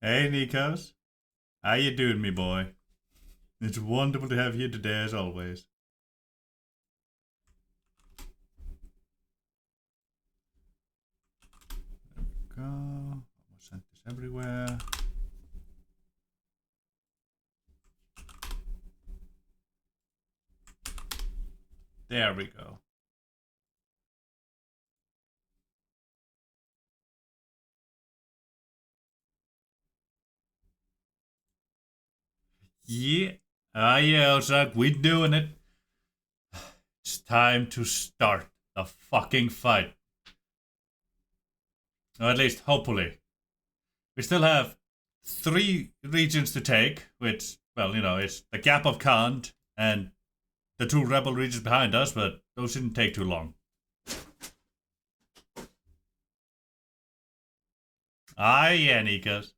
Hey, Nikos. How you doing, me boy? It's wonderful to have you today, as always. There we go. Almost sent this everywhere. There we go. Yeah. Yeah, Ozark, we doing it. It's time to start the fucking fight. Or at least, hopefully. We still have 3 regions to take, which, well, it's the Gap of Kant and the 2 rebel regions behind us, but those shouldn't take too long. Yeah, Nikos.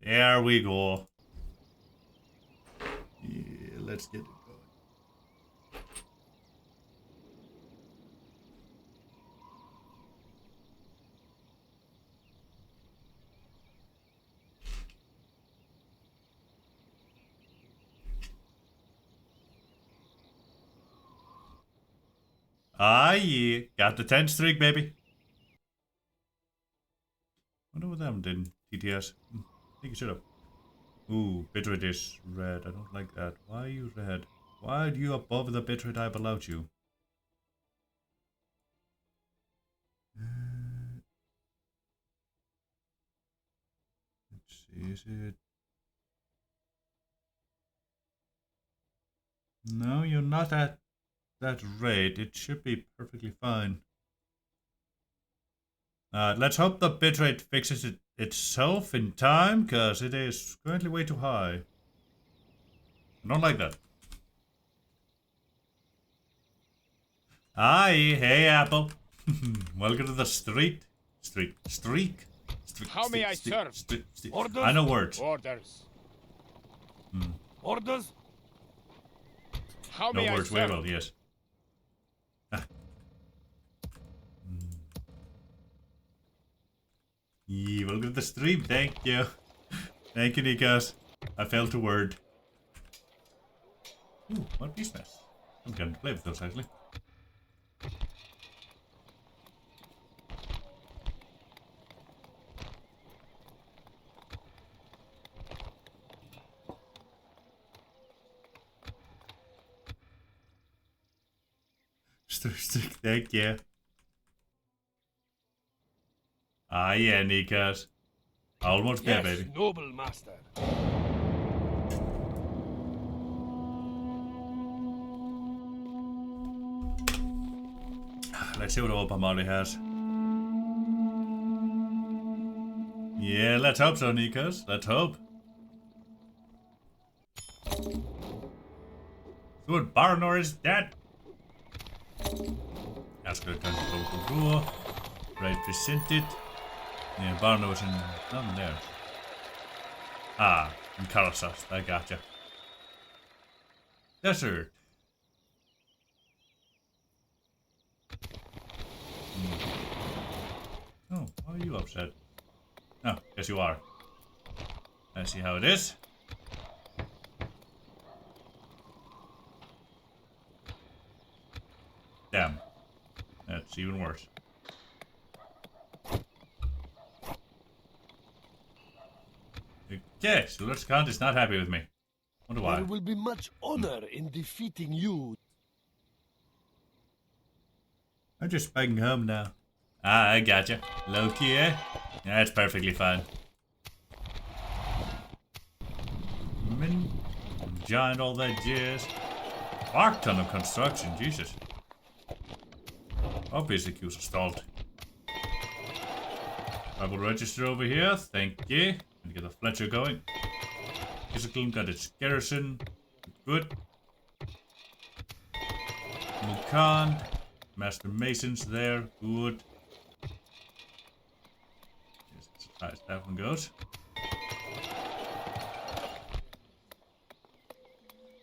There we go. Yeah, let's get it going. Yeah. Got the 10 streak, baby. Wonder what that one did in TTS. I think it should have. Ooh, bitrate is red. I don't like that. Why are you red? Why are you above the bitrate I allowed you? Let's see, is it? No, you're not at that rate. It should be perfectly fine. Let's hope the bitrate fixes it itself in time, because it is currently way too high. I don't like that. Hi, hey Apple. Welcome to the street. Streak. How may I serve? Orders? I know words. Orders. Orders? How No may words, I very serve? well, yes. Yeah, welcome to the stream, thank you. Thank you, Nikos. I failed to word. Ooh, what beast mess. I'm going to play with those, actually. Thank you. Yeah, Nikos. Almost there, Yes, baby. noble master. Let's see what Obamari has. Yeah, let's hope so, Nikos. Let's hope. Good, Baranor is dead. That's good. Go. Right, presented. Yeah, Baranor was in nothing there. In Karasas. I gotcha. Desert. Oh, why are you upset? Oh, yes you are. I see how it is. Damn. That's even worse. Okay, so Lord Kant is not happy with me. Wonder why. There will be much honor in defeating you. I'm just spiking home now. I gotcha. Low-key, eh? That's perfectly fine. Giant, all that jazz. Fuck ton of construction, Jesus. Obviously, queues are stalled. Bible register over here, thank you. And get the Fletcher going. Physical got its garrison. Good. Mukand. Master Masons there. Good. Yes, as high as that one goes.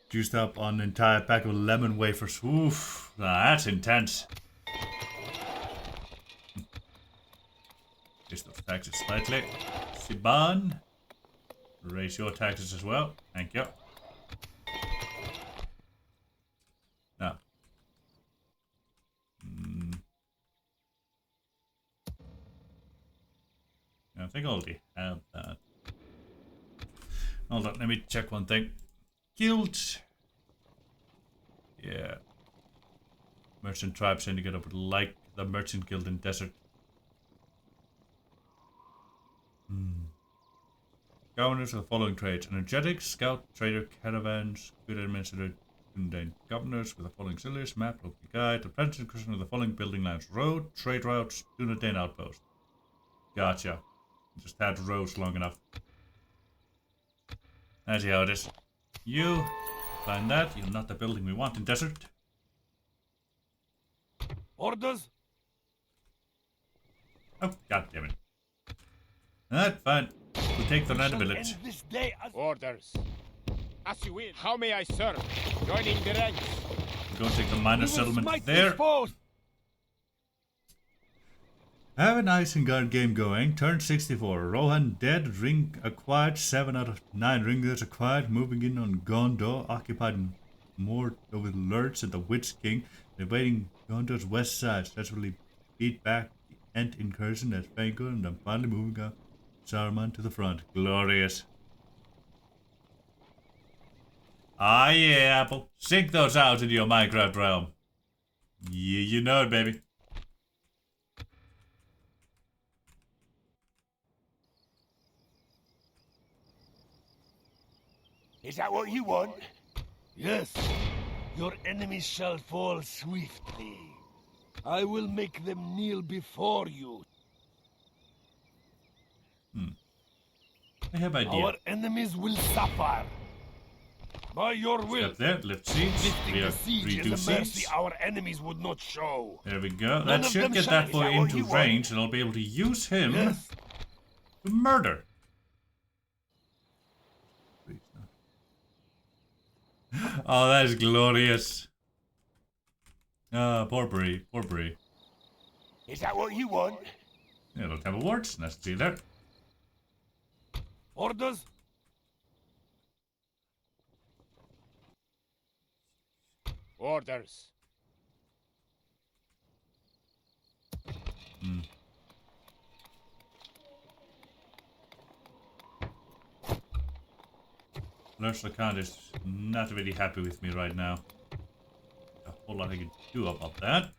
Juiced up on an entire pack of lemon wafers. Oof, that's intense. Raise those taxes slightly. Siban. Raise your taxes as well. Thank you. Now. I think I already have that. Hold on, let me check one thing. Guild. Yeah. Merchant tribe syndicate would like the merchant guild in desert. Governors of the following trades: energetics, scout, trader, caravans, good administrator, mundane governors with the following auxiliaries, map, local guide, the present question of the following building lines: road, trade routes, mundane outpost. Gotcha. Just had roads long enough. I see how it is. You find that. You're not the building we want in desert. Orders? Oh, god damn it. Alright, fine. We'll take the land village. This day as Orders. As you will. How may I serve? Joining the ranks. We're going to take the minor settlement there. Foes. Have an Isengard game going. Turn 64. Rohan dead. Ring acquired. 7 out of 9 ringers acquired. Moving in on Gondor. Occupied more with Lurch and the Witch King. Invading Gondor's west side. Successfully beat back the Ent incursion at Fangor. And I'm finally moving up Saruman to the front. Glorious. Ah yeah, Apple. Sink those out into your Minecraft realm. Yeah, you know it, baby. Is that what you want? Yes. Your enemies shall fall swiftly. I will make them kneel before you. I have idea. Our enemies will suffer. By your will. Up there, lift seats. Lifting We the have siege is 3 a mercy seats. our enemies would not show. There we go. None That of should them get shall- that is boy that what into you want? range, and I'll be able to use him Yes. to murder. Oh, that is glorious. Ah, poor Bree. Poor Bree. Is that what you want? Yeah, little temple wards. Nice to see you there. Orders? Orders. Lurch Lacan is not really happy with me right now. A whole lot I can do about that.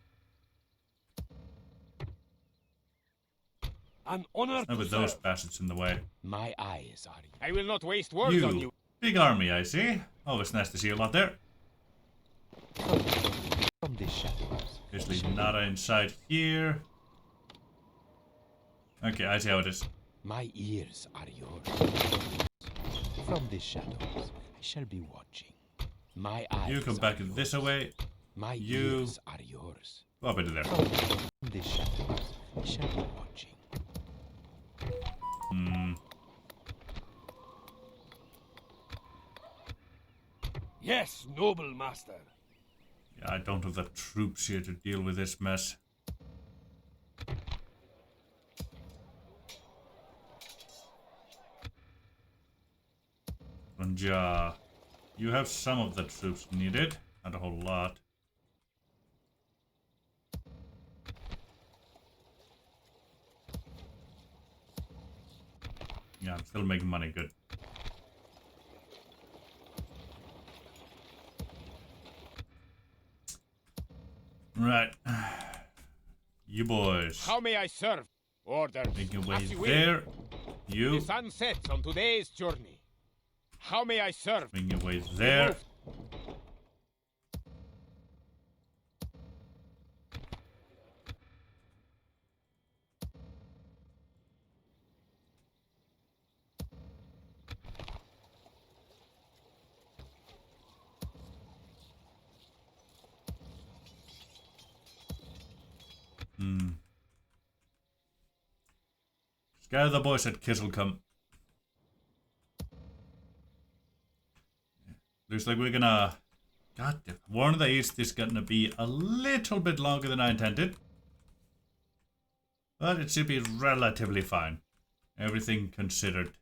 An honor Not to with those serve. bastards in the way. My eyes are. I will not waste words on You. you. Big army, I see. Always nice to see a lot there. From the shadows. Obviously, Nara inside here. Okay, I see how it is. My ears are yours. From the shadows, I shall be watching. My eyes. You come back are this yours. way. My You- ears are yours. Go up into there. From the shadows, I shall be watching. Yes, noble master. Yeah, I don't have the troops here to deal with this mess. Ranja, you have some of the troops needed, not a whole lot. Yeah, I'm still making money, good. Right. You boys. How may I serve? Orders. Make your way As you will. there. You. The sun sets on today's journey. How may I serve? Make your way there. Scare the boys at Kizzle come. Looks like we're gonna... God damn. War in the East is gonna be a little bit longer than I intended. But it should be relatively fine. Everything considered.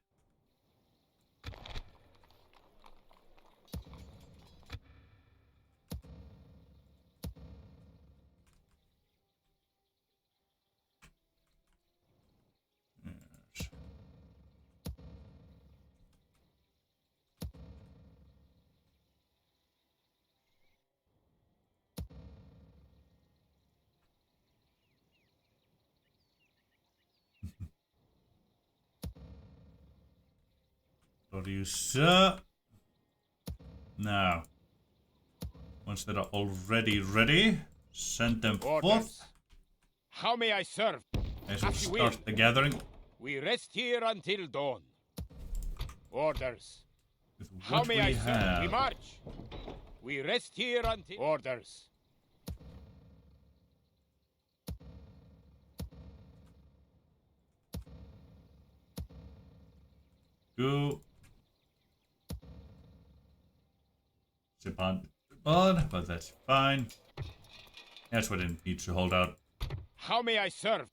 Yes. What do you, sir? Now, once they're already ready, send them forth. Orders. How may I serve? As we As you start will. the gathering. We rest here until dawn. Orders. With How what may we I serve? We have. march. We rest here until... Orders. Go. Zip on, but that's fine. That's what it needs to hold out. How may I serve?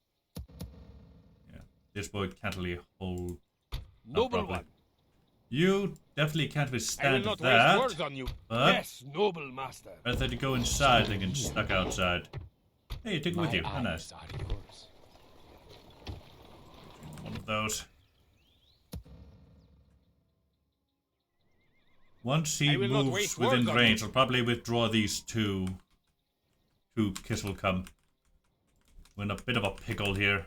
Yeah, this boy can't really hold. Noble properly. one. You definitely can't I will withstand not waste that. words on you. But Yes, noble master. rather than go inside than get stuck outside. Hey, take it with My you. How nice. eyes are yours. One of those. Once he I will not moves waste within words on range, you. I'll probably withdraw these two. Kiss will come. We're in a bit of a pickle here.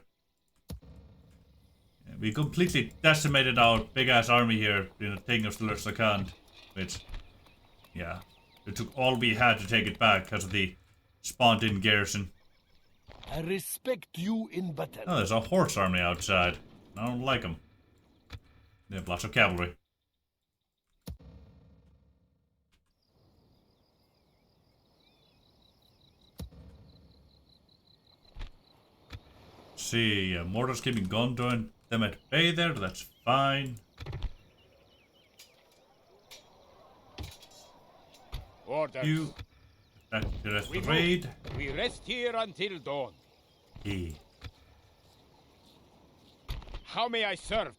Yeah, we completely decimated our big ass army here in a thing of Slursakan. Which, yeah, it took all we had to take it back because of the spawned in garrison. I respect you in battle. Oh, there's a horse army outside. I don't like them. They have lots of cavalry. See, mortars keeping Gondor them at bay there, that's fine. Orders. You back to the rest We of the move. raid. We rest here until dawn. Hey. How may I serve?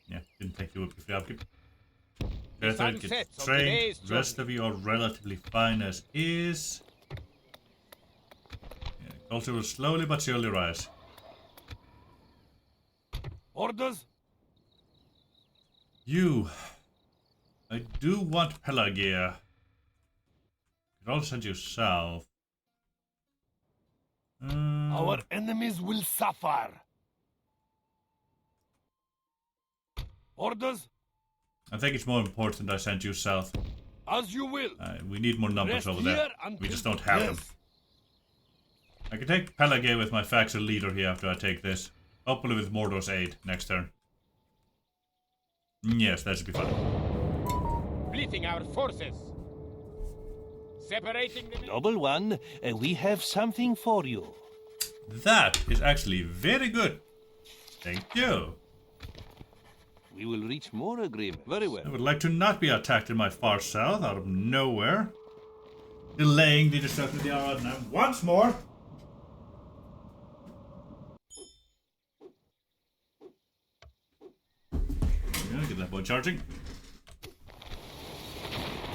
Yeah, didn't take you up if you have to. The Better sun get sets on trained. today's The rest of you are relatively fine as is. Yeah, culture will slowly but surely rise. Orders? You. I do want Pelagia. Could also send you south. Our enemies will suffer. Orders? I think it's more important I send you south. As you will. We need more numbers Rest over there. here We until- just don't have Yes. them. I can take Pelagia with my faction leader here after I take this. Hopefully with Mordor's aid next turn. Yes, that should be fun. Splitting our forces. Separating the... Noble one, we have something for you. That is actually very good. Thank you. We will reach more agreement. Very well. I would like to not be attacked in my far south out of nowhere. Delaying the destruction of the Arad now once more. Yeah, get that boy charging.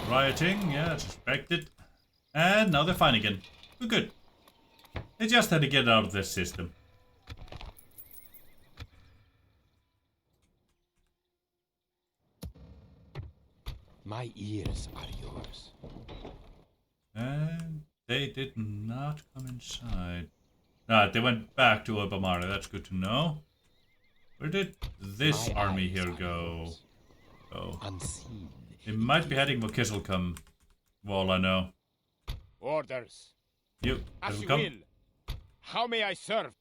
Rioting, yeah, that's expected. And now they're fine again. We're good. They just had to get out of this system. My ears are yours. And they did not come inside. Ah, they went back to Obamara. That's good to know. Where did this My army eyes here are go? yours. Oh, Unseen. it might be heading for Kisselcombe. For all I know. Orders. You, As you Kisselcombe? will. How may I serve?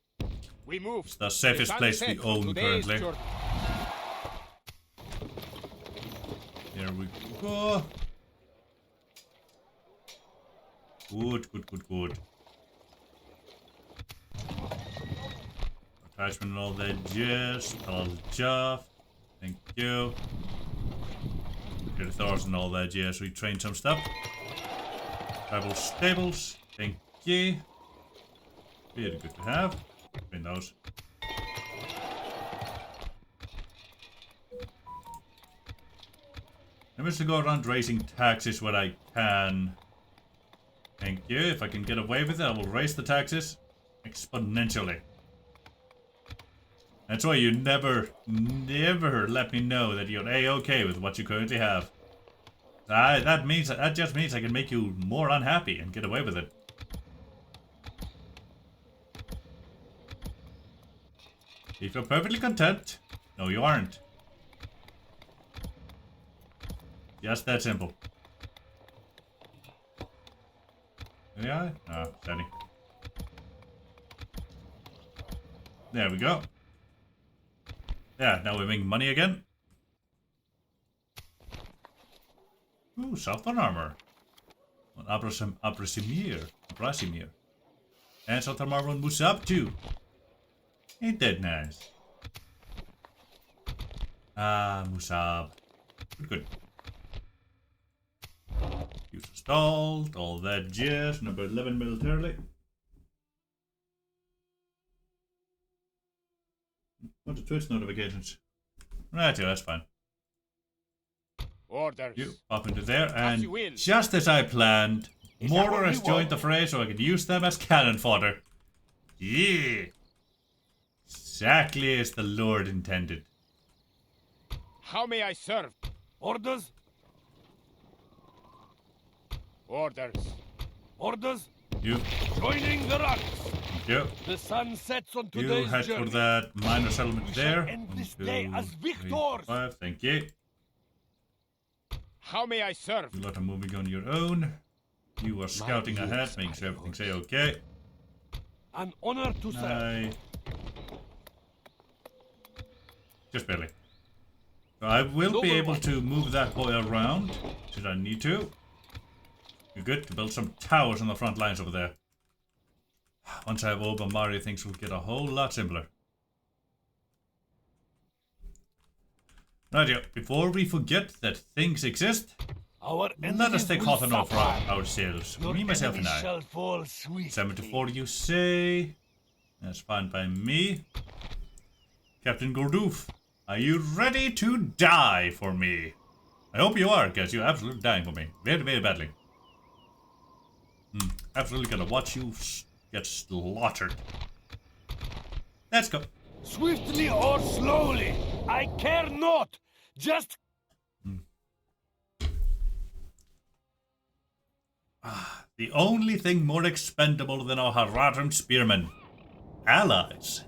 We move. It's the safest sun place we sets on own today's currently. journey. There we go. Good, good, good, good. Attachment and all that jazz. All Jeff. Thank you. Get Thors and all that, yes, we trained some stuff. Tribal stables, thank you. Very good to have. Train those. I wish to go around raising taxes when I can. Thank you. If I can get away with it, I will raise the taxes exponentially. That's why you never let me know that you're A-okay with what you currently have. That just means I can make you more unhappy and get away with it. If you're perfectly content, no you aren't. Just that simple. Yeah? Ah, steady. There we go. Yeah, now we're making money again. Ooh, Southern armor. Abrasimir. And Southern armor on Musab too. Ain't that nice? Ah, Musab. Good. Use installed, all that jazz. Number 11 militarily. What are Twitch notifications? Right, yeah, that's fine. Orders. You pop into there, As you and will. just as I planned, Is that mortar what has you joined want? the fray so I can use them as cannon fodder. Yeah! Exactly as the Lord intended. How may I serve? Orders? Orders. Orders? You, Joining the ranks. you, The sun sets on you today's head for journey. that minor settlement We shall there. end this 1, day 2, as 3, victors. 5, thank you. How may I serve? You lot are moving on your own. You are scouting years ahead, making sure are everything's yours. okay. An honor to serve. I... Just barely. So I will be Noble able one. to move that boy around, should I need to. You're good to build some towers on the front lines over there. Once I have Oba Mario, things will get a whole lot simpler. Right, yeah, before we forget that things exist, Our let us enemies take will Hothen off suffer. ourselves. Your Me, myself, and enemies I. shall fall swiftly. 74 you say? That's fine by me. Captain Gordoof, are you ready to die for me? I hope you are, because you're absolutely dying for me. Very, very badly. Absolutely gonna watch you get slaughtered. Let's go. Swiftly or slowly, I care not. Just The only thing more expendable than our Haradrim spearmen. Allies.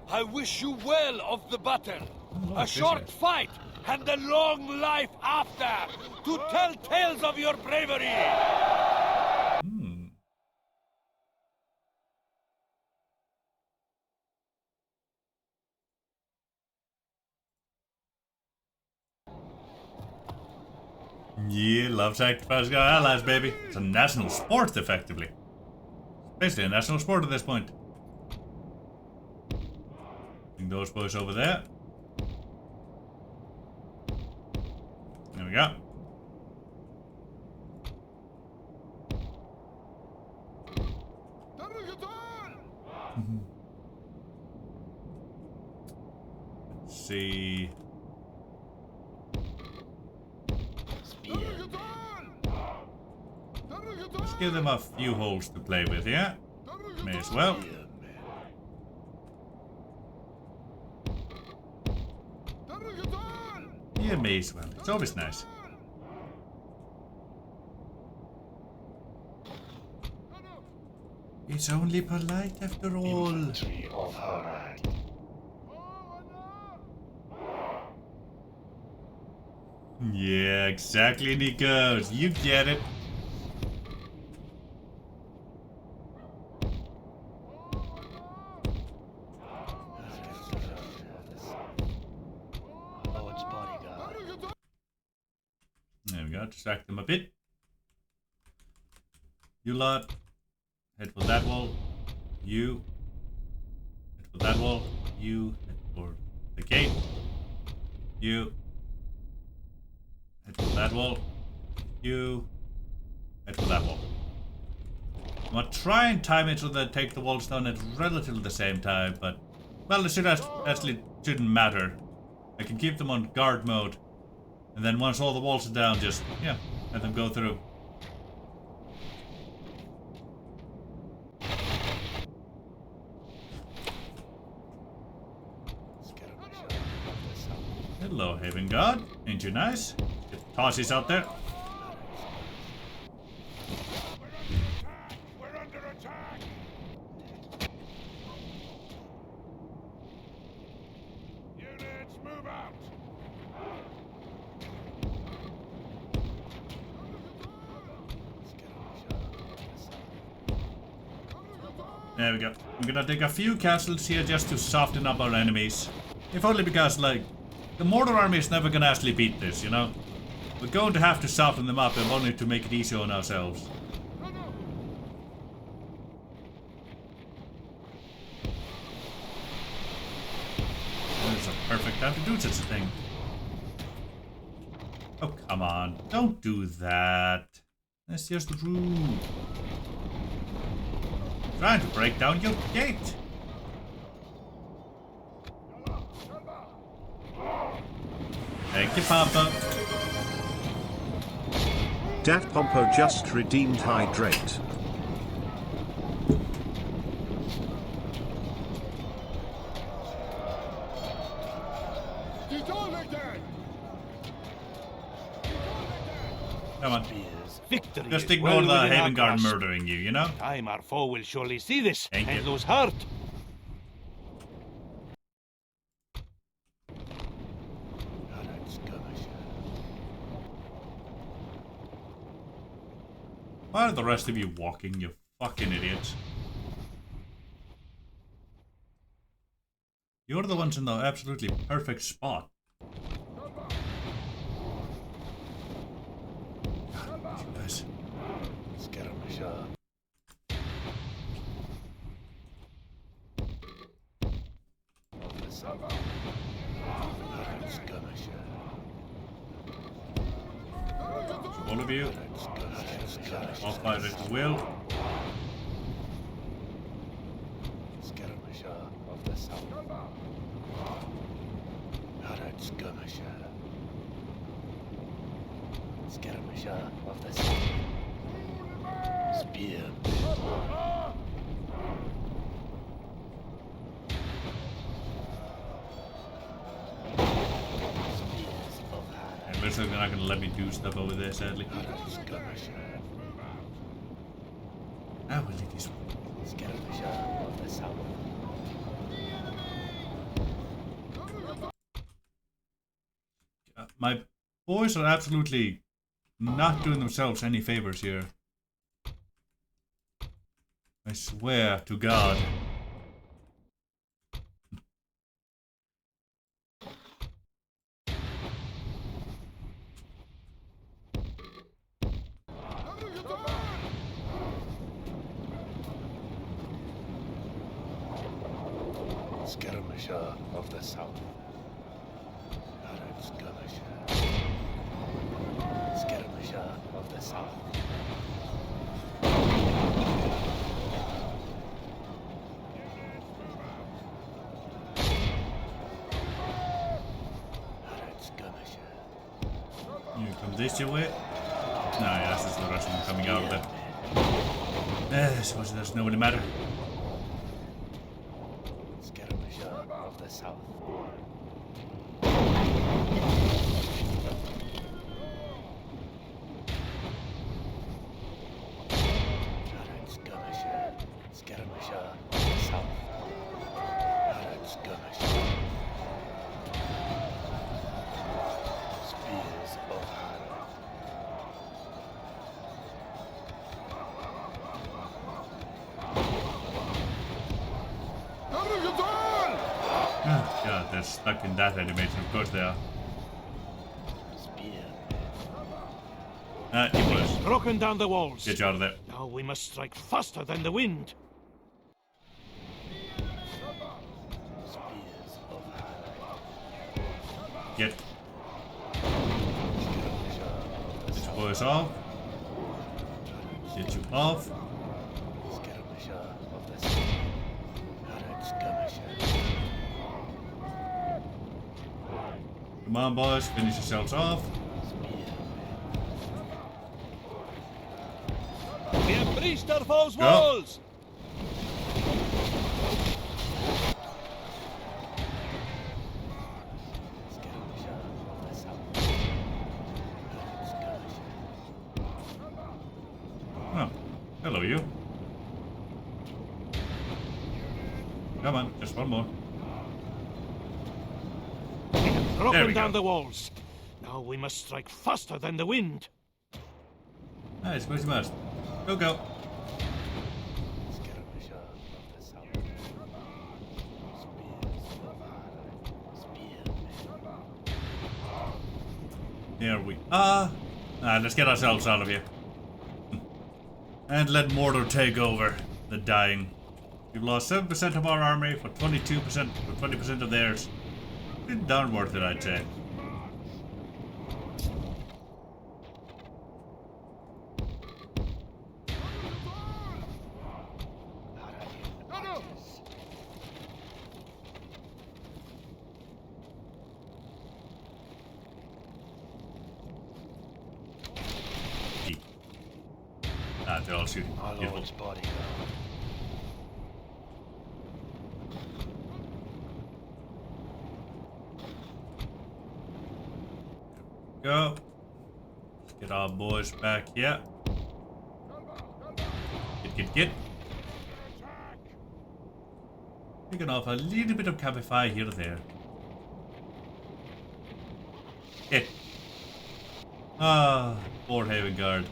I wish you well of the battle. Oh, A short fight and a long life after to tell tales of your bravery. Yeah, love sacrificing our allies, baby. It's a national sport, effectively. Basically a national sport at this point. Bring those boys over there. There we go. Let's see. Let's give them a few holes to play with, yeah? May as well. Yeah, may as well. It's always nice. It's only polite after all. Yeah, exactly, Nikos. You get it. There we go. Distract them a bit. You lot. Head for that wall. You. Head for that wall. You. Head for the gate. You. Head for that wall. You. Head for that wall. I'm gonna try and time it so that take the walls down at relatively the same time, but well, it should actually shouldn't matter. I can keep them on guard mode, and then once all the walls are down, just yeah, let them go through. Hello, Haven Guard. Ain't you nice? Get the tossies out there. We're under attack! Units, move out! There we go. I'm gonna take a few castles here just to soften up our enemies. If only because, like, the mortar army is never gonna actually beat this, you know? We're going to have to soften them up, if only to make it easier on ourselves. It's a perfect time to do such a thing. Oh, come on. Don't do that. That's just rude. Trying to break down your gate. Thank you, Papa. Dat Pompo just redeemed hydrate. Come on. Victory Just is ignore well the within our Haven Guard grasp. murdering you, you know? Time our foe will surely see this Thank and you. lose heart. Why are the rest of you walking, you fucking idiots? You're the ones in the absolutely perfect spot. God, you guys. All of you, all fire at will. Skirmisher of the South. Harad Skirmisher. Skirmisher of the South. Spear. It looks like they're not gonna let me do stuff over there, sadly. Harad Skirmisher. I will leave this one. Skirmisher of the South. My boys are absolutely not doing themselves any favors here. I swear to God. Skirmisher of the South. Harad Skirmisher. Skirmisher of the South. Harad Skirmisher. You come this your way? No, yeah, that's just the Russian coming out of it. I suppose it doesn't really matter. Skirmisher of the South. Harad Skirmisher. Skirmisher of the South. Harad Skirmisher. Spears of Harad. Oh, God, they're stuck in that animation. Of course they are. Spear. It was. Broken down the walls. Get you out of there. Now Now we must strike faster than the wind. Get these boys off. Get you off. Come on, boys, finish yourselves off. We have breached our foes' Go. walls! Oh, hello, you. Come on, just one more. There we Broken go. down the walls. Now we must strike faster than the wind. I suppose you must. Go, go. Here we are. Let's get ourselves out of here. And let Mordor take over the dying. We've lost 7% of our army for 22%, for 20% of theirs. It's darn worth it, I'd say. They're all shooting. Beautiful. Go. Get our boys back here. Get. Picking off a little bit of cabify here or there. Hit. Ah, poor Haven Guard.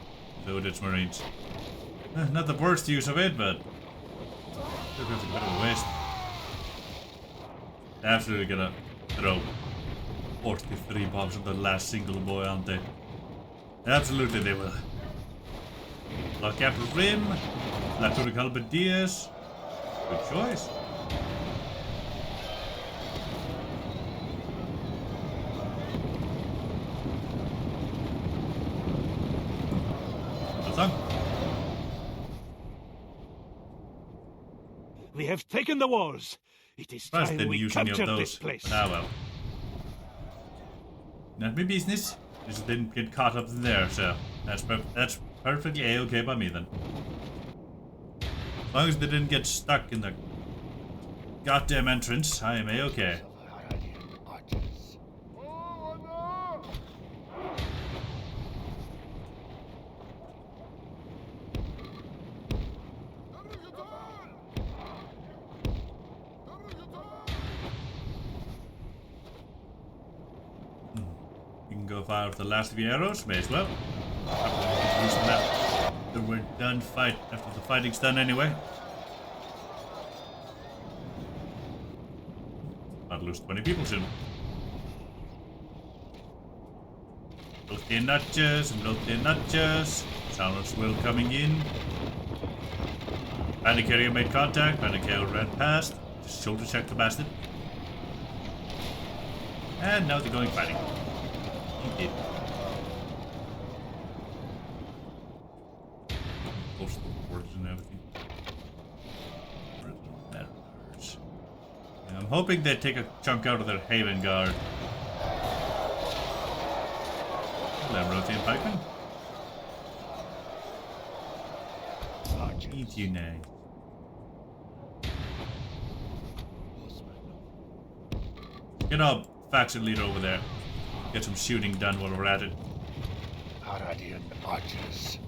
So its Marines. Not the worst use of it, but it's a bit of a waste. Absolutely gonna throw 43 bombs on the last single boy, aren't they? Absolutely they will. Lock up Rim, Latour Halberdiers. Good choice. Well done. We have taken the walls. It is First time didn't we use any of captured those. this place. Ah well. Not my business. Just didn't get caught up in there, so that's perfectly a-okay by me then. As long as they didn't get stuck in the goddamn entrance, I am a-okay. Go fire with the last of your arrows, may as well. Then we're done fight after the fighting's done anyway. Might lose 20 people soon. Both the notches and both the notches. Sounders will coming in. Bandit carrier made contact. Bandit carrier ran past. Just shoulder check the bastard. And now they're going fighting. Indeed. Postal reports and everything. Matters. Yeah, I'm hoping they take a chunk out of their Haven Guard. Hello, Rotian Pikeman. Eat you now. Get our faction leader over there. Get some shooting done while we're at it. Haradian archers.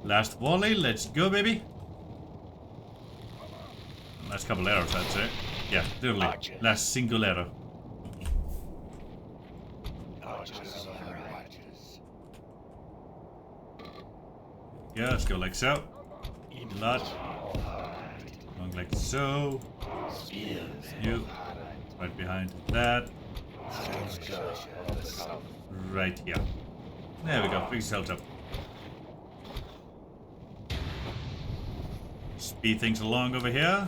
Last volley, let's go, baby. Last couple arrows, I'd say. Yeah, literally. Archers. Last single arrow. Archers. Yeah, let's go like so. Lot. Going like so. You. Right behind that. Right here. There we go. Big yourselves up. speed things along over here.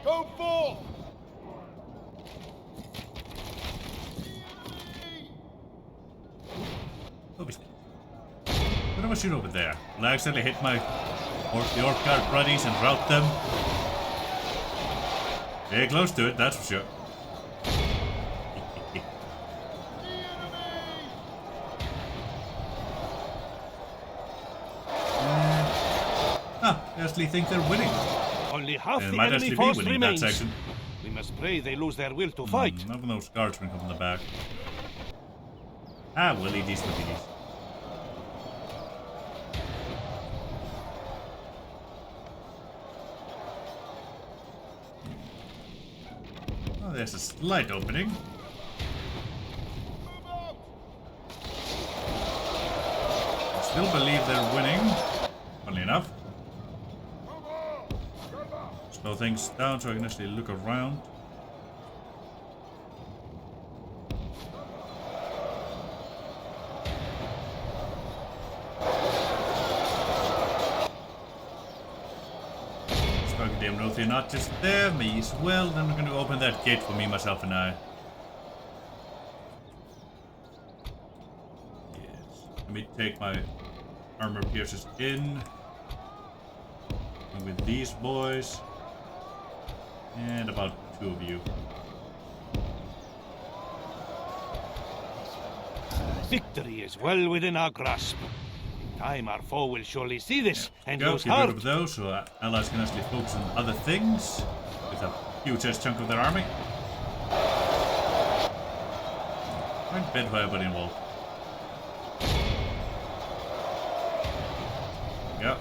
Go forth! What do I shoot over there? Will I accidentally hit my the Orc Guard buddies and rout them? Yeah, close to it, that's for sure. I actually think they're winning. Only half It the might enemy actually be force winning that remains. section. We must pray they lose their will to fight. None of those guardsmen come from the back. Ah, willy these willies. Oh, there's a slight opening. I still believe they're winning. Funnily enough. Slow things down so I can actually look around. Damn no, they're not just there, me as well. Then we're going to open that gate for me, myself, and I. Yes. Let me take my armor piercers in. And with these boys. And about 2 of you. Victory is well within our grasp. In time, our foe will surely see this and Go, lose get rid heart. of those so our allies can actually focus on other things with a huge chunk of their army. Quite bad for everybody involved. Go.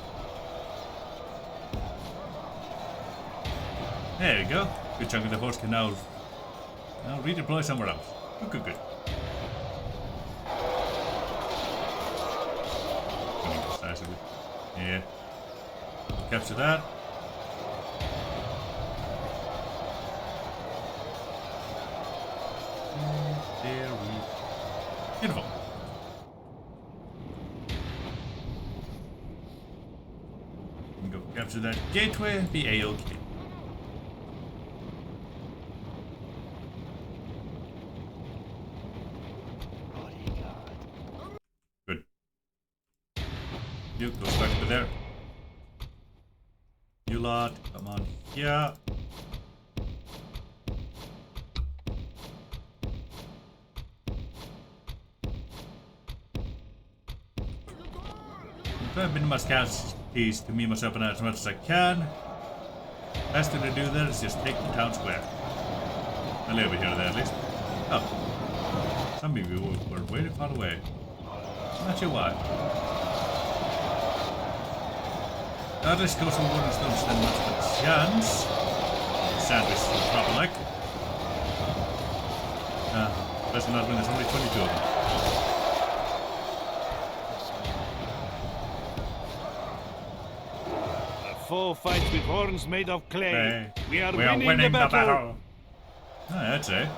There you go. Good chunk of the force can now redeploy somewhere else. Good, good. Yeah. Capture that. And there we... Beautiful. We can go capture that gateway and be A-OK. Good. You go back to there. You lot, come on here. I'm trying to minimize casualties to me, myself, and I as much as I can. Best thing to do there is just take the town square. A little bit here or there at least. Oh. Some of you were way far away. Not sure why. That is goes for wooden stones then much of a chance. Sandwich is proper like. Especially not when there's only 22 of them. The foe fights with horns made of clay. We are winning winning the battle. Oh, I'd say.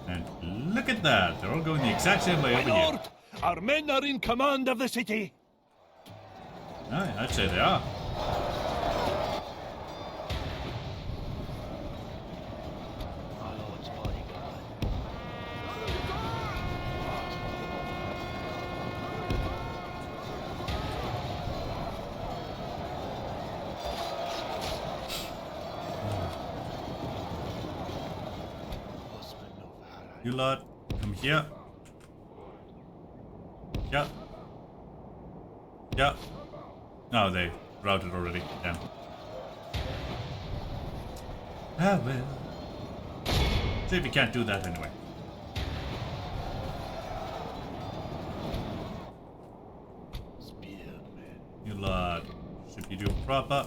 And look at that. They're all going the exact same way My over here. lord, our men are in command of the city. Oh, I'd say they are. You lot, come here. Yeah. Yeah. Oh, they routed already. Damn. Ah, well. See if you can't do that anyway. You lot, should you do proper?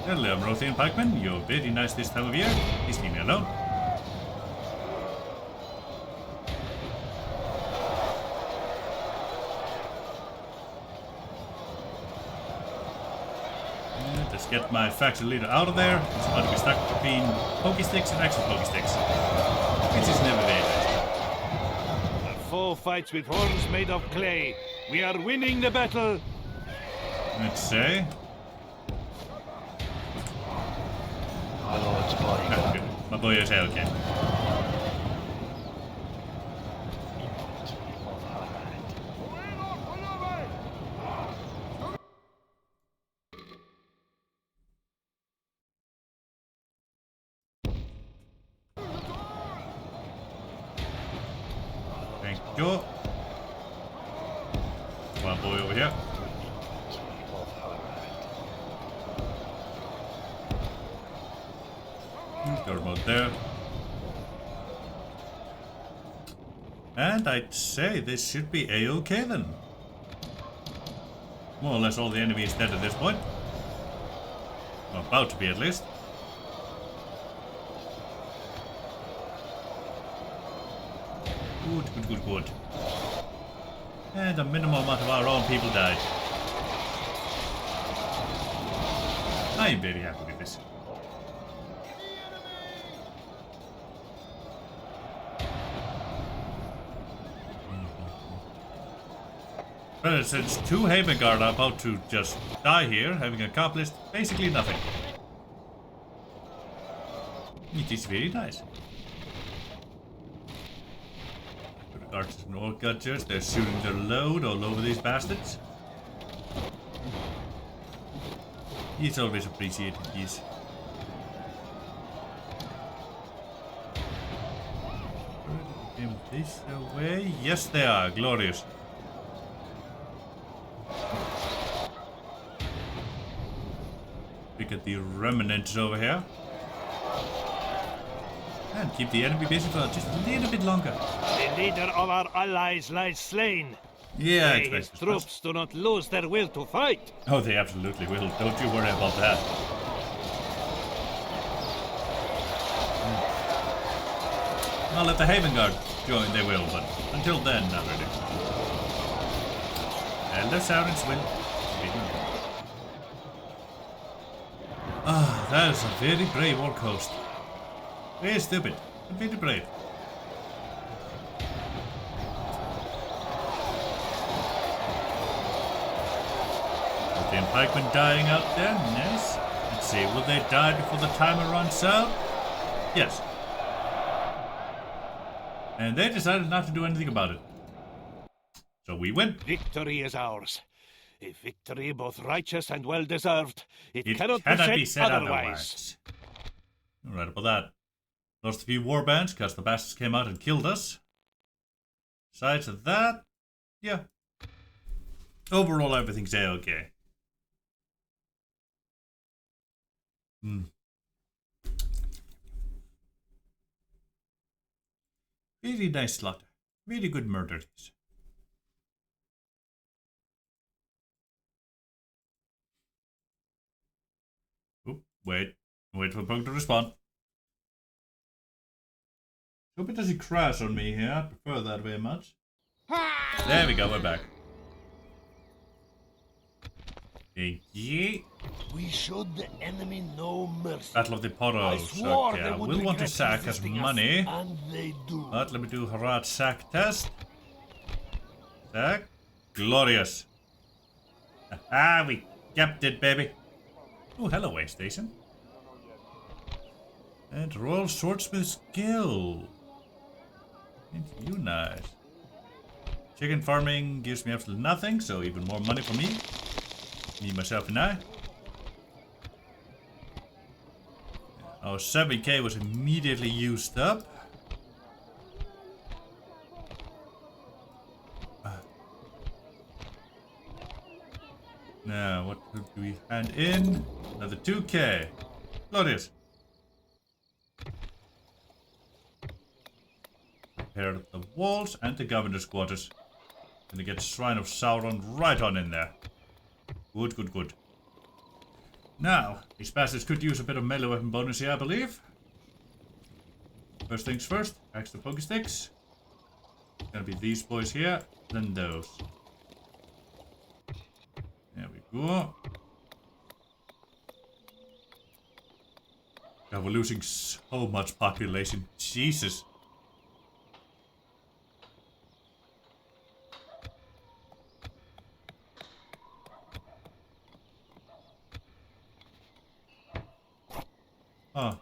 Hello, Rothian Pikeman. You're very nice this time of year. Please leave me alone. Let's get my faction leader out of there. It's about to be stuck between pokey sticks and actual pokey sticks. Which is never very nice. The foe fights with horns made of clay. We are winning the battle. Let's say. My lord's body. Ah, good. My boy is okay. Thank you. My boy over here. Guard mode there. And I'd say this should be a-okay then. More or less all the enemy is dead at this point. Or about to be at least. Good, good, good, good. And a minimal amount of our own people died. I'm very happy with this. Well, since two Haven Guard are about to just die here, having accomplished basically nothing. It is very nice. The Guards and Orc Gutchers, they're shooting their load all over these bastards. It's always appreciated, yes. Him this away? Yes, they are. Glorious. We get the remnants over here. And keep the enemy busy for just a little bit longer. The leader of our allies lies slain. Yeah, I May expect his this. troops do not lose their will to fight. Oh, they absolutely will. Don't you worry about that. I'll let the Haven Guard join, they will, but until then, not really. Hello, Sirens will. Ah, that is a very brave Orc host. Very stupid, but very brave. The pikemen dying out there? Nice. Let's see, will they die before the timer runs out? Yes. And they decided not to do anything about it. So we win. Victory is ours. A victory both righteous and well-deserved. It cannot be said otherwise. All right about that. Lost a few warbands because the bastards came out and killed us. Besides that, yeah. Overall, everything's a-okay. Very nice slaughter. Very good murders. Oop, wait for the pug to respond. Hope it doesn't crash on me here. I prefer that very much. There we go, we're back. Thank you. We showed the enemy no mercy. Battle of the I Poros. swore Okay, they I would will want to regret sack as resisting us, money. and they do. But let me do Harad sack test. Sack. Glorious. Ah, we kept it, baby. Oh, hello, way station. And Royal Swordsmith skill. Ain't you nice? Chicken farming gives me absolutely nothing, so even more money for me. Me, myself, and I. Our 7k was immediately used up. Now, what do we hand in? Another 2k. Glorious. Repair the walls and the governor's quarters. Gonna get Shrine of Sauron right on in there. Good, good, good. Now, these bastards could use a bit of melee weapon bonus here, I believe. First things first, extra pokey sticks. Gonna be these boys here, then those. There we go. God, we're losing so much population. Jesus. Oh.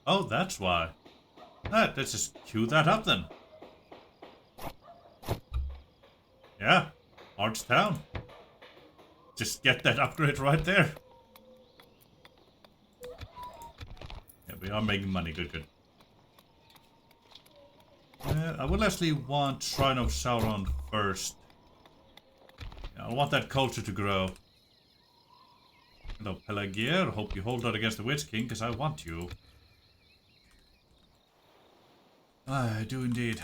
Oh, that's why. Let's just queue that up then. Yeah, Arch Town. Just get that upgrade right there. Yeah, we are making money. Good, good. I will actually want Shrine of Sauron first. Yeah, I want that culture to grow. Hello, Pelagier. Hope you hold out against the Witch King, because I want you. I do indeed.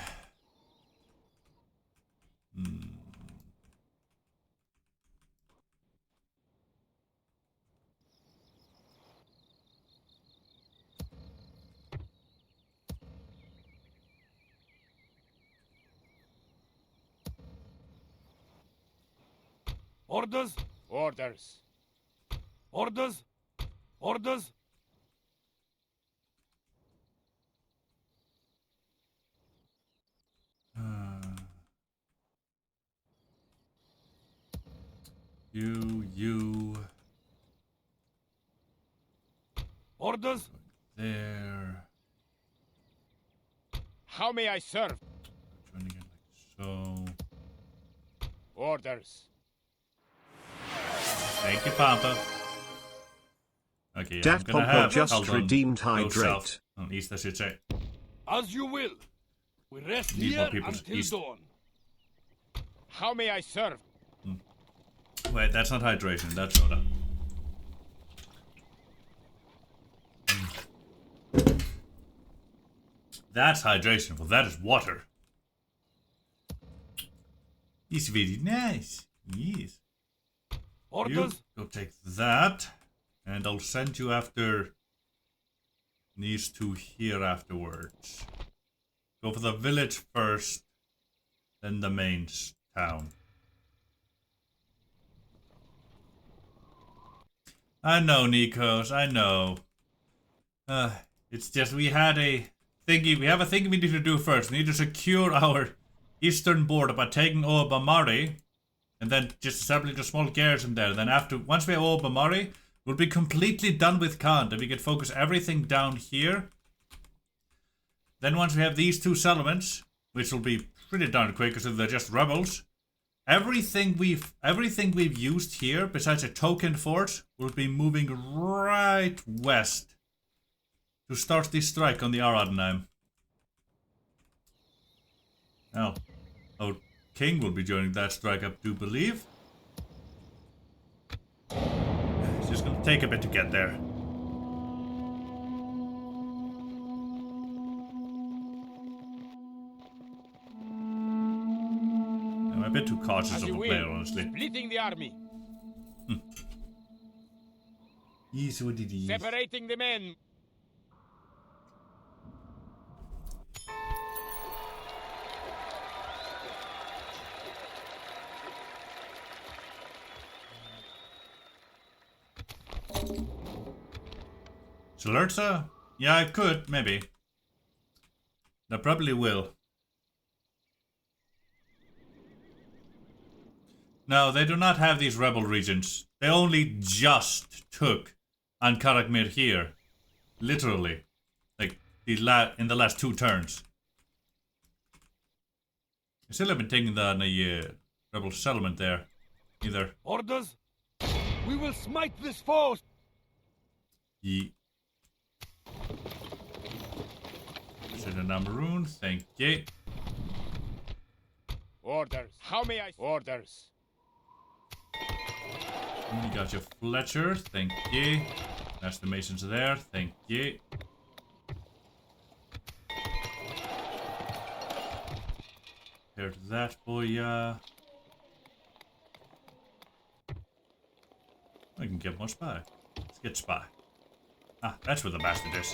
Orders? Orders. Orders? Orders? You. Orders? There. How may I serve? Joining it like so. Orders. Thank you, Pampa. Okay, Dat I'm gonna Pompo have just Haldon redeemed go hydrate. south. On east, I should say. As you will. We rest Need more here people until east. dawn. How may I serve? Wait, that's not hydration, that's soda. That's hydration, well that is water. It's very nice. Yes. Orders? You go take that, and I'll send you after these two here afterwards. Go for the village first, then the main town. I know, Nikos, I know. It's just we had a thingy. We have a thing we need to do first. We need to secure our eastern border by taking Obamari, and then just establish a small garrison there. Then once we have Obamari, we'll be completely done with Kant, and we can focus everything down here. Then once we have these two settlements, which will be pretty darn quick because they're just rebels, everything we've used here, besides a token fort, will be moving right west to start the strike on the Aradnheim. Now, our king will be joining that strike, I do believe. It's just gonna take a bit to get there. I'm a bit too cautious As of you the will. player, honestly. Splitting the army. Yes, what it is. Separating the men. Salerza? Yeah, I could, maybe. I probably will. No, they do not have these rebel regions. They only just took Ankarakmir here. Literally. Like, in the last 2 turns. I still haven't taken the rebel settlement there, either. Orders? We will smite this foe! Ye. Send a Namarune, thank you. Orders. How may I... Orders. You got your Fletcher, thank you. That's the Masons there, thank you. Compared to that for ya. I can get more spy. Let's get spy. Ah, that's where the bastard is.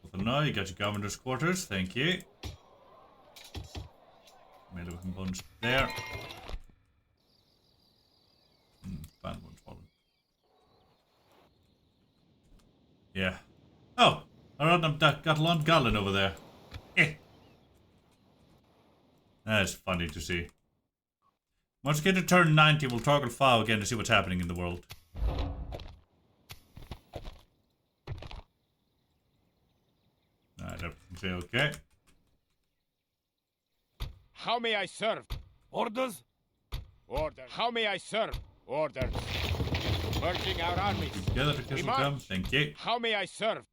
Well, for now, you got your governor's quarters. Thank you. Made looking bones there. Found one's fallen. Yeah. Oh! I've got Lon Garland over there. Eh. That's funny to see. Once we get to turn 90, we'll toggle file again to see what's happening in the world. Alright, everything's okay. How may I serve? Orders? Order. How may I serve? Orders. Merging our armies. Together to kill march. come. Thank you. How may I serve?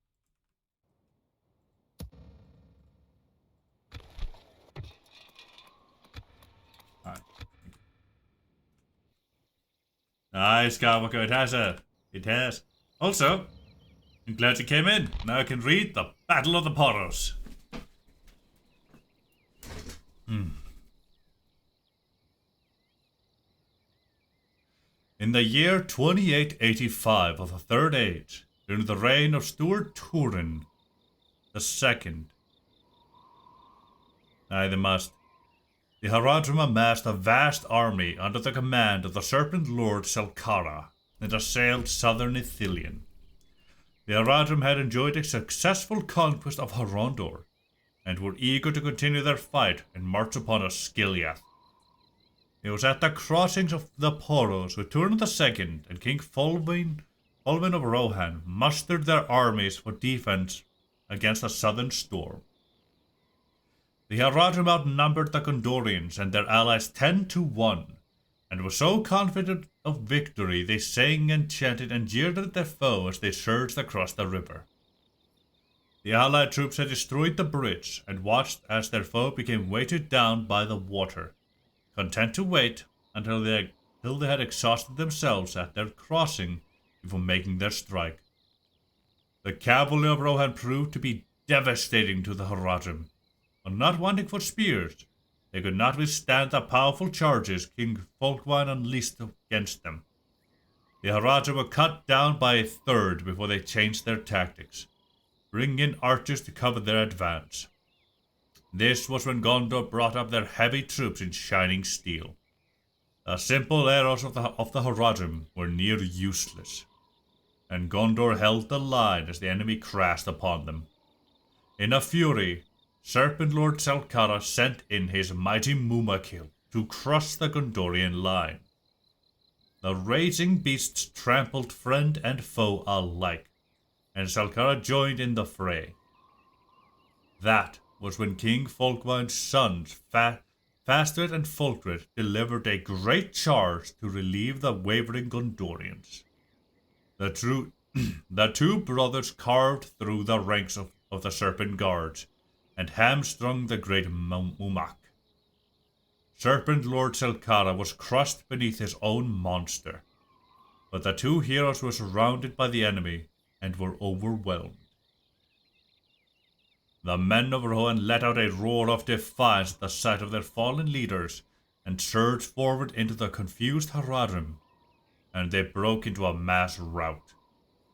Alright. Nice, Skywalker. It has. Also, I'm glad you came in. Now I can read the Battle of the Poros. In the year 2885 of the Third Age, during the reign of Stuart Turin II, the Haradrim amassed a vast army under the command of the Serpent Lord Selkara and assailed southern Ithilien. The Haradrim had enjoyed a successful conquest of Harondor and were eager to continue their fight and march upon Osgiliath. It was at the crossings of the Poros where Turin II and King Fulvin of Rohan mustered their armies for defense against the southern storm. The Haradrim outnumbered the Gondorians and their allies 10-1, and were so confident of victory they sang and chanted and jeered at their foe as they surged across the river. The allied troops had destroyed the bridge and watched as their foe became weighted down by the water, content to wait until they had exhausted themselves at their crossing before making their strike. The cavalry of Rohan proved to be devastating to the Haradrim, but not wanting for spears, they could not withstand the powerful charges King Folkvine unleashed against them. The Haradrim were cut down by a third before they changed their tactics, bringing in archers to cover their advance. This was when Gondor brought up their heavy troops in shining steel. The simple arrows of the Haradrim were near useless, and Gondor held the line as the enemy crashed upon them. In a fury, Serpent Lord Selkara sent in his mighty Mumakil to crush the Gondorian line. The raging beasts trampled friend and foe alike, and Selkara joined in the fray. That was when King Folkvine's sons, Fastred and Folkred, delivered a great charge to relieve the wavering Gondorians. The two brothers carved through the ranks of the Serpent Guards, and hamstrung the great Mumak. Serpent Lord Selkara was crushed beneath his own monster, but the two heroes were surrounded by the enemy and were overwhelmed. The men of Rohan let out a roar of defiance at the sight of their fallen leaders and surged forward into the confused Haradrim, and they broke into a mass rout,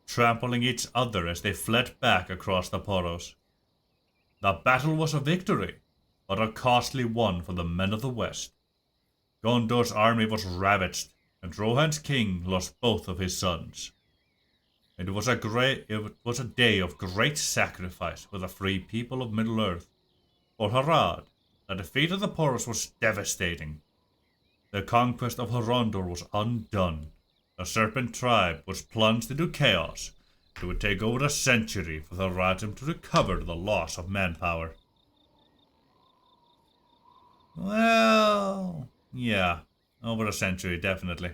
trampling each other as they fled back across the Poros. The battle was a victory, but a costly one for the men of the West. Gondor's army was ravaged, and Rohan's king lost both of his sons. It was a day of great sacrifice for the free people of Middle-earth. For Harad, the defeat of the Poros was devastating. The conquest of Harondor was undone. The Serpent tribe was plunged into chaos. It would take over a century for the Haradrim to recover the loss of manpower. Well, yeah, over a century, definitely.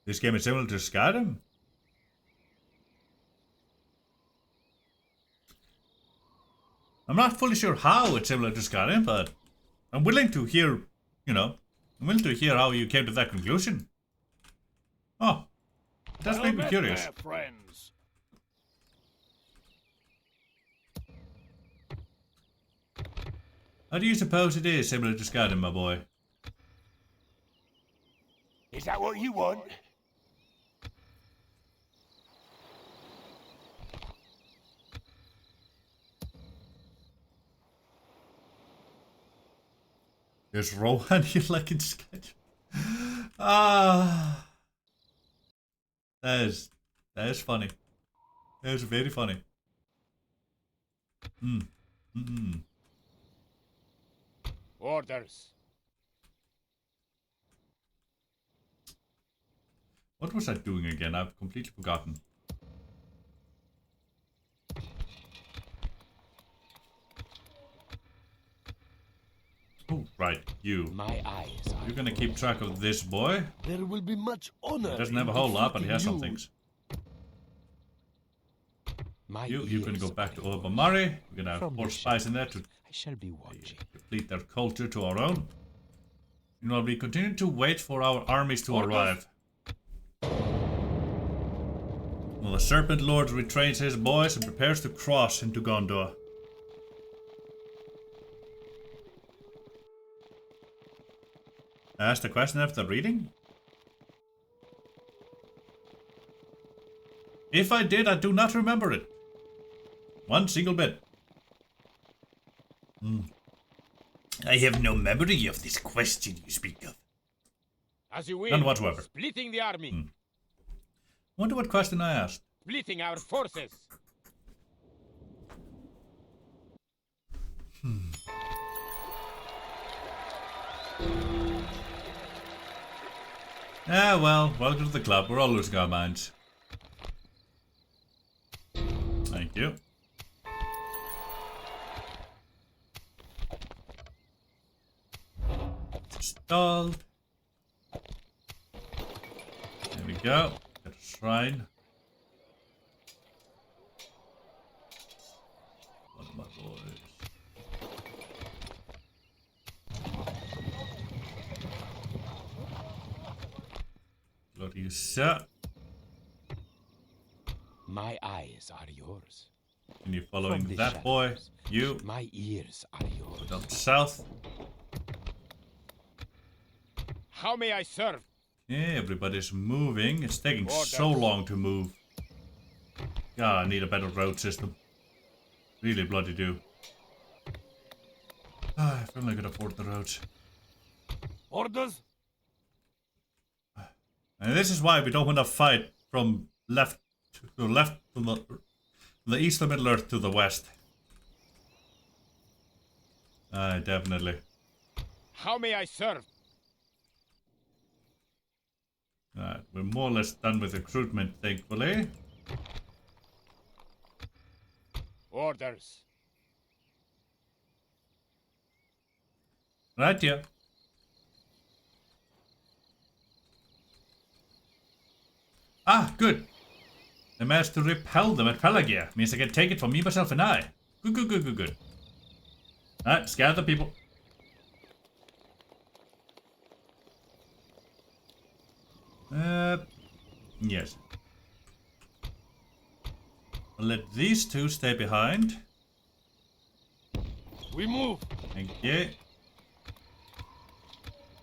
This game is similar to Skyrim. I'm not fully sure how it's similar to Skyrim, but I'm willing to hear, I'm willing to hear how you came to that conclusion. Oh, that's made me curious. There, friends. How do you suppose it is similar to Skyrim, my boy? Is that what you want? There's Rohan here like in Skyrim. Ah, that is funny. That is very funny. Orders. What was I doing again? I've completely forgotten. Oh, right, you. My eyes are You're gonna keep track of this boy. There will be much honor. He doesn't have a in whole lot, but he has some defeating you. things. my You're gonna ears go back to are yours. Obamari. We're gonna have From 4 the spies in there to I shall be watching. complete their culture to our own. And while we continue to wait for our armies to Orders. arrive. Well, the Serpent Lord retrains his boys and prepares to cross into Gondor. I asked the question after reading? If I did, I do not remember it. One single bit. I have no memory of this question you speak of. As you will. None whatsoever. Splitting the army. Wonder what question I asked. Splitting our forces. Ah, well, welcome to the club. We're all losing our minds. Thank you. Installed. There we go. Got a shrine. One of my boys. Bloody sir. My eyes are yours. And you following From the that boy? shadows. You. My ears are yours. Down south. How may I serve? Yeah, everybody's moving. It's taking so Orders. long to move. God, I need a better road system. Really bloody do. Ah, if only I could afford the roads. Orders? And this is why we don't want to fight from left to left from the east of Middle Earth to the west. Aye, definitely. How may I serve? Alright, we're more or less done with recruitment, thankfully. Orders. Right here. Ah, good. I managed to repel them at Pelagia. Means I can take it for me, myself, and I. Good, good, good, good, good. Alright, scare the people. Yes. I'll let these two stay behind. We move. Thank you.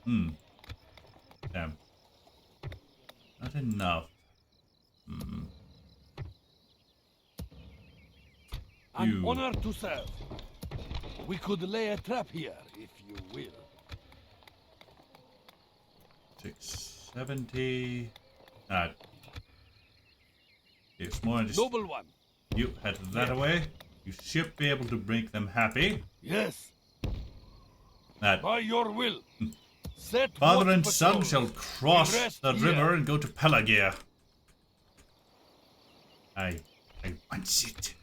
Damn. Not enough. An You. honor to serve. We could lay a trap here, if you will. 670. Alright. It's more just Noble one. you head that away. You should be able to make them happy. Yes, That by your will. Set father watch and son patrol. shall cross We rest the here. river and go to Pelagia. I want it.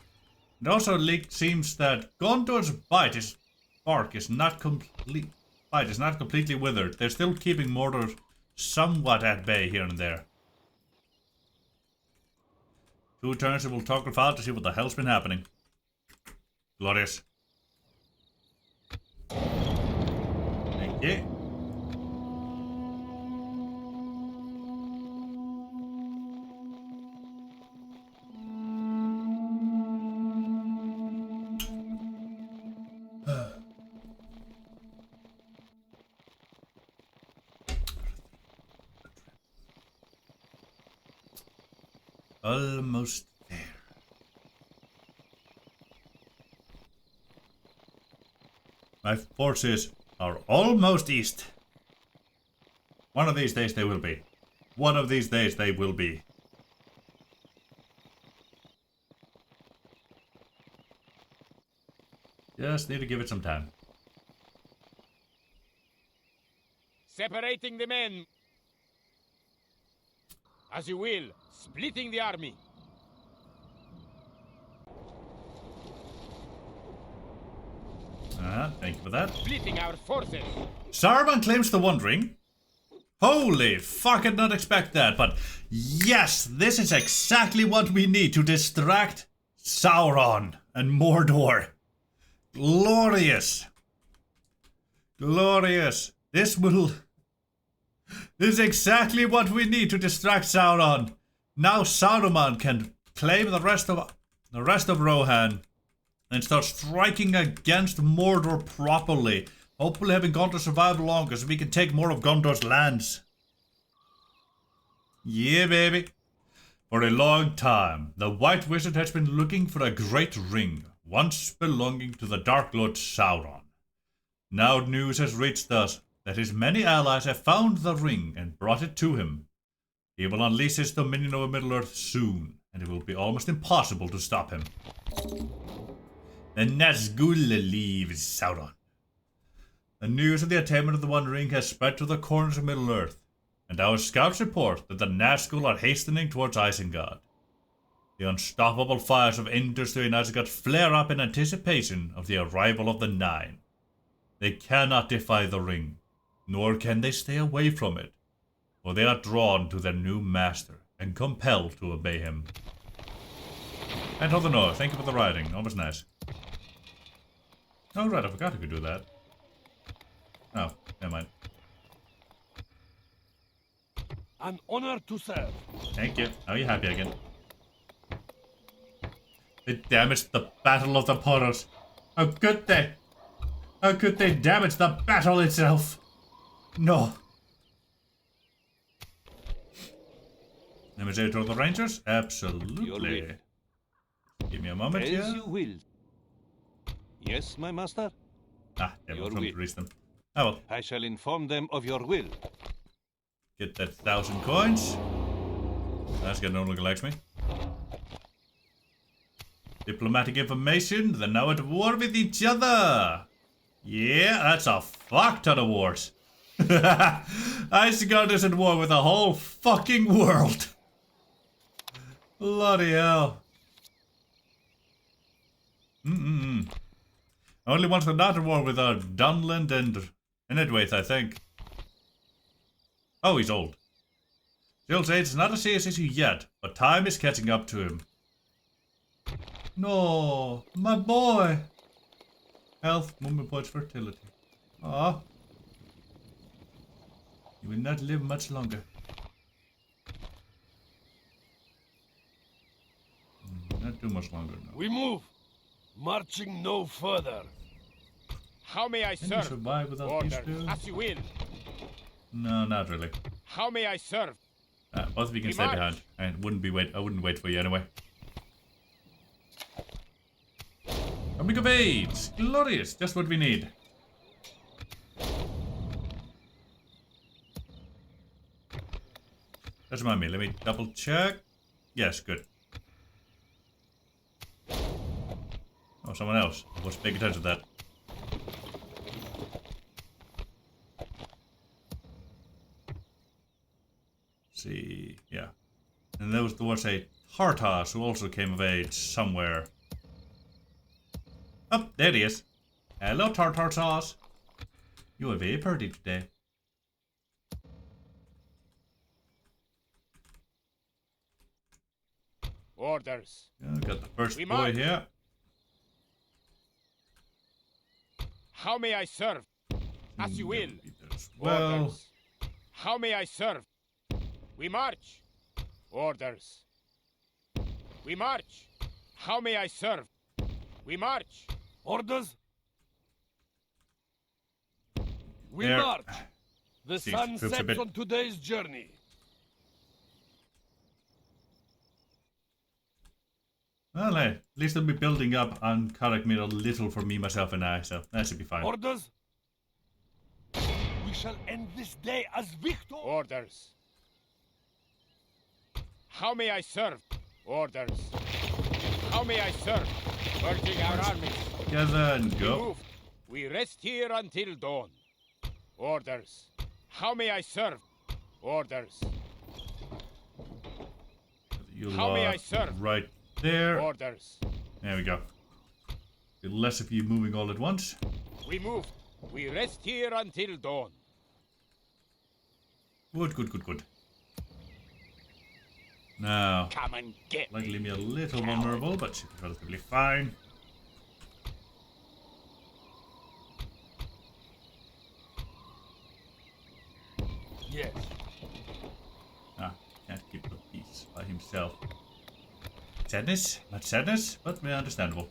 It also seems that Gondor's bark is not complete. Bite is not completely withered. They're still keeping Mordor somewhat at bay here and there. 2 turns and we'll talk with Father to see what the hell's been happening. Glorious. Thank you. Almost there. My forces are almost east. One of these days they will be. One of these days they will be. Just need to give it some time. Separating the men. As you will. Splitting the army. Thank you for that. Splitting our forces. Saruman claims the One Ring. Holy fuck, I did not expect that, but yes, this is exactly what we need to distract Sauron and Mordor. Glorious. Glorious. This is exactly what we need to distract Sauron. Now Saruman can claim the rest of Rohan and start striking against Mordor properly. Hopefully having Gondor survive longer so we can take more of Gondor's lands. Yeah, baby. For a long time, the White Wizard has been looking for a great ring, once belonging to the Dark Lord Sauron. Now news has reached us that his many allies have found the ring and brought it to him. He will unleash his dominion over Middle-earth soon, and it will be almost impossible to stop him. The Nazgul leaves Sauron. The news of the attainment of the One Ring has spread to the corners of Middle-earth, and our scouts report that the Nazgul are hastening towards Isengard. The unstoppable fires of Industry and Isengard flare up in anticipation of the arrival of the Nine. They cannot defy the ring, nor can they stay away from it, for they are drawn to their new master and compelled to obey him. And to the north, thank you for the riding, always nice. Oh right, I forgot I could do that. Oh, never mind. An honor to serve. Thank you. Now you're happy again. They damaged the Battle of the Portals. How could they? How could they damage the battle itself? No. Let me say to the Rangers? Absolutely. Give me a moment here. As you will. Yes, my master? Ah, there was Your room to will. reach them. Oh well. I shall inform them of your will. Get that 1,000 coins. That's gonna no longer likes me. Diplomatic information. They're now at war with each other. Yeah, that's a fuck ton of wars. Isengard is at war with the whole fucking world. Bloody hell. Only ones that are not at war with are Dunland and Edwaith, I think. Oh, he's old. Jill's age is not a serious issue yet, but time is catching up to him. No, my boy. Health, movement points, fertility. Ah, you will not live much longer. Not too much longer now. We move. Marching no further. How may I Can you serve? survive without these Orders. two? As you will. No, not really. How may I serve? Both of you can We stay march. behind. I wouldn't wait for you anyway. Coming of age! Glorious! Just what we need. Just remind me, let me double check. Yes, good. Oh, someone else. I was paying attention to that. See, yeah. And there was a Hartas who also came of age somewhere. Oh, there he is. Hello, tartar sauce. You are very pretty today. Orders. Yeah, got the first We boy march. here. How may I serve? As you will. Well, Orders. How may I serve? We march. Orders. We march. How may I serve? We march. Orders? We There. march. The Jeez, sun troops a sets bit- on today's journey. Well, at least they'll be building up on Karakmir a little for me, myself, and I, so that should be fine. Orders? We shall end this day as victor. Orders. How may I serve? Orders. How may I serve? Merging our armies. Together and We go. move. We rest here until dawn. Orders. How may I serve? Orders. You How may I are serve? right there. Orders. There we go. Less of you moving all at once. We move. We rest here until dawn. Good, good, good, good. Now, Come and get me. likely me a little vulnerable, but should be relatively fine. Yes. Ah, can't keep the peace by himself. Sadness? Not sadness, but very understandable.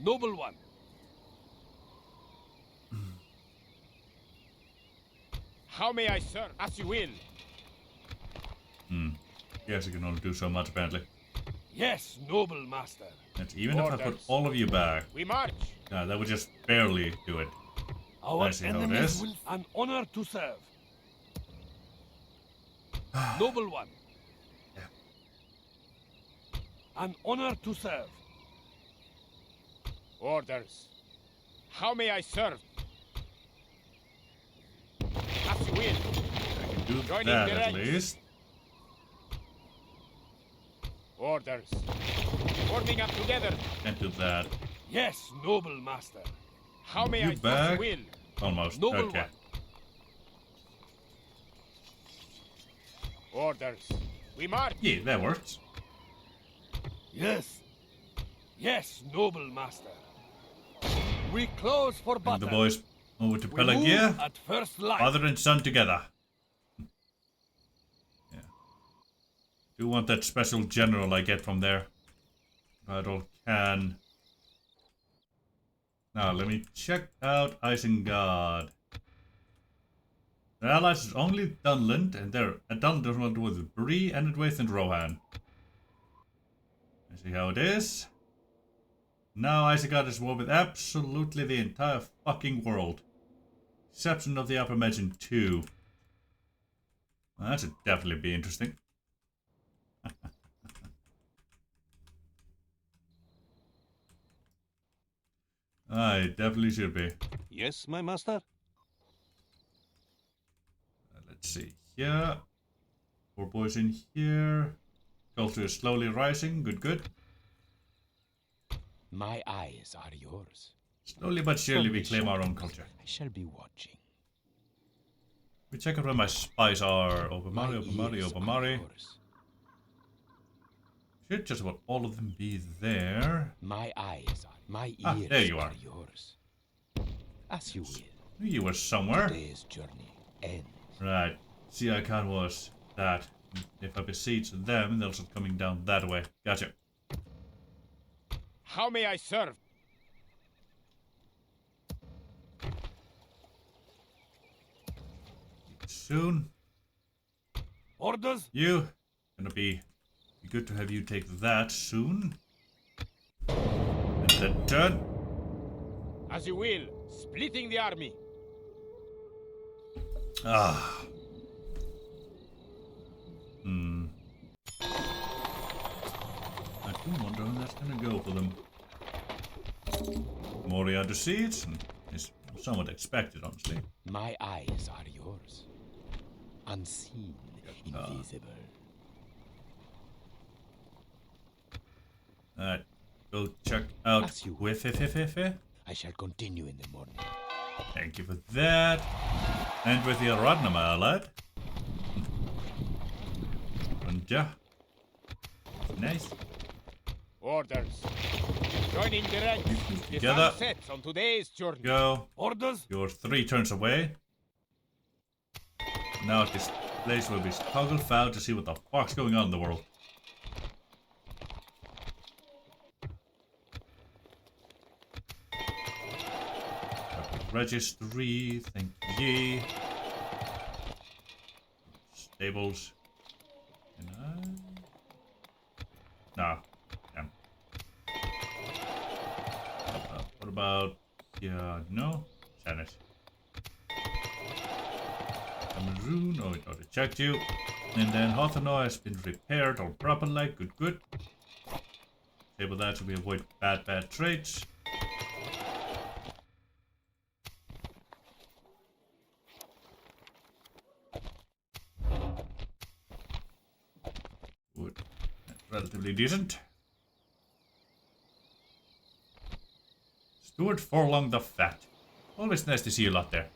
Noble one. How may I serve? As you will. Yes, I can only do so much, apparently. Yes, noble master. And even if I put Orders. all of you back, We march. that would just barely do it. Our I see how it enemies is. will an honor to serve. Noble one. Yeah. An honor to serve. Orders. How may I serve? As you will. I can do Joining that the at ranks. least. Orders. Forming up together. Can't do that. Yes, noble master. How may You I serve? back? As you will. Almost. Noble Okay. one. Orders. We march. Yeah, that works. Yes. Yes, noble master. We close for And battle. the boys over to We move Pelagia. at first light. Father and son together. Yeah. Do want that special general I get from there. Battle can. Now let me check out Isengard. The allies is only Dunland, and they're at Dunland with Bree, Enedwaith, and Rohan. Let's see how it is. Now Isengard is war with absolutely the entire fucking world. Exception of the upper mentioned 2. Well, that should definitely be interesting. I definitely should be. Yes, my master? Let's see here. 4 boys in here. Culture is slowly rising. Good, good. My eyes are yours. Slowly but surely From we the claim our own shadows, culture. I shall be watching. We check out where my spies are. Obamari, Obamari, ears are Obamari. yours. Should just about all of them be there. My eyes are my Ah, ears there you are. yours. As you will. Knew you were somewhere. Today's journey ends. Right. Siai Khan was that. If I besiege them, they'll start coming down that way. Gotcha. How may I serve? Soon. Orders? You. Gonna be good to have you take that soon. And then turn. As you will. Splitting the army. Ah. I do wonder how that's gonna go for them. Moria under siege is somewhat expected, honestly. My eyes are yours. Unseen, invisible. Alright, go check out As you with I shall continue in the morning. Thank you for that. And with the Aradna, my allied. And yeah. Nice. Orders. Joining the ranks. The Together. sun sets on today's journey. Go. Orders? You're 3 turns away. Now at this place will be toggle foul to see what the fuck's going on in the world. Registry, thank ye. Stables. Can I? No. Yeah. Yeah, no. Senate. Cameroon. Oh, it already checked you. And then Hothenor has been repaired all properly. Good, good. Table that so we avoid bad trades. Good. Relatively decent. Stuart Forlong the Fat. Always nice to see you lot there.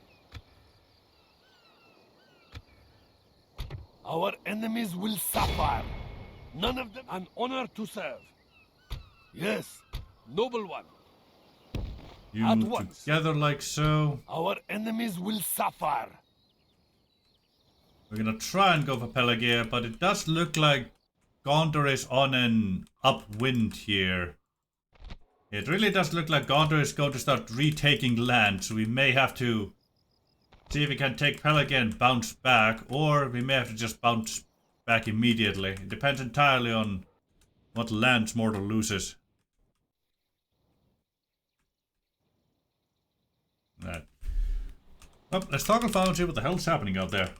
Our enemies will suffer. None of them an honor to serve. Yes, noble one. You At move once. together like so. Our enemies will suffer. We're gonna try and go for Pelagia, but it does look like Gondor is on an upwind here. It really does look like Gondor is going to start retaking land, so we may have to see if we can take Pelagia and bounce back, or we may have to just bounce back immediately. It depends entirely on what lands Mordor loses. Right. Well, let's toggle file and see what the hell's happening out there.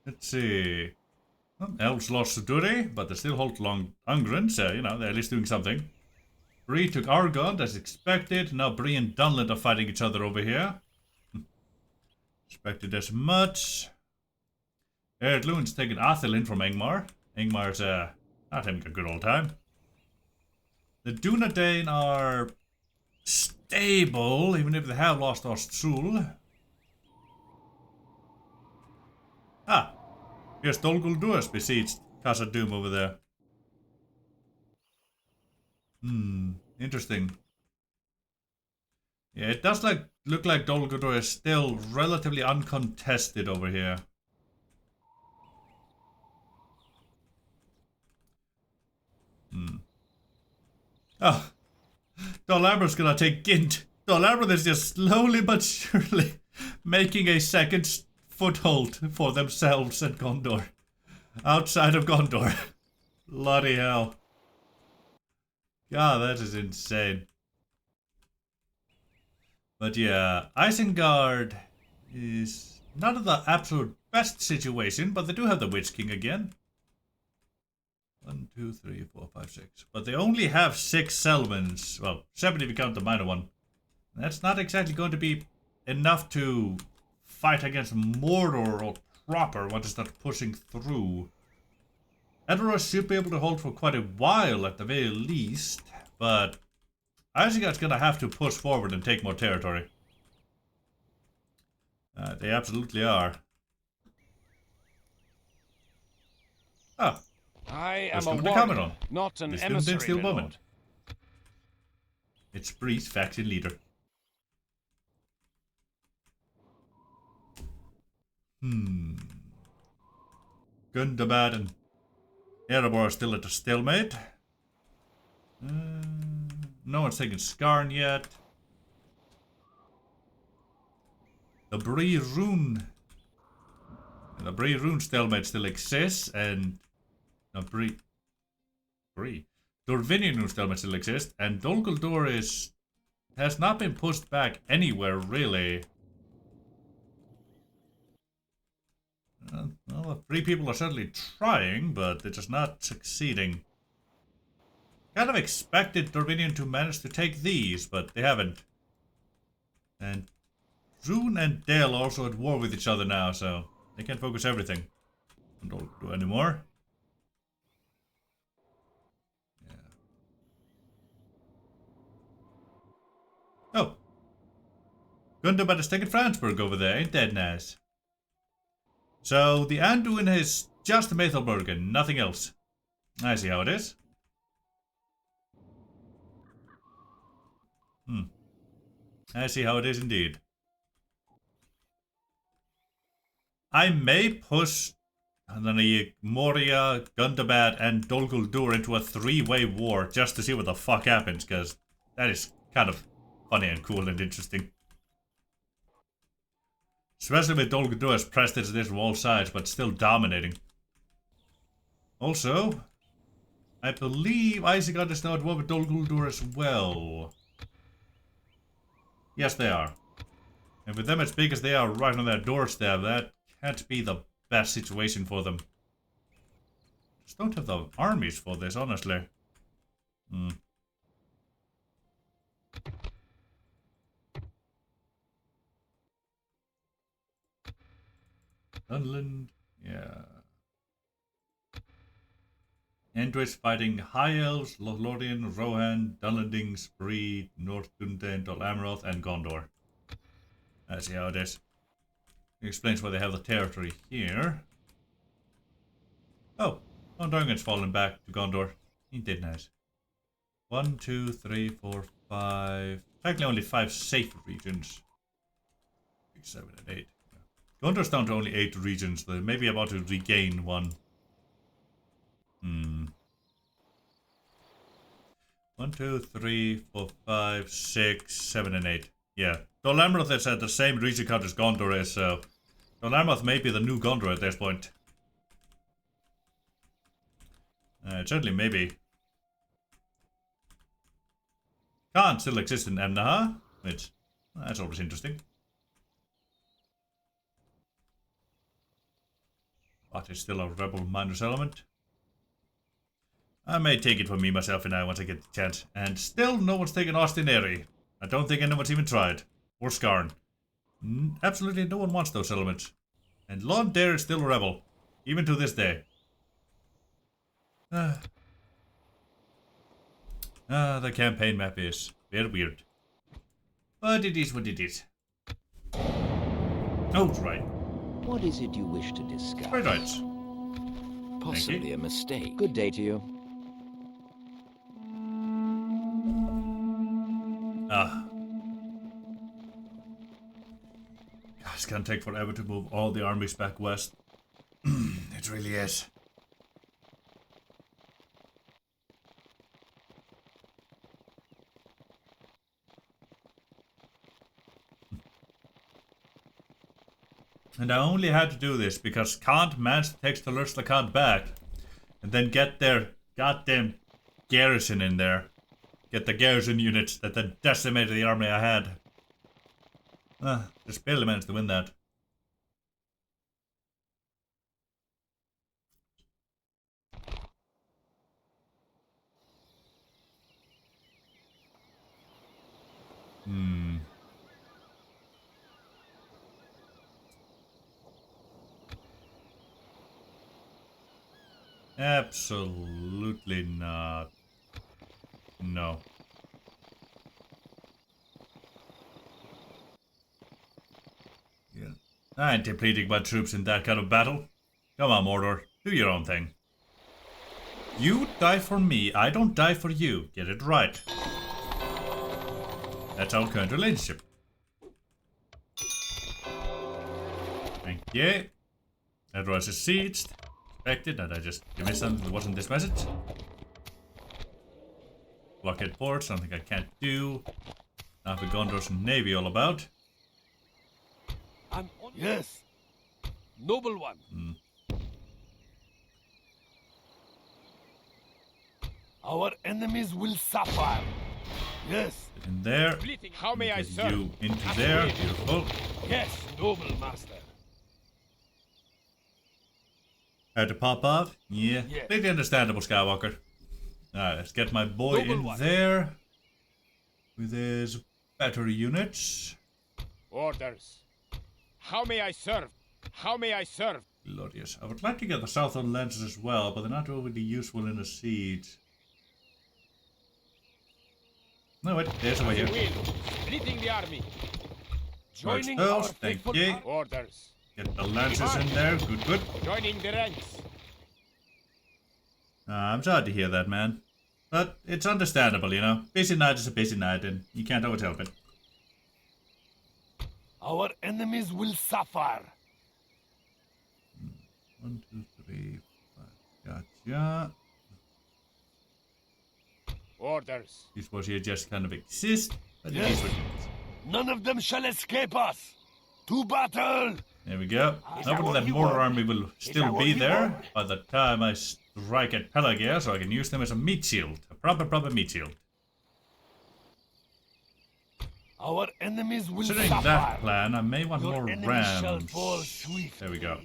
Let's see. Well, elves lost to Duri, but they still hold long Ungren, so, you know, they're at least doing something. Bree took Argond, as expected. Now Bree and Dunland are fighting each other over here. Expected as much. Ered Luin's taking Athelin from Angmar. Angmar's, not having a good old time. The Dunedain are stable, even if they have lost Ostsul. Ah, here's Dol Guldur besieged Casa Doom over there. Interesting. Yeah, it does look like Dol Guldur is still relatively uncontested over here. Oh, Dol Amroth's gonna take Gint. Dol Amroth is just slowly but surely making a second foothold for themselves at Gondor. Outside of Gondor. Bloody hell. God, that is insane. But yeah, Isengard is not in the absolute best situation, but they do have the Witch King again. 1, 2, 3, 4, 5, 6. But they only have 6 Selvens. Well, 7 if you count the minor one. That's not exactly going to be enough to fight against Mordor or proper once they start pushing through. Edoras should be able to hold for quite a while at the very least, but Isengard's gonna have to push forward and take more territory. They absolutely are. Ah. I am a coming to warrior, Cameron. not an This emissary, still my moment. lord. It's Bree's faction leader. Gundabad and Erebor are still at a stalemate. No one's taken Skarn yet. The Bree Rune stalemate still exists, and Dorvinian Rune stalemate still exists, and Dol Guldur has not been pushed back anywhere really. Well, the Free people are certainly trying, but they're just not succeeding. Kind of expected Dorvinian to manage to take these, but they haven't. And Rune and Dale are also at war with each other now, so they can't focus everything. Don't do anymore. Yeah. Oh. Gundabad is taking Franzburg over there, ain't that nice? So the Anduin is just Methelbergen, nothing else. I see how it is. I see how it is indeed. I may push Moria, Gundabad, and Dol Guldur into a 3-way war just to see what the fuck happens, because that is kind of funny and cool and interesting. Especially with Dol Guldur as pressed into this from all sides, but still dominating. Also, I believe Isengard is now at war with Dol Guldur as well. Yes, they are. And with them as big as they are right on their doorstep, that can't be the best situation for them. Just don't have the armies for this, honestly. Dunland, yeah. Endwich fighting High Elves, Lothlorien, Rohan, Dunlanding, Spree, North Dundan, Dol Amroth, and Gondor. Let's see how it is. It explains why they have the territory here. Oh, Ondungan's fallen back to Gondor. He did nice. 1, 2, 3, 4, 5. Technically only 5 safe regions. 6, 7, and 8. Gondor's down to only 8 regions. They may be about to regain 1. 1, 2, 3, 4, 5, 6, 7, and 8. Yeah. Dol Amroth is at the same region count as Gondor is, so Dol Amroth may be the new Gondor at this point. Certainly maybe. Khan still exists in Emnaha, which that's always interesting. But it's still a rebel minor settlement. I may take it for me, myself, and I once I get the chance. And still, no one's taken Ostineri. I don't think anyone's even tried. Or Skarn. Absolutely no one wants those settlements. And Lord Dare is still a rebel. Even to this day. The campaign map is very weird. But it is what it is. Oh, right. What is it you wish to discuss? Right, right. Possibly a mistake. Good day to you. It's gonna take forever to move all the armies back west. It really is. And I only had to do this because Kant managed to take the Lursla Kant back and then get their goddamn garrison in there. Get the garrison units that then decimated the army I had. Just barely managed to win that. Absolutely not. No. Yeah. I ain't depleting my troops in that kind of battle. Come on, Mordor. Do your own thing. You die for me, I don't die for you. Get it right. That's our current relationship. Thank you. That was sieged. Expected that I just missed something that wasn't this message. Blockade port, something I can't do. Now for Gondor's navy all about. Yes. Noble one. Our enemies will suffer. Yes. Get in there. How may I serve? You into there. Beautiful. Yes, noble master. Had to pop off? Yeah. Yeah. Completely understandable, Skywalker. Alright, let's get my boy Noble in one. there. With his better units. Orders. How may I serve? How may I serve? Glorious. I would like to get the Southern Lances as well, but they're not really useful in a siege. No, wait, there's over here. Will. Splitting the army. Joining March our those, thank faithful you. Orders. Get the Lances in there. Good, good. Joining the ranks. I'm sorry to hear that, man. But it's understandable, you know. Busy night is a busy night, and you can't always help it. Our enemies will suffer. 1, 2, 3, 5. Gotcha. Orders. This was here just kind of exist, but Yes. it is what it is. None of them shall escape us. To battle! There we go. Hopefully that mortar army will still be there by the time I strike at Pelagia, so I can use them as a meat shield. A proper meat shield. Our enemies will Considering suffer. that plan, I may want Your more enemies shall rams. fall swiftly. There we go.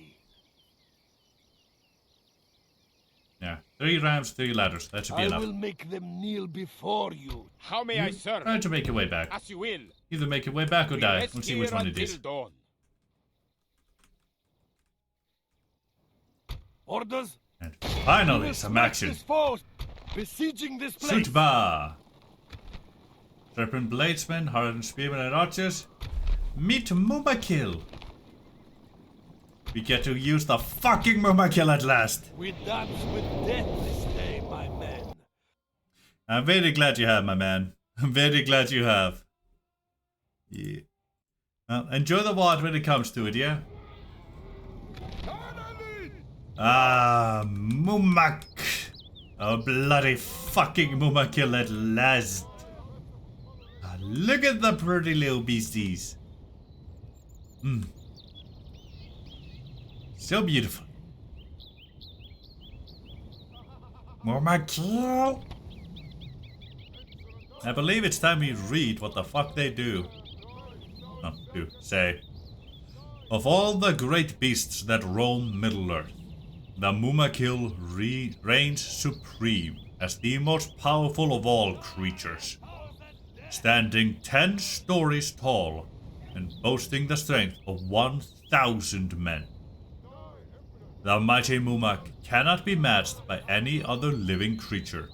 Yeah, 3 rams, 3 ladders. That should be enough. I will make them kneel before you. How may I serve? Try to make your way back. As you will. Either make your way back or We die. rest We'll see here which one it until is. dawn. Orders? And finally, some action. This force, besieging this place. Sutba! Serpent Bladesmen, Hardened Spearmen and Archers. Meet Mumakil! We get to use the fucking Mumakil at last! We dance with death this day, my men. I'm very glad you have, my man. I'm very glad you have. Yeah. Well, enjoy the water when it comes to it, yeah? Ah, Mumak! Oh, bloody fucking Mumakil at last! Ah, look at the pretty little beasties. So beautiful. Mumakil! I believe it's time we read what the fuck they do. Say. Of all the great beasts that roam Middle-earth, the Mumakil reigns supreme as the most powerful of all creatures, standing 10 stories tall and boasting the strength of 1,000 men. The mighty Mumak cannot be matched by any other living creature.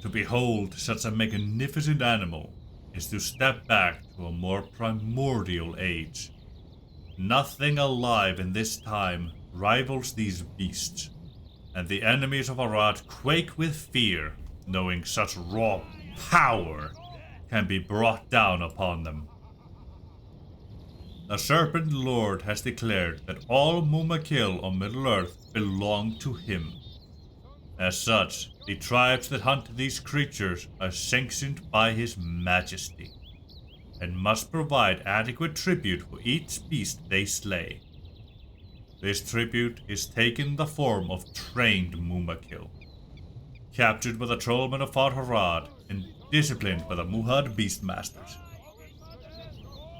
To behold such a magnificent animal is to step back to a more primordial age. Nothing alive in this time rivals these beasts, and the enemies of Harad quake with fear, knowing such raw power can be brought down upon them. The Serpent Lord has declared that all Mumakil on Middle-earth belong to him. As such, the tribes that hunt these creatures are sanctioned by his majesty, and must provide adequate tribute for each beast they slay. This tribute is taken in the form of trained Mumakil, captured by the Trollmen of Far Harad and disciplined by the Muhad Beastmasters.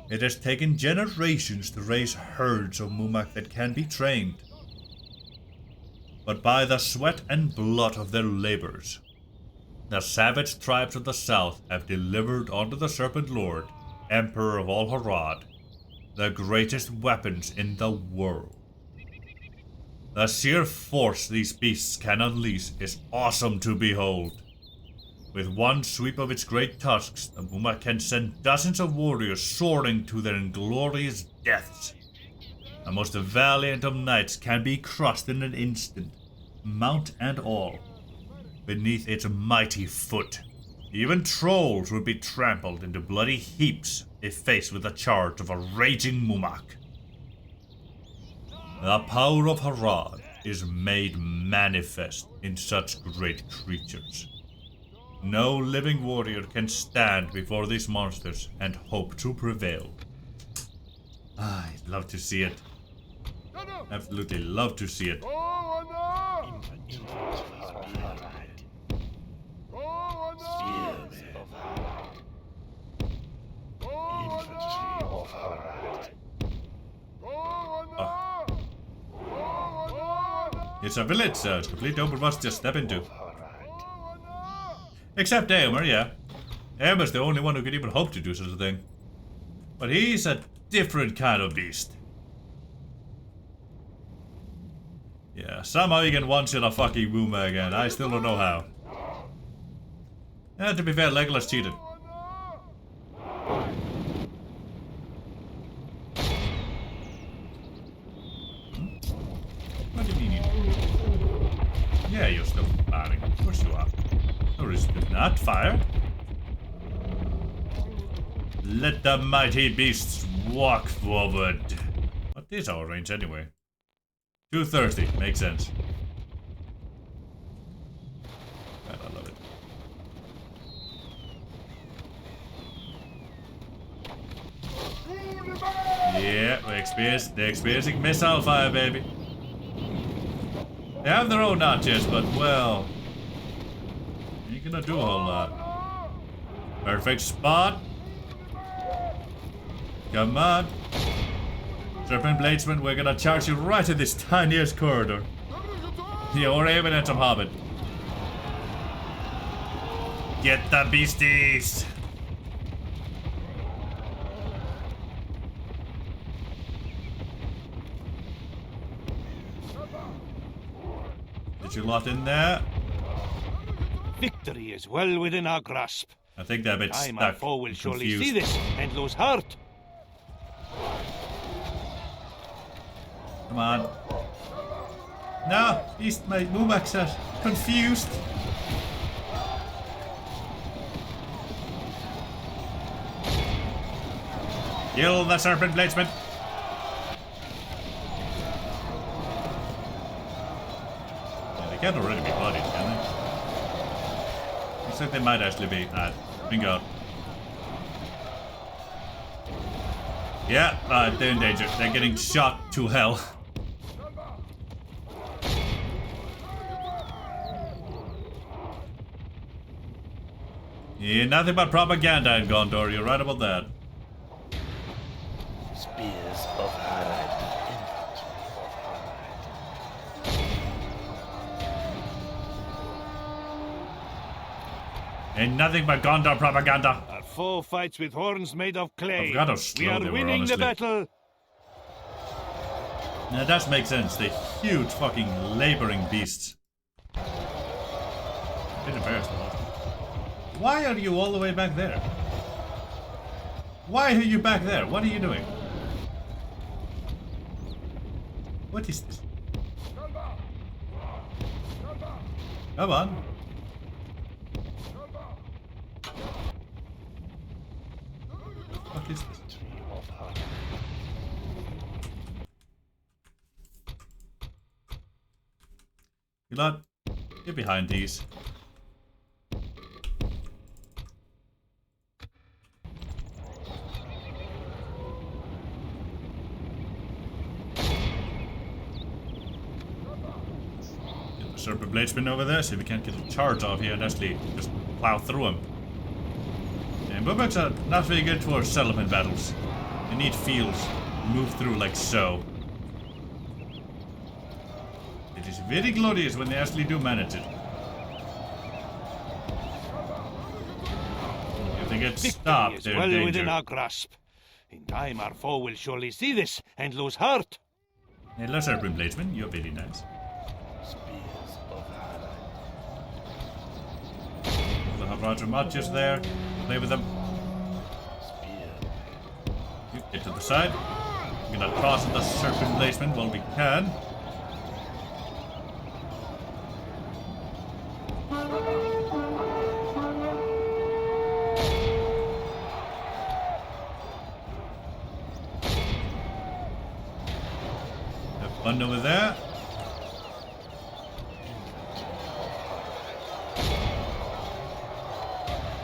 It has taken generations to raise herds of Mumak that can be trained, but by the sweat and blood of their labors, the savage tribes of the south have delivered unto the Serpent Lord, Emperor of all Harad, the greatest weapons in the world. The sheer force these beasts can unleash is awesome to behold. With one sweep of its great tusks, the Mumak can send dozens of warriors soaring to their inglorious deaths. The most valiant of knights can be crushed in an instant, mount and all, beneath its mighty foot. Even trolls would be trampled into bloody heaps if faced with the charge of a raging Mumak. The power of Harad is made manifest in such great creatures. No living warrior can stand before these monsters and hope to prevail. I'd love to see it. Absolutely love to see it. It's a village, so it's completely open for us to just step into. Except Eomer, yeah. Eomer's the only one who could even hope to do such a thing. But he's a different kind of beast. Yeah, somehow he can one-shot a fucking Wuma again. I still don't know how. Yeah, to be fair, Legolas cheated. What do you mean? Yeah, you're still firing. Of course you are. Or is it not fire? Let the mighty beasts walk forward. What is our range anyway? 230, makes sense. God, I love it. Yeah, they're experiencing missile fire, baby. They have their own notches, but well, ain't gonna do a whole lot. Perfect spot. Come on. Serpent Bladesman, we're gonna charge you right in this tiniest corridor. Yeah, we're aiming at some hobbit. Get the beasties! Did you lot in there? Victory is well within our grasp. I think they're a bit Time stuck. our foe will and surely confused. see this and lose heart. Come on. No, my Mumax are confused. Kill the Serpent Bladesman. Yeah, they can't already be bloodied, can they? Looks like they might actually be. Bingo. Yeah, they're in danger. They're getting shot to hell. Yeah, nothing but propaganda in Gondor. You're right about that. Spears of Harad. Ain't nothing but Gondor propaganda. Our foe fights with horns made of clay. I've got how slow We are they were, winning the honestly. battle. Now that does make sense. They're huge fucking laboring beasts. A bit embarrassed about that. Why are you all the way back there? Why are you back there? What are you doing? What is this? Come on. What is this? You lot, get behind these. Get the Serpent Bladesman over there, see if we can't get a charge off here and actually just plow through him. And Bubaks are not very good for settlement battles. They need fields to move through like so. It is very glorious when they actually do manage it. If they get stopped, Victory is they're well in within danger. our grasp. In time, our foe will surely see this and lose heart. Hello, Serpent Bladesman. You're very nice. Spears of Harad. We'll have Roger Mott just there. Play with them. You get to the side. We're gonna cross the Serpent Bladesman while we can. Have fun over there.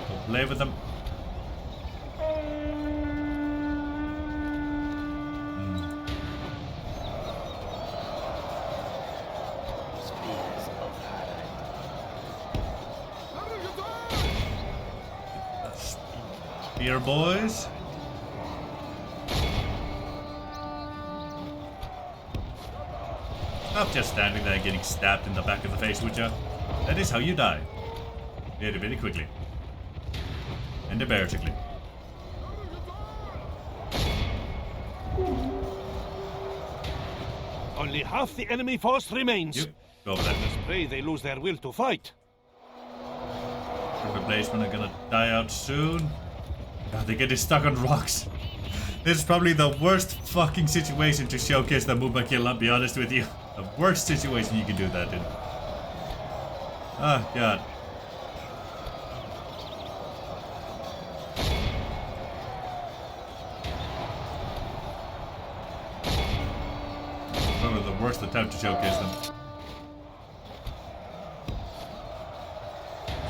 We'll play with them. Spears of Harad. Here, boys. Stop just standing there getting stabbed in the back of the face, would ya? That is how you die. Very, very quickly. And embarrassingly. Only half the enemy force remains. You go over there. Let's pray they lose their will to fight. Serpent Bladesmen are gonna die out soon. God, they're getting stuck on rocks. This is probably the worst fucking situation to showcase the Mumba kill, I'll be honest with you. The worst situation you can do that in. Oh, God. Probably the worst attempt to showcase them.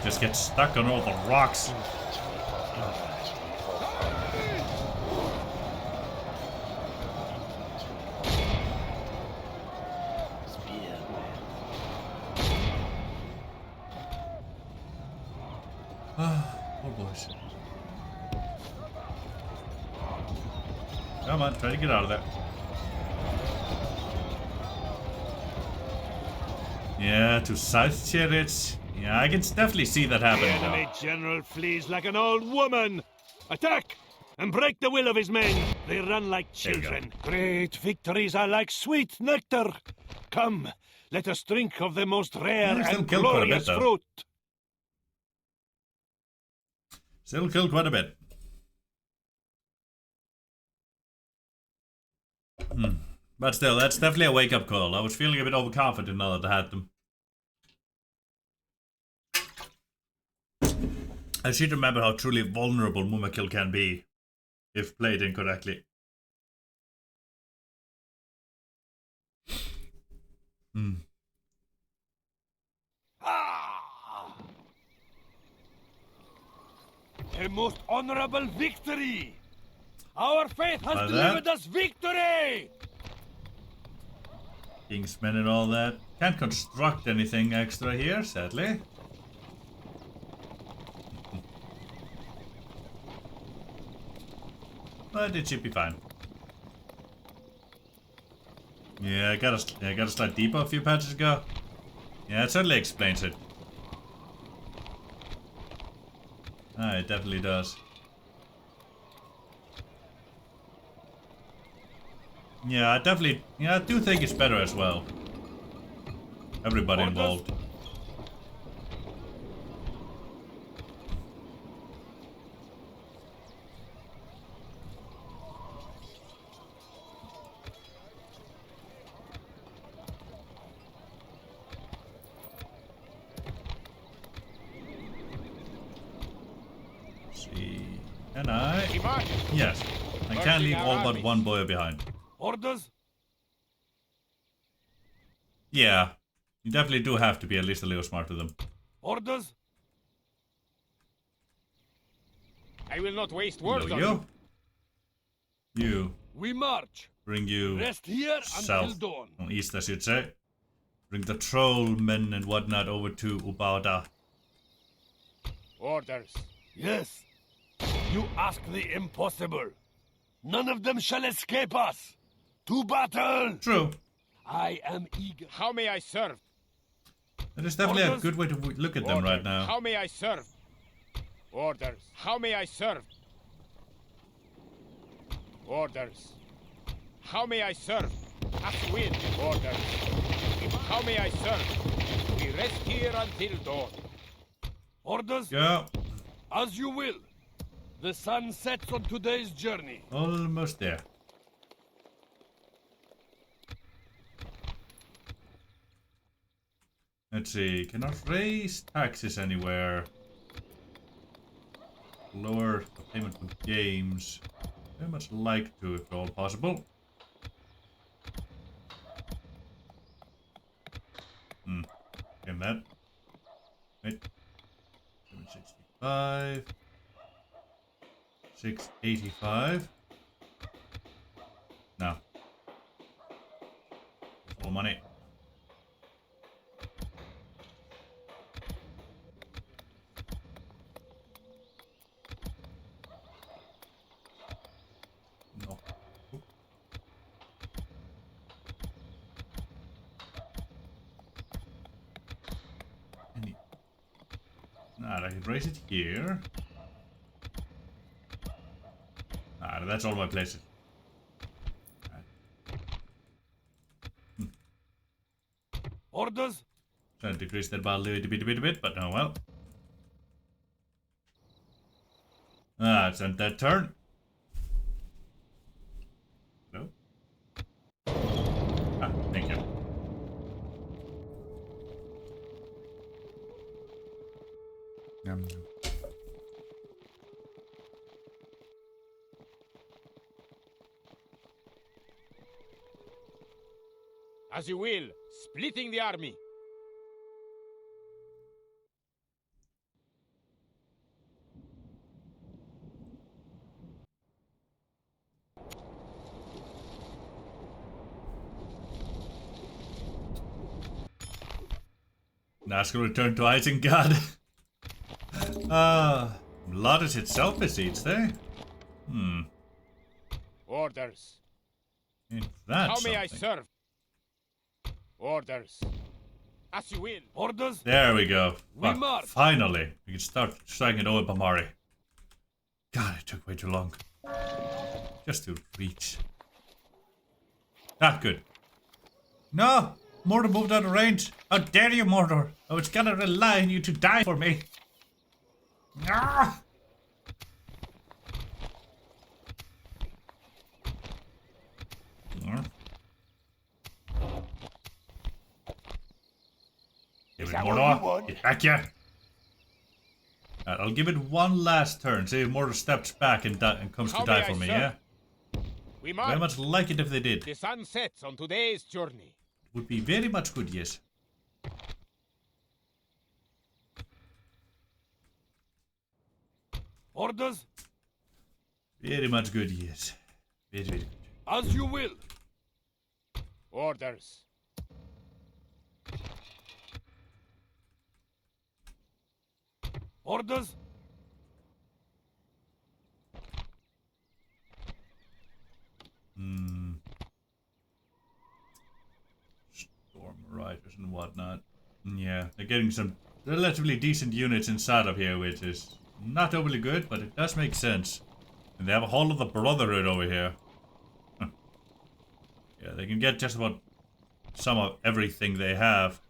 Just get stuck on all the rocks. Poor boys. Come on, try to get out of there. Yeah, to south chariots. Yeah, I can definitely see that The happening enemy now. general flees like an old woman. Attack and break the will of his men. They run like There you go. children. Great victories are like sweet nectar. Come, let us drink of the most rare Yeah, still and killed quite a bit, glorious though. fruit. Still killed quite a bit. But still, that's definitely a wake-up call. I was feeling a bit overconfident now that I had them. I should remember how truly vulnerable Mumakil can be if played incorrectly. Ah! A most honorable victory. Our faith has Like delivered that? us victory. Kingsmen and all that. Can't construct anything extra here, sadly. But it should be fine. Yeah, I got a slight deeper a few patches ago. Yeah, it certainly explains it. Ah, it definitely does. Yeah, I do think it's better as well. Everybody involved. See, can I? We march. Yes, I can leave all but one boy behind. Orders? Yeah, you definitely do have to be at least a little smart with them. Orders? I will not waste Hello, words on you. you. You. We march. Bring you Rest here until south, dawn. on east I should say. Bring the troll men and whatnot over to Ubada. Orders. Yes. You ask the impossible. None of them shall escape us. To battle! True. I am eager. How may I serve? That is definitely a Orders. good way to look at them Orders. right now. How may I serve? Orders. How may I serve? Orders. How may I serve? As will. Orders. How may I serve? We rest here until dawn. Orders? Yeah, As you will. The sun sets on today's journey. almost there. Let's see, cannot raise taxes anywhere. Lower the payment for games. Very much like to, if at all possible. Getting that. Wait. 765. 685. No. More money. No. Any. Nah, I can raise it here. Ah, that's all my places. Orders? Trying to decrease that by a little bit, but oh well. Ah, it's on that turn. No. Ah, thank you. Yum. As you will. Splitting the army. Nazgul return to Isengard. Lodis itself besieged, eh? Orders. Ain't that How may I something? serve? Orders. As you will. Orders? There we go. We Fuck, march. finally, we can start striking at Old Bamari. God, it took way too long. Just to reach. Not good. No! Mordor moved out of range. How dare you, Mordor? I was gonna rely on you to die for me. Ah! Give it, that what you Mordor. want? Get back here. Right, I'll give it one last turn. See if Mordor steps back and comes How to die may for I me, serve? yeah? We Very march. much like it if they did. The sun sets on today's journey. Would be very much good, yes. Orders? Very much good, yes. Very, very good. As you will. Orders. Orders? Storm Riders and whatnot. Yeah, they're getting some relatively decent units inside of here, which is not overly good, but it does make sense. And they have a whole of the Brotherhood over here. Huh. Yeah, they can get just about some of everything they have.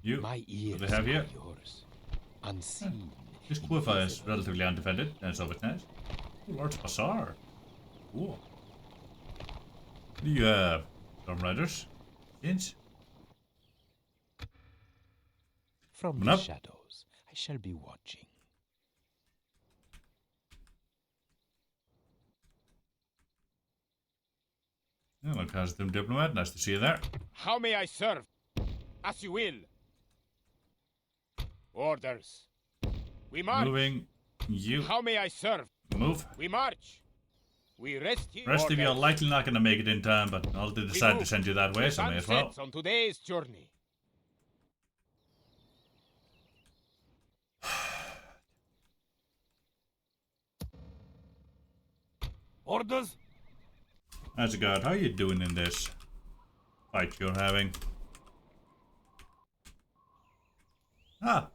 You, My what ears do they have here? are yours. Unseen. This Quifa is relatively undefended, and it's always nice. Ooh, Lord's Bazaar. Cool. What do you have? Storm Riders? Inch? From Coming the up. shadows, I shall be watching. Hello, Costume Diplomat. Nice to see you there. How may I serve? As you will. Orders. We march. Moving. You. How may I serve? Move. We march. We rest here. Rest of you are Orders. likely not going to make it in time, but I'll decide to move. send you that way, The so may sun as well. sets on today's journey. Orders? Asgard, how you doing in this fight you're having? Ah.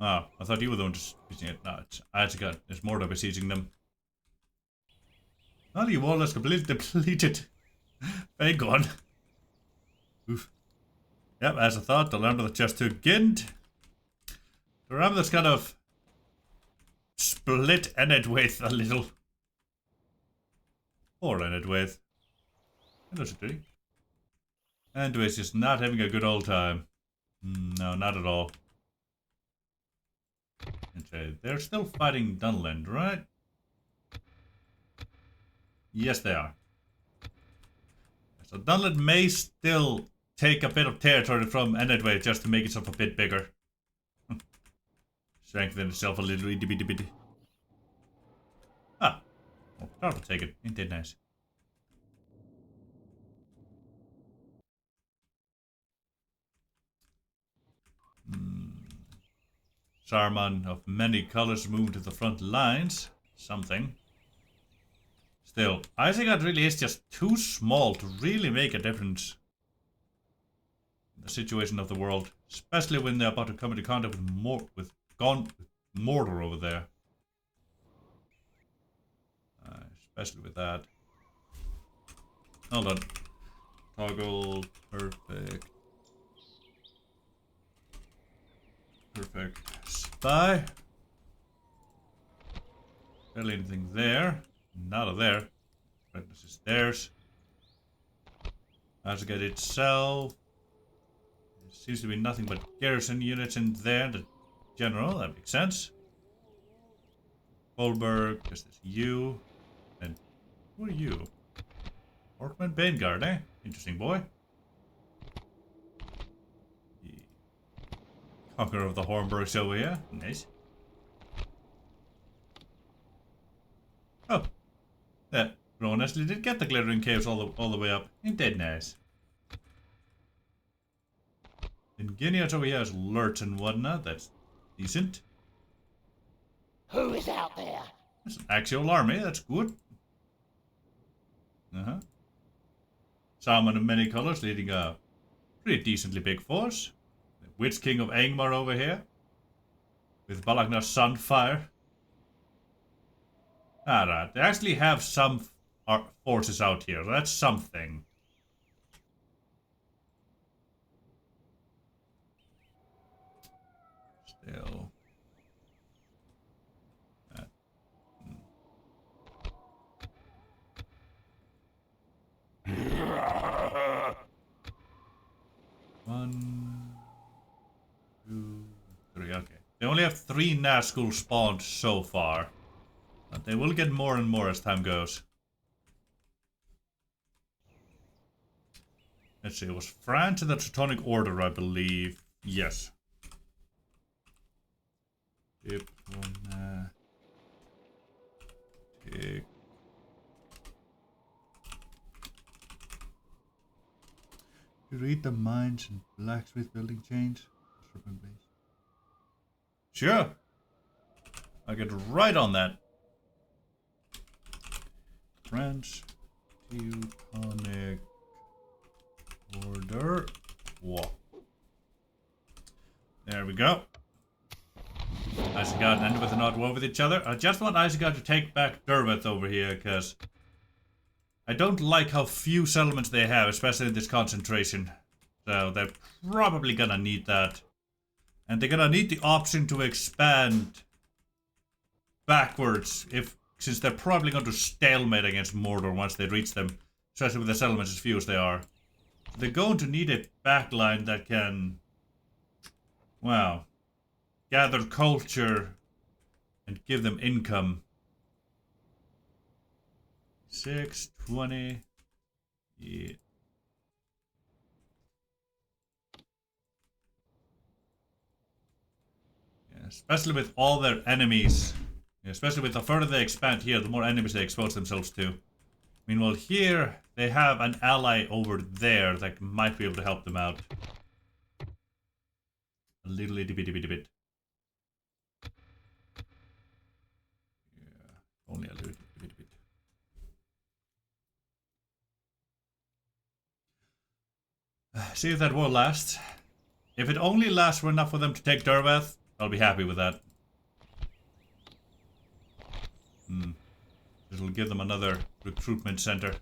Oh, I thought you were the one just besieging it. No, it's Asgard. There's more of besieging them. Well, you all is completely depleted. Very gone. Oof. Yep, as I thought, the Lambda that just took Gind. The Ram that's kind of split Enedwaith a little. Poor Enedwaith. Hello, City. Enedwaith's just not having a good old time. No, not at all. Okay, they're still fighting Dunland, right? Yes, they are. So Dunland may still take a bit of territory from Enedwaith just to make itself a bit bigger. Strengthen itself a little itty bitty bitty. Ah. Oh, I'll take it. Ain't that nice? Saruman of many colors moved to the front lines. Something. Still, Isengard really is just too small to really make a difference in the situation of the world. Especially when they're about to come into contact with Mordor over there. Especially with that. Hold on. Toggle. Perfect. Perfect. Spy. Barely anything there. None of there. This is theirs. Asgard itself. There seems to be nothing but garrison units in there. The general, that makes sense. Bolberg, guess that's you. And who are you? Orkman Baneguard, eh? Interesting boy. The Conqueror of the Hornburgs over here. Nice. Yeah, Ron actually did get the glittering caves all the way up. Ain't that nice? And Guineas over here has lurch and whatnot. That's decent. Who is out there? It's an actual army. That's good. Salmon of many colors leading a pretty decently big force. The Witch King of Angmar over here. With Balagnar's Sunfire. Alright, they actually have some forces out here. That's something. Still. One, two, three. Okay. They only have 3 Nazgul spawned so far. But they will get more and more as time goes. Let's see, it was France and the Teutonic Order, I believe. Yes. Take. You read the mines and blacksmith building chains. Sure. I'll get right on that. French Teutonic Order. Whoa. There we go. Isengard and Enderwith are not war with each other. I just want Isengard to take back Derweth over here, because I don't like how few settlements they have, especially in this concentration. So they're probably gonna need that. And they're gonna need the option to expand backwards, since they're probably going to stalemate against Mordor once they reach them, especially with the settlements as few as they are. They're going to need a backline that can, well, gather culture and give them income. 620. Yeah. Especially with all their enemies. Especially with the further they expand here, the more enemies they expose themselves to. Meanwhile here, they have an ally over there that might be able to help them out. A little itty bitty bit. Yeah, only a little bitty bit. See if that war lasts. If it only lasts for enough for them to take Derweth, I'll be happy with that. It'll give them another recruitment center.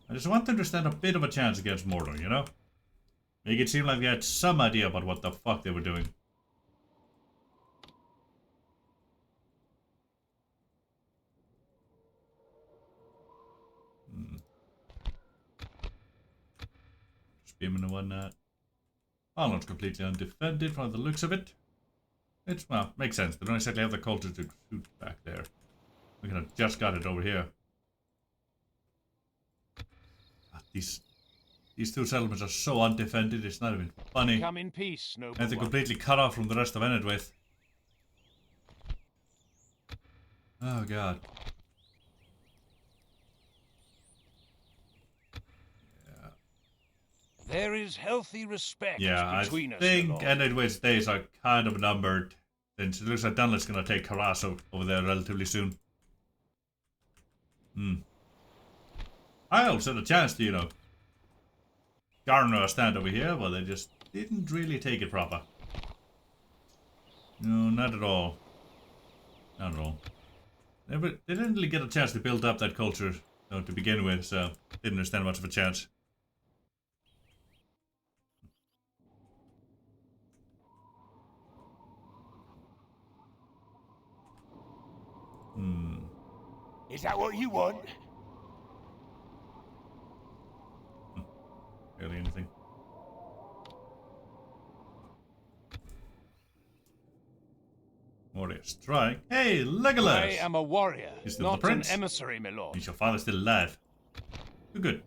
I just want them to stand a bit of a chance against Mordor, you know? Make it seem like they had some idea about what the fuck they were doing. Spearmen and whatnot. Ireland's completely undefended from the looks of it. It's, well, makes sense. They don't exactly have the culture to shoot back there. We could have just got it over here. These 2 settlements are so undefended, it's not even funny. Come in peace, noble And they're one. completely cut off from the rest of Enedwith. Oh god. Yeah. There is healthy respect I between us, think my lord. Enedwith's days are kind of numbered. Since it looks like Dunlet's gonna take Carasso over there relatively soon. I'll set a chance to, you know, garner a stand over here, but they just didn't really take it proper. No, not at all. Not at all. They didn't really get a chance to build up that culture, you know, to begin with, so didn't stand much of a chance. Is that what you want? Barely anything. Warrior strike. Hey, Legolas! I am a warrior, He's still not the an prince. emissary, my lord. Is your father still alive? Good.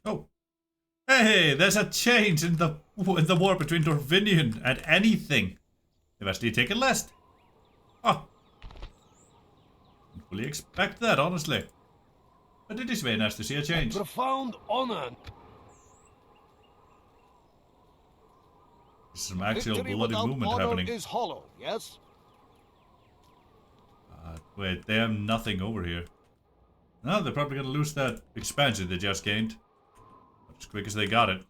Oh. Hey, there's a change in the war between Dorvinion and anything. They've actually taken less. Oh, fully expect that, honestly. But it is very nice to see a change. Profound honor. There's some actual Victory bloody without movement honor happening. is hollow, yes? Wait, they have nothing over here. No, they're probably gonna lose that expansion they just gained. As quick as they got it.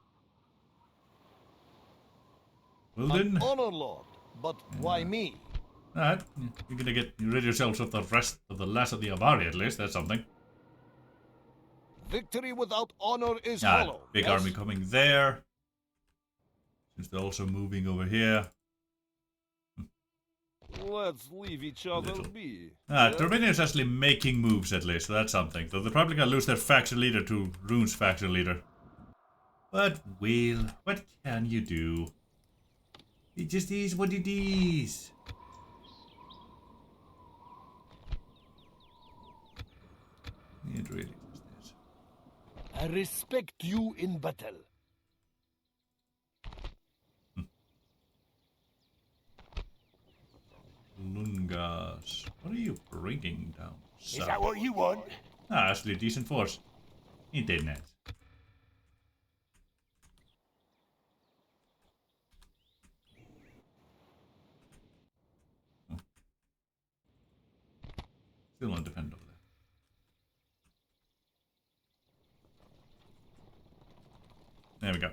Well An then. honor lord, but why me? Alright, you're gonna get rid yourselves of the rest of the last of the Avari at least, that's something. Victory without honor is Ah, hollow, big yes? army coming there. Since they're also moving over here. Let's leave each other Little. be. Ah, Terminian's actually making moves at least, so that's something. Though they're probably gonna lose their faction leader to Rune's faction leader. But, Will, what can you do? It just is what it is. It really just is. I respect you in battle. Lungas. What are you bringing down? Is that what you want? Ah, actually a decent force. Ain't they nice? Still undependable. There we go.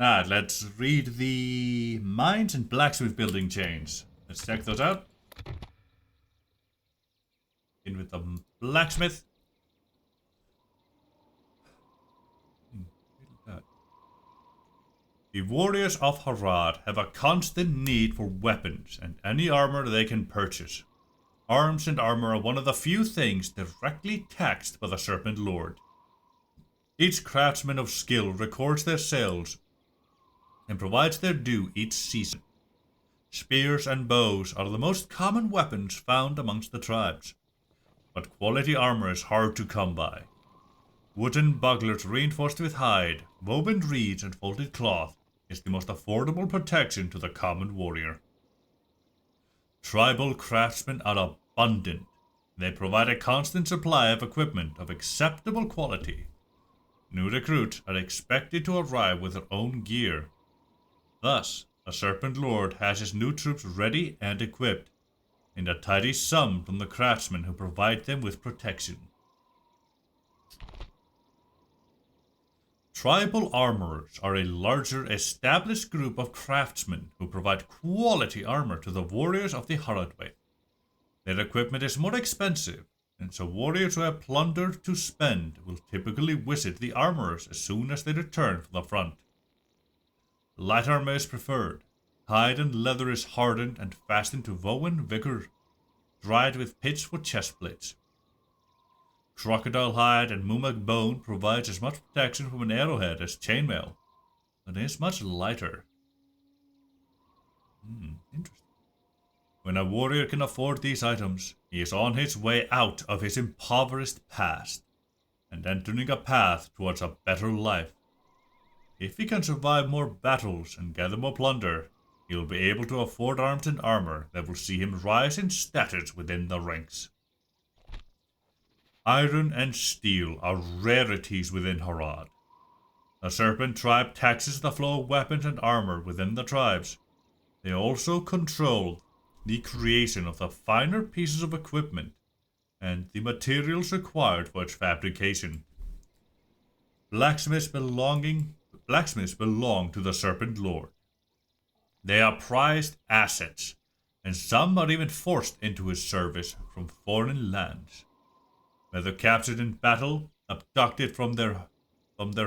Alright, let's read the mines and blacksmith building chains. Let's check those out. In with the blacksmith. The warriors of Harad have a constant need for weapons and any armor they can purchase. Arms and armor are one of the few things directly taxed by the Serpent Lord. Each craftsman of skill records their sales and provides their due each season. Spears and bows are the most common weapons found amongst the tribes, but quality armor is hard to come by. Wooden buglers reinforced with hide, woven reeds and folded cloth is the most affordable protection to the common warrior. Tribal craftsmen are abundant. They provide a constant supply of equipment of acceptable quality. New recruits are expected to arrive with their own gear. Thus, the Serpent Lord has his new troops ready and equipped, and a tidy sum from the craftsmen who provide them with protection. Tribal armorers are a larger established group of craftsmen who provide quality armor to the warriors of the Haradway. Their equipment is more expensive, and so warriors who have plunder to spend will typically visit the armorers as soon as they return from the front. Light armor is preferred. Hide and leather is hardened and fastened to woven vigor, dried with pitch for chest plates. Crocodile hide and mumag bone provides as much protection from an arrowhead as chainmail, but is much lighter. Interesting. When a warrior can afford these items, he is on his way out of his impoverished past and entering a path towards a better life. If he can survive more battles and gather more plunder, he will be able to afford arms and armor that will see him rise in status within the ranks. Iron and steel are rarities within Harad. The Serpent tribe taxes the flow of weapons and armor within the tribes. They also control the creation of the finer pieces of equipment and the materials required for its fabrication. Blacksmiths belong to the Serpent Lord. They are prized assets, and some are even forced into his service from foreign lands. Whether captured in battle, abducted from their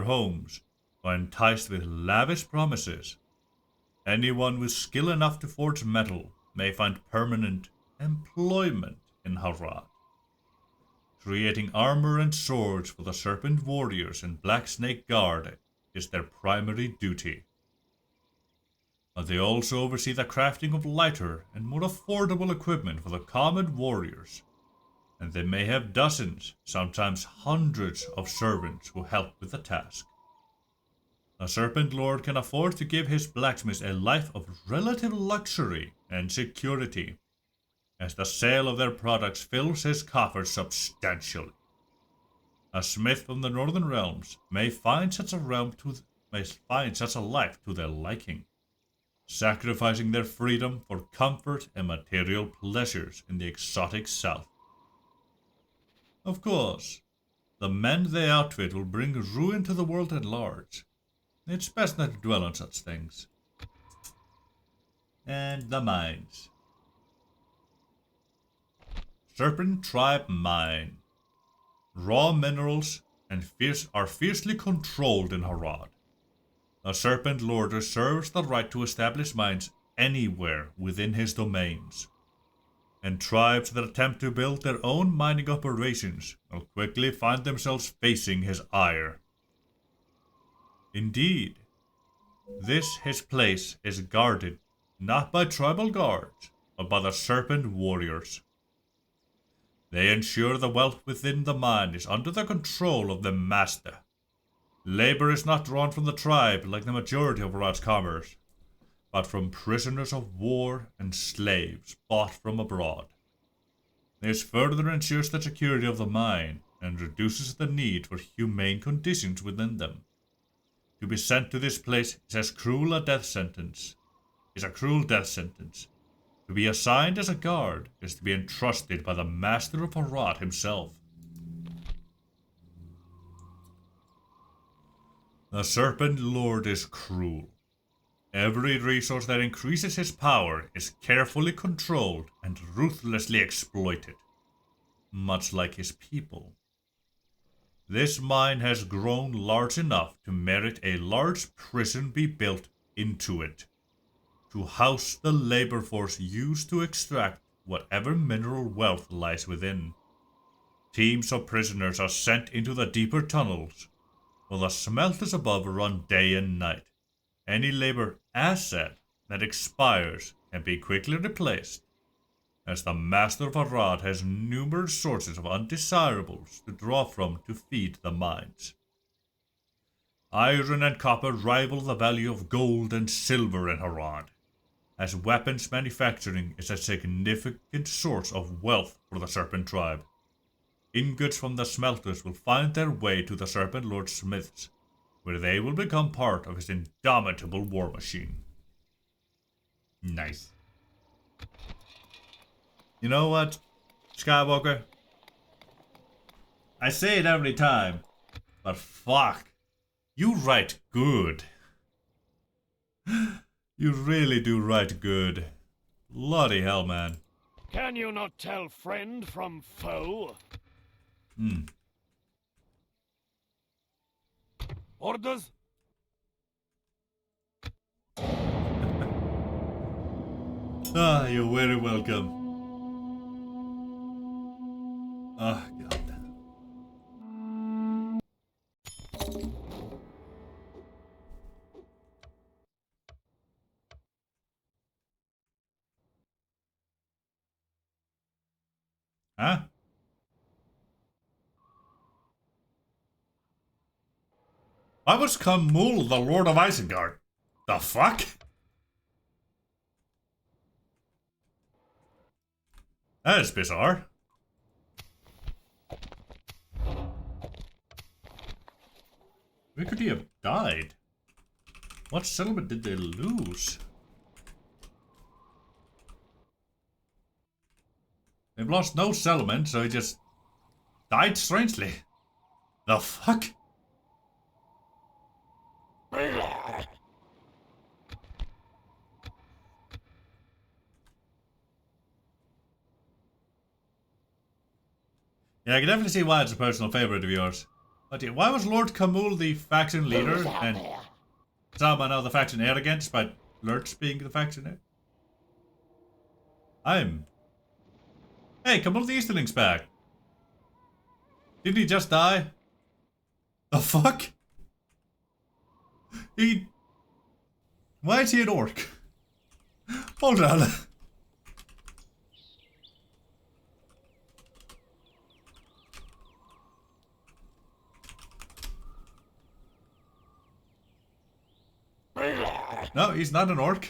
homes, or enticed with lavish promises, anyone with skill enough to forge metal may find permanent employment in Harad. Creating armor and swords for the Serpent Warriors and Black Snake Guard is their primary duty. But they also oversee the crafting of lighter and more affordable equipment for the common warriors, and they may have dozens, sometimes hundreds of servants who help with the task. The Serpent Lord can afford to give his blacksmiths a life of relative luxury and security, as the sale of their products fills his coffers substantially. A smith from the northern realms may find such a life to their liking, sacrificing their freedom for comfort and material pleasures in the exotic south. Of course, the men they outfit will bring ruin to the world at large. It's best not to dwell on such things. And the mines. Serpent Tribe Mine. Raw minerals are fiercely controlled in Harad. The Serpent Lord reserves the right to establish mines anywhere within his domains, and tribes that attempt to build their own mining operations will quickly find themselves facing his ire. Indeed, his place is guarded not by tribal guards, but by the Serpent Warriors. They ensure the wealth within the mine is under the control of the Master. Labor is not drawn from the tribe like the majority of Harad's commerce, but from prisoners of war and slaves bought from abroad. This further ensures the security of the mine and reduces the need for humane conditions within them. To be sent to this place is a cruel death sentence. To be assigned as a guard is to be entrusted by the Master of Harad himself. The Serpent Lord is cruel. Every resource that increases his power is carefully controlled and ruthlessly exploited, much like his people. This mine has grown large enough to merit a large prison be built into it, to house the labor force used to extract whatever mineral wealth lies within. Teams of prisoners are sent into the deeper tunnels, while the smelters above run day and night. Any labor asset that expires can be quickly replaced, as the Master of Harad has numerous sources of undesirables to draw from to feed the mines. Iron and copper rival the value of gold and silver in Harad, as weapons manufacturing is a significant source of wealth for the Serpent Tribe. Ingots from the smelters will find their way to the Serpent Lord's smiths, where they will become part of his indomitable war machine. Nice. You know what, Skywalker? I say it every time, but fuck, you write good. You really do write good. Bloody hell, man. Can you not tell friend from foe? Orders? Ah, you're very welcome. Ah, God. Huh? Why was Kamul the Lord of Isengard? The fuck? That is bizarre. Where could he have died? What settlement did they lose? They've lost no settlement, so he just died strangely. The fuck? Yeah, I can definitely see why it's a personal favorite of yours. But why was Lord Kamul the faction leader and Sama now the faction heir again, despite Lurch being the faction heir? Hey, Kamul the Easterling's back. Didn't he just die? The fuck? Why is he an orc? Hold on. No, he's not an orc.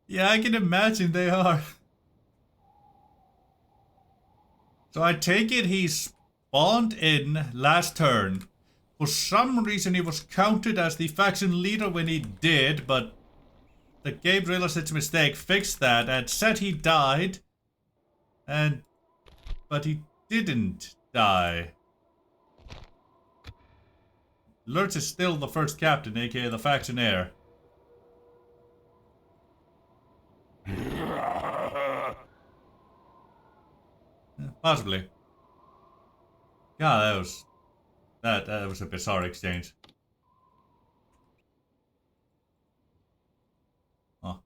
Yeah, I can imagine they are. So I take it he spawned in last turn. For some reason he was counted as the faction leader when he did, but the game realized its mistake, fixed that, and said he died. But he didn't die. Lurch is still the first captain, aka the faction heir. Possibly. God, that was a bizarre exchange. Oh.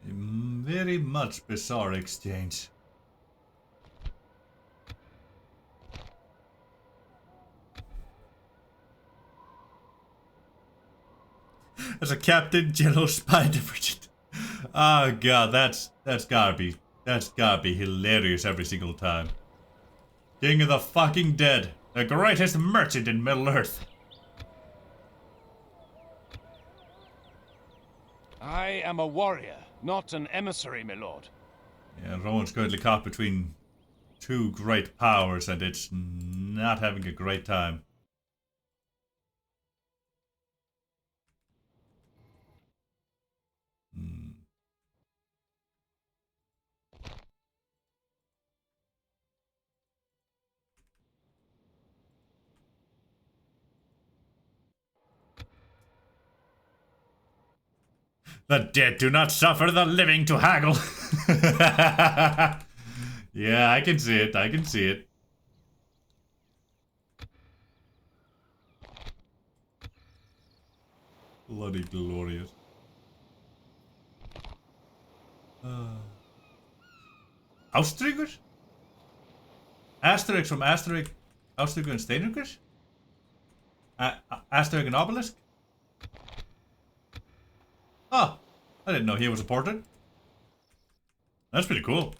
A very much bizarre exchange. As a captain, general, spy, divergent. Oh god, that's gotta be hilarious every single time. King of the fucking dead, the greatest merchant in Middle Earth. I am a warrior, not an emissary, my lord. Yeah, Rowan's currently caught between two great powers, and it's not having a great time. The dead do not suffer the living to haggle. Yeah, I can see it. I can see it. Bloody glorious. Austrigers? Asterix from Asterix, Austriger and Steinrückers? Asterix and Obelisk? Oh, I didn't know he was a portrait. That's pretty cool.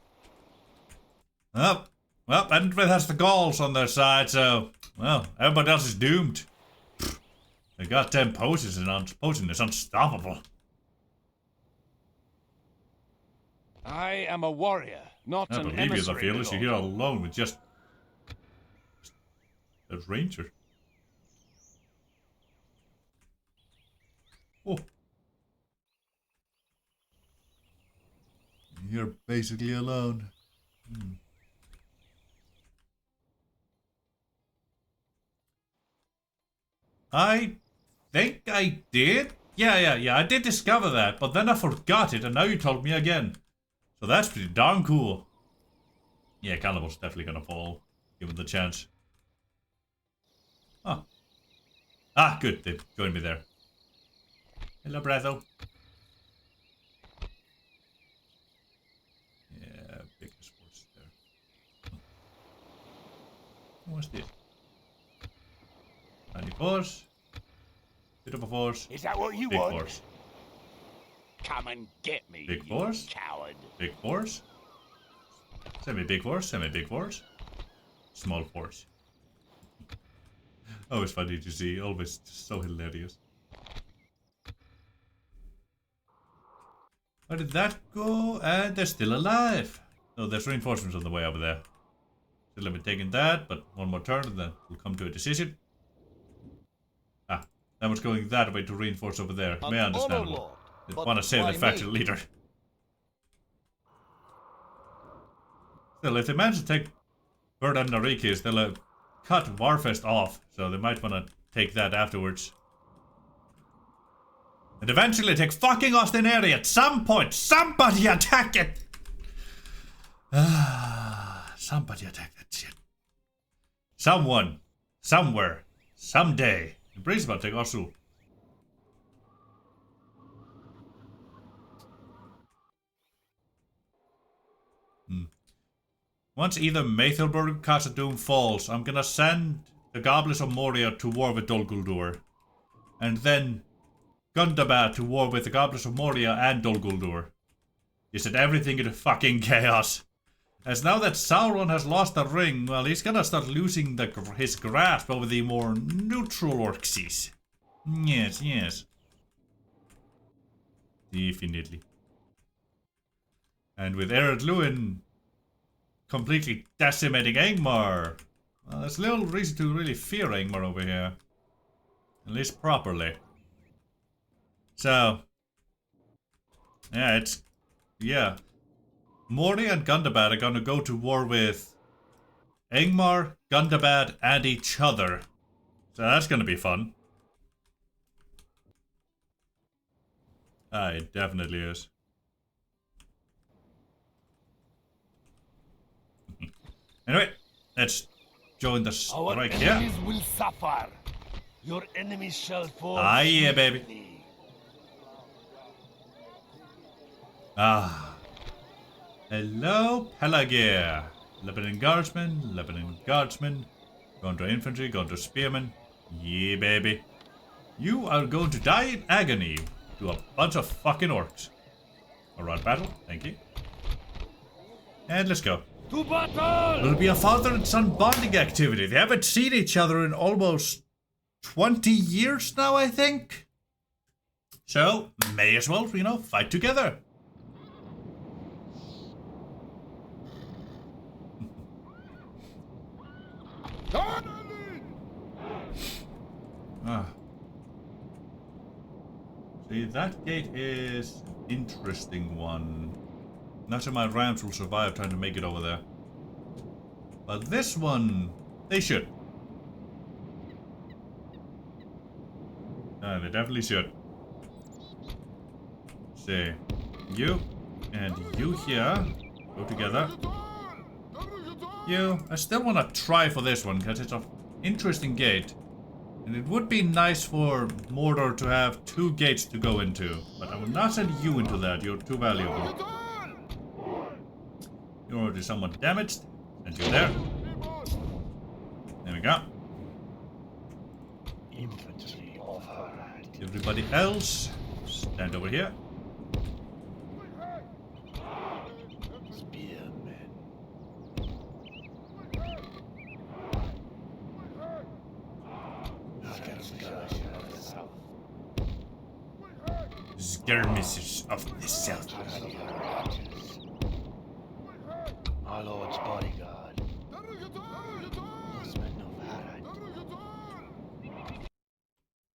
Oh, well, everybody has the Gauls on their side, so, well, everybody else is doomed. They got 10 poses and Potion is unstoppable. I am a warrior, not I an believe emissary, you, the fearless. my You're lord. here alone with just a ranger. Oh. You're basically alone. I think I did. Yeah. I did discover that, but then I forgot it, and now you told me again. So that's pretty darn cool. Yeah, Calible's definitely gonna fall, given the chance. Oh. Ah, good. They joined me there. Hello, Bratho. Yeah, big sports there. What's this? Tiny force. Bit of a force. Is that what you Big want? force. Come and get me, Big you force? coward. Big force. Semi-big force. Semi-big force. Small force. Always funny to see. Always so hilarious. Where did that go? And they're still alive. Oh, there's reinforcements on the way over there. Still haven't taken that, but one more turn and then we'll come to a decision. Ah, that was going that way to reinforce over there. An May I understand. honor lord, They but want to save why the faction me? leader. Still, if they manage to take Bird and Narikis, they'll cut Warfest off, so they might want to take that afterwards. And eventually take fucking Austin area at some point. Somebody attack it! Somebody attack that shit. Someone, somewhere, someday. The breeze about to take Osu. Once either Maethelburg or Khazad-dûm falls, I'm gonna send the Goblins of Moria to war with Dol Guldur. And then Gundabad to war with the Goblins of Moria and Dol Guldur. You set everything into fucking chaos. As now that Sauron has lost the ring, well, he's gonna start losing his grasp over the more neutral Orcsies. Yes. Definitely. And with Harad Lewin completely decimating Angmar, well, there's little reason to really fear Angmar over here. At least properly. So, yeah. Morty and Gundabad are gonna go to war with Angmar, Gundabad, and each other. So that's gonna be fun. It definitely is. Anyway, let's join the strike here. Our enemies will suffer. Your enemies shall fall. Yeah, baby. swiftly. Hello, Pelagir. Lebanon Guardsmen. Going to infantry, going to spearmen. Yeah, baby. You are going to die in agony to a bunch of fucking orcs. Alright, battle. Thank you. And let's go. To battle! It'll be a father and son bonding activity. They haven't seen each other in almost 20 years now, I think. So, may as well, fight together. See, that gate is an interesting one. Not sure my rams will survive trying to make it over there. But this one, they should. They definitely should. See, you and you here go together. I still want to try for this one because it's an interesting gate. And it would be nice for Mordor to have 2 gates to go into. But I will not send you into that, you're too valuable. You're already somewhat damaged. Send you there. There we go. Infantry of Harad. Everybody else, stand over here. Spearmen. Skirmishers of the south. Our Lord's bodyguard. Horsemen of Harad.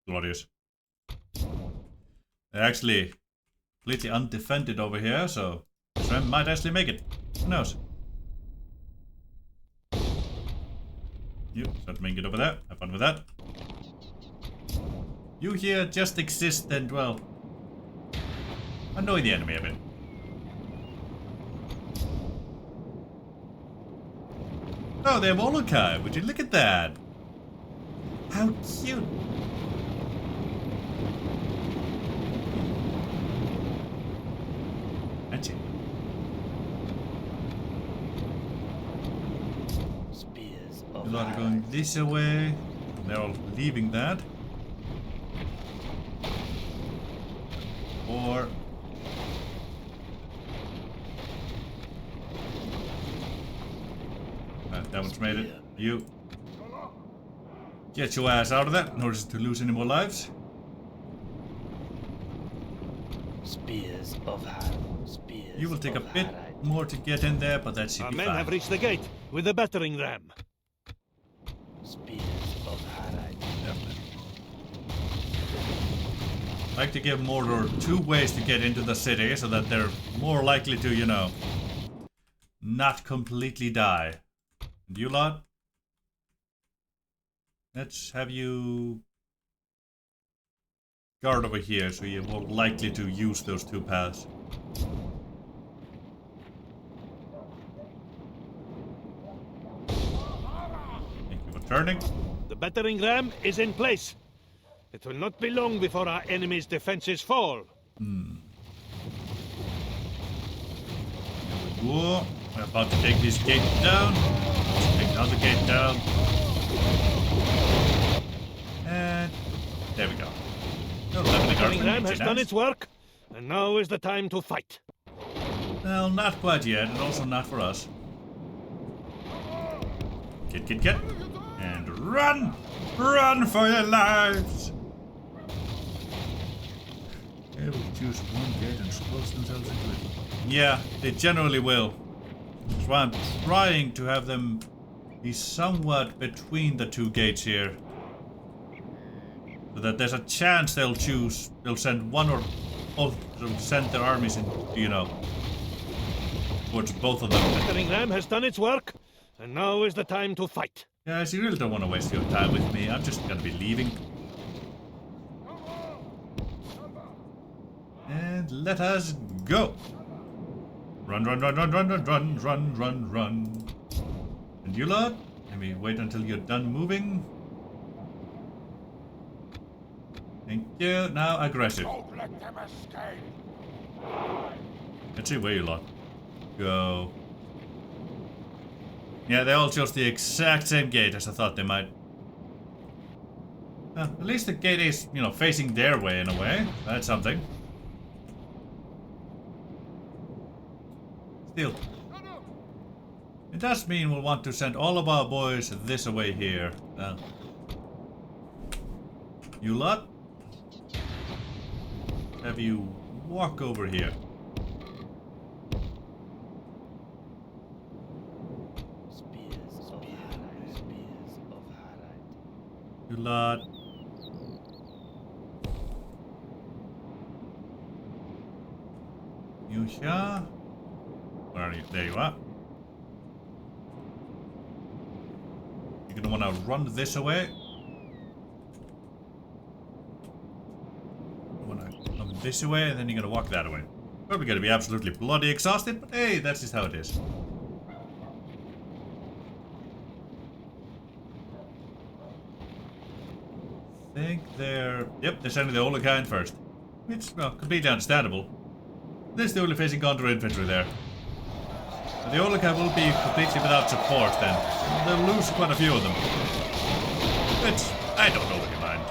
Glorious. They're actually completely undefended over here, so Shrem might actually make it. Who knows? You start making it over there. Have fun with that. You here just exist and, well, annoy the enemy a bit. Oh, they have Molokai. Would you look at that? How cute. That's it. Spears A of lot are going this way. They're all leaving that. Or that one's made it. You get your ass out of that in order to lose any more lives. Spears of Harad. Spears. You will take a of bit Harad. more to get in there, but that should Our be men fine. have reached the gate with the battering ram. Spears of Harad. I like to give Mordor 2 ways to get into the city so that they're more likely to, not completely die. And you lot? Let's have you guard over here so you're more likely to use those 2 paths. Thank you for turning. The battering ram is in place. It will not be long before our enemy's defenses fall. Whoa. We're about to take this gate down. Let's take another gate down. And there we go. The battering ram has done its work, and now is the time to fight. Well, not quite yet, and also not for us. Get. And run! Run for your lives! choose one gate and close themselves into it. Yeah, they generally will. That's why I'm trying to have them be somewhat between the two gates here. So that there's a chance they'll send one or both, send their armies in, you know, towards both of them. The battering ram has done its work, and now is the time to fight. Guys, you really don't want to waste your time with me. I'm just gonna be leaving. And let us go. Run, run, run, run, run, run, run, run, run, run. And you lot, let me wait until you're done moving. Thank you. Now aggressive. Don't let them escape. Let's see where you lot go. Yeah, they all chose the exact same gate as I thought they might. Well, at least the gate is, you know, facing their way in a way. That's something. Still. It does mean we'll want to send all of our boys this way here. You lot? Have you walk over here. You lot. You here? Where are you? There you are. You're gonna wanna run this away. You wanna come this way, and then you're gonna walk that way. Probably gonna be absolutely bloody exhausted, but hey, that's just how it is. I think they're... Yep, they're sending the older kind first. It's, well, completely understandable. They're still facing counter infantry there. But the older kind will be completely without support then. They'll lose quite a few of them. Which, I don't know what you mind.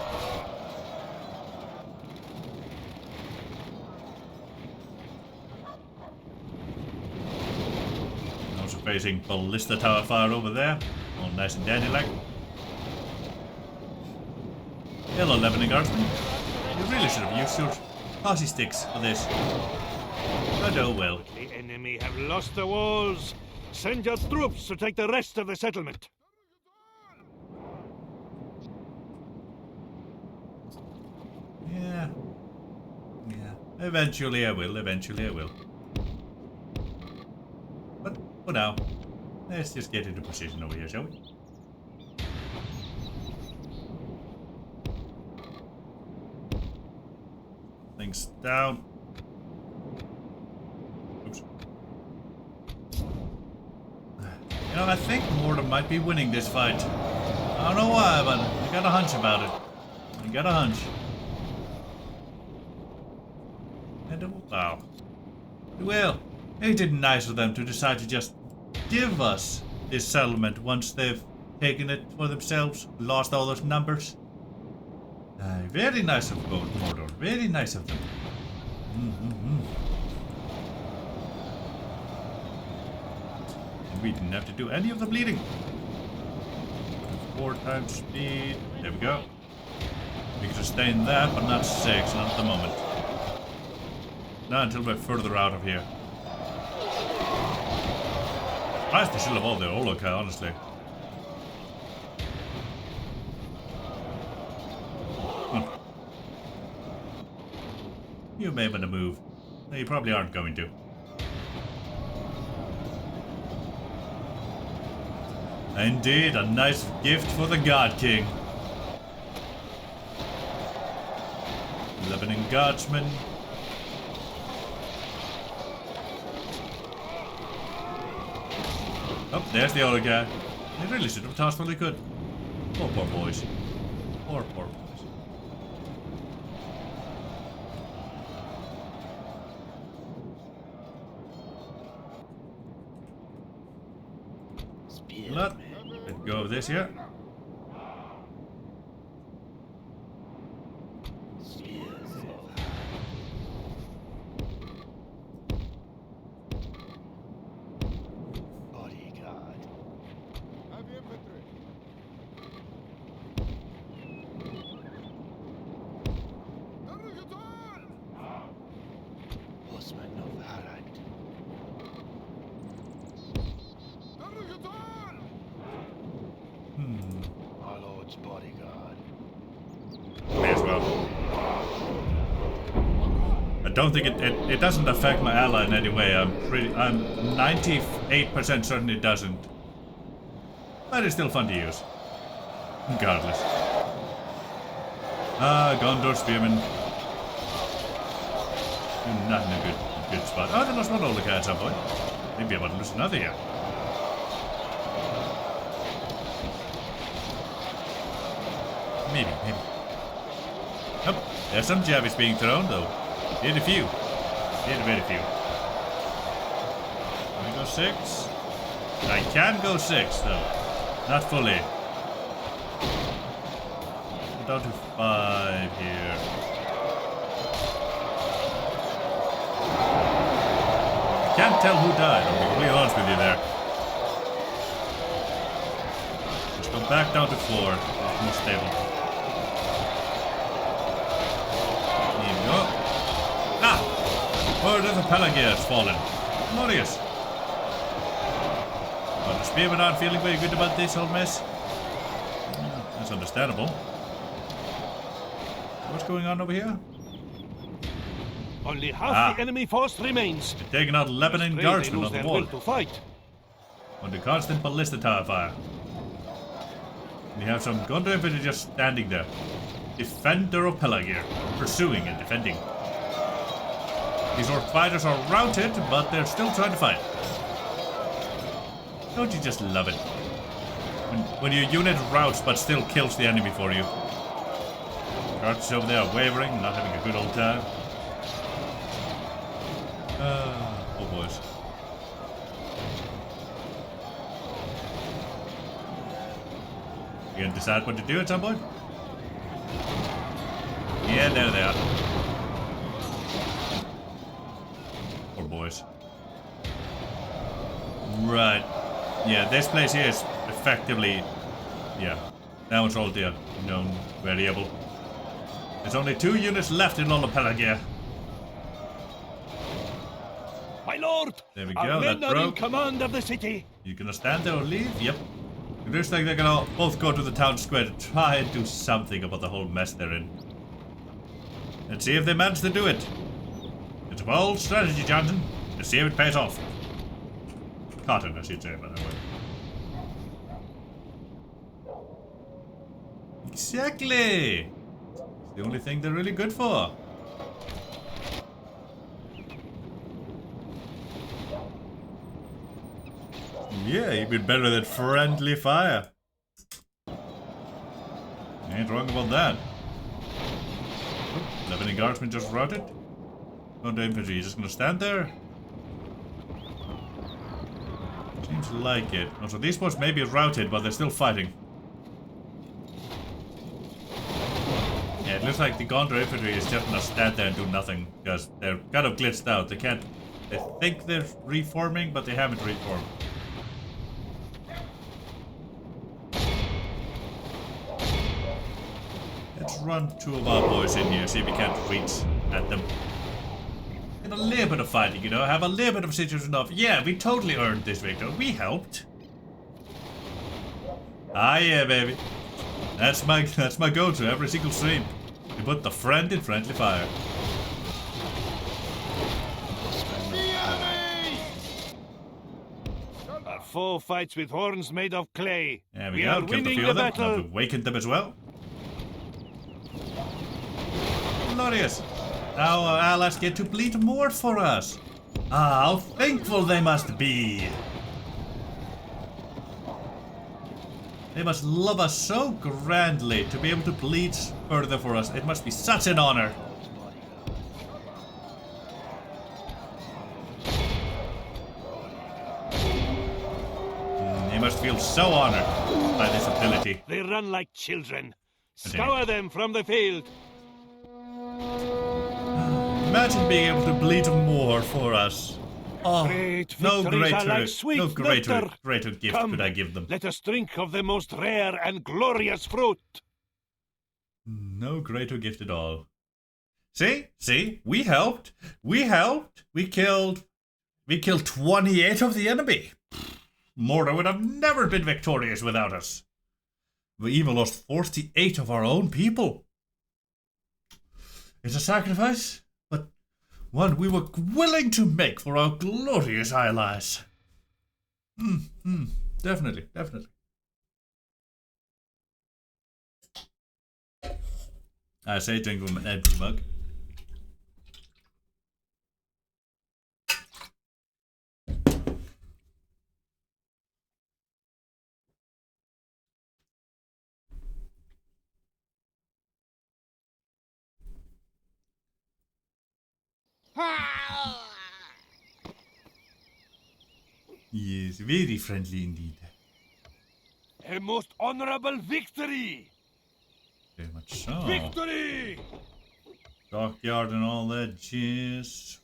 Also facing ballista tower fire over there. All nice and dandy like. Hello, Lebanon Guardsman. You really should have used your posse sticks for this. But oh well. The enemy have lost the walls. Send your troops to take the rest of the settlement. Yeah. Eventually I will. But for now, let's just get into position over here, shall we? Things down. Oops. You know, I think Mordor might be winning this fight. I don't know why, but I got a hunch about it. I got a hunch. And wow. Well, it did nice of them to decide to just give us this settlement once they've taken it for themselves, lost all those numbers. Very nice of Mordor. Very nice of them. And we didn't have to do any of the bleeding. 4 times speed. There we go. We can sustain that, but not 6. Not at the moment. Not until we're further out of here. Surprised they still have all the Oloka, honestly. You may want to move. No, you probably aren't going to. Indeed, a nice gift for the God King. Lebanon Guardsman. Oh, there's the other guy. They really should have tossed what they could. Poor boys. Poor boys. Let go of this here. so I don't think it doesn't affect my ally in any way. I'm 98% certain it doesn't. But it's still fun to use. Regardless. Gondor Spearman. You're not in a good spot. Oh, they lost one older guy at some point. Maybe I'm about to lose another here. Maybe. Oh, there's some jabbies being thrown though. Very few. Very few. Can I go 6? I can go 6 though. Not fully. We're down to 5 here. I can't tell who died, I'll be completely honest with you there. Let's go back down to 4. It's more stable. Here we go. Ah! Where the Pelagia has fallen. Glorious. Well, the spearmen aren't feeling very good about this whole mess. That's understandable. What's going on over here? Only half the enemy force remains. They're taking out Lebanon guardsmen on the wall. To fight. Under constant ballista tower fire. We have some Gondor infantry just standing there. Defender of Pelagir, pursuing and defending. These orc fighters are routed, but they're still trying to fight. Don't you just love it? When your unit routs but still kills the enemy for you. Guards over there are wavering, not having a good old time. Oh boys. You gonna decide what to do at some point? Yeah, there they are. Poor boys. Right. Yeah, this place here is effectively... Yeah. Now it's all the unknown variable. There's only 2 units left in all of Pelagia. My lord! There we go, Our men that are in broke. command of the city. You gonna stand there or leave? Yep. It looks like they're gonna both go to the town square to try and do something about the whole mess they're in. Let's see if they manage to do it. It's a bold strategy, Johnson. Let's see if it pays off. Cotton, I should say, by the way. Exactly! It's the only thing they're really good for. Yeah, even better than friendly fire. Ain't wrong about that. Oop, Lebanon guardsmen just routed. Gondor infantry, just gonna stand there? Seems like it. Also, these boys may be routed, but they're still fighting. Yeah, it looks like the Gondor infantry is just gonna stand there and do nothing, because they're kind of glitched out. They can't... They think they're reforming, but they haven't reformed. Let's run 2 of our boys in here, see if we can't reach at them. Get a little bit of fighting, you know, have a little bit of situation of, yeah, we totally earned this victory. We helped. Ah yeah, baby. That's my go-to every single stream. You put the friend in friendly fire. Our foe fights with horns made of clay. There we We go, are killed a winning few the of them. Now battle. we've awakened them as well. Glorious. Now our allies get to bleed more for us. Ah, how thankful they must be. They must love us so grandly to be able to bleed further for us. It must be such an honor. They must feel so honored by this ability. They run like children. Scour them from the field. Imagine being able to bleed more for us. Oh, Great no victories are greater, like sweet no greater, nectar. greater gift Come, could I give them. Let us drink of the most rare and glorious fruit. No greater gift at all. See, we helped. We killed 28 of the enemy. Mordor would have never been victorious without us. We even lost 48 of our own people. It's a sacrifice, but one we were willing to make for our glorious allies. Definitely, definitely. I say drink from an empty mug. Yes, very friendly indeed. A most honorable victory! Very much so. Victory! Dockyard and all that jizz.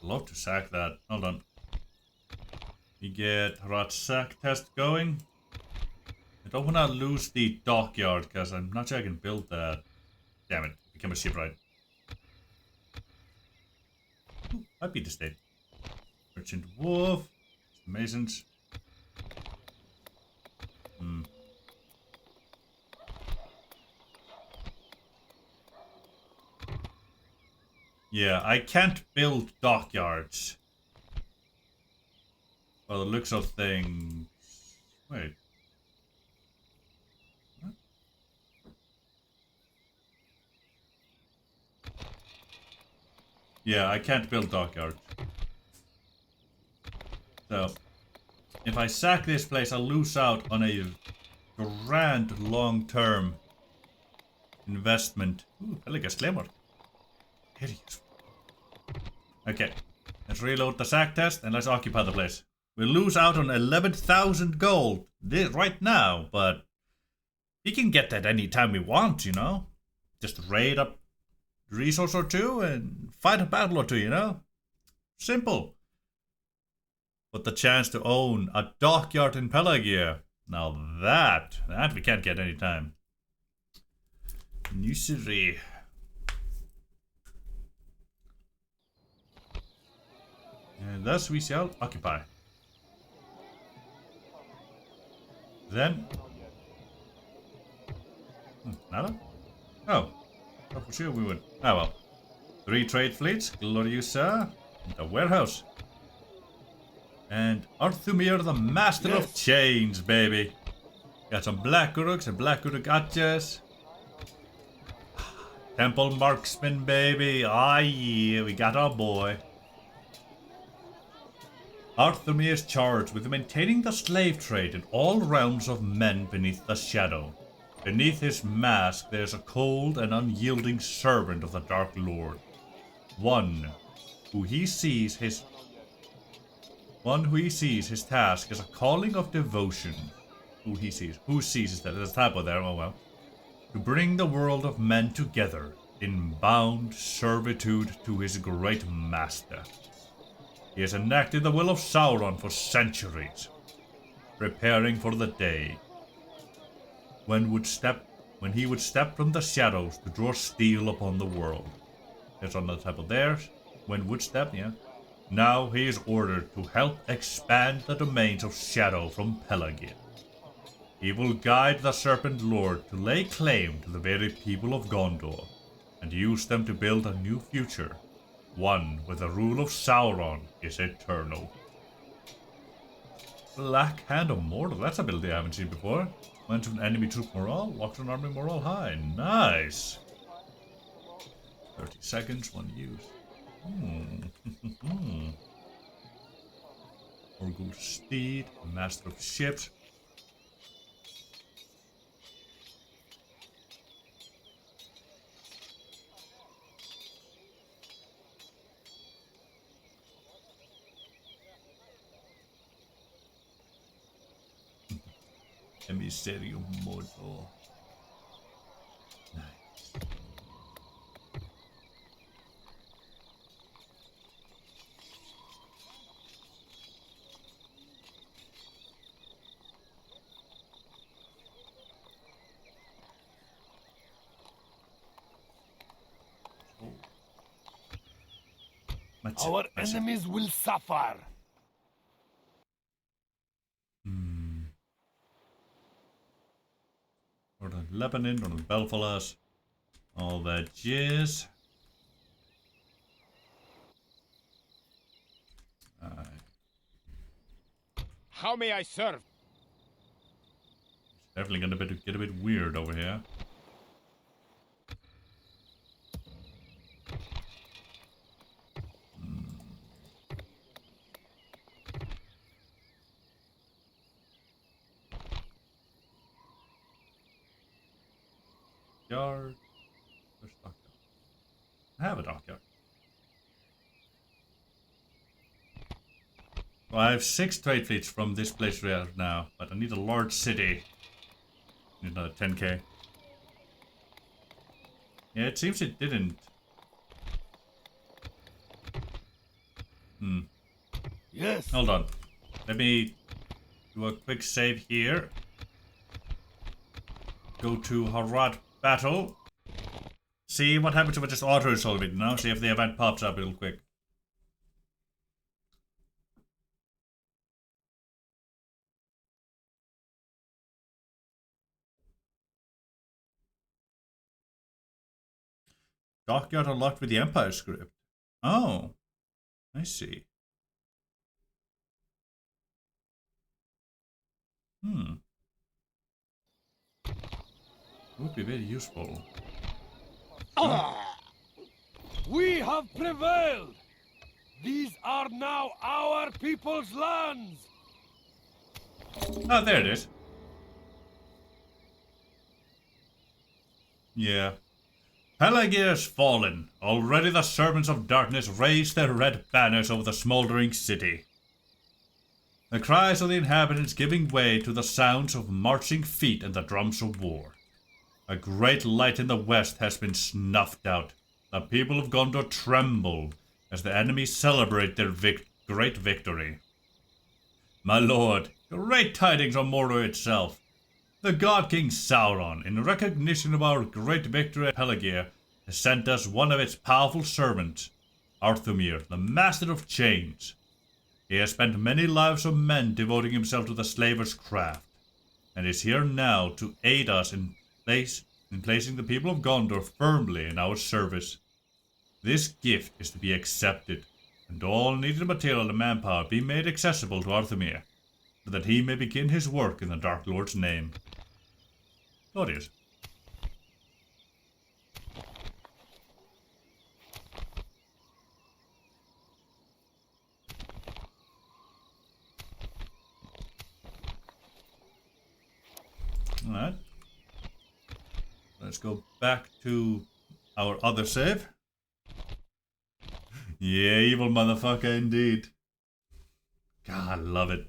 Love to sack that. Hold on. We get Harad sack test going. I don't want to lose the dockyard because I'm not sure I can build that. Damn it. Become a shipwright. Ooh, might be the state. Merchant Wolf. Masons. Yeah, I can't build dockyards. By the looks of things. Wait. What? Yeah, I can't build dockyards. So, if I sack this place, I'll lose out on a grand long-term investment. Ooh, I like a slimmer. Very useful. Okay, let's reload the sack test and let's occupy the place. We'll lose out on 11,000 gold right now, but we can get that anytime we want, you know? Just raid up a resource or two and fight a battle or two, you know? Simple. But the chance to own a dockyard in Pelagia, now that we can't get anytime. Nussery. And thus we shall occupy. Then... nada? Oh. Oh, for sure we would. Ah well. 3 trade fleets, Gloriosa, the warehouse. And Arthumir, the master of chains, baby. Got some black uruks and black uruk atjas. Temple marksman, baby. Ah yeah, we got our boy. Arthumir is charged with maintaining the slave trade in all realms of men beneath the shadow. Beneath his mask there is a cold and unyielding servant of the Dark Lord. One who he sees his task as a calling of devotion. Who sees is that? There's a typo there, oh well. To bring the world of men together in bound servitude to his great master. He has enacted the will of Sauron for centuries, preparing for the day when he would step from the shadows to draw steel upon the world. There's another typo there. When would step, yeah. Now he is ordered to help expand the domains of shadow from Pelagia. He will guide the Serpent Lord to lay claim to the very people of Gondor, and use them to build a new future, one where the rule of Sauron is eternal. Black Hand of Mordor, that's a ability I haven't seen before. Went to an enemy troop morale, locks an army morale high. Nice! 30 seconds, one use. Orgul Steed, Master of Ships. Emissario Mordor. Nice. Our enemies will suffer. Northern Lebanon, Northern Belfalas, all that jizz. How may I serve? Definitely gonna get a bit weird over here. Yard. Where's dockyard? I have a dockyard. Well, I have 6 trade fleets from this place right now, but I need a large city. Need another 10k. Yeah, it seems it didn't. Yes. Hold on. Let me do a quick save here. Go to Harad Battle. See what happens if I just auto-resolve it now. See if the event pops up real quick. Dockyard unlocked with the Empire script. Oh, I see. Would be very useful. We have prevailed! These are now our people's lands! Oh, there it is. Yeah. Pelagia has fallen. Already the servants of darkness raise their red banners over the smoldering city. The cries of the inhabitants giving way to the sounds of marching feet and the drums of war. A great light in the west has been snuffed out. The people of Gondor tremble as the enemies celebrate their great victory. My lord, great tidings on Mordor itself. The God King Sauron, in recognition of our great victory at Pelagia, has sent us one of its powerful servants, Arthumir, the Master of Chains. He has spent many lives of men devoting himself to the slaver's craft, and is here now to aid us in placing the people of Gondor firmly in our service. This gift is to be accepted, and all needed material and manpower be made accessible to Arthumir, so that he may begin his work in the Dark Lord's name. Glorious. Alright. Let's go back to our other save. Yeah, evil motherfucker indeed. God, I love it.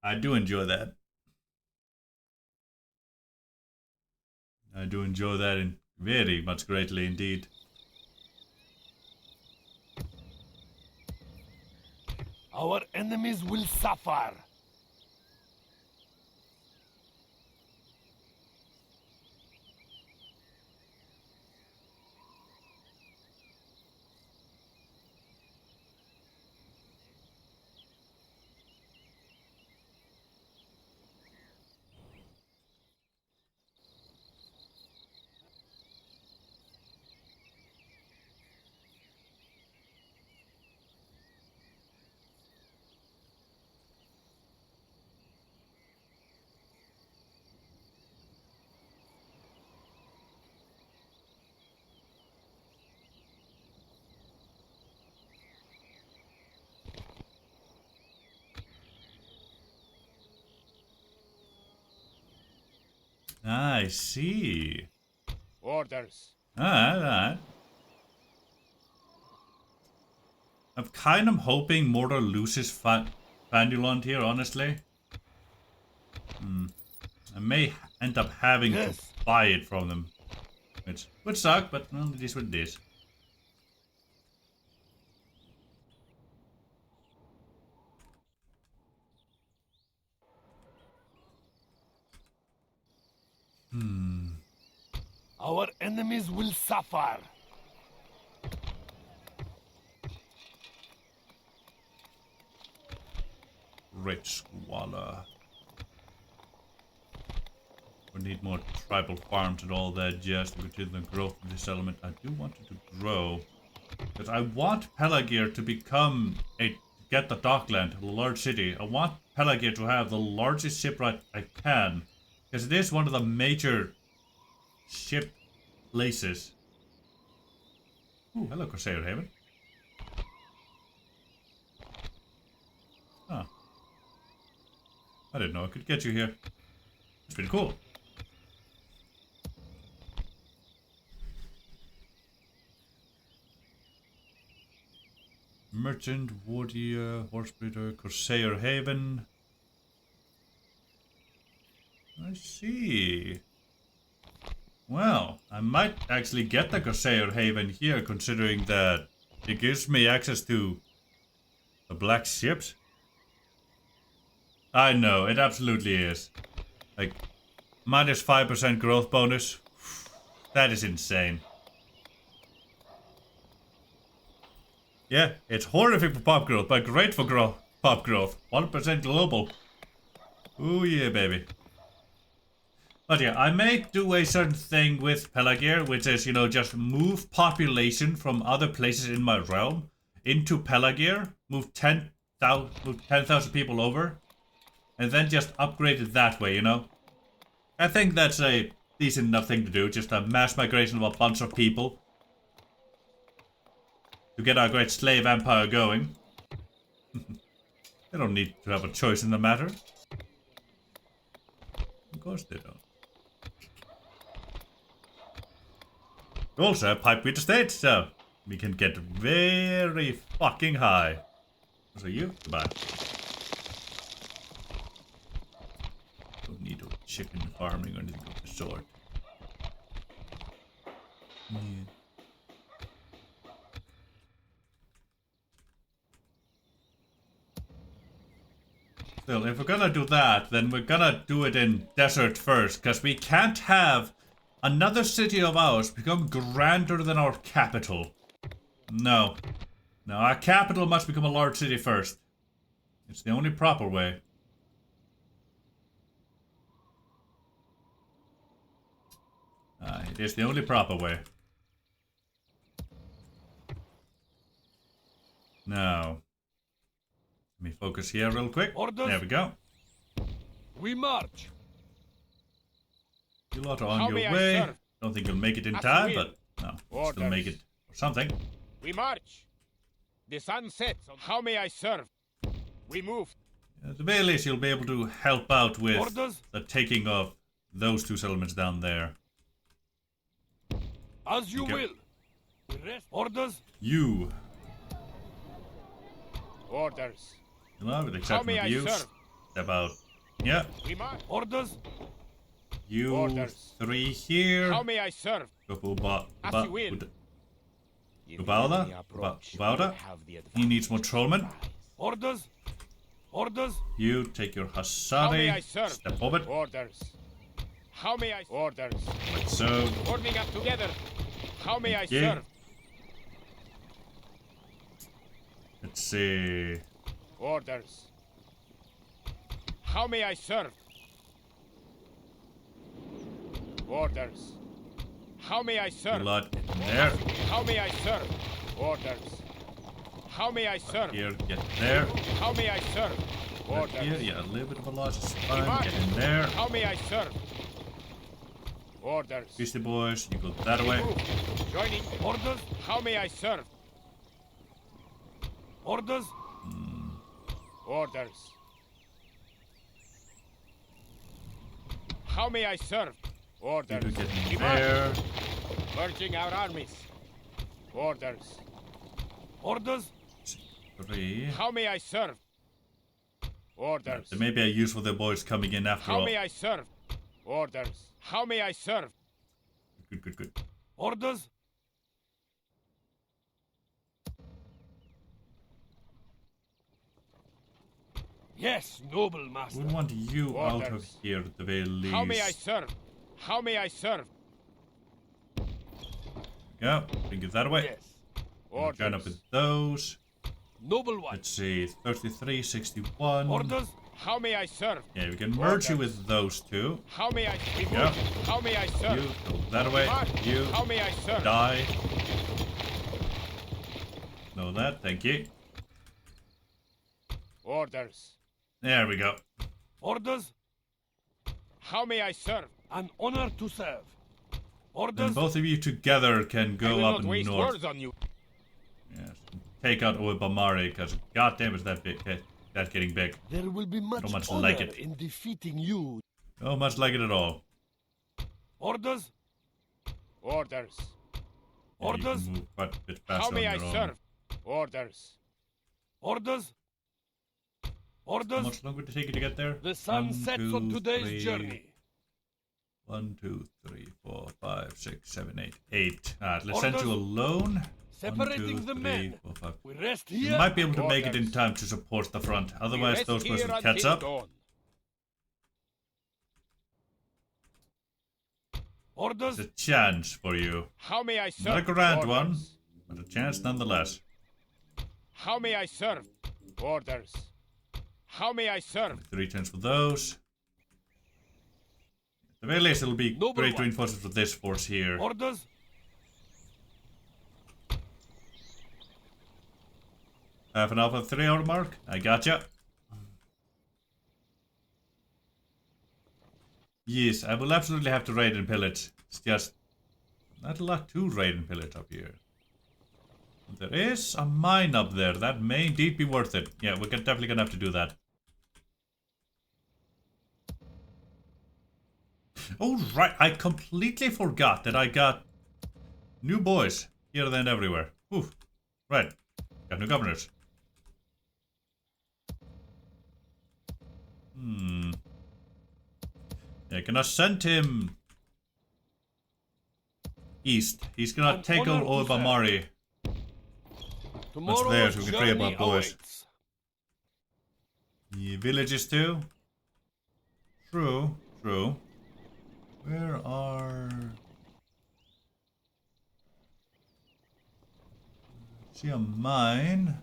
I do enjoy that. I do enjoy that very much greatly indeed. Our enemies will suffer. I see. Orders. Alright. I'm kind of hoping Mordor loses Fandulon here, honestly. I may end up having to buy it from them. Which would suck, but well, it is what it is. Our enemies will suffer. Great Squalor. We need more tribal farms and all that jazz to continue the growth of this settlement. I do want it to grow. Because I want Pelagir to become get the dockland, a large city. I want Pelagir to have the largest shipyard I can. Because it is one of the major ship places. Ooh, hello Corsair Haven. Oh. I didn't know I could get you here. It's pretty cool. Merchant, Warrior, Horsebreeder, Corsair Haven. I see. Well, I might actually get the Corsair Haven here, considering that it gives me access to the black ships. I know, it absolutely is. Like, minus 5% growth bonus. That is insane. Yeah, it's horrific for pop growth, but great for pop growth. 1% global. Ooh yeah, baby. But yeah, I may do a certain thing with Pelagir, which is, you know, just move population from other places in my realm into Pelagir, move 10,000 people over, and then just upgrade it that way, you know? I think that's a decent enough thing to do, just a mass migration of a bunch of people to get our great slave empire going. They don't need to have a choice in the matter. Of course they don't. We also have Pipeweed Estate, so we can get very fucking high. So you, goodbye. Don't need no chicken farming or anything of the sort. Yeah. Still, if we're gonna do that, then we're gonna do it in desert first, because we can't have another city of ours become grander than our capital. No. No, our capital must become a large city first. It's the only proper way. It is the only proper way. Now, let me focus here real quick. Orders. There we go. We march. You lot are on your way. Don't think you'll make it in time, but no, still make it or something. We march. The sun sets. How may I serve? We move. At the very least, you'll be able to help out with Orders. the taking of those two settlements down there. As you Okay. will. We rest. Orders. You, Orders. well, with the How exception may of I you, serve? step out. Yeah, We march. Orders. you Orders. three here. How may I serve? As you will. Ubauda. He needs more trollmen. Orders. Orders. You take your How may I Hasari. serve? Step forward. Orders. How may I orders? Like so. Forming up together. How may I Yeah. serve? Let's see. Orders. How may I serve? Orders. How may I You serve? lot in there. How may I serve? Orders. How may I serve? Here, get there. How may I serve? Right Orders. here, yeah, a little bit of a larger spine. Get in there. How may I serve? Orders. Beastie Boys, you go that way. Move. Joining. Orders. How may I serve? Orders. Orders. How may I serve? You Orders. do get in Demand. there. Merging our armies. Orders. Orders. 3. How may I serve? Orders. There may be a use for the boys coming in after How all. may I serve? Orders. How may I serve? Good, good, good. Orders. Yes, noble master. We want you out of Orders. here at the very least. How may I serve? How may I serve? Go. Bring it that way. Yes. We'll join up Orders. with those. Noble one. Let's see, 33, 61. Orders? How may I serve? Yeah, we can merge you with those two. How may I serve? Yeah. How may I serve? You go that way. You How may I serve? die. Know that, thank you. Orders. There we go. Orders? How may I serve? An honor to serve. Then Orders? both of you together can I go will up not waste north. words on you. Yes. Take out Oibamari, because goddamn is that big, that getting big. There will be much, Not much honor like it. in defeating you. No much like it at all. Orders? Orders. Yeah, you Orders? can move quite a bit faster How may on I your own. serve? Orders. Orders? How Orders? much longer to take you to get there? The sun 1, sets 2, on today's 3. journey. 1, 2, 3, 4, 5, 6, 7, 8. 8. Let's send you Orders? alone. Separating 1, 2, the 3, men. 4, 5. We rest You here. might be able to make it in Orders. time to support the front. We Otherwise, rest those here boys will catch until up. dawn. Orders? There's a chance for you. How may I serve? Not a grand one, Orders. but a chance nonetheless. How may I serve? Orders. How may I serve? 3 turns for those. At the very least, it'll be Noble great one. reinforcements for this force here. Orders? Half an alpha 3 hour mark. I gotcha. Yes, I will absolutely have to raid and pillage. It's just not a lot to raid and pillage up here. There is a mine up there. That may indeed be worth it. Yeah, we're definitely gonna have to do that. Oh, right. I completely forgot that I got new boys here, there, and everywhere. Oof. Right. Got new governors. Yeah, gonna send him east. He's gonna An take honor over to serve. Obamari. Tomorrow's there, so we can trade journey about boys. awaits. Yeah, villages too. True, true. Where are... See a mine.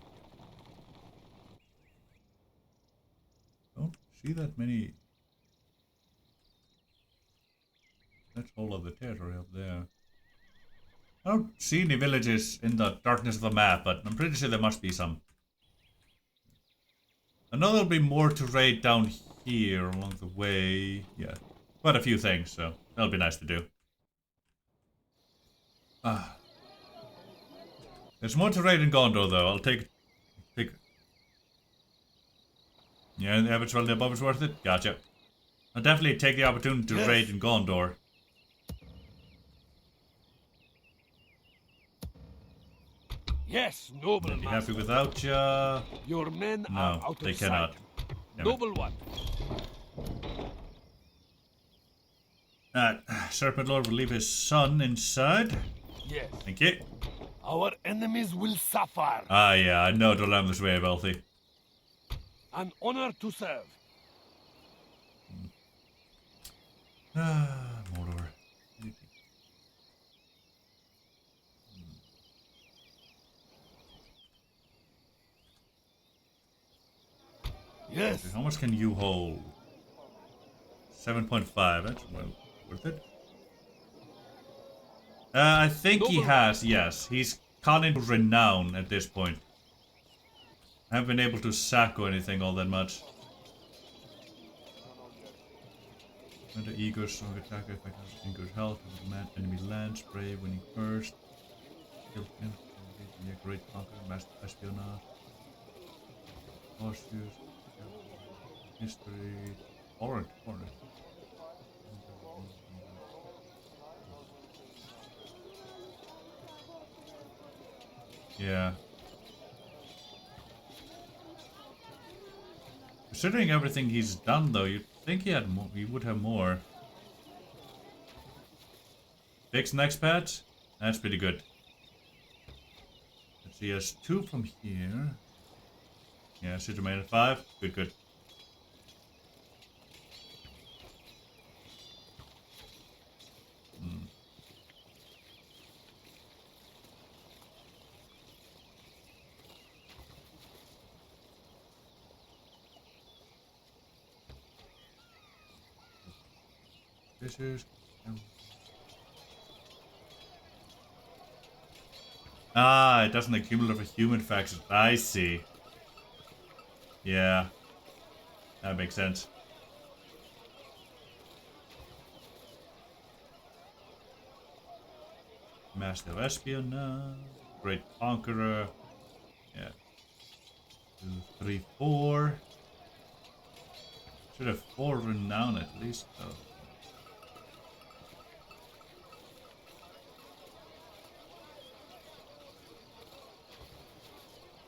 Don't see that many. That's all of the territory up there. I don't see any villages in the darkness of the map, but I'm pretty sure there must be some. I know there'll be more to raid down here along the way. Yeah, quite a few things, so that'll be nice to do. There's more to raid in Gondor, though. I'll take. Yeah, the average value above is worth it? Gotcha. I'll definitely take the opportunity to Yes. raid in Gondor. Yes, noble Be happy master. without ya. Your men No, are out they of cannot. sight. Damn it. Noble one. Serpent Lord will leave his son inside. Yes. Thank you. Our enemies will suffer. Ah, yeah, I know to learn this way, Wealthy. An honor to serve. Mordor. Yes. How much can you hold? 7.5. That's well worth it. I think he has, yes. He's gone into renown at this point. I haven't been able to sack or anything all that much. When the eager strong attacker if I can in good health with the man enemy land, spray winning first. Kill him. Be a great conqueror, master espionage. Horseshoes. History. Orange. Yeah. Considering everything he's done, though, you'd think he had more. He would have more. Fix next patch. That's pretty good. Let's see. He has 2 from here. Yeah, should remain at 5. Good. Officers. Ah, it doesn't accumulate for human factions. I see. Yeah. That makes sense. Master of Espionage. Great Conqueror. Yeah. 2, 3, 4. Should have 4 renown at least, though.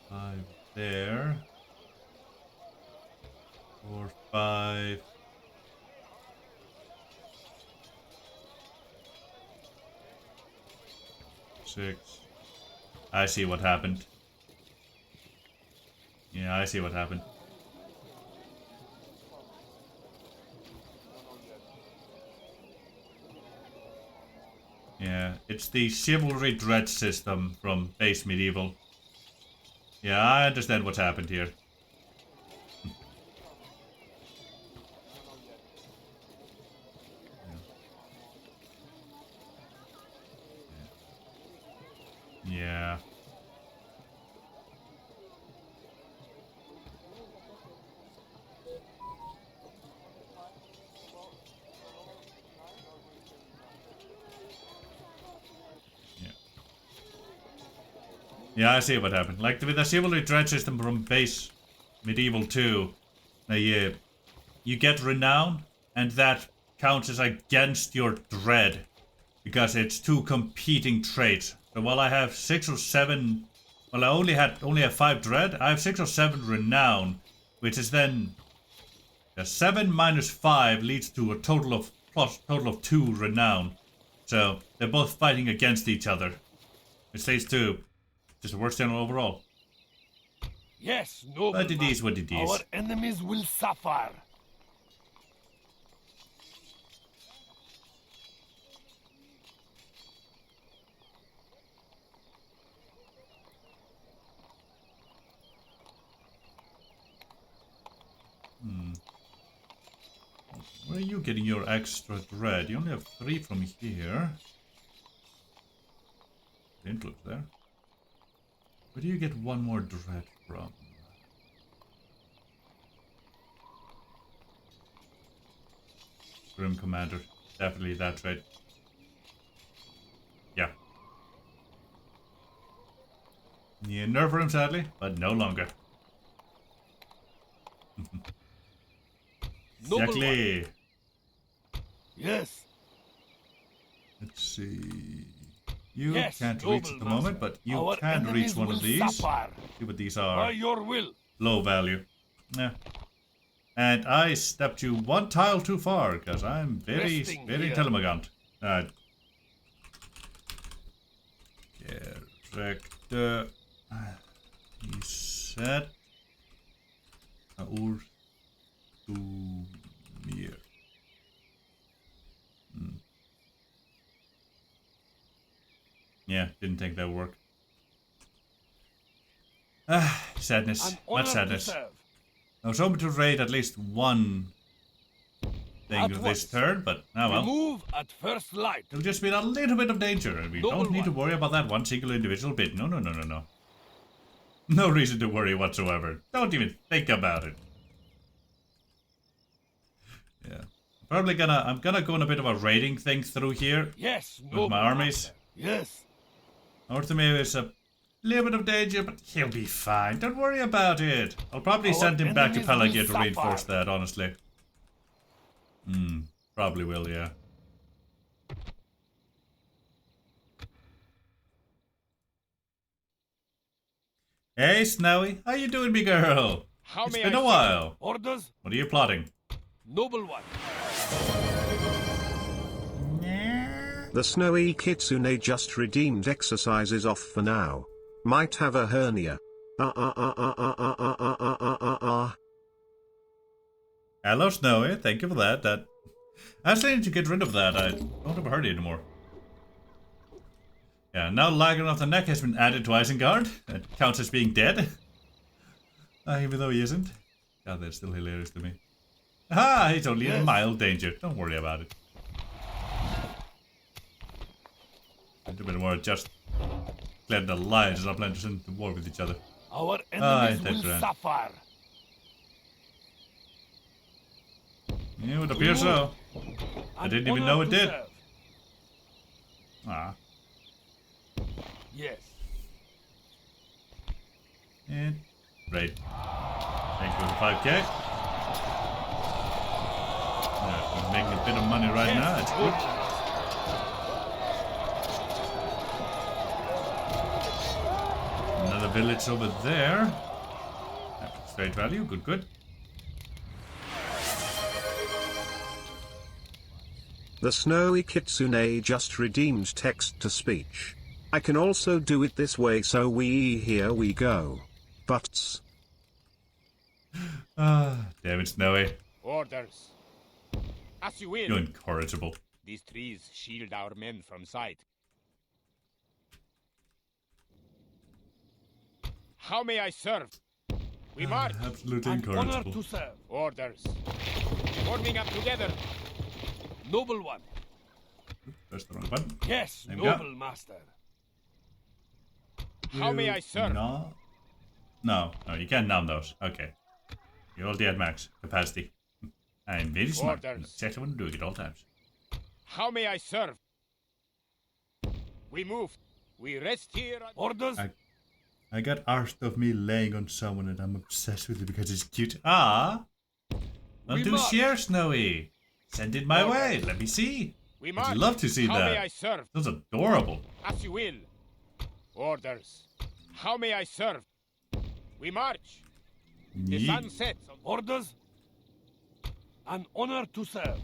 Five there. 4, 5. Six. I see what happened. Yeah, I see what happened. Yeah, it's the chivalry dredge system from base medieval. Yeah, I understand what's happened here. Yeah. Yeah, I see what happened. Like with the chivalry dredge system from base medieval 2, you get renown, and that counts as against your dread because it's 2 competing traits. So while I have 6 or 7, well, I only have 5 dread. I have 6 or 7 renown, which is then 7 minus 5 leads to a total of 2 renown. So they're both fighting against each other, which leads to just a worse general overall. Yes, no. But it is what it is. Our enemies will suffer. Where are you getting your extra dread? You only have 3 from here. Didn't look there. Where do you get 1 more dread from? Grim Commander. Definitely that trait. Yeah. Yeah, nerf for him sadly, but no longer. Exactly. Yes. Let's see. You Yes, can't reach at the moment, but you Our can reach enemies one of will these. suffer. See what these By are. your will. Low value. Yeah. And I stepped you 1 tile too far, because I'm very Resting here. intelligent. Correct. He said Ur to mir. Yeah, didn't think that would work. Sadness. Much sadness. I was hoping to raid at least 1 thing At this once. turn, but oh well. Move at first light. It'll just be a little bit of danger, and we Noble don't need to one. worry about that one single individual bit. No. No reason to worry whatsoever. Don't even think about it. Yeah. I'm gonna go on a bit of a raiding thing through here Yes, with my armies. Yes. Artemir is a little bit of danger, but he'll be fine. Don't worry about it. I'll probably Our send him back to enemies will Pelagia to suffer. reinforce that, honestly. Probably will, yeah. Hey, Snowy. How you doing, me girl? How It's may been I a while. Orders, What are you plotting? noble one. The snowy kitsune just redeemed exercises off for now. Might have a hernia. Hello, Snowy. Thank you for that. I was thinking to get rid of that. I don't have a hernia anymore. Yeah, now Lagon of the Neck has been added to Isengard. That counts as being dead. Even though he isn't. God, that's still hilarious to me. Ah, he's only in mild danger. Don't worry about it. A little bit more just clear the lines and plan to send to war with each other. Our Ah, enemies will that's right. suffer. Yeah, it would appear so. I An didn't even honor know it to did. serve. Ah. Yes. And right. Thank you for the 5k. Yeah, we're making a bit of money right now. It's good. Another village over there. Straight value. Good, good. The snowy kitsune just redeemed text-to-speech. I can also do it this way, so here we go. Buts. Ah, damn it, Snowy. Orders. As you will. You're incorrigible. These trees shield our men from sight. How may I serve? We march. Absolutely An honor incorrigible. to serve. Orders. Forming up together. Noble one. Press the wrong button. Yes, There we go. noble master. How may I serve? No. No, you can't numb those. Okay. You're already at max capacity. I'm very smart. Orders. Exactly what I'm doing at all times. How may I serve? We move. We rest here. Orders. I got art of me laying on someone and I'm obsessed with it because it's cute. Ah! Want We to march. share, Snowy? Send it my way. Let me see. We I'd march. love to see How that. may I serve? That's adorable. As you will. Orders. How may I serve? We march. The Neat. sun sets. Orders. An honor to serve.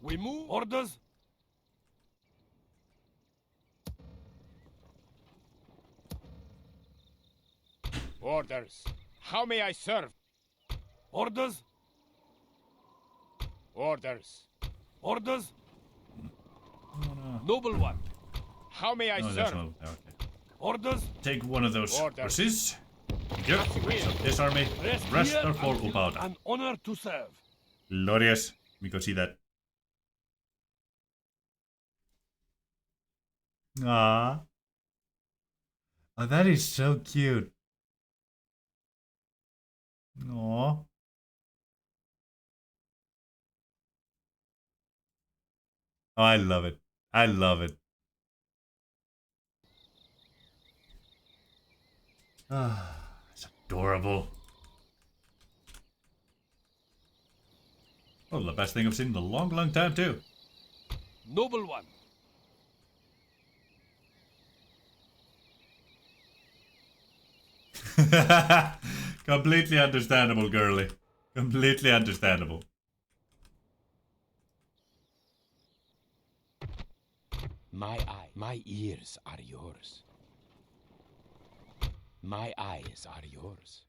We move. Orders. Orders. How may I serve? Orders. Orders. Orders. Noble one. How may I Oh, that's serve? not. Okay. Orders. Take one of those Orders. horses. Yep. As you will. So this army. Rest here are for until Ubauda. an honor to serve. Glorious. Let me go see that. Ah. Oh, that is so cute. Aw. Oh, I love it. I love it. Ah, it's adorable. Oh, the best thing I've seen in a long, long time, too. Noble one. Completely understandable, girly. Completely understandable. My eye, my ears are yours. My eyes are yours.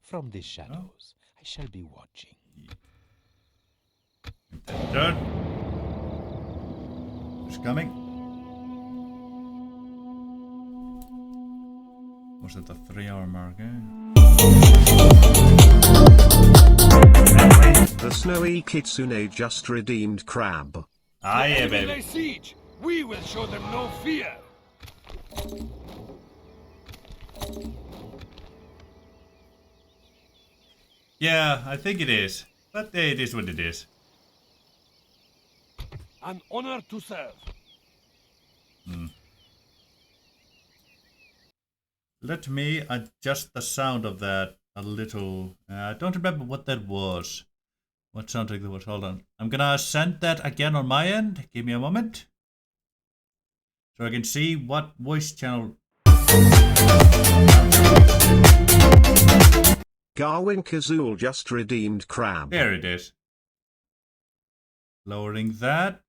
From the shadows, I shall be watching. Turn. Who's coming? Was it the 3-hour mark, eh? The snowy kitsune just redeemed crab. Ah, yeah, Enemy lay baby. siege. We will show them no fear. Yeah, I think it is. But it is what it is. An honor to serve. Let me adjust the sound of that a little. I don't remember what that was. What soundtrack that was? Hold on. I'm gonna send that again on my end. Give me a moment. So I can see what voice channel. Garwin Kazul just redeemed crab. There it is. Lowering that.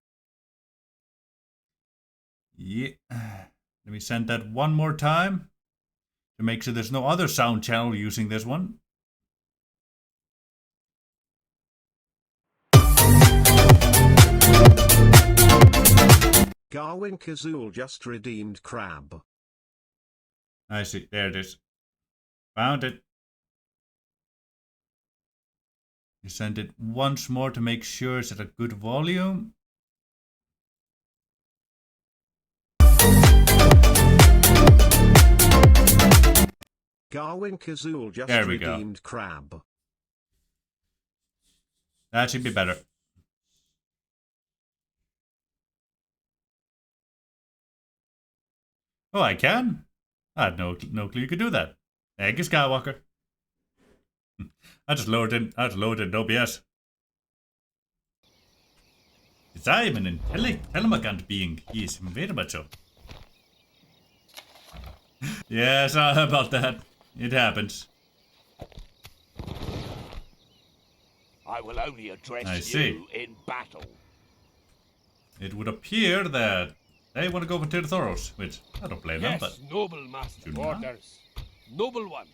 Yeah. Let me send that one more time to make sure there's no other sound channel using this one. Garwin Kazul just redeemed crab. I see. There it is. Found it. You send it once more to make sure it's at a good volume. Garwin Kazul just There we go. redeemed crab. That should be better. Oh, I can? I had no clue you could do that. Thank you, Skywalker. I just lowered in OBS. Because I am an intelligent being. Yes, very much so. Yeah, sorry about that. It happens. I will only address I see. you in battle. It would appear that they want to go for Tirthoros, which I don't blame them, but Yes, noble master. do not. Orders. Noble one.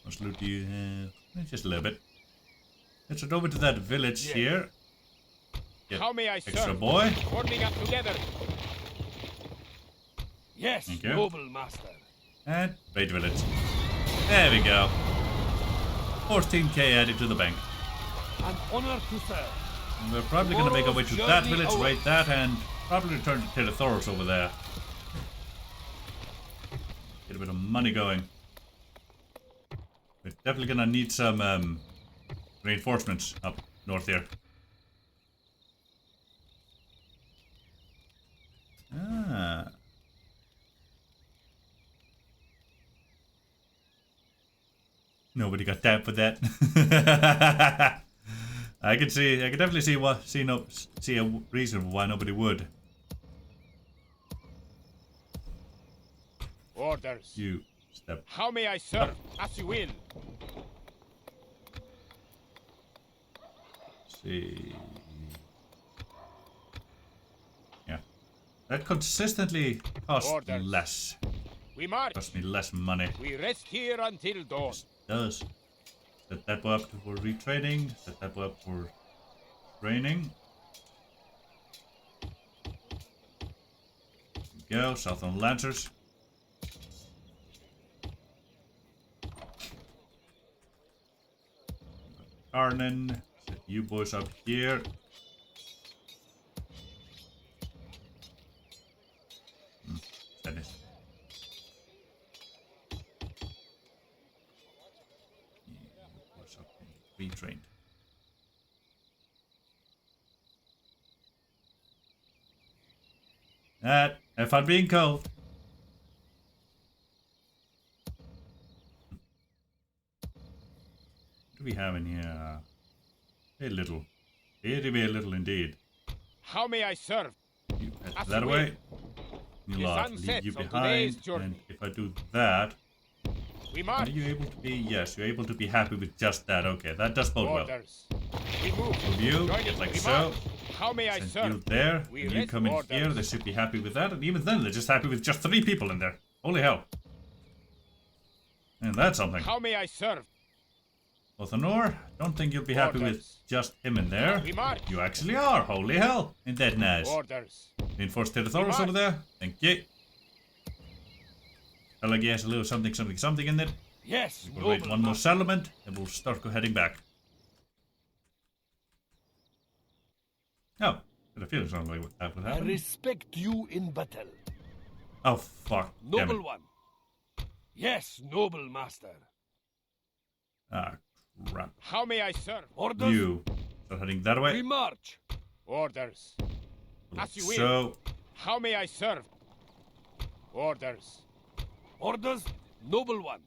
What loot do you have? Just a little bit. Let's head over to that village here. Get How may I extra serve? boy. Forming up together. Yes, Thank you. noble master. And raid village. There we go. 14k added to the bank. An honor to serve. And we're probably going to make our way to that village, raid that, and probably return to Tirthoros over there. Get a bit of money going. We're definitely going to need some reinforcements up north here. Ah. Nobody got tapped for that. I can definitely see a reason why nobody would. Orders. You step. How may I serve? As you will. See. Yeah. That consistently costs Orders. less. We march. Costs me less money. We rest here until dawn. Does. Set that boy up for retraining. Set that boy up for training. There we go. Southern Lancers. Arnon. Set you boys up here. That is. Retrained. Have fun being cold. What do we have in here? Very little. Very, very little indeed. How may I serve? You head As that you way. The You lot sun leave sets you on today's behind. journey. And if I do that, We are march. you able to be? Yes, you're able to be happy with just that. Okay, that does bode well. Orders. We move. Move you, Join get us. like We so. march. How may I Send serve? you there, We and you rest come in orders. here. They should be happy with that, and even then, they're just happy with just 3 people in there. Holy hell! And that's something. How may I serve? Othanor, don't think you'll be happy with Orders. just him in there. We march. You actually are. Holy hell! Ain't that nice? Orders. Reinforced Tirthoros march. over there. Thank you. Felt like he has a little something in it. Yes, We'll wait noble one more master. settlement, and we'll start heading back. Oh, got a feeling something like that would I happen. respect you in battle. Oh fuck! Damn Noble it. one. Yes, noble master. Ah, crap. How may I serve? Orders. You start heading that We way. march. Orders. As you will. So, How may I serve? Orders. Orders. Noble one.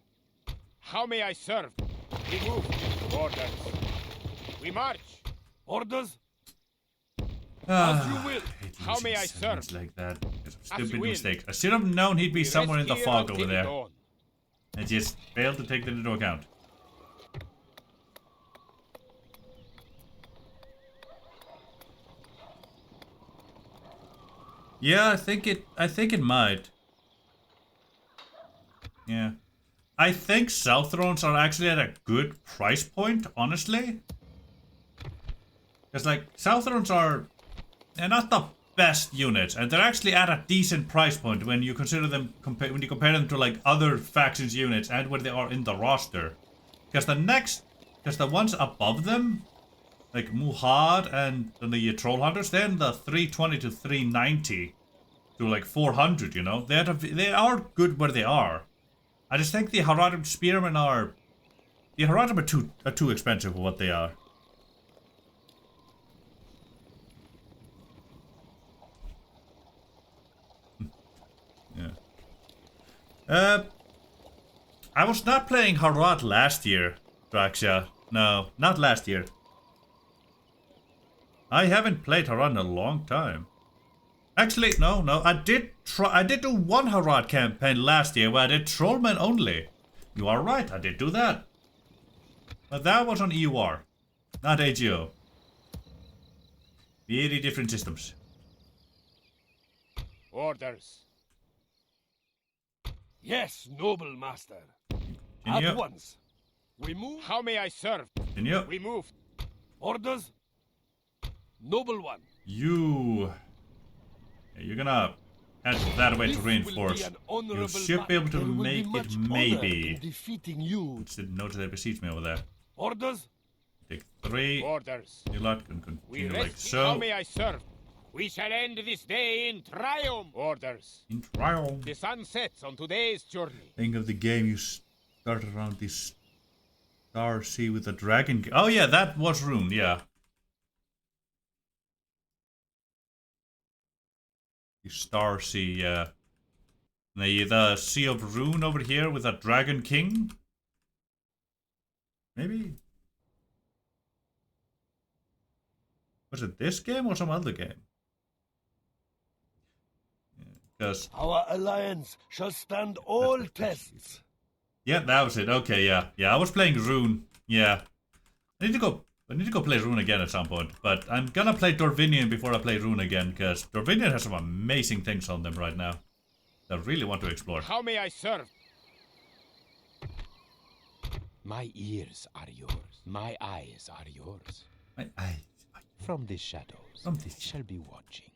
How may I serve? We move. Orders. We march. Orders. ah, you will. hate How losing may I settlements serve? like that. It's a As you stupid will. mistake. I should have known he'd be We somewhere in rest the here fog over until there. dawn. I just failed to take that into account. Yeah, I think it might. Yeah. I think Southrons are actually at a good price point, honestly. Because, like, Southrons they're not the best units, and they're actually at a decent price point when you consider them, when you compare them to, like, other factions units and where they are in the roster. Because the ones above them, like Muhad and the Troll Hunters, they're in the 320 to 390 to, like, 400, you know? They are good where they are. I just think the Haradrim Spearmen are... The Haradrim are too expensive for what they are. Yeah. I was not playing Harad last year, Draxia. No, not last year. I haven't played Harad in a long time. Actually, no. I did do one Harad campaign last year where I did Trollmen only. You are right, I did do that. But that was on EUR, not AGO. Very different systems. Orders. Yes, noble master. Can At once. We move. How may I serve? Can you? We move. Orders. Noble one. You're gonna head that way This to will be reinforce. an honorable You should be able to battle. There will make be it much honor maybe. in defeating you. Just didn't notice they besieged me over there. Orders. Take 3. Orders. You lot can We continue like rest. How so. may I serve? We shall end this day in triumph. Orders. In trial. The sun sets on today's journey. Think of the game you started around this Star Sea with the dragon. Oh yeah, that was Rune, yeah. The Star Sea, yeah. The Sea of Rune over here with a Dragon King? Maybe? Was it this game or some other game? Because Our alliance shall stand all tests. yeah, that was it. Okay, yeah. I was playing Rune. Yeah. I need to go play Rune again at some point. But I'm gonna play Dorvinian before I play Rune again, because Dorvinian has some amazing things on them right now that I really want to explore. How may I serve? My ears are yours. My eyes are yours. From the shadows, I shall be watching.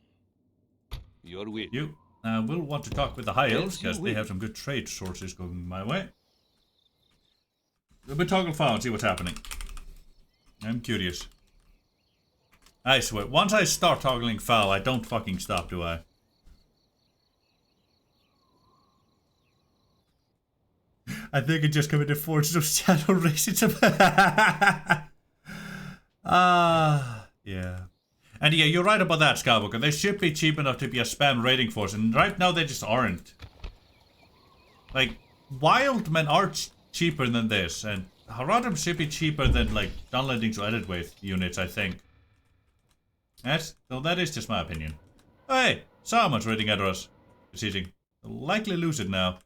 Your will. You will want to talk with the High Elves, Yes, you because they will. have some good trade sources going my way. We'll toggle file and see what's happening. I'm curious. I swear, once I start toggling foul, I don't fucking stop, do I? I think I just committed Forces of Shadow Racism. Yeah. And yeah, you're right about that, Skywalker. They should be cheap enough to be a spam raiding force, and right now they just aren't. Like, Wildmen are cheaper than this, and Haradrim should be cheaper than, like, downloading to edit with units, I think. That is just my opinion. Hey, Saruman's raiding at us. Besieging. They'll likely lose it now.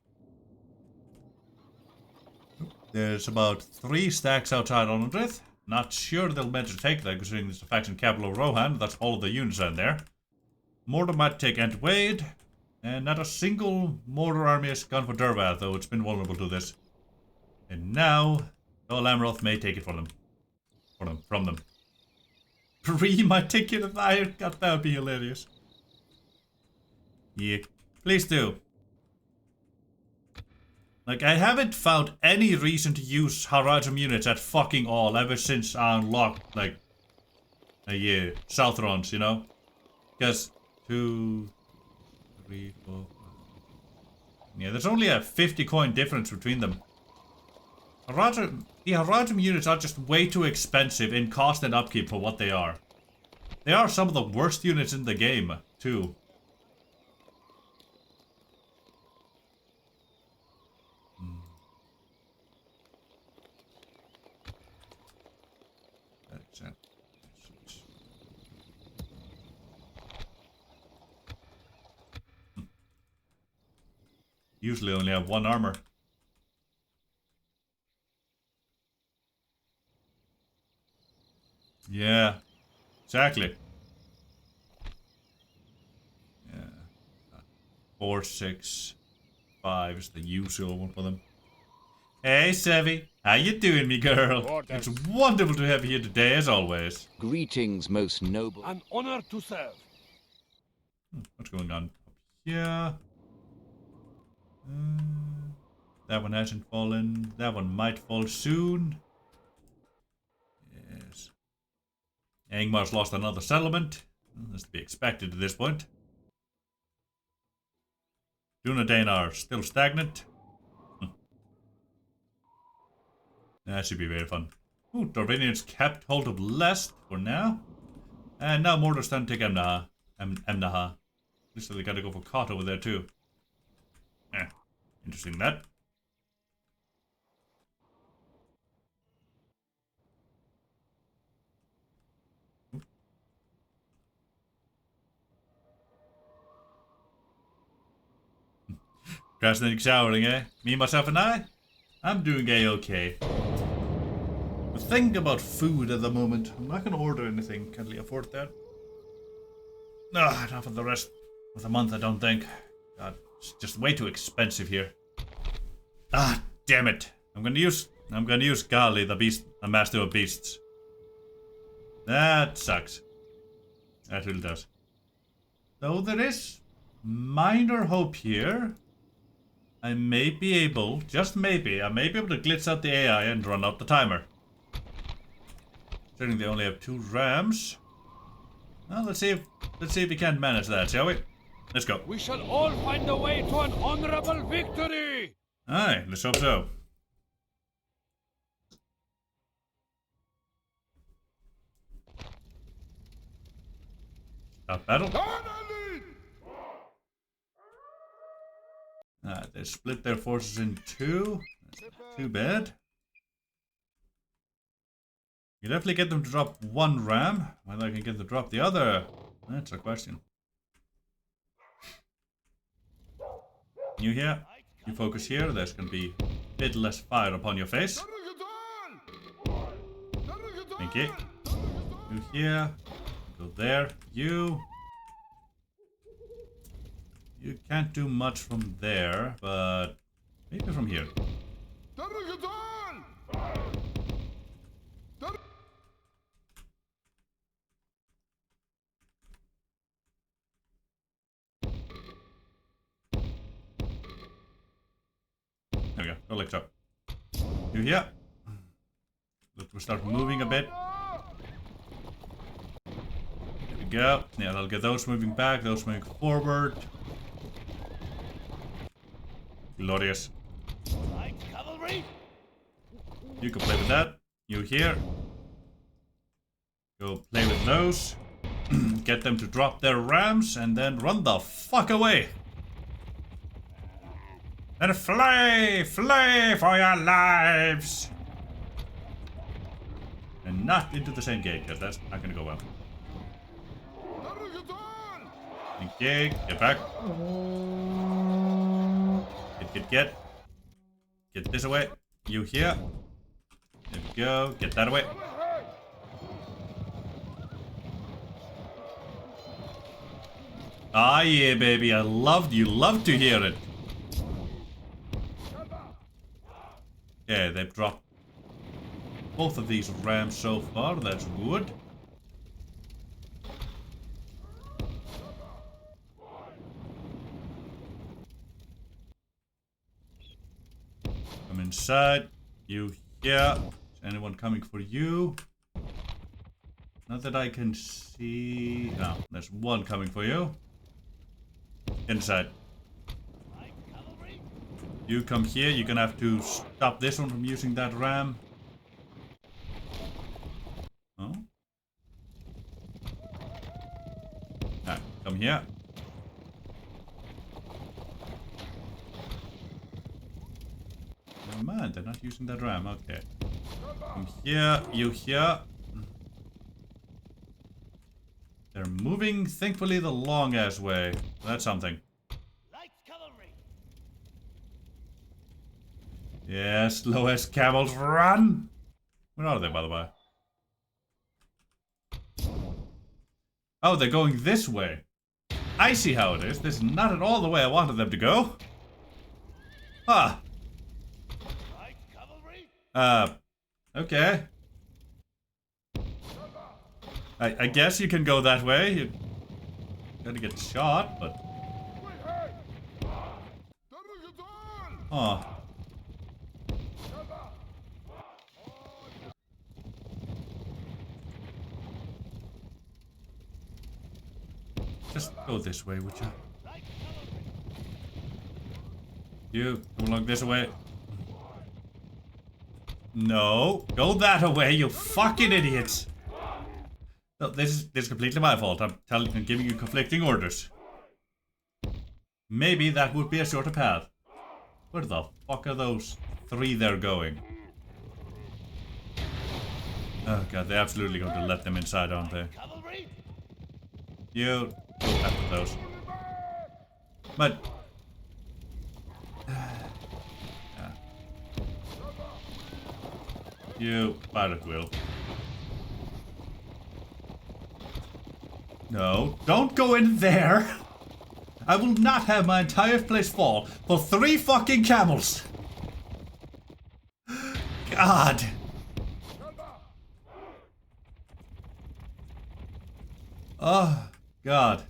There's about 3 stacks outside Onodrith. Not sure they'll manage to take that, considering it's the faction capital of Rohan. That's all of the units in there. Mortar might take Entwade. And not a single mortar army has gone for Durvath, though it's been vulnerable to this. And now, Dol Amroth may take it from them. Bree might take it if I... God, that would be hilarious. Yeah, please do. Like, I haven't found any reason to use Haradrim units at fucking all ever since I unlocked, like, Southrons, you know? Because 2, 3, 4, 5. Yeah, there's only a 50 coin difference between them. The Haradrim units are just way too expensive in cost and upkeep for what they are. They are some of the worst units in the game, too. Usually only have 1 armor. Yeah, exactly. Yeah. 4, 6, 5 is the usual one for them. Hey, Sevi. How you doing, me girl? Orders. It's wonderful to have you here today, as always. Greetings, most noble. An honor to serve. What's going on? Yeah. That one hasn't fallen. That one might fall soon. Yes. Angmar's lost another settlement. That's to be expected at this point. Dunedain are still stagnant. That should be very fun. Ooh, Dorvinians kept hold of Lest for now. And now Mordor's starting to take Emnaha. Emnaha. Looks like they gotta go for Kot over there too. Interesting that. Krasnik showering, eh? Me, myself, and I? I'm doing A-okay. But think about food at the moment. I'm not gonna order anything. Can't really afford that. Not for the rest of the month, I don't think. God, it's just way too expensive here. Damn it. I'm gonna use Gali, the beast, the master of beasts. That sucks. That really does. Though there is minor hope here. I may be able, just maybe, I may be able to glitch out the AI and run out the timer. Considering they only have 2 rams. Well, let's see if we can manage that, shall we? Let's go. We shall all find a way to an honorable victory! Aye, let's hope so. Stop battle. They split their forces in 2. That's not too bad. You definitely get them to drop 1 ram. Whether I can get them to drop the other, that's a question. You here? You focus here. There's going to be a bit less fire upon your face. Thank you. You here. Go there. You can't do much from there, but maybe from here. There we go. Go like so. You here? Let's start moving a bit. There we go. Yeah, I'll get those moving back, those moving forward. Glorious. You can play with that. You here. Go play with those. Get them to drop their rams and then run the fuck away. And flee! Flee for your lives! And not into the same gate, because that's not gonna go well. Okay, get back. Get this away. You here. There we go. Get that away. Ah, yeah, baby. You love to hear it. Okay, they've dropped both of these rams so far. That's good. Come inside. You here. Is anyone coming for you? Not that I can see. No, there's one coming for you. Get inside. You come here. You're gonna have to stop this one from using that ram. Oh. Come here. Never mind, they're not using that ram. Okay. Come here. You here. They're moving, thankfully, the long-ass way. That's something. Yeah, slow-ass camels, run! Where are they, by the way? Oh, they're going this way. I see how it is. This is not at all the way I wanted them to go. Okay. I guess you can go that way. You're gonna get shot, but... Oh. Just go this way, would you? You, come along this way. No. Go that way, you fucking idiots. No, this is completely my fault. I'm giving you conflicting orders. Maybe that would be a shorter path. Where the fuck are those 3 there going? Oh god, they're absolutely going to let them inside, aren't they? You go after those. But yeah. You fire at will. No, don't go in there. I will not have my entire place fall for 3 fucking camels. God. Oh, God.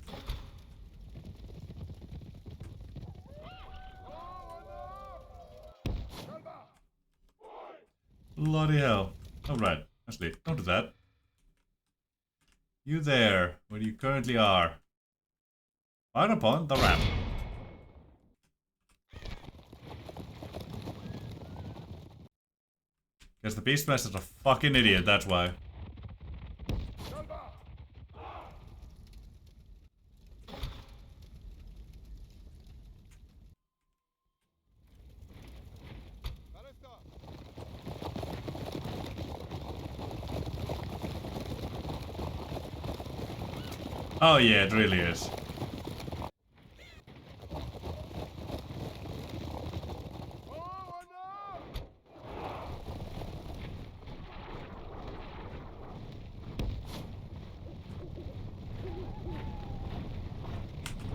Bloody hell. Alright, Ashley, don't do that. You there, where you currently are. Fire upon the ram. Guess the Beastmaster's a fucking idiot, that's why. Oh yeah, it really is.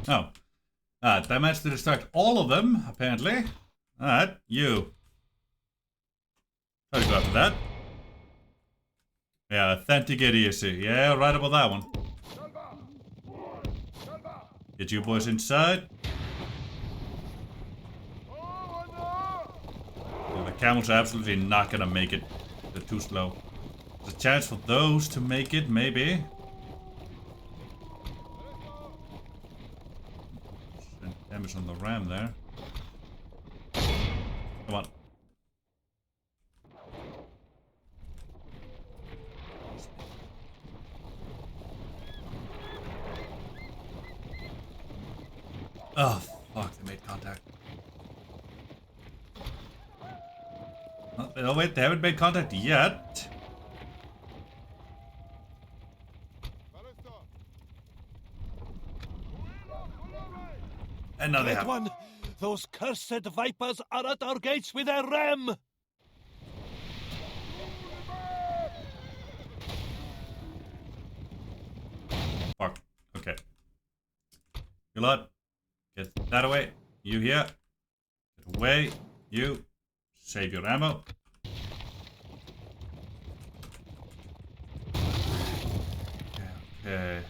Oh. They managed to distract all of them, apparently. Alright, you. Try to go after that. Yeah, authentic idiocy. Yeah, right about that one. Get you boys inside. Yeah, the camels are absolutely not gonna make it. They're too slow. There's a chance for those to make it, maybe. Damage on the ram there. Come on. Oh, fuck, they made contact. Oh, wait, they haven't made contact yet. And now they have. One, those cursed vipers are at our gates with their ram. Fuck. Okay. You lot. Get that away. You here. Get away. You. Save your ammo. Okay.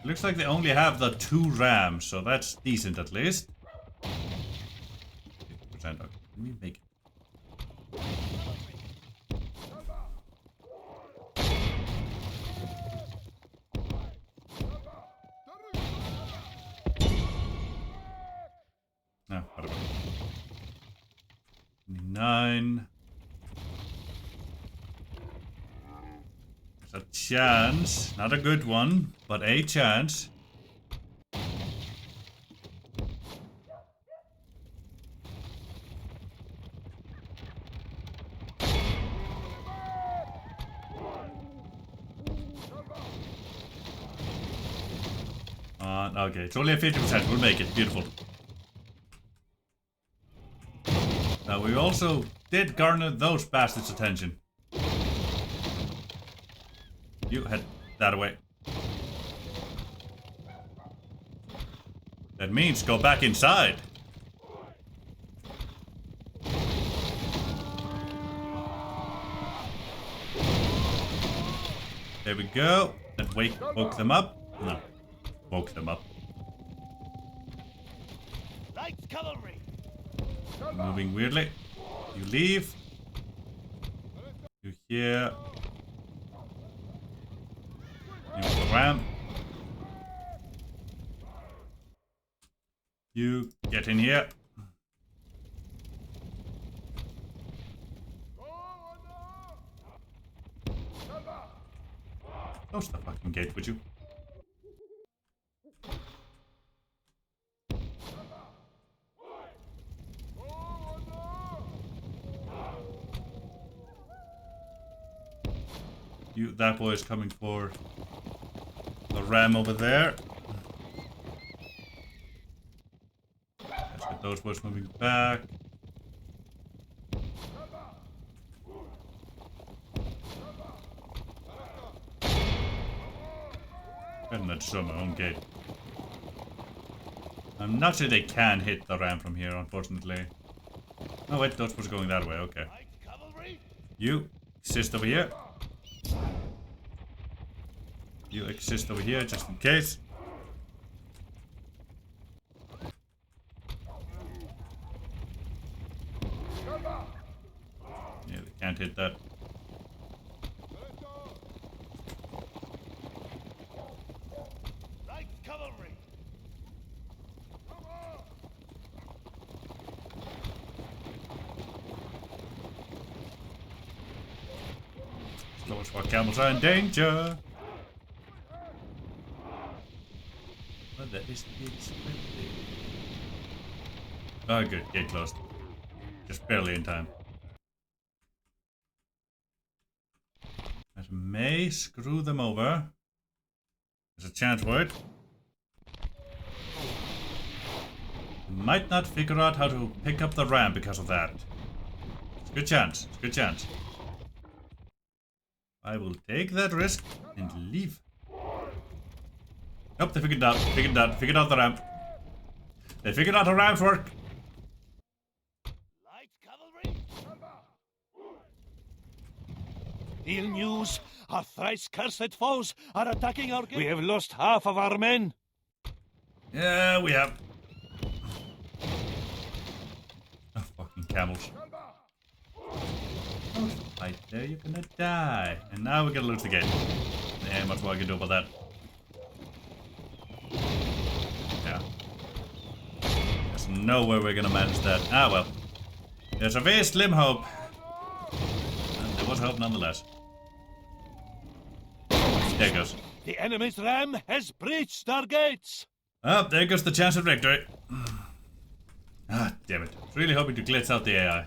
Looks like they only have the 2 rams, so that's decent at least. 50%. Okay. Let me make it. No, whatever. 9. There's a chance. Not a good one, but a chance. Okay, it's only a 50%. We'll make it. Beautiful. Now, we also did garner those bastards' attention. You head that away. That means go back inside. There we go. And woke them up. No. Woke them up. Lights cavalry. Moving weirdly. You leave. You here. You the ram. You get in here. Close the fucking gate, would you? That boy is coming for the ram over there. Let's get those boys moving back. And let's show my own gate. I'm not sure they can hit the ram from here, unfortunately. Oh wait, those boys are going that way, okay. You exist over here. You exist over here just in case. Yeah, they can't hit that. Slowest while camels are in danger. Well, that is to be expected. Oh, good. Gate closed. Just barely in time. That may screw them over. There's a chance for it. Might not figure out how to pick up the ram because of that. It's a good chance. It's a good chance. I will take that risk and leave. Nope, they figured it out. Figured it out. Figured out the ramp. They figured out the ramp's work. Light cavalry. Ill news. Our thrice cursed foes are attacking our gate. We have lost half of our men. Yeah, we have. Oh, fucking camels. Oh, right there, you're gonna die. And now we're gonna lose the gate. Yeah, much more I can do about that. Yeah. There's no way we're gonna manage that. Ah, well. There's a very slim hope. And there was hope nonetheless. There goes. The enemy's ram has breached our gates. Oh, there goes the chance of victory. Ah, damn it. I was really hoping to glitch out the AI.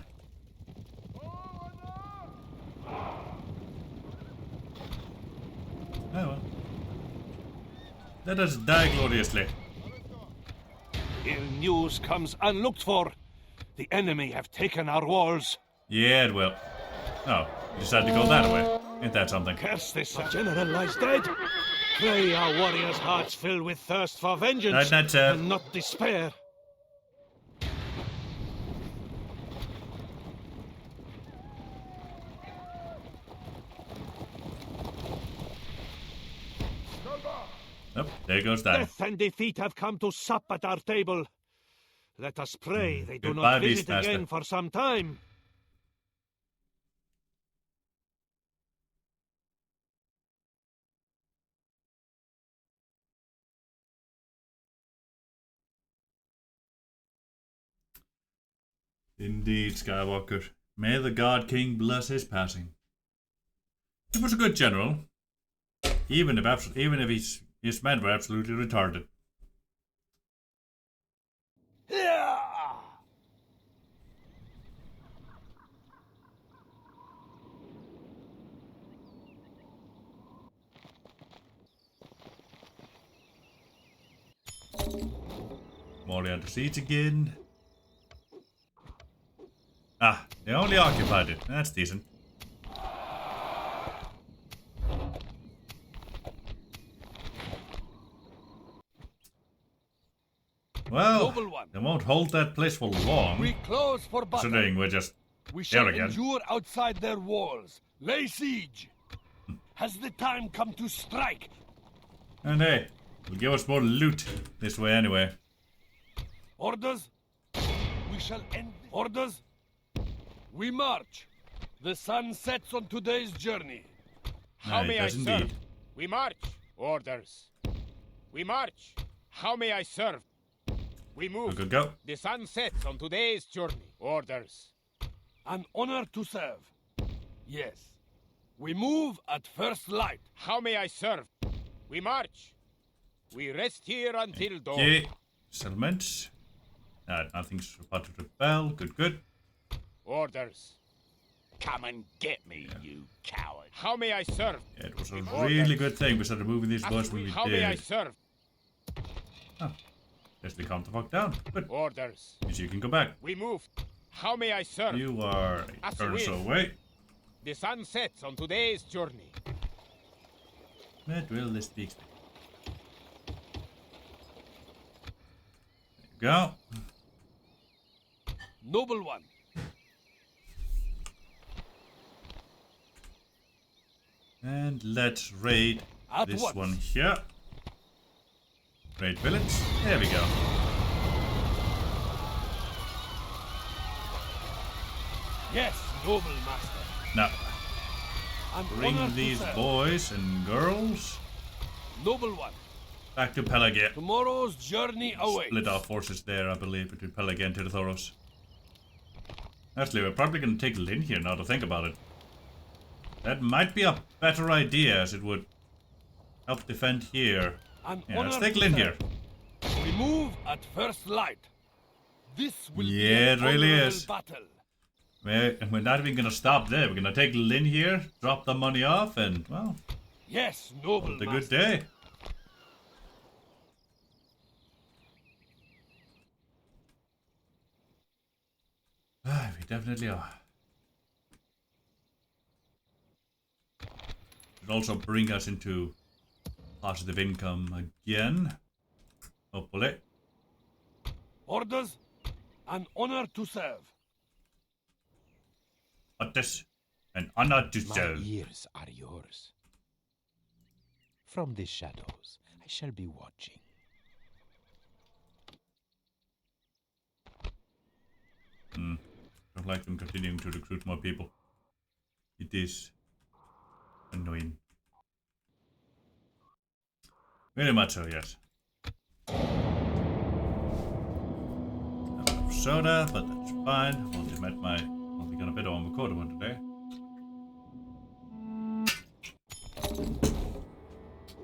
Oh well. Let us die gloriously. Ill news comes unlooked for. The enemy have taken our walls. Yeah, it will. Oh, you decided to go that way. Ain't that something? Curse this general lies dead. Pray our warriors' hearts fill with thirst for vengeance Night, and not despair. Nope, there goes that. Death and defeat have come to sup at our table. Let us pray they do Goodbye, not visit Beastmaster. again for some time. Indeed, Skywalker. May the God King bless his passing. He was a good general, even if his men were absolutely retarded. Molly under siege again. Ah, they only occupied it. That's decent. Well, they won't hold that place for long. We close for battle. Considering we're just We shall there again. endure outside their walls. Lay siege. Has the time come to strike? And hey, will give us more loot this way anyway. Orders? We shall end. Orders? We march. The sun sets on today's journey. How It may I does serve? indeed. We march. Orders. We march. How may I serve? We move. Go. The sun sets on today's journey. Orders. An honor to serve. Yes. We move at first light. How may I serve? We march. We rest here until dawn. Okay. Settlements. Nothing's about to rebel. Good, good. Orders. Come and get me, you coward. How may I serve? Yeah, it was a really good thing we started moving these boys when we How may I did. serve? Oh. Guess they calmed the fuck down. Good. Orders. Means you can go back. We move. How may I serve? You are a As turn or you so will. away. The sun sets on today's journey. But will this be expected? There you go. Noble one. And let's raid At this once. one here. Raid village. There we go. Yes, noble master. Now, An honor bring to these serve. boys and girls Noble one. back to Pelagia. Tomorrow's journey awaits. Split our forces there, I believe, between Pelagia and Tirthoros. Actually, we're probably going to take Lynn here now to think about it. That might be a better idea, as it would help defend here. An Yeah, let's honor take to Lynn serve. here. We move at first light. This will be Yeah, an it really honorable is. battle. We're not even going to stop there. We're going to take Lynn here, drop the money off, and, well, Yes, noble it's a good master. day. We definitely are. It'll also bring us into positive income again. Hopefully. Orders, an honor to serve. But this an honor to My serve. ears are yours. From the shadows, I shall be watching. Don't like them continuing to recruit more people. It is annoying. Very much so, yes. Not enough soda, but that's fine. Only met my only gonna bit on the quarter one today.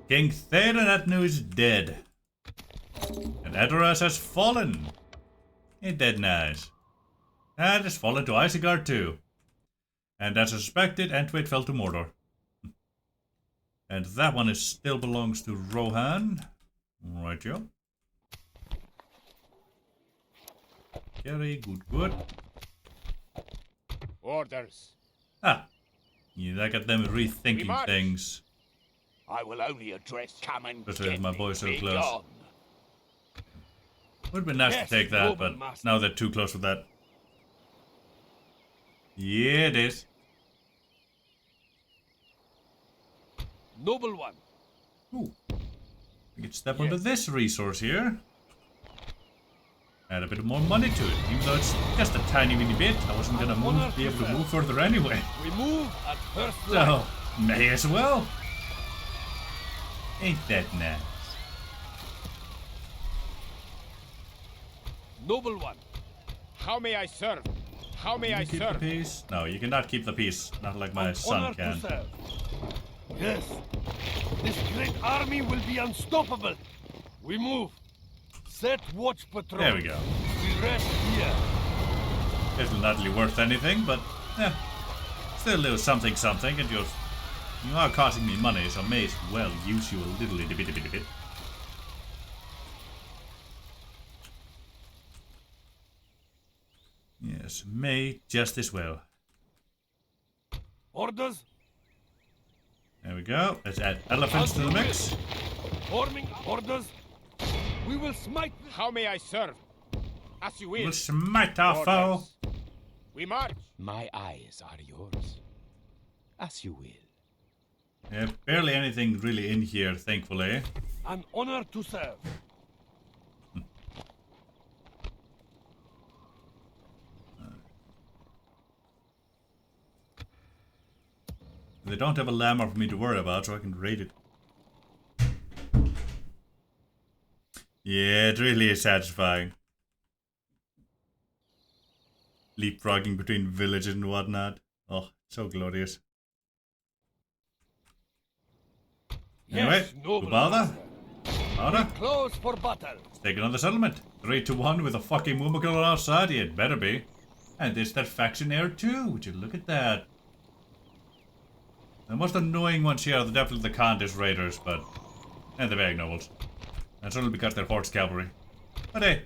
King Theoden is dead. And Edoras has fallen. Ain't that nice? And has fallen to Isengard too. And as suspected, Entwit fell to Mordor. And that one is still belongs to Rohan. Right, yo. Very good, good. Orders. Ah. Yeah, I got them rethinking march. things. I will only address come and Especially with get my me. boys so Be close. gone. Would have been nice Yes, to take that, noble but master. now they're too close with that. Yeah, it is. Noble one. Ooh. We could step onto this resource here. Add a bit more money to it, even though it's just a tiny weeny bit. I wasn't gonna be able to move further anyway. We move at first light. So, may as well. Ain't that nice? Noble one. How may I serve? How may I Can you keep the serve? peace? No, you cannot keep the peace. Not like my An son honor can. to serve. Yes. This great army will be unstoppable. We move. Set watch patrol. There we go. We rest here. It's not really worth anything, but yeah, still a little something something, and you are costing me money, so may as well use you a little itty bitty bitty bit. Yes, may just as well. Orders. There we go. Let's add elephants to the mix. Forming orders. We will smite. How may I serve? As you will. We'll smite our foe. Orders. We march. My eyes are yours. As you will. Yeah, barely anything really in here, thankfully. An honor to serve. They don't have a llama for me to worry about, so I can raid it. Yeah, it really is satisfying. Leapfrogging between villages and whatnot. Oh, so glorious. Anyway, Yes, noble Ubada? master. Ubada? Close for battle. Let's take another settlement. 3-1 with a fucking Mumikil on our side. It better be. And there's that faction heir too. Would you look at that? The most annoying ones here are definitely the Khandish raiders, but... and the Vag nobles. That's only because they're horse cavalry. But hey,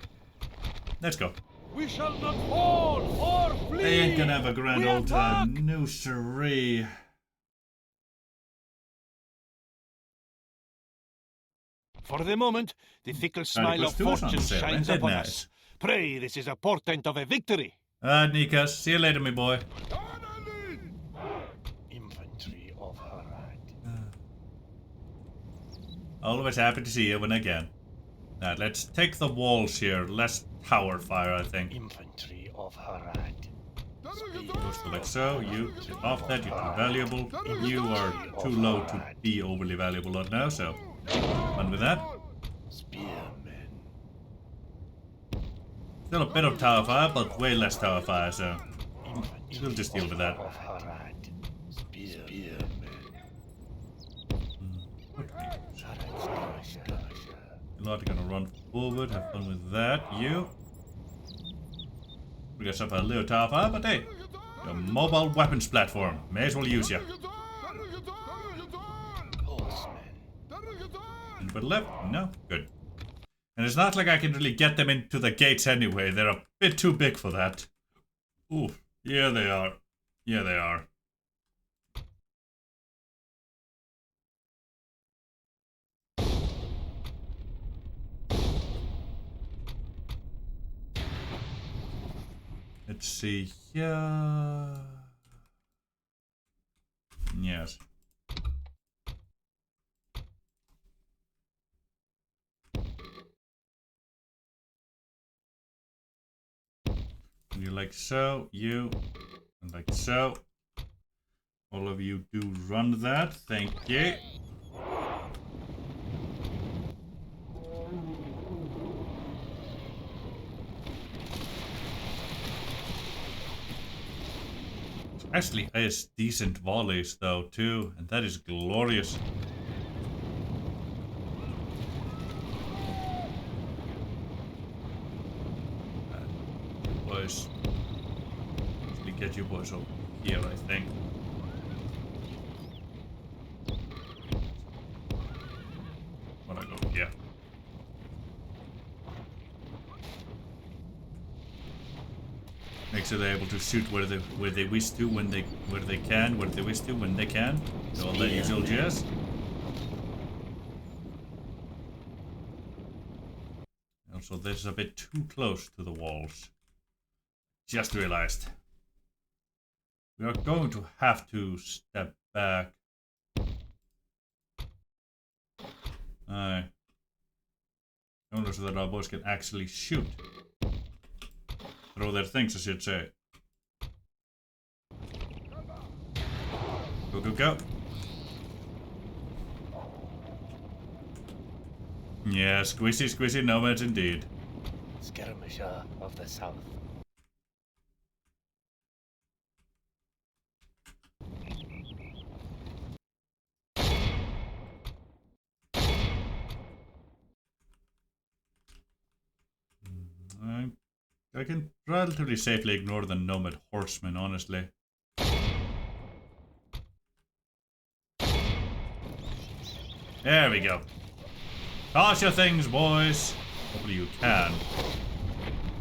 let's go. We shall not fall or flee. They ain't gonna have a grand We old attack. time. No siree. For the moment, the fickle smile of fortune shines upon us. Pray, this is a portent of a victory. Nikas, see you later, me boy. Infantry of Harad. Always happy to see you when I can. Now, let's take the walls here. Less tower fire, I think. Infantry of Harad. Goes to like so. You get off that. You're too valuable. You are too low to be overly valuable right now, so... fun with that. Spearmen. Still a bit of tower fire, but way less tower fire, so... we'll just deal with that. Of Harad. Spearmen. You're not gonna run forward. Have fun with that. You. We got some a little tower fire, but hey, your mobile weapons platform. May as well use ya. Anybody left? No? Good. And it's not like I can really get them into the gates anyway. They're a bit too big for that. Ooh, yeah they are. Yeah they are. Let's see. Yeah. Yes. You like so, you, and like so. All of you do run that, thank you. Actually has decent volleys though too, and that is glorious. Boys, actually get you boys over here, I think. Wanna go here? Make sure they're able to shoot where they wish to, when they can, where they wish to, when they can. All that usual jazz. Also, this is a bit too close to the walls. Just realized. We are going to have to step back. Aye. Only so that our boys can actually shoot. Throw their things, I should say. Go, go, go. Yeah, squishy, squishy nomads indeed. Skirmisher of the South. I can relatively safely ignore the nomad horsemen, honestly. There we go. Toss your things, boys. Hopefully you can.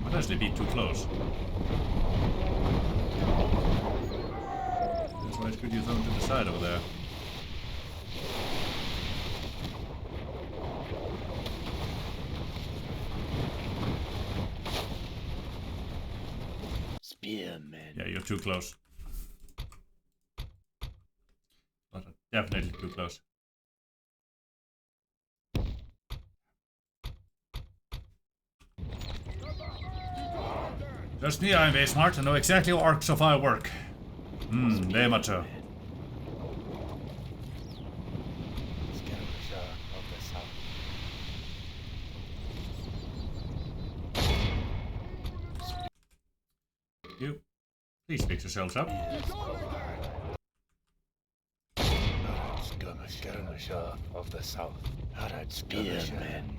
Might actually be too close. That's why it's good you throw them to the side over there. Spearmen. Yeah, you're too close. But definitely too close. Just me, I'm very smart and know exactly how arcs of fire work. Very much so. Skirmisher of the South. You. Please fix yourselves up. Skirmisher of the south. Harad Spearmen.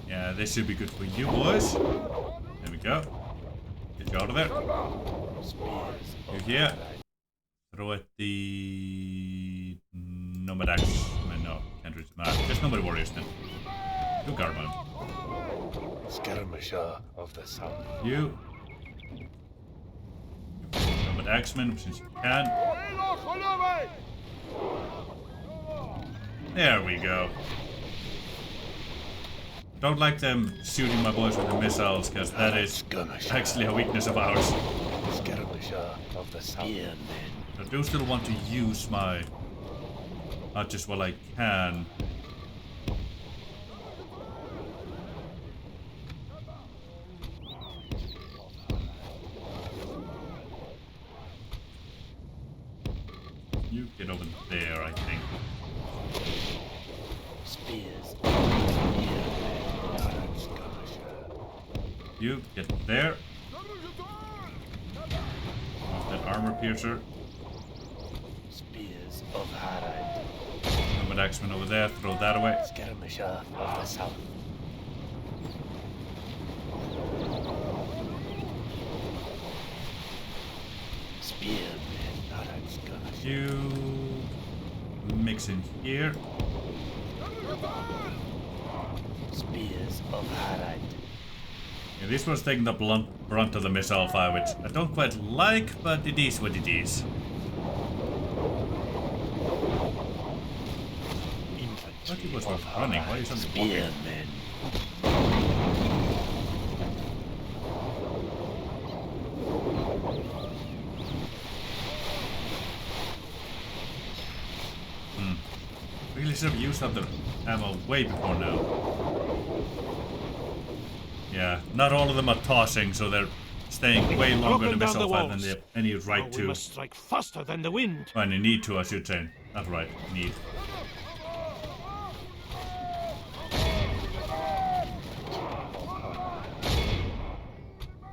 Yeah, this should be good for you boys. There we go. Get you out of there. You here. Throw at the Nomad Axemen. No, can't reach them. Just Nomad Warriors then. You Garman. Skirmisher of the south. You. Nomad Axemen since you can. There we go. Don't like them shooting my boys with the missiles, because that is actually a weakness of ours. Skirmisher of the south. I do still want to use my archers while I can. You get over there, I think. Spears. You get there. That armor piercer. Spears of Harad. Nomad Axeman over there, throw that away. Skirmisher of the south. Spearmen, Harad skirmisher. You mix in here. Spears of Harad. Yeah, this one's taking the brunt of the missile fire, which I don't quite like, but it is what it is. What he was running? Why is something walking? Really should have used up the ammo way before now. Yeah, not all of them are tossing, so they're staying way longer in the missile fire than they have any right to. We must strike faster than the wind. Well, they need to, I should say. Not right, need.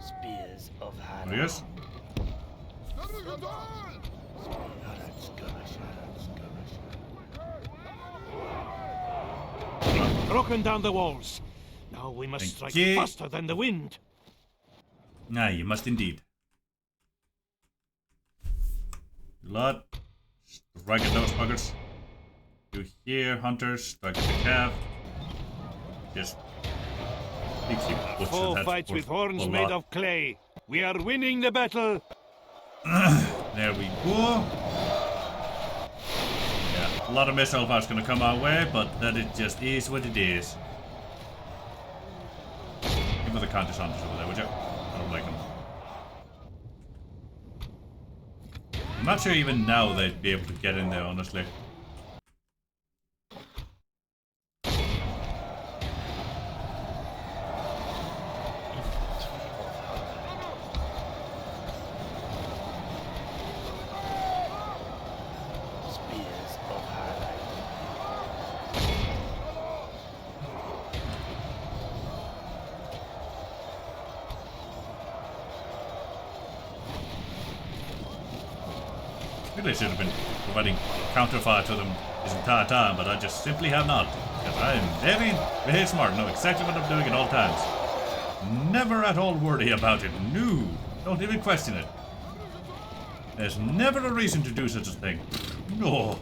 Spears of Harad. Oh, yes? Broken down the walls. Now we must strike faster than the wind. Aye, you must indeed. Lot. Strike at those buggers. You here, hunters. Strike at the calf. Just. Four fights with horns made of clay. We are winning the battle. There we go. Yeah, a lot of missile fire's gonna come our way, but that it just is what it is. Give me the contest hunters over there, would you? I don't like them. I'm not sure even now they'd be able to get in there, honestly. Really should have been providing counterfire to them this entire time, but I just simply have not. Because I am very, very smart, know exactly what I'm doing at all times. Never at all worry about it. No, don't even question it. There's never a reason to do such a thing. No.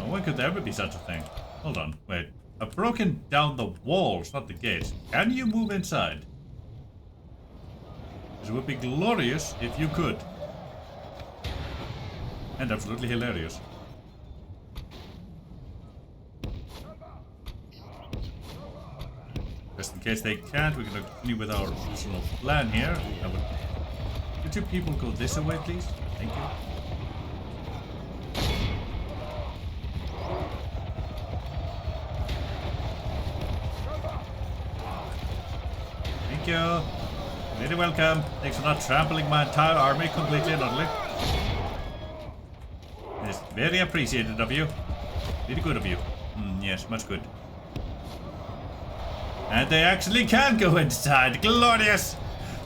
When could there ever be such a thing? Hold on, wait. I've broken down the walls, not the gates. Can you move inside? It would be glorious if you could. And absolutely hilarious. Just in case they can't, we're going to continue with our original plan here. Could you people go this way, please? Thank you. Thank you. Very welcome. Thanks for not trampling my entire army completely and utterly. It's very appreciated of you. Very good of you. Yes, much good. And they actually can go inside. Glorious!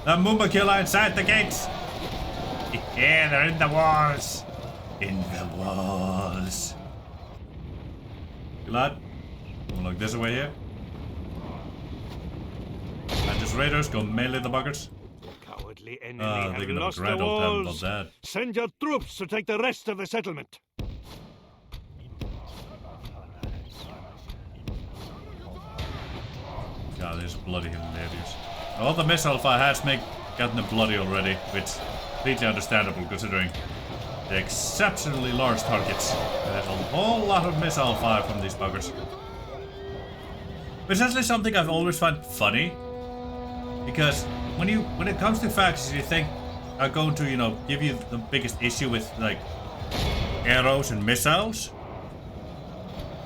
The Mumbakil are inside the gates. Yeah, they're in the walls. In the walls. You lad? We'll look this way here. And just raiders go melee the buggers. Cowardly enemy They're have gonna lost the grand old time about walls. that. Send your troops to take the rest of the settlement. God, this is bloody hilarious. All the missile fire has gotten them bloody already, which is completely understandable considering the exceptionally large targets. There's a whole lot of missile fire from these buggers. Which is actually something I've always found funny. Because when it comes to factions you think are going to, you know, give you the biggest issue with like arrows and missiles,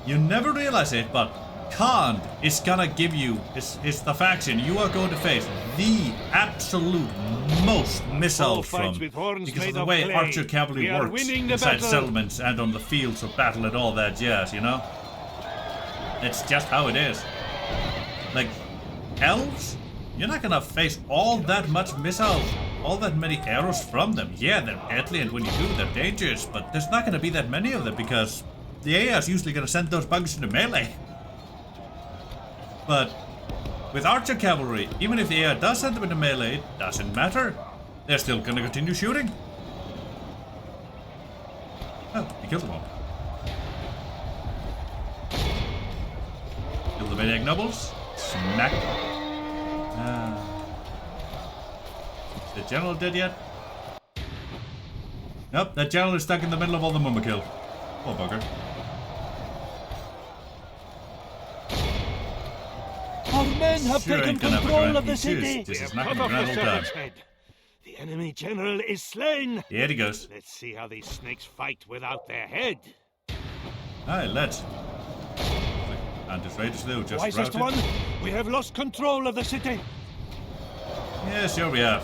you never realize it, but Khan is gonna give you, is the faction you are going to face the absolute most missiles from, because of the way archer cavalry works inside settlements and on the fields of battle and all that jazz, you know? It's just how it is. Like, elves, you're not gonna face all that much missiles, all that many arrows from them. Yeah, they're deadly, and when you do, they're dangerous, but there's not gonna be that many of them because the AI is usually gonna send those buggers into melee. But with archer cavalry, even if the AI does send them into melee, it doesn't matter. They're still gonna continue shooting. Oh, he killed them all. Kill the maniac nobles. Smack. Is the general dead yet? Nope, that general is stuck in the middle of all the Mumma kill. Poor bugger. Our men have taken control of the city. This is not going to grand old time. The enemy general is slain. Here he goes. Let's see how these snakes fight without their head. Aye, let's. And his raiders do just Wisest one, we have lost control of the city. Yeah, sure we have.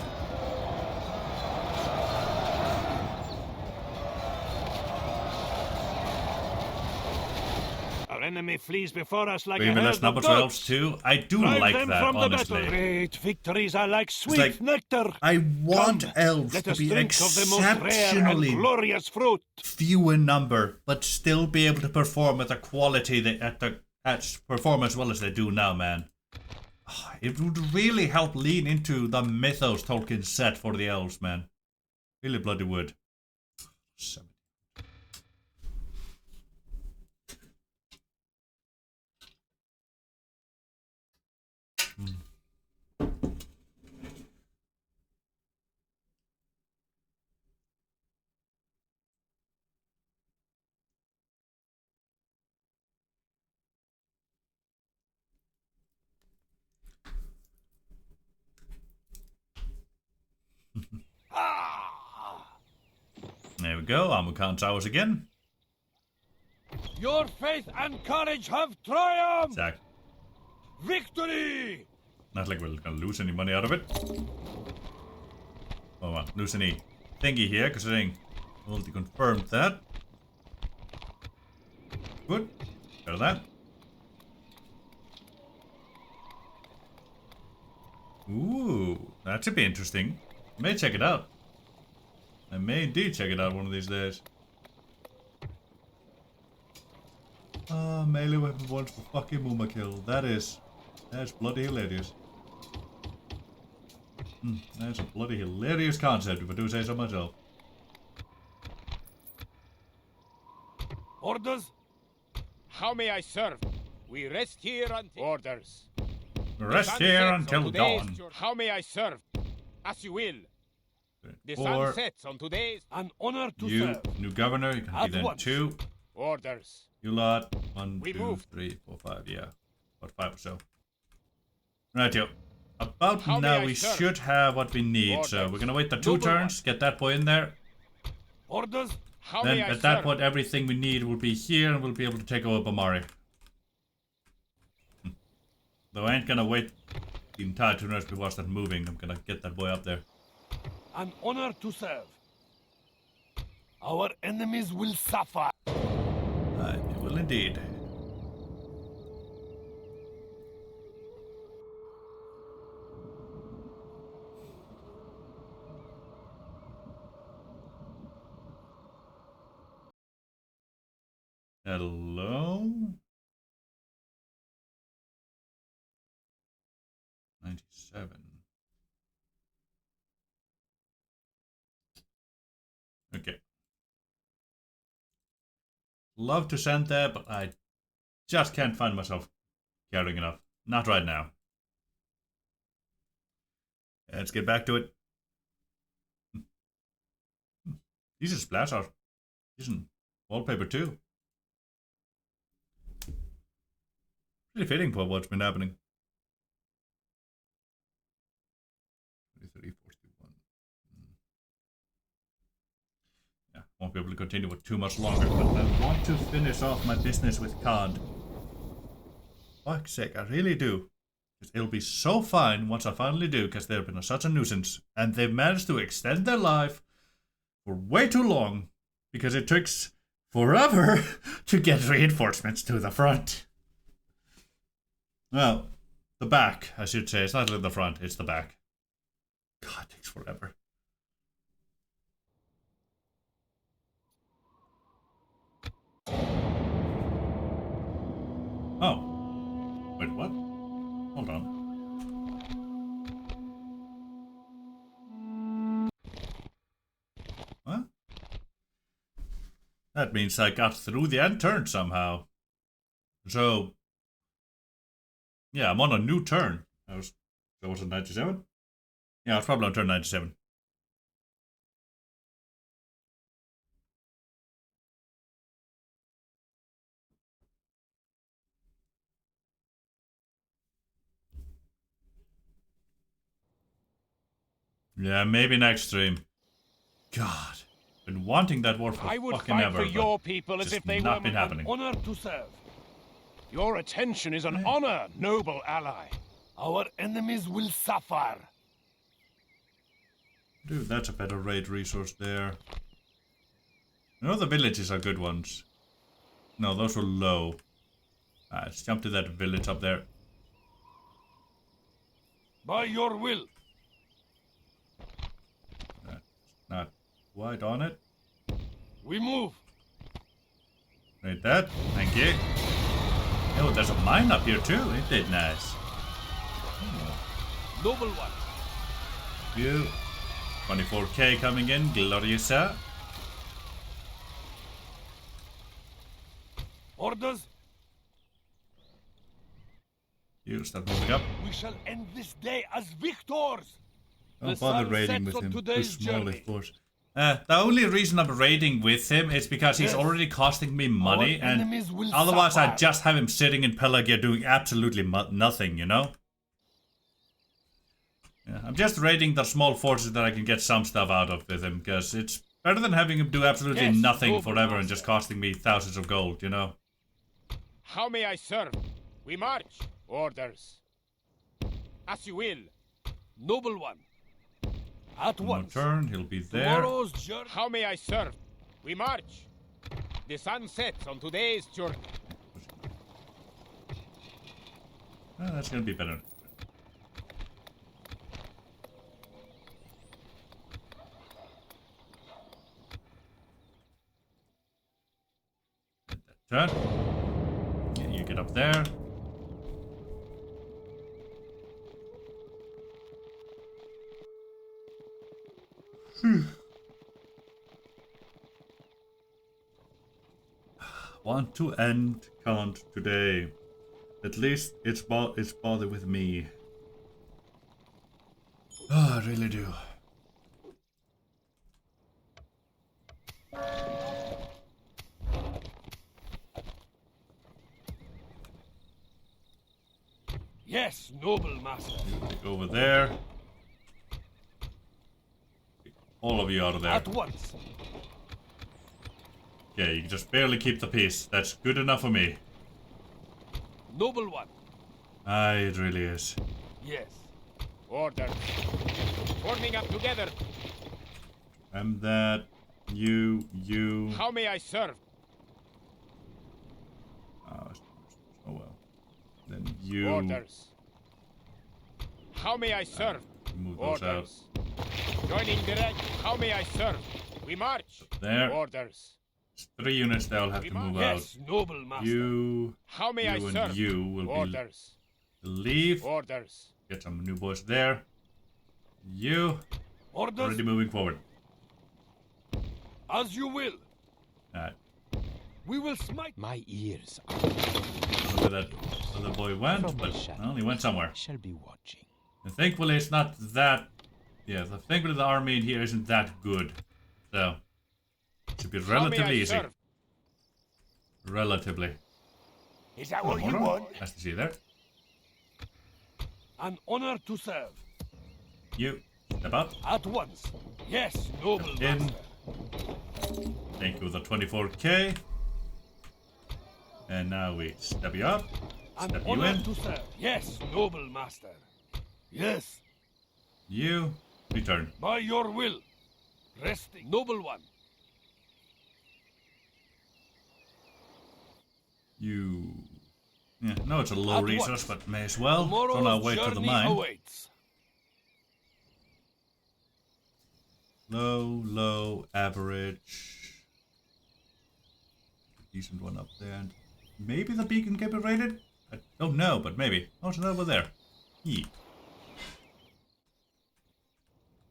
Our enemy flees before us like a Even herd less of number goats. 12s too. I do Drive like them that, from honestly. the battle. Great victories are like sweet like, nectar. I want Come, elves let to us be drink of the most rare and exceptionally glorious fruit. few in number, but still be able to perform at the quality perform as well as they do now, man. It would really help lean into the mythos Tolkien set for the elves, man. Really bloody would. There we go, Amukan Towers again. Your faith and courage have triumphed! Zach. Victory! Not like we're gonna lose any money out of it. Oh well, lose any thingy here, considering we already confirmed that. Good. Got that. Ooh, that should be interesting. I may check it out. I may indeed check it out one of these days. Melee weapon once for fucking Mumma kill. That's bloody hilarious. That's a bloody hilarious concept if I do say so myself. Orders? How may I serve? We rest here until orders. Rest here until dawn. How may I serve? As you will. The sun Or sets on today's. An honor to you, serve. new governor, you can be At then once. 2. Orders. You lot, 1, We 2, moved. 3, 4, 5, yeah. About 5 or so. Right, yo. About How may now I we serve? should have what we need, so Orders. we're gonna wait the 2 Noble turns, get that boy in there. Orders? How Then may I at that serve? point everything we need will be here and we'll be able to take over Bamari. Though I ain't gonna wait the entire 2 turns before I start moving, I'm gonna get that boy up there. An honor to serve. Our enemies will suffer. They will indeed. Hello? 97. Okay. Love to send there, but I just can't find myself caring enough. Not right now. Let's get back to it. Decent splatter. Decent wallpaper too. Pretty fitting for what's been happening. 23, 41. Yeah, won't be able to continue it too much longer, but I want to finish off my business with Khan. Fuck's sake, I really do. It'll be so fine once I finally do, because they've been such a nuisance, and they've managed to extend their life for way too long, because it takes forever to get reinforcements to the front. Well, the back, I should say. It's not the front, it's the back. God, it takes forever. Oh. Wait, what? Hold on. What? That means I got through the end turn somehow. So, yeah, I'm on a new turn. That was it 97? Yeah, I was probably on turn 97. Yeah, maybe next stream. God, been wanting that war for I would fucking fight ever. for your people as if they not were been happening. Honor to serve. Your attention is an honor, noble ally. Our enemies will suffer. Dude, that's a better raid resource there. You know the villages are good ones. No, those were low. Let's jump to that village up there. By your will. Not quite on it. We move. Right, that. Thank you. Oh, there's a mine up here too. Ain't that nice? Noble one. You. 24k coming in. Gloriosa. Orders. You start moving up. We shall end this day as victors. Don't The bother sun raiding sets with on him. Too today's small, journey. of course. The only reason I'm raiding with him is because he's Yes. already costing me money, Our and enemies will otherwise suffer. I'd just have him sitting in Pelagia doing absolutely nothing, you know? Yeah, I'm just raiding the small forces that I can get some stuff out of with him, because it's better than having him do absolutely Yes, nothing noble forever and master. just costing me thousands of gold, you know? How may I serve? We march. Orders. As you will. Noble one. At One once. more turn, he'll be there. Tomorrow's journey. How may I serve? We march. The sun sets on today's journey. That's gonna be better. Turn. Yeah, you get up there. Want to end, can't today. At least it's bothered with me. Oh, I really do. Yes, noble master. Go over there. All of you out of there. At once. Yeah, you can just barely keep the peace. That's good enough for me. Noble one. It really is. Yes. Orders. Forming up together. I'm that. You. How may I serve? Oh well. Then you. Orders. How may I serve? Move those out. Orders. Joining direct. How may I serve? We march. There. Orders. 3 units, they'll have to move out. Yes, noble master. You, How may I you serve? and you will Orders. leave. Orders. Get some new boys there. You, Orders already moving forward. as you will. Alright, We will smite. My ears look at that other boy went, but well, he went somewhere. shall be watching. And thankfully it's not that... Yeah, thankfully the army in here isn't that good. So, it should be relatively easy. Serve? Relatively. Is that what you Hold on. want? Nice to see you there. An honor to serve. You, step up. At once. Yes, noble In. master. Thank you for the 24k. And now we step you up. An Step you honor in. to serve. Yes, noble master. Yes, You, return. by your will. Resting. Noble one. You... Yeah, no, it's a low At resource, once. but may as well. Tomorrow's Don't I wait till the journey mine. awaits. Low, average. Decent one up there. And maybe the beacon can be rated? I don't know, but maybe. Oh, it's over there. Yee.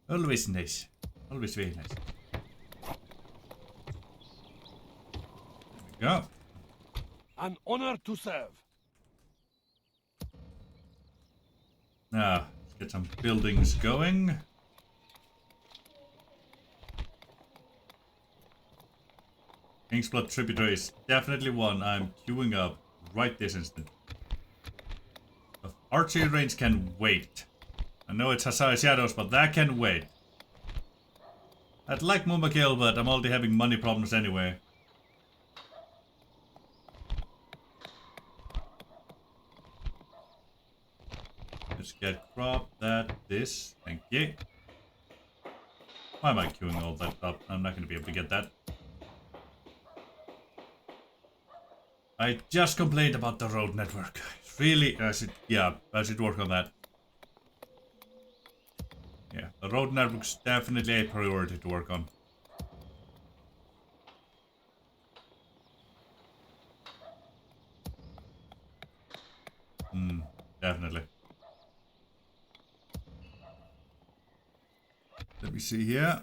Always nice. Always very nice. There we go. An honor to serve. Now, let's get some buildings going. King's Blood Tributary is definitely one I'm queuing up right this instant. The archery range can wait. I know it's Hasari Shadows, but that can wait. I'd like Mumakil, but I'm already having money problems anyway. Let's get crop, this. Thank you. Why am I queuing all that up? I'm not going to be able to get that. I just complained about the road network. Really, I should work on that. Yeah, the road network's definitely a priority to work on. Definitely. Let me see here.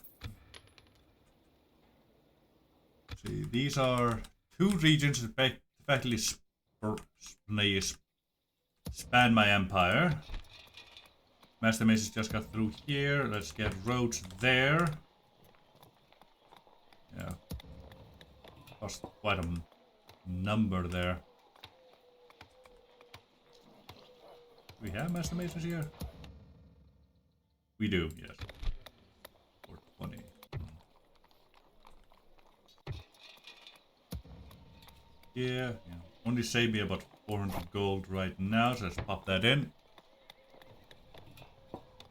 See, these are 2 regions that effectively span my empire. Master Maces just got through here. Let's get roads there. Yeah. Cost quite a number there. Do we have Master Maces here? We do, yes. 420. Yeah. Only save me about 400 gold right now, so let's pop that in.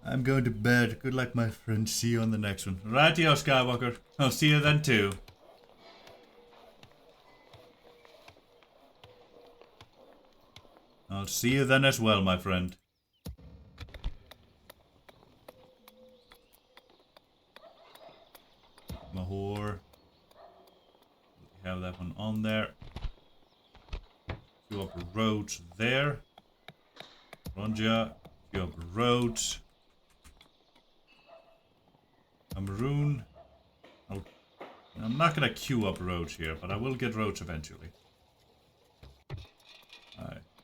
I'm going to bed. Good luck, my friend. See you on the next one. Rightio, Skywalker. I'll see you then too. I'll see you then as well, my friend. Mahor. We have that one on there. Queue up roads there. Ronja. Queue up roads. Maroon. I'm not gonna queue up roads here, but I will get roads eventually.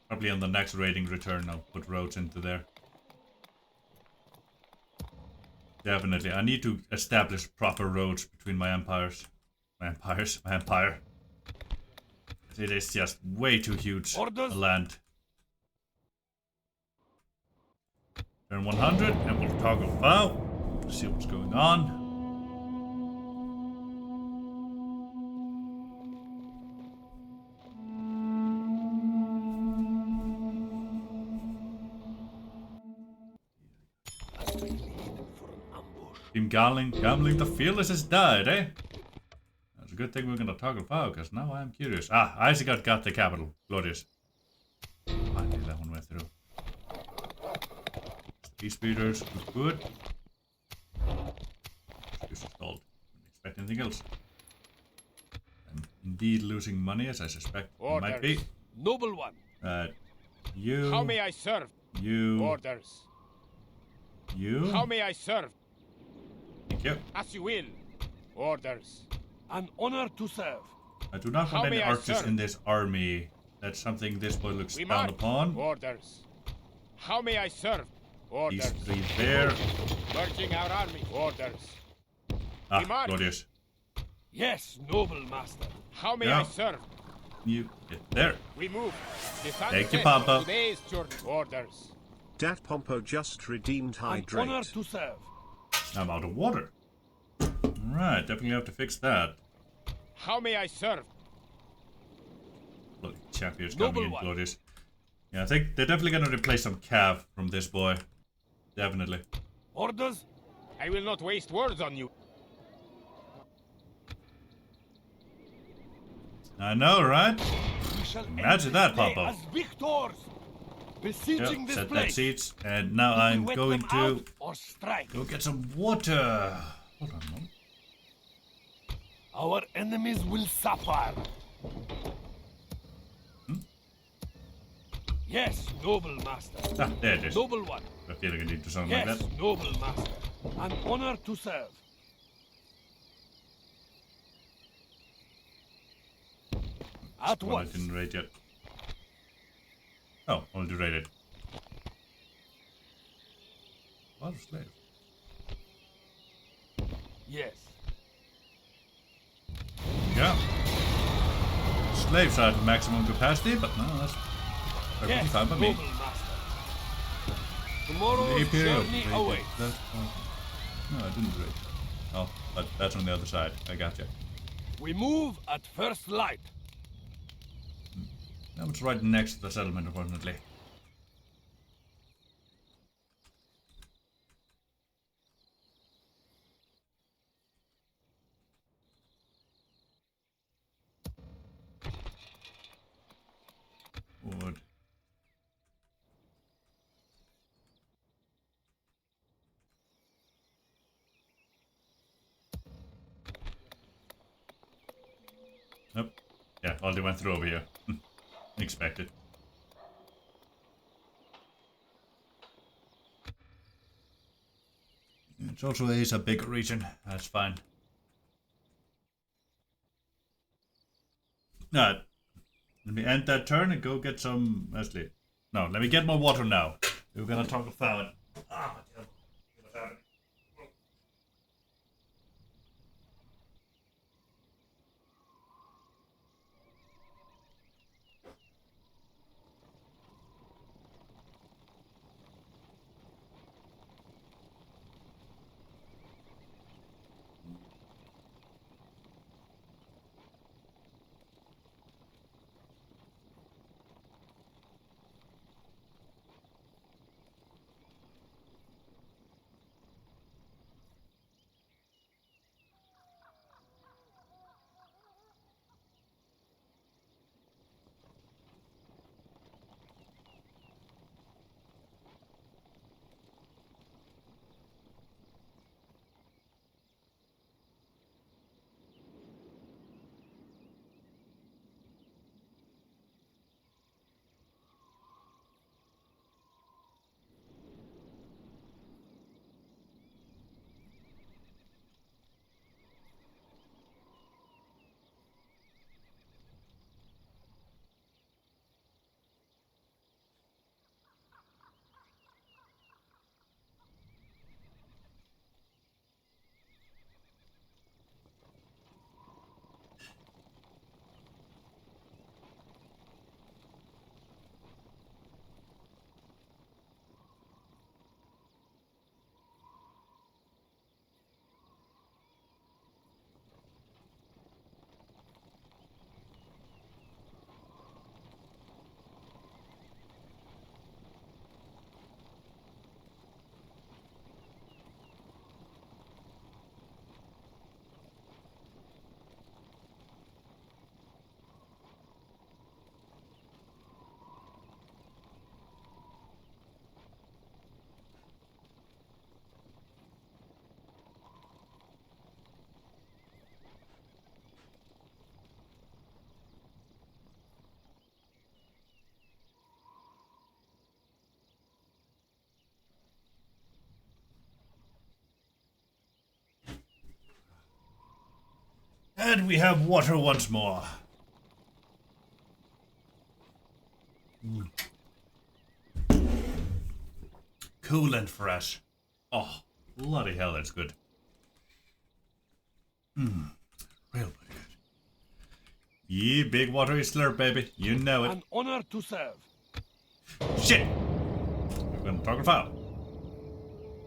Probably on the next raiding return I'll put roads into there. Definitely. I need to establish proper roads between my empires. My empire. It is just way too huge. Orders. The land. Turn 100 and we'll toggle foul. See what's going on. Team Gambling the Fearless has died, eh? That's a good thing we're gonna toggle power, because now I'm curious. Isaac got the capital. Glorious. Finally, that one went through. These speeders, good. Just installed. Didn't expect anything else. And indeed losing money, as I suspect you might be. Noble one. You. How may I serve? You. Orders. You. How may I serve? Thank you. As you will. Orders. An honor to serve. I do not How want any may I archers serve? in this army. That's something this boy looks We down march. upon. Orders. How may I serve? Orders. These three there. Merging our army. Orders. Ah, march. glorious. Yes, noble master. How may Yeah. I serve? You get there. We move. Thank you, Papa. Today's journey. Orders. Dat Pompo just redeemed An honor hydrate. to serve. I'm out of water. Right, definitely have to fix that. How may I serve? Look, champions Noble coming in, one. glorious. Yeah, I think they're definitely gonna replace some cav from this boy. Definitely. Orders? I will not waste words on you. I know, right? We shall Imagine end that, this day Papa. as victors. Besieging Yep, this set that place. seats, and now Do we I'm wet going them to out or strike. go get some water. Hold on a moment. Our enemies will suffer. Yes, noble master. Ah, there it is. Noble one. I feel like I need to sound Yes, like that. noble master. An honor to serve. At Well, I once. didn't rate yet. Oh, only rated. A lot of slaves. Yes. Yeah. Slaves are at maximum capacity, but no, that's perfectly Yes, fine by me. noble master. Tomorrow's The Imperial journey rated awaits. that part. No, I didn't rate. Oh, but that's on the other side. I gotcha. We move at first light. That was right next to the settlement, unfortunately. Wood. Nope. Yeah, Aldi went through over here. Expected. It also is a big region. That's fine. Alright. Let me end that turn and go get some. Actually, no, let me get my water now. We're gonna talk about it. Ah, And we have water once more. Cool and fresh. Oh, bloody hell, that's good. Real good. Yeah, big watery slurp, baby. You know it. An honor to serve. Shit! We're gonna toggle foul.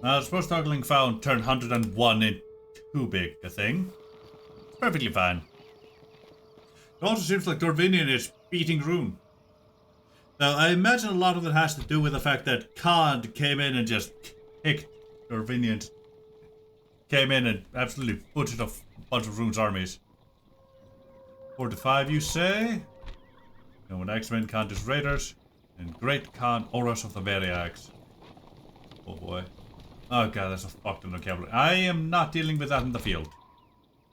I suppose toggling foul turn 101 into too big a thing. It's perfectly fine. It also seems like Dorvinian is beating Rune. Now, I imagine a lot of it has to do with the fact that Khan came in and just kicked Dorvinians. Came in and absolutely butchered a bunch of Rune's armies. 4 to 5, you say? And when X-Men counters Raiders, and Great Khan Auras of the Variax. Oh boy. Oh god, that's a fuck ton of cavalry. I am not dealing with that in the field.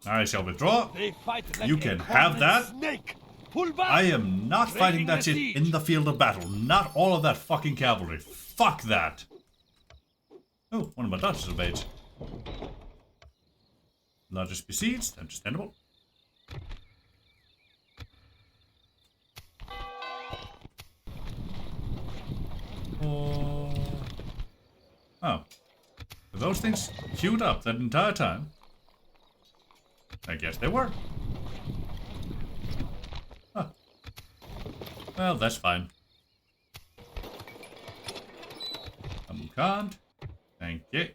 I shall withdraw. They fight like You can have that. Snake. Pull back. I am not fighting that shit in the field of battle. Not all of that fucking cavalry. Fuck that. Oh, one of my daughters of age. Largest besieged, understandable. Oh. Were those things queued up that entire time? I guess they were. Huh. Well, that's fine. Can't. Thank you.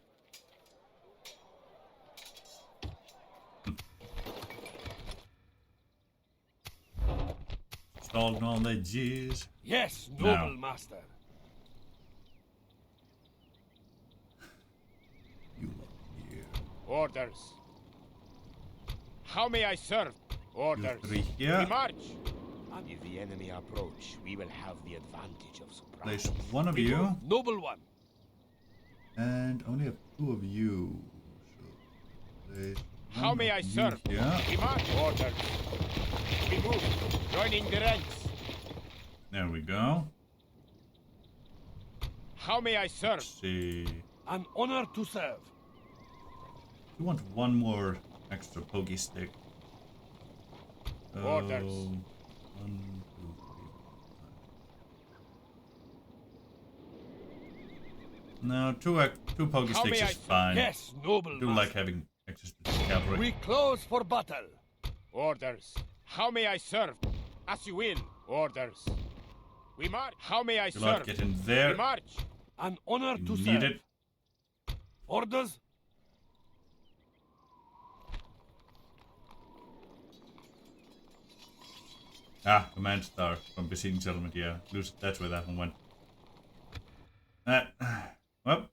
Installed knowledges. Yes, noble master. Orders. How may I serve? Orders. Three here. We march. If the enemy approach, we will have the advantage of surprise. Place one of you. Noble one. And only have 2 of you. So place How may I serve? Yeah. We march. Orders. We move. Joining the ranks. There we go. How may I serve? Let's see. An honor to serve. We want one more extra pokey stick. Orders. 1, 2, 3. No, two pokey How sticks may is I- fine. Yes, noble I do master. like having access to the cavalry. We close for battle. Orders. How may I serve? As you will. Orders. We march. How may I Do not serve? get in We there. march. An honor You to need serve. it. Orders. Ah, command star from besieging settlement. Yeah, that's where that one went. Well,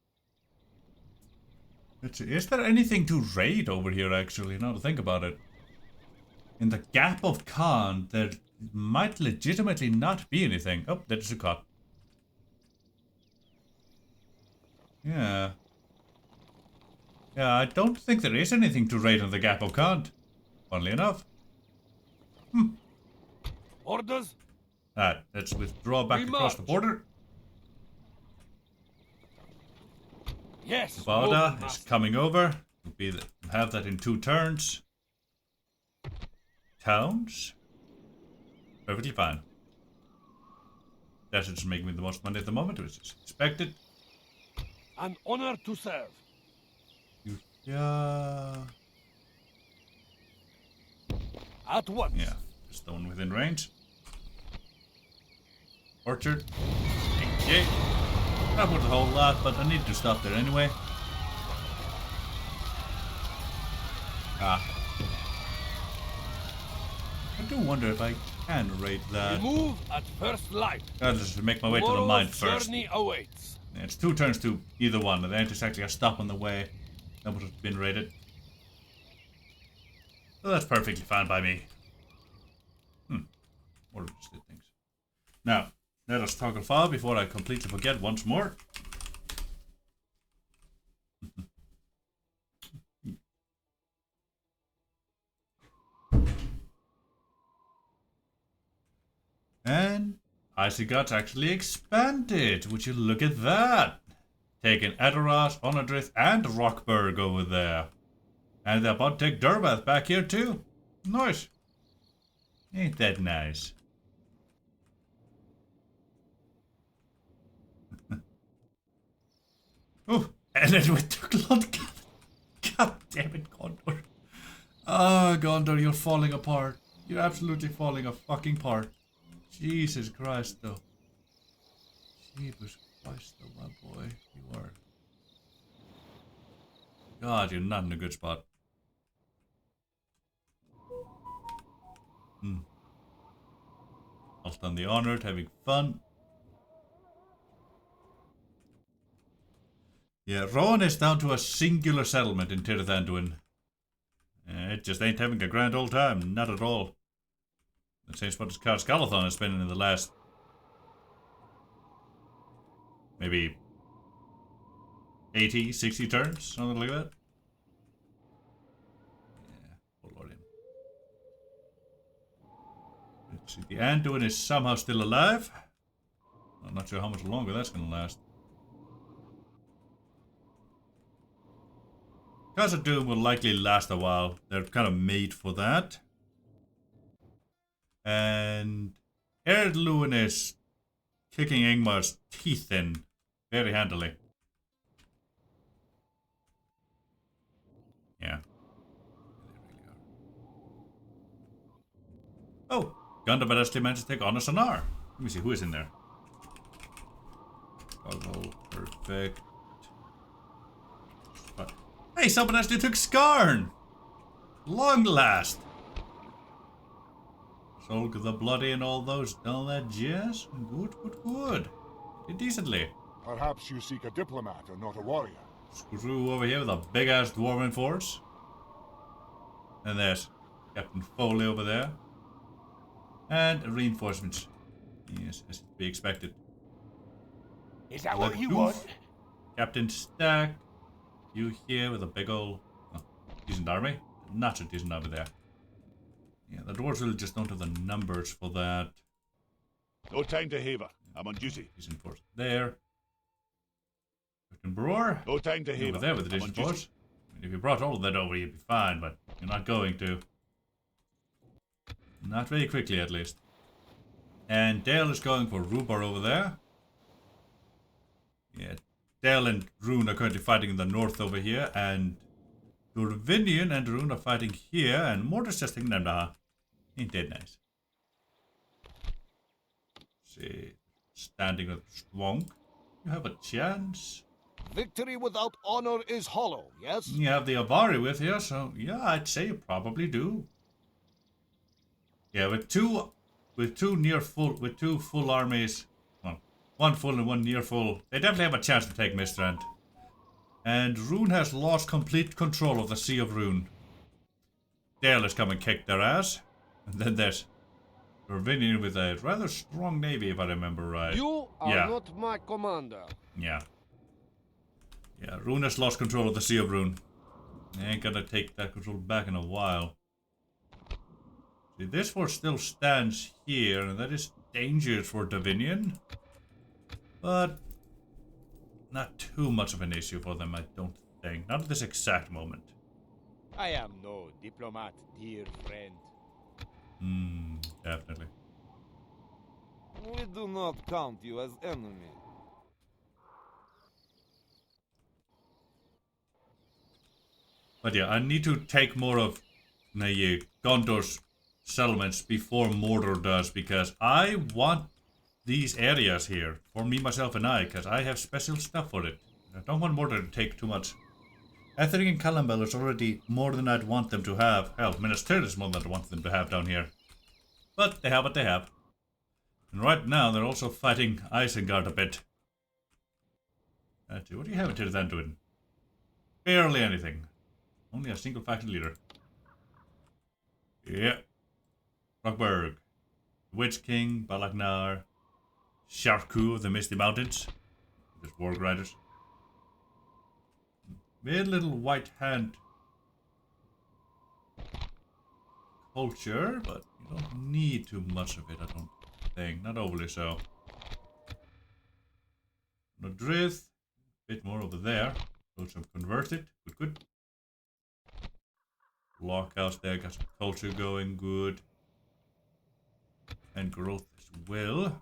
let's see. Is there anything to raid over here? Actually, now to think about it, in the Gap of Khan, there might legitimately not be anything. Oh, there's a cot. Yeah. Yeah, I don't think there is anything to raid in the Gap of Khan. Funnily enough. Orders. Alright, let's withdraw back We across the march. border. Yes, Bada noble is master. coming over. We'll have that in 2 turns. Towns. Perfectly fine. That should just make me the most money at the moment, which is expected. An honor to serve. Yeah. At once. Yeah. Just the one within range. Orchard. Okay. That wasn't a whole lot, but I need to stop there anyway. Ah. I do wonder if I can raid that. We move at first light. I'll just make my way to the mine Tomorrow's first. journey awaits. Yeah, it's 2 turns to either one, and there ain't exactly a stop on the way. That would have been raided. So that's perfectly fine by me. Or just did things. Now, let us toggle file before I completely forget once more. And Icy Guts actually expanded. Would you look at that? Taking Edoras, Onadrith, and Rockburg over there. And they're about to take Durbath back here too. Nice. Ain't that nice? Oh, and then we took London. God damn it, Gondor. Ah, Gondor, you're falling apart. You're absolutely falling a fucking apart. Jesus Christ, though. Jesus Christ, though, my boy. You are... God, you're not in a good spot. All done the honored, having fun. Yeah, Rohan is down to a singular settlement in Tirith Anduin. It just ain't having a grand old time, not at all. The same spot as Skalathon has been in the last... maybe... 80, 60 turns, something like that. Yeah, oh lord him. Let's see, the Anduin is somehow still alive. I'm not sure how much longer that's gonna last. Casa Doom will likely last a while. They're kind of made for that. And Ered Luin is kicking Ingmar's teeth in very handily. Yeah. Oh, Gundam actually managed to take on a Sonar. Let me see who is in there. Oh, perfect. Hey, someone actually took Skarn! Long last! Solg the Bloody and all that jazz? Good, good, good. Did decently. Perhaps you seek a diplomat and not a warrior. Screw over here with a big-ass dwarven force. And there's Captain Foley over there. And reinforcements. Yes, as to be expected. Is that what you want? Captain Stack. You here with a big ol' decent army? Not so decent army there. Yeah, the dwarves really just don't have the numbers for that. No time to haver. I'm on duty. Decent force there. Captain Brewer. No time to haver. Over there with the decent force. I mean, if you brought all of that over, you'd be fine, but you're not going to. Not very quickly, at least. And Dale is going for Rhubar over there. Yeah, Dale and Rune are currently fighting in the north over here, and Durvinian and Rune are fighting here, and Mortis just thinking, nah, ain't that nice. See, standing with Swonk, you have a chance. Victory without honor is hollow, yes? You have the Avari with you, so yeah, I'd say you probably do. Yeah, with two full armies, well, one full and one near full, they definitely have a chance to take Mistrand. And Rune has lost complete control of the Sea of Rune. Dale has come and kicked their ass. And then there's Durvinian with a rather strong navy, if I remember right. You are not my commander. Yeah. Yeah, Rune has lost control of the Sea of Rune. They ain't gonna take that control back in a while. See, this force still stands here, and that is dangerous for Davinian. But not too much of an issue for them, I don't think. Not at this exact moment. I am no diplomat, dear friend. Definitely. We do not count you as enemy. But yeah, I need to take more of Gondor's settlements before Mordor does, because I want these areas here for me, myself, and I, because I have special stuff for it. I don't want Mordor to take too much. Ethering and Callambel is already more than I'd want them to have. Hell, Minas Tirith is more than I'd want them to have down here. But they have what they have. And right now they're also fighting Isengard a bit. What do you have in Tirith Anduin? Barely anything. Only a single faction leader. Yeah. Rockburg. Witch King, Balagnar, Sharku of the Misty Mountains. There's Warg Riders. Weird little white hand culture, but you don't need too much of it, I don't think. Not overly so. Nodrith, a bit more over there. Those have converted. Good, good. blockhouse there, got some culture going, good. And growth as well.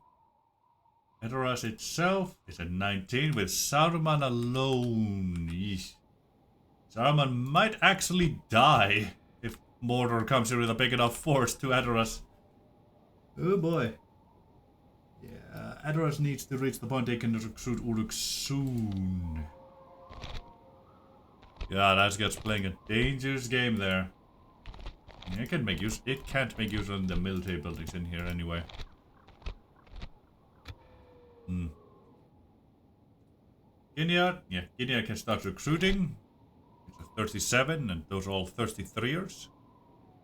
Edoras itself is at 19 with Saruman alone. Yeesh. Saruman might actually die if Mordor comes in with a big enough force to Edoras. Oh boy. Yeah, Edoras needs to reach the point they can recruit Uruk soon. Yeah, that gets playing a dangerous game there. It can't make use of the military buildings in here anyway. Ginyard? Yeah, Ginyard can start recruiting. It's a 37, and those are all 33ers.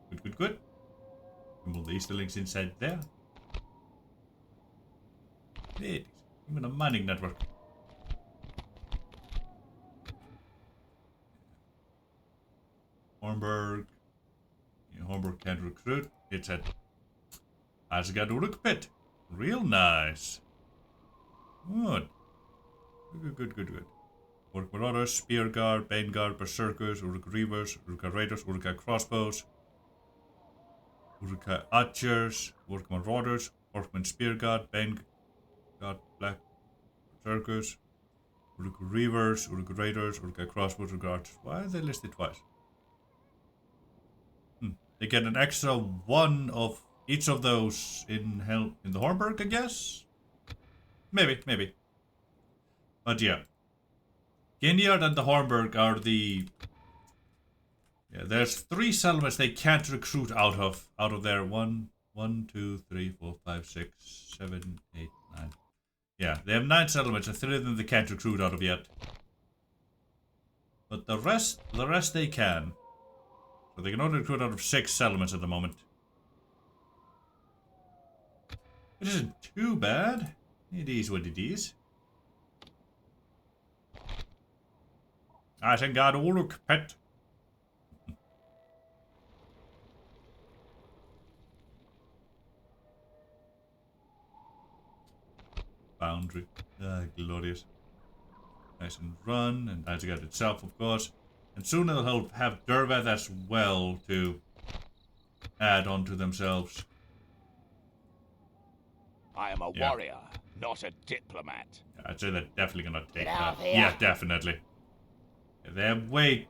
Good, good, good. And move the Easterlings inside there. Ladies, even a mining network. Hornburg. Yeah, Hornburg can't recruit. It's at Asgard Uruk Pit. Real nice. Good. Good, good, good, good. Uruk Marauders, Spear Guard, Bane Guard, Berserkers, Uruk Reavers, Uruk Raiders, Uruk Crossbows, Uruk Archers, Uruk Marauders, Orkman Spear Guard, Bane Guard, Black Berserkers, Uruk Reavers, Uruk Raiders, Uruk Crossbows, Uruk Archers. Why are they listed twice? They get an extra one of each of those in the Hornburg, I guess? Maybe. But yeah. Ginyard and the Hornburg are the... Yeah, there's 3 settlements they can't recruit out of their 1, 2, 3, 4, 5, 6, 7, 8, 9. Yeah, they have 9 settlements and 3 of them they can't recruit out of yet. But the rest they can. So they can only recruit out of 6 settlements at the moment. It isn't too bad. It is what it is. Isengard Uruk Pet. Boundary. Glorious. Nice and run, and Isengard itself, of course. And soon they'll have Dervath as well to add on to themselves. I am a warrior, not a diplomat. I'd say they're definitely gonna take that. Yeah, definitely. They're way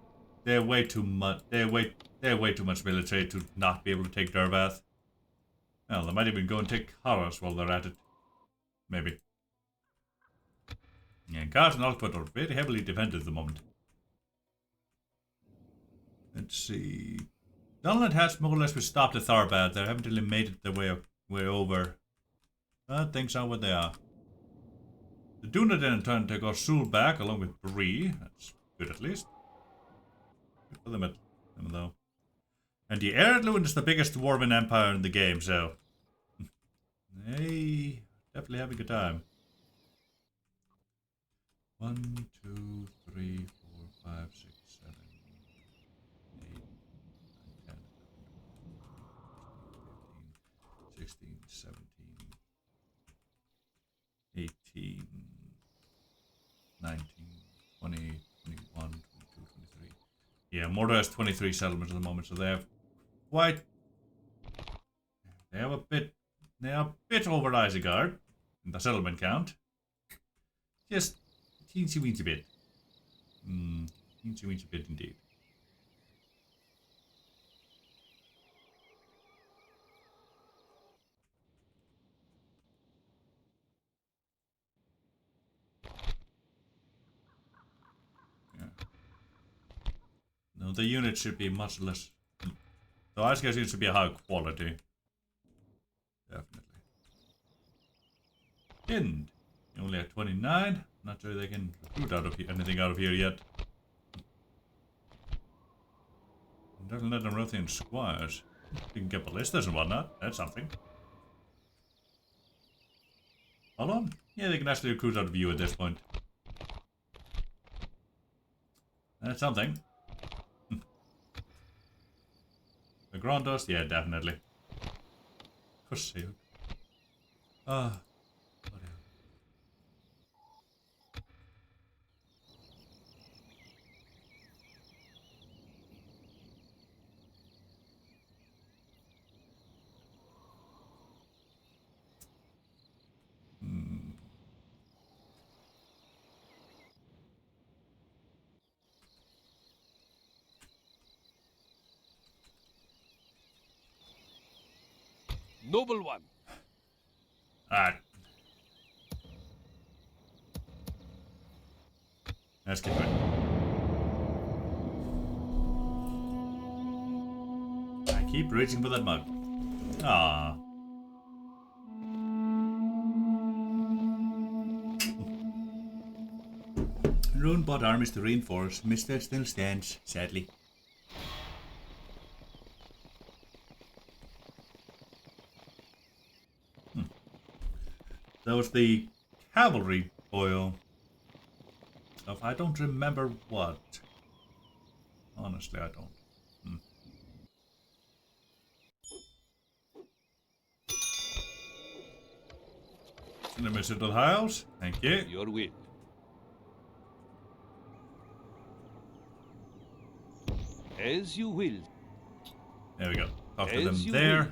too much military to not be able to take Dervath. Well, they might even go and take Haras while they're at it. Maybe. Yeah, Kars and Alkmaar are very heavily defended at the moment. Let's see. Dunland has more or less stopped at Tharbad. They haven't really made it their way over. But things are what they are. The Duna then in turn take Orsul back along with Bree. That's good at least. Good for them though. And the Erdlun is the biggest dwarven empire in the game, so they definitely have a good time. 1, 2, 3, 4, 5, 6, 7, 8, 9, 10, 11, 12, 13, 16, 17, 18, 19, 20, 21, 22, 23. Yeah, Mordor has 23 settlements at the moment, so they have they are a bit over Isengard in the settlement count. Just teensy-weensy bit. Teensy-weensy bit indeed. Yeah. No, the unit should be much less. The Isengard unit should be a high quality. Definitely. Hind. You only have 29. Not sure they can recruit anything out of here yet. Doesn't let them Rothian squires. You can get ballistas and whatnot. That's something. Hold on. Yeah, they can actually recruit out of you at this point. That's something. The Grondos? Yeah, definitely. For sale. Noble one. Alright. Let's get going. I keep reaching for that mug. Ah. Rune bought armies to reinforce. Mr. still stands, sadly. That was the cavalry oil stuff. I don't remember what. Honestly, I don't. Send a message to the house. Thank you. Your will. As you will. There we go. Talk to As them you there.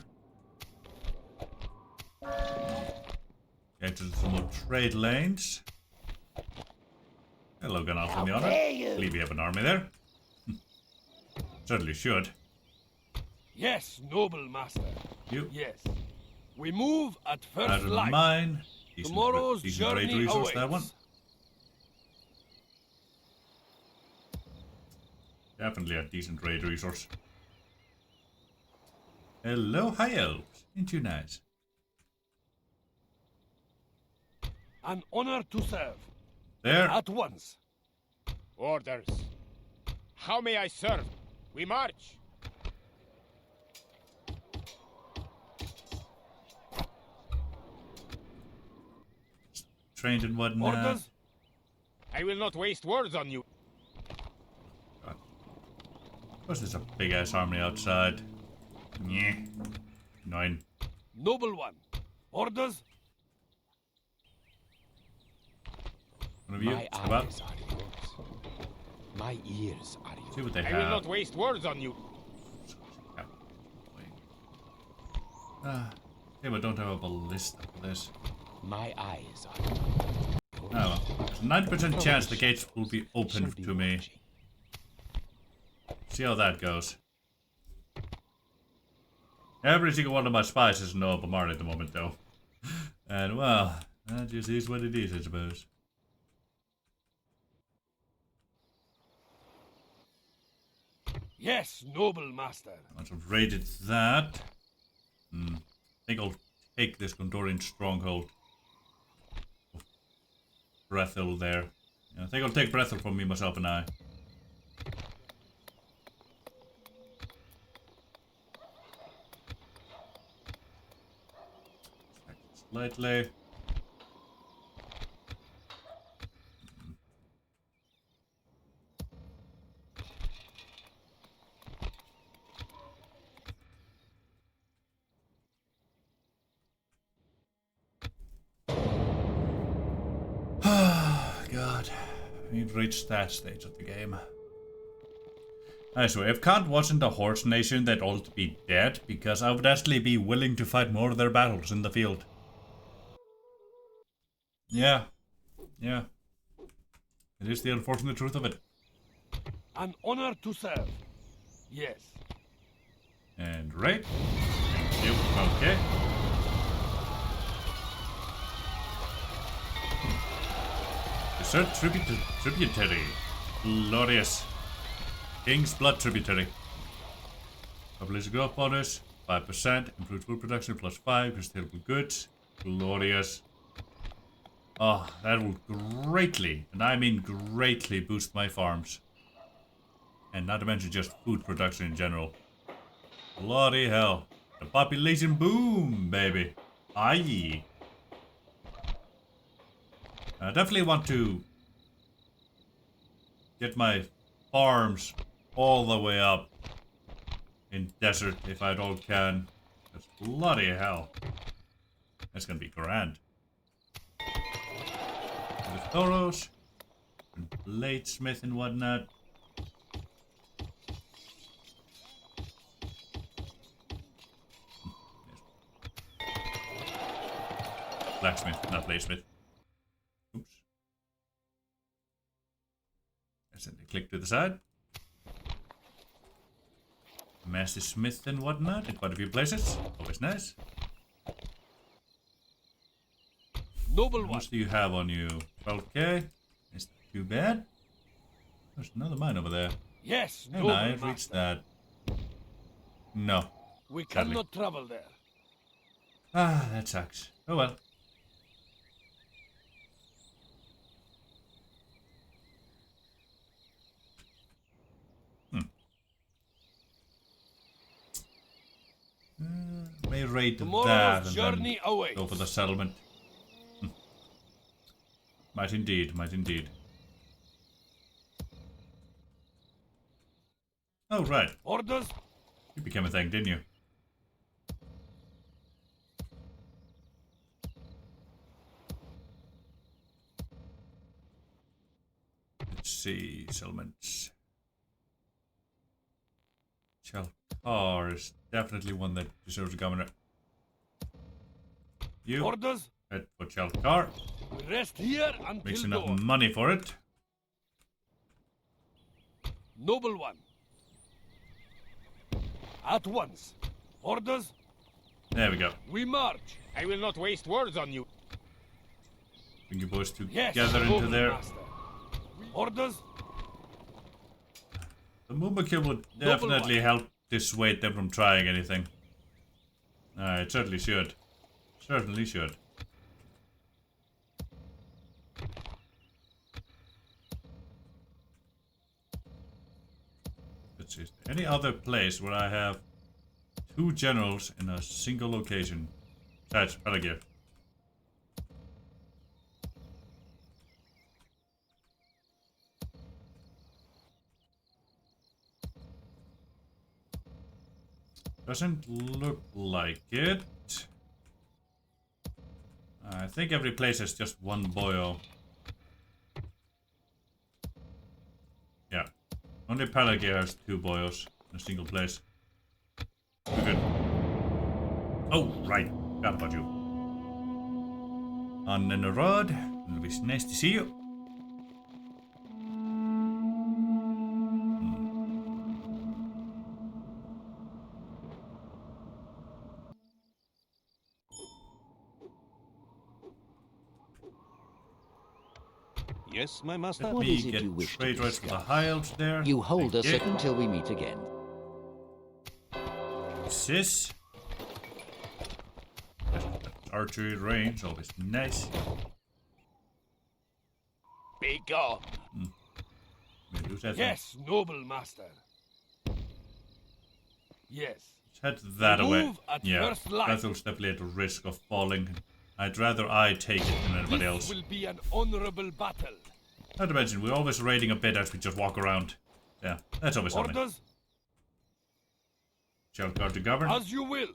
Get to some more trade lanes. Hello, Gunnar from the honor. I believe you have an army there. Certainly should. Yes, noble master. You. Yes. We move at first Out of light. mine. Tomorrow's decent raid journey resource, awaits. that one. Definitely a decent raid resource. Hello, high elves. Ain't you nice? An honor to serve. There. At once. Orders. How may I serve? We march. Trained and whatnot. Orders. I will not waste words on you. Of course, there's a big ass army outside. Yeah. 9. Noble one. Orders. One of you. My Come up. eyes are yours. My ears are yours. See what they I have. will not waste words on you. Yeah, but don't have a ballista for this. My eyes are yours. Oh, well. There's a 90% chance the gates will be open to me. See how that goes. Every single one of my spies is no Albemarle at the moment, though. And, well, that just is what it is, I suppose. Yes, noble master. Once I've raided that, I think I'll take this Gondorian stronghold. Brethil there. Yeah, I think I'll take Brethil from me, myself, and I. Slightly. God, we've reached that stage of the game. I swear, if Kant wasn't a horse nation, they'd all be dead, because I would actually be willing to fight more of their battles in the field. Yeah. Yeah. It is the unfortunate truth of it. An honor to serve. Yes. And right. Thank you. Okay. Desert tributary. Glorious. King's Blood tributary. Population growth bonus. 5%. Improved food production plus 5. Sustainable goods. Glorious. Oh, that will greatly, and I mean greatly, boost my farms. And not to mention just food production in general. Bloody hell. The population boom, baby. Aye. I definitely want to get my farms all the way up in desert if I at all can. That's bloody hell. That's gonna be grand. The Thoros, bladesmith and whatnot. Blacksmith, not bladesmith. Oops. Accidentally click to the side. Master smith and whatnot in quite a few places. Always nice. Noble How one. much do you have on you? 12k? Is that too bad? There's another mine over there. Yes, Can noble I reach master. that? No. We Sadly. cannot travel there. Ah, that sucks. Oh well. May raid that Tomorrow's and journey then awaits. go for the settlement. Might indeed, might indeed. Oh, right. Orders? You became a thing, didn't you? Let's see, settlements. Chalkar is definitely one that deserves a governor. You Orders? head for Chalkar. We rest here until Makes enough dawn. money for it. Noble one. At once. Orders? There we go. We march. I will not waste words on you. Bring you boys Yes, together into noble there. master. Orders? The Mumbakil would Noble definitely one. help dissuade them from trying anything. It certainly should. Certainly should. Let's see. Is there any other place where I have 2 generals in a single location? Besides Pelagir. Doesn't look like it. I think every place has just 1 boyo. Yeah. Only Pelagir has 2 boyos in a single place. We're good. Oh, right. Forgot about you. On the road. It'll be nice to see you. Yes, my master. Let What me is it get you wish to trade rights for the discuss? high elves there. You hold us Thank you. until we meet again. Sis. Archery range, always nice. Be gone. Maybe lose that Yes, noble master. Yes. Let's head that away. Move at Yeah, first light. Bethel's definitely at risk of falling. I'd rather I take it than anybody This else. will be an honorable battle. Not to mention, we're always raiding a bit as we just walk around. Yeah, that's always something. Orders? Chalkar to govern. As you will.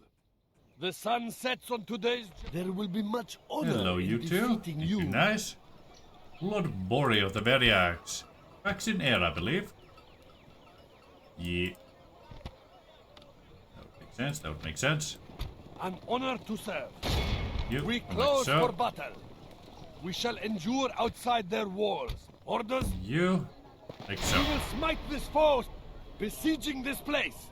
The sun sets on today's... There will be much honor Hello, in you two. defeating You you. nice. Lord Bori of the Variags. Back in air, I believe. Yeah. That would make sense, that would make sense. An honor to serve. You, We like close so. for battle. We shall endure outside their walls. Orders? You, like so. We will smite this foe, besieging this place.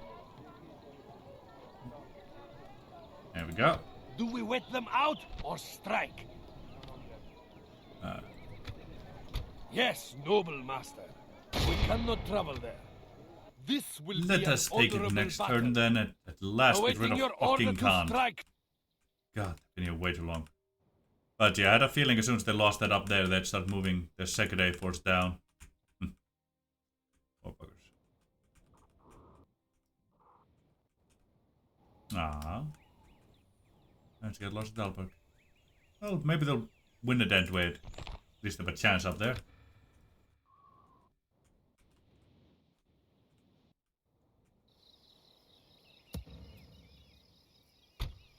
There we go. Do we wet them out or strike? Yes, noble master. We cannot travel there. This will Let be us an take it honorable next battle. turn then. At last get rid Awaiting of your order fucking to Khan. strike. God, been here way too long. But yeah, I had a feeling as soon as they lost that up there, they'd start moving their second A force down. Oh, buggers. Let's get lost at Dalberg. Well, maybe they'll win the Dent Wade. At least they have a chance up there.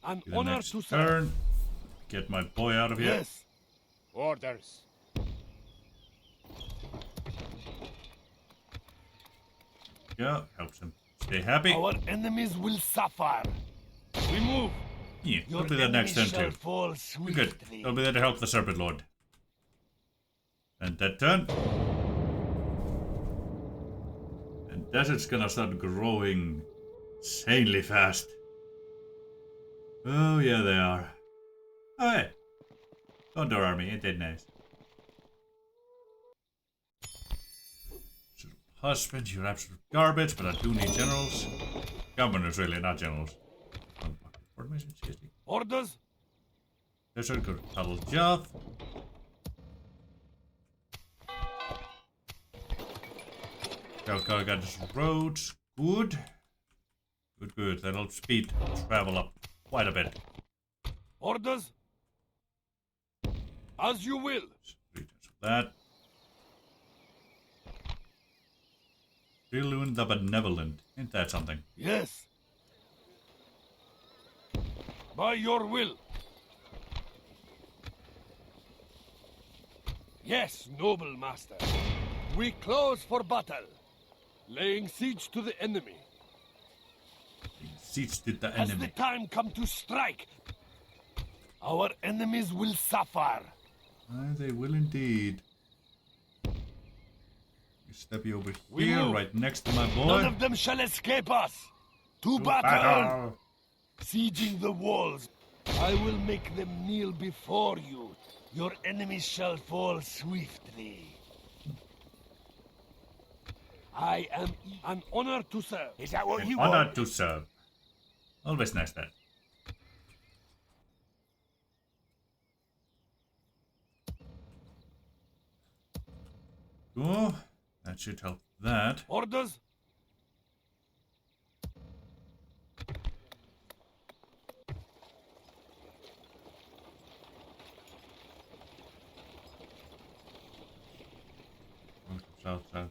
An The honor next to serve. turn. Get my boy out of here. Yes. Orders. Yeah, helps him stay happy. Our enemies will suffer. We move. Yeah, Your we'll do that next turn enemies shall too. fall We're swiftly. good. They'll be there to help the Serpent Lord. And that turn. And desert's gonna start growing insanely fast. Oh yeah, they are. Oh hey. Condor army, it did nice. Husband, you're absolute garbage, but I do need generals. Governors, really, not generals. Formation, seriously. Orders? Desert, go to Tuttle Joth. Calcar got his roads. Good. Good. That'll speed travel up quite a bit. Orders? As you will. That. Bilun the Benevolent. Ain't that something? Yes. By your will. Yes, noble master. We close for battle. Laying siege to the enemy. Siege to the Has enemy. the time come to strike? Our enemies will suffer. They will indeed. Step you over here, right next to my boy. None of them shall escape us. To battle. Sieging the walls. I will make them kneel before you. Your enemies shall fall swiftly. I am an honor to serve. Is that what you Honor want? to serve. Always nice that. Go. That should help that. Orders? South. I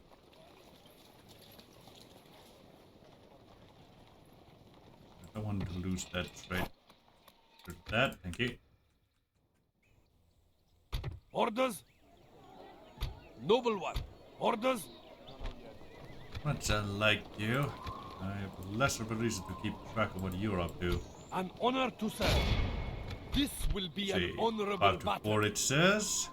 don't want to lose that straight. That, thank you. Orders? Noble one. Orders? Much unlike you, I have less of a reason to keep track of what you're up to. An honor to serve. This will be an honorable battle. 5 to 4 it says.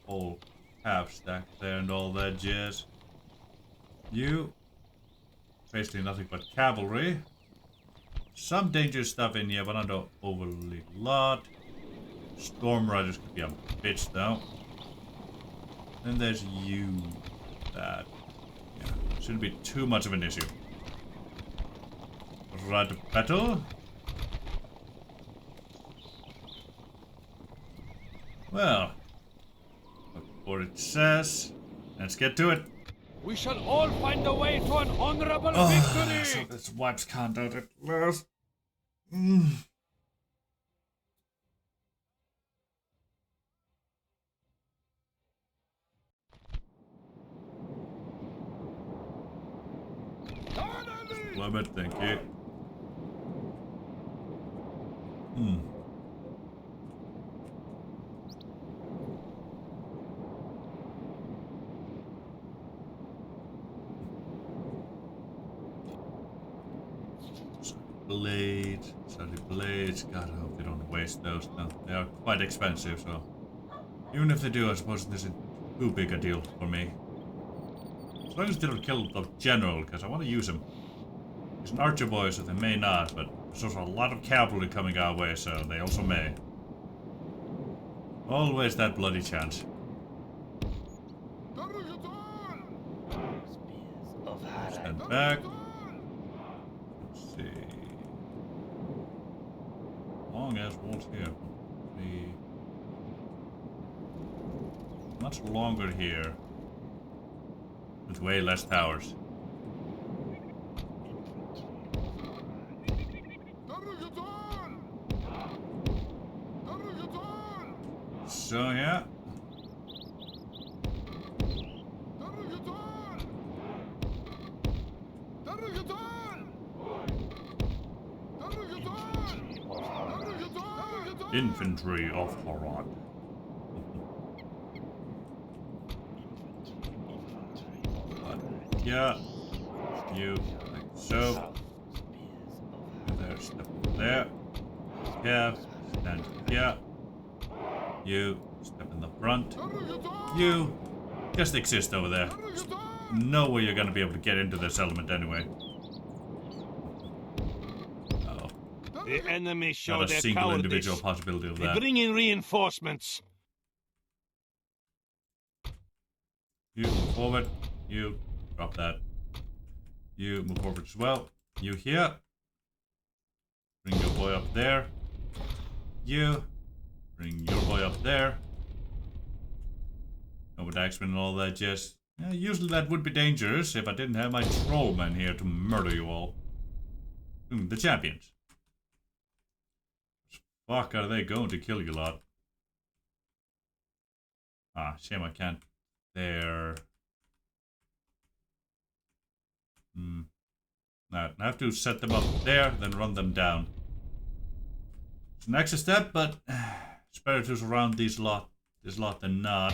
Whole half stack there and all that jazz. You basically nothing but cavalry. Some dangerous stuff in here, but not an overly lot. Storm Riders could be a bitch though. Then there's you. That shouldn't be too much of an issue. Rad battle. Well, what it says. Let's get to it. We shall all find a way to an honorable victory. So this wipes can't out at last. Limit, thank you. Blades. God, I hope they don't waste those. No, they are quite expensive, so even if they do, I suppose this isn't too big a deal for me. As long as they don't kill the general, because I want to use him. He's an archer boy, so they may not, but there's also a lot of cavalry coming our way, so they also may. Always that bloody chance. Stand back. Let's see. Long as walls here. Much longer here. With way less towers. So yeah. Infantry of Harad. Yeah, you like so. There's step there. Yeah, stand here. You step in the front. You just exist over there. There's no way you're gonna be able to get into this element anyway. Oh, The enemy show Not a their single cowardice. individual possibility of They that. bring in reinforcements. You move forward. You drop that. You move forward as well. You here. Bring your boy up there. You bring your boy up there. No, with axemen and all that jazz. Yeah, usually that would be dangerous if I didn't have my trollmen here to murder you all. The champions. Fuck are they going to kill you lot? Ah, shame I can't. There. I have to set them up there, then run them down. It's an extra step, but it's better to surround this lot than not.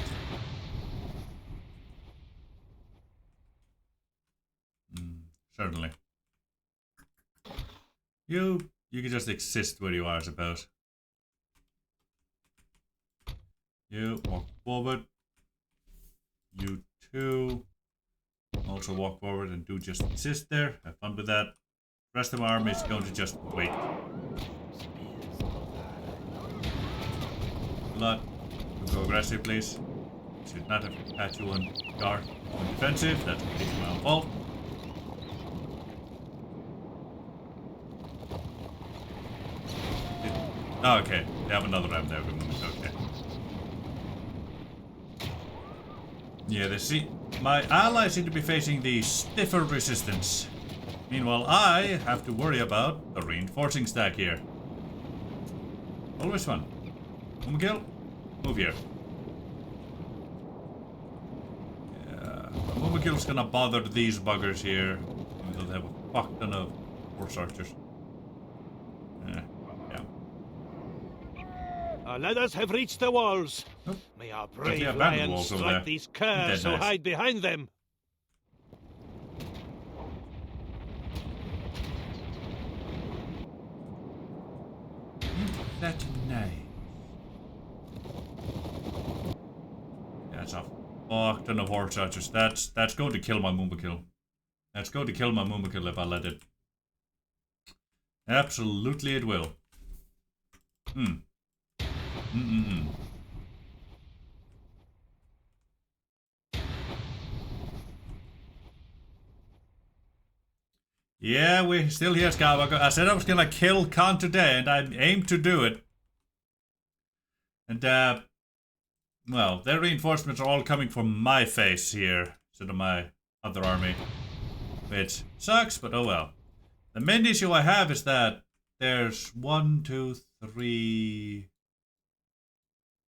Certainly. You can just exist where you are, I suppose. You walk forward. You two also walk forward and do just exist there. Have fun with that. The rest of my army is going to just wait. Good luck. Go aggressive, please. Should not have had you on guard on defensive. That's completely my own fault. Oh, okay. They have another ram there. Okay. Yeah, they see. My allies seem to be facing the stiffer resistance. Meanwhile, I have to worry about the reinforcing stack here. Always fun. Umgil, move here. Yeah, Umgil's gonna bother these buggers here. Even though they have a fuck ton of horse archers. Yeah. Our ladders have reached the walls. Oh. May our brave lions strike these curs who hide behind them. That's nice. That's a fuck ton of horse archers. That's going to kill my Mumbakil. That's going to kill my Mumbakil if I let it. Absolutely it will. Yeah, we're still here, Skywalker. I said I was gonna kill Khan today, and I aimed to do it. And, well, their reinforcements are all coming from my face here, instead of my other army. Which sucks, but oh well. The main issue I have is that there's 1, 2, 3...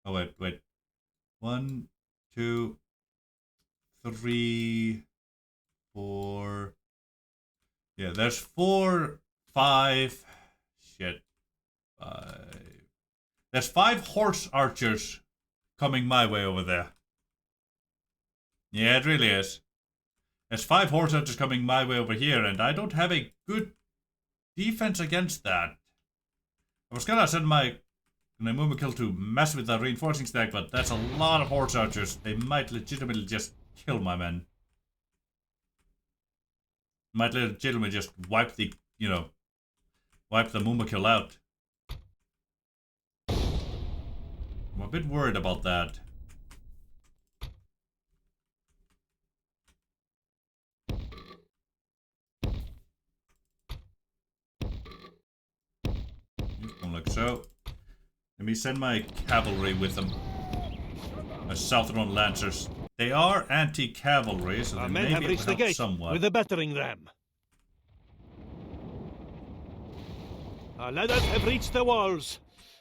Oh, wait. 1, 2, 3, 4... Yeah, there's 4, 5... Shit. 5... There's 5 horse archers coming my way over there. Yeah, it really is. There's 5 horse archers coming my way over here, and I don't have a good defense against that. I was gonna send my Mumbakil to mess with the reinforcing stack, but that's a lot of horse archers. They might legitimately just kill my men. Might legitimately just wipe the, wipe the Mumbakil out. I'm a bit worried about that. Like so. Let me send my cavalry with them. My Southron Lancers. They are anti-cavalry, so they may be able to help somewhat. With a battering ram. Our ladders have reached the walls.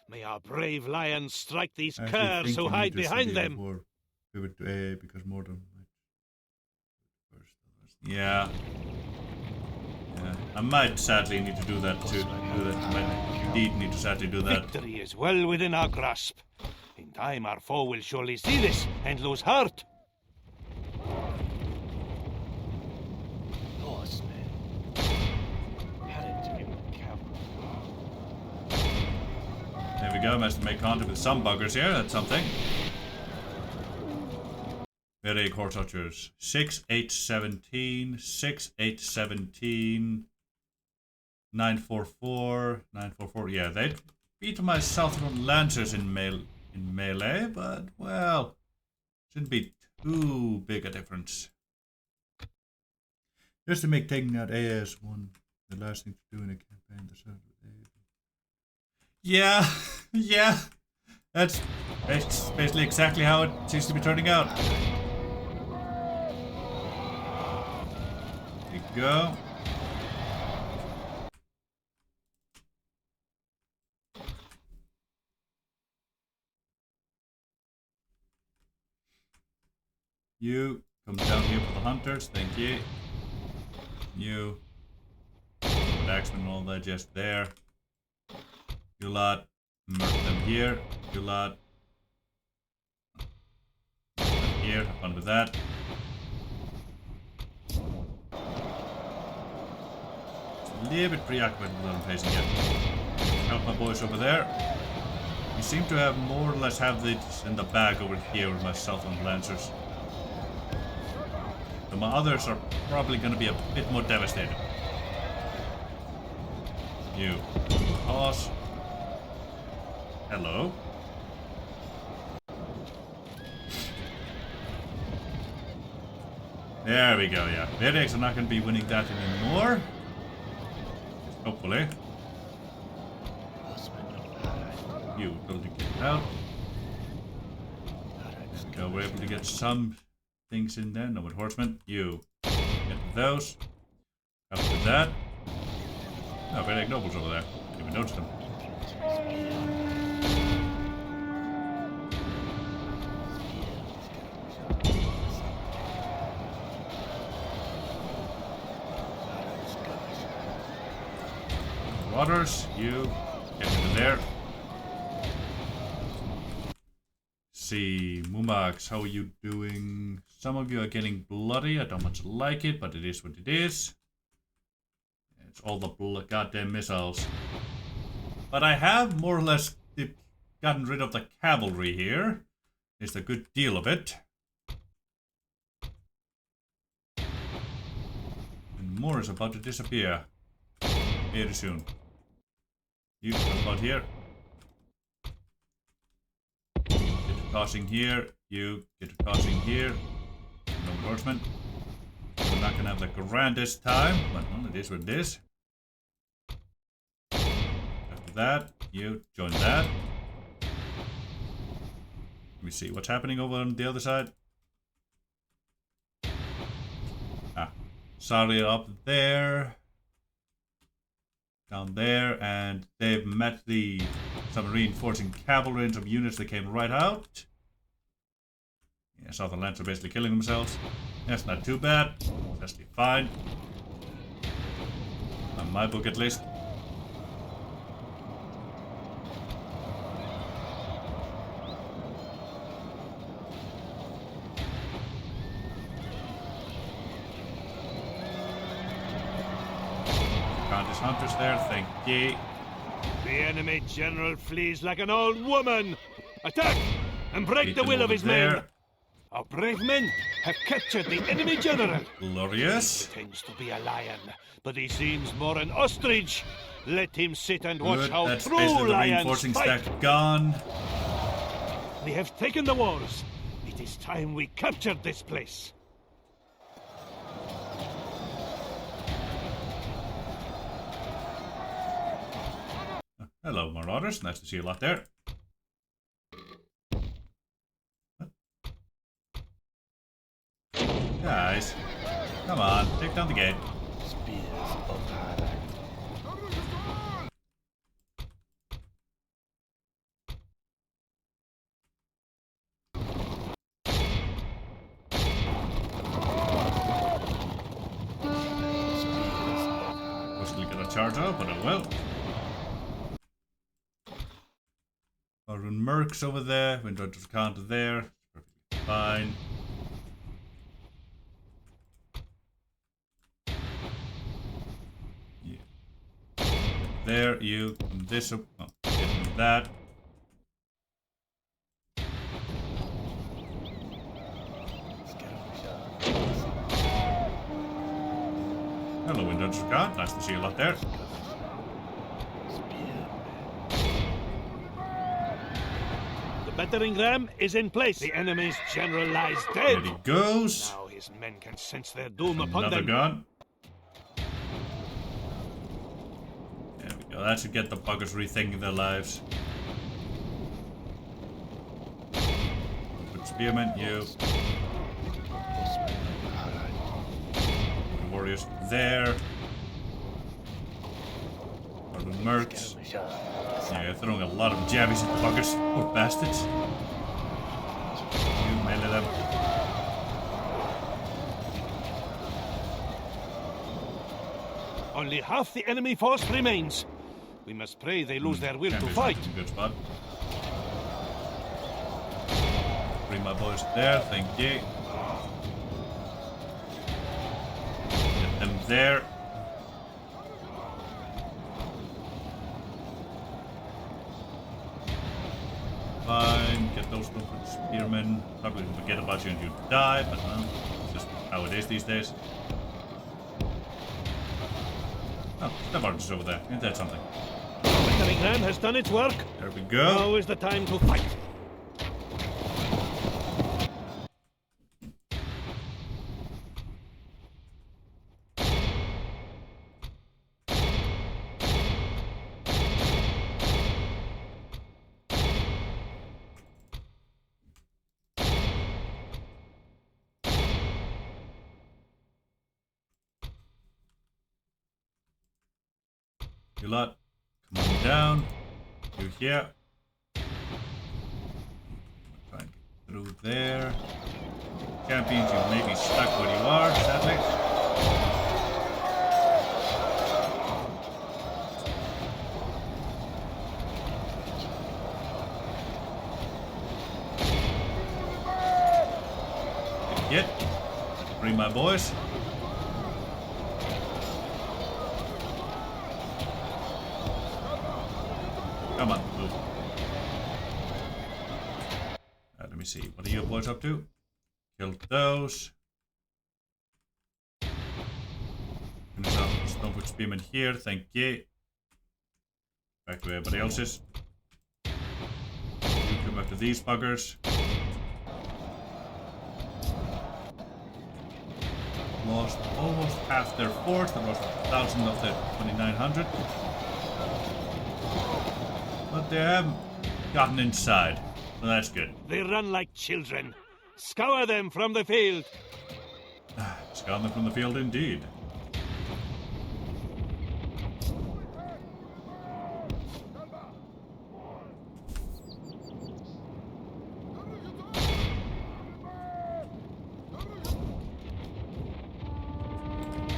May our brave lions strike these curs who hide behind them. Pivot to A because more than... Yeah. I might sadly need to do that too. I might indeed need to sadly do that. Victory is well within our grasp. In time, our foe will surely see this and lose heart. Horsemen. Harad cavalry. There we go. Managed to make contact with some buggers here. That's something. Very horse archers. 6, 8, 17. 6, 8, 17. 944, 944. Yeah, they beat my Southern Lancers in melee, but well, shouldn't be too big a difference. Just to make taking out AS1 the last thing to do in a campaign. Yeah, yeah. That's basically exactly how it seems to be turning out. There you go. You come down here for the hunters, thank you. You, Daxman and all that just there. You lot, murder them here. You lot, here, have fun with that. Just a little bit preoccupied with what I'm facing yet. Help my boys over there. We seem to have more or less have this in the bag over here with my Southern Lancers. So my others are probably going to be a bit more devastated. You. Pause. Hello. There we go, yeah. Medics are not going to be winning that anymore. Hopefully. You building it out. There we go, we're able to get some things in there. No more horsemen. You get those. Up with that. No, very nobles over there. Didn't even notice them. Waters, you get into there. See, Mumax, how are you doing? Some of you are getting bloody. I don't much like it, but it is what it is. It's all the goddamn missiles. But I have more or less gotten rid of the cavalry here. It's a good deal of it. And more is about to disappear. Very soon. You come about here. Get to tossing here. You get to tossing here. No horsemen. We're not gonna have the grandest time, but well, it is what it is. After that, you join that. Let me see what's happening over on the other side. Ah, sorry, up there. Down there, and they've met some reinforcing cavalry and some units that came right out. Yeah, Southern Lands are basically killing themselves. That's not too bad. That's actually fine. On my book, at least. Countess hunters there, thank ye. The enemy general flees like an old woman. Attack and break the will of his men. Our brave men have captured the enemy general. Glorious. He pretends to be a lion, but he seems more an ostrich. Let him sit and watch how That's true basically the lions reinforcing fight. stack gone. We have taken the walls. It is time we captured this place. Hello, Marauders. Nice to see you a lot there. Guys, come on, take down the gate. Spears of Harad. Wasn't gonna charge up, but I will. Arun Mercs over there, Winter Counter there. Perfectly fine. There, you, this, oh, get that. Hello, Windows God. Nice to see you a lot there. Battering ram is in place. The enemy's general lies dead. There he goes. Now his men can sense their doom upon Another them. gun. There we go. That should get the buggers rethinking their lives. Put spearmen, you. The warriors there. Or the mercs. Yeah, they're throwing a lot of jabbies at the buggers. Poor bastards. You melee them. Only half the enemy force remains. We must pray they lose their will to fight. A good spot. Bring my boys there, thank you. Get them there. Fine, get those stupid spearmen. Probably forget about you and you die, but no, it's just how it is these days. Oh, the barge is over there. Isn't that something? The battering ram has done its work. There we go. Now is the time to fight. You lot, come on down. You here. Try and get through there. Champions, you may be stuck where you are, sadly. Get. Bring my boys. Come on, move. Let me see. What are you boys up to? Killed those. Finish off the Stonefoot Spearman here. Thank you. Back to everybody else's. You come after these buggers. Lost almost half their force. They lost 1,000 of their 2,900. But they haven't gotten inside, so that's good. They run like children. Scour them from the field. Scour them from the field indeed.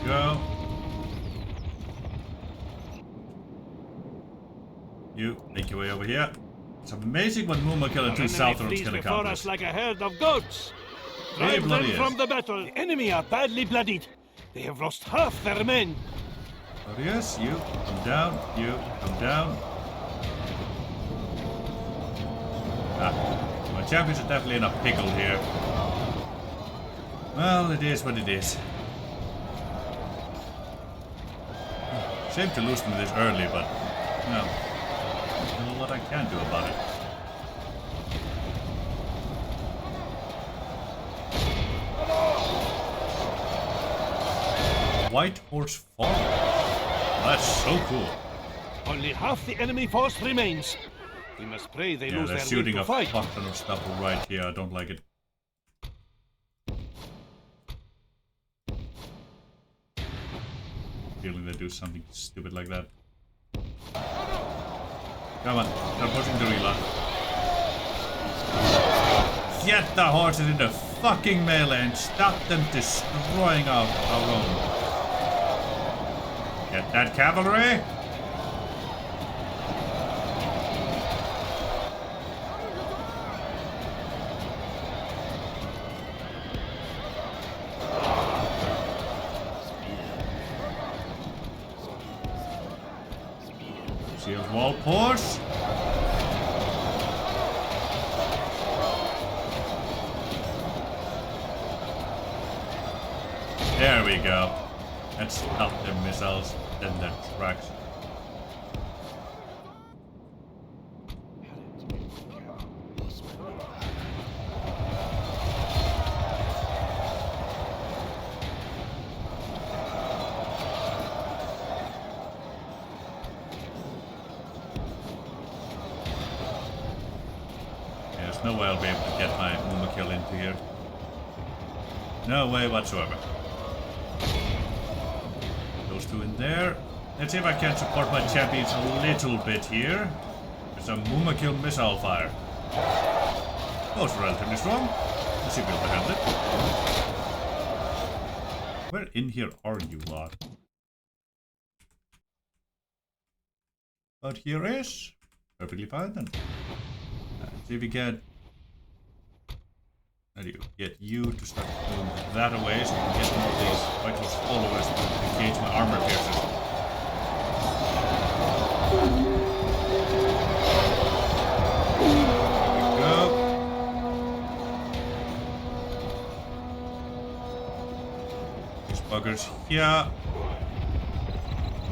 Go. You make your way over here. It's amazing what Mooma Killer 2 South Roads can accomplish. Us like a herd of goats. Hey, Drive them from the battle. The enemy are badly bloodied. They have lost half their men. Glorious, you come down. You come down. Ah, my champions are definitely in a pickle here. Well, it is what it is. Shame to lose them this early, but no. There's a lot I can do about it. White Horse Farm. That's so cool. Only half the enemy force remains. We must pray they lose they're their shooting will a to fight. fuck ton of stuff right here. I don't like it. Feeling they do something stupid like that. Come on, start pushing the reload. Get the horses into fucking melee and stop them destroying our own. Get that cavalry! Shield wall push. There we go. Let's stop their missiles in their tracks. There's no way I'll be able to get my Muma kill into here. No way whatsoever. Those two in there. Let's see if I can support my champions a little bit here. With some Muma kill missile fire. Those are relatively strong. Let's see if we'll handle it. Where in here are you lot? But here is perfectly fine then. See if we can. How do you get you to start moving that away so we can get more of these quite close followers to engage my armor piercers. There we go. These buggers here.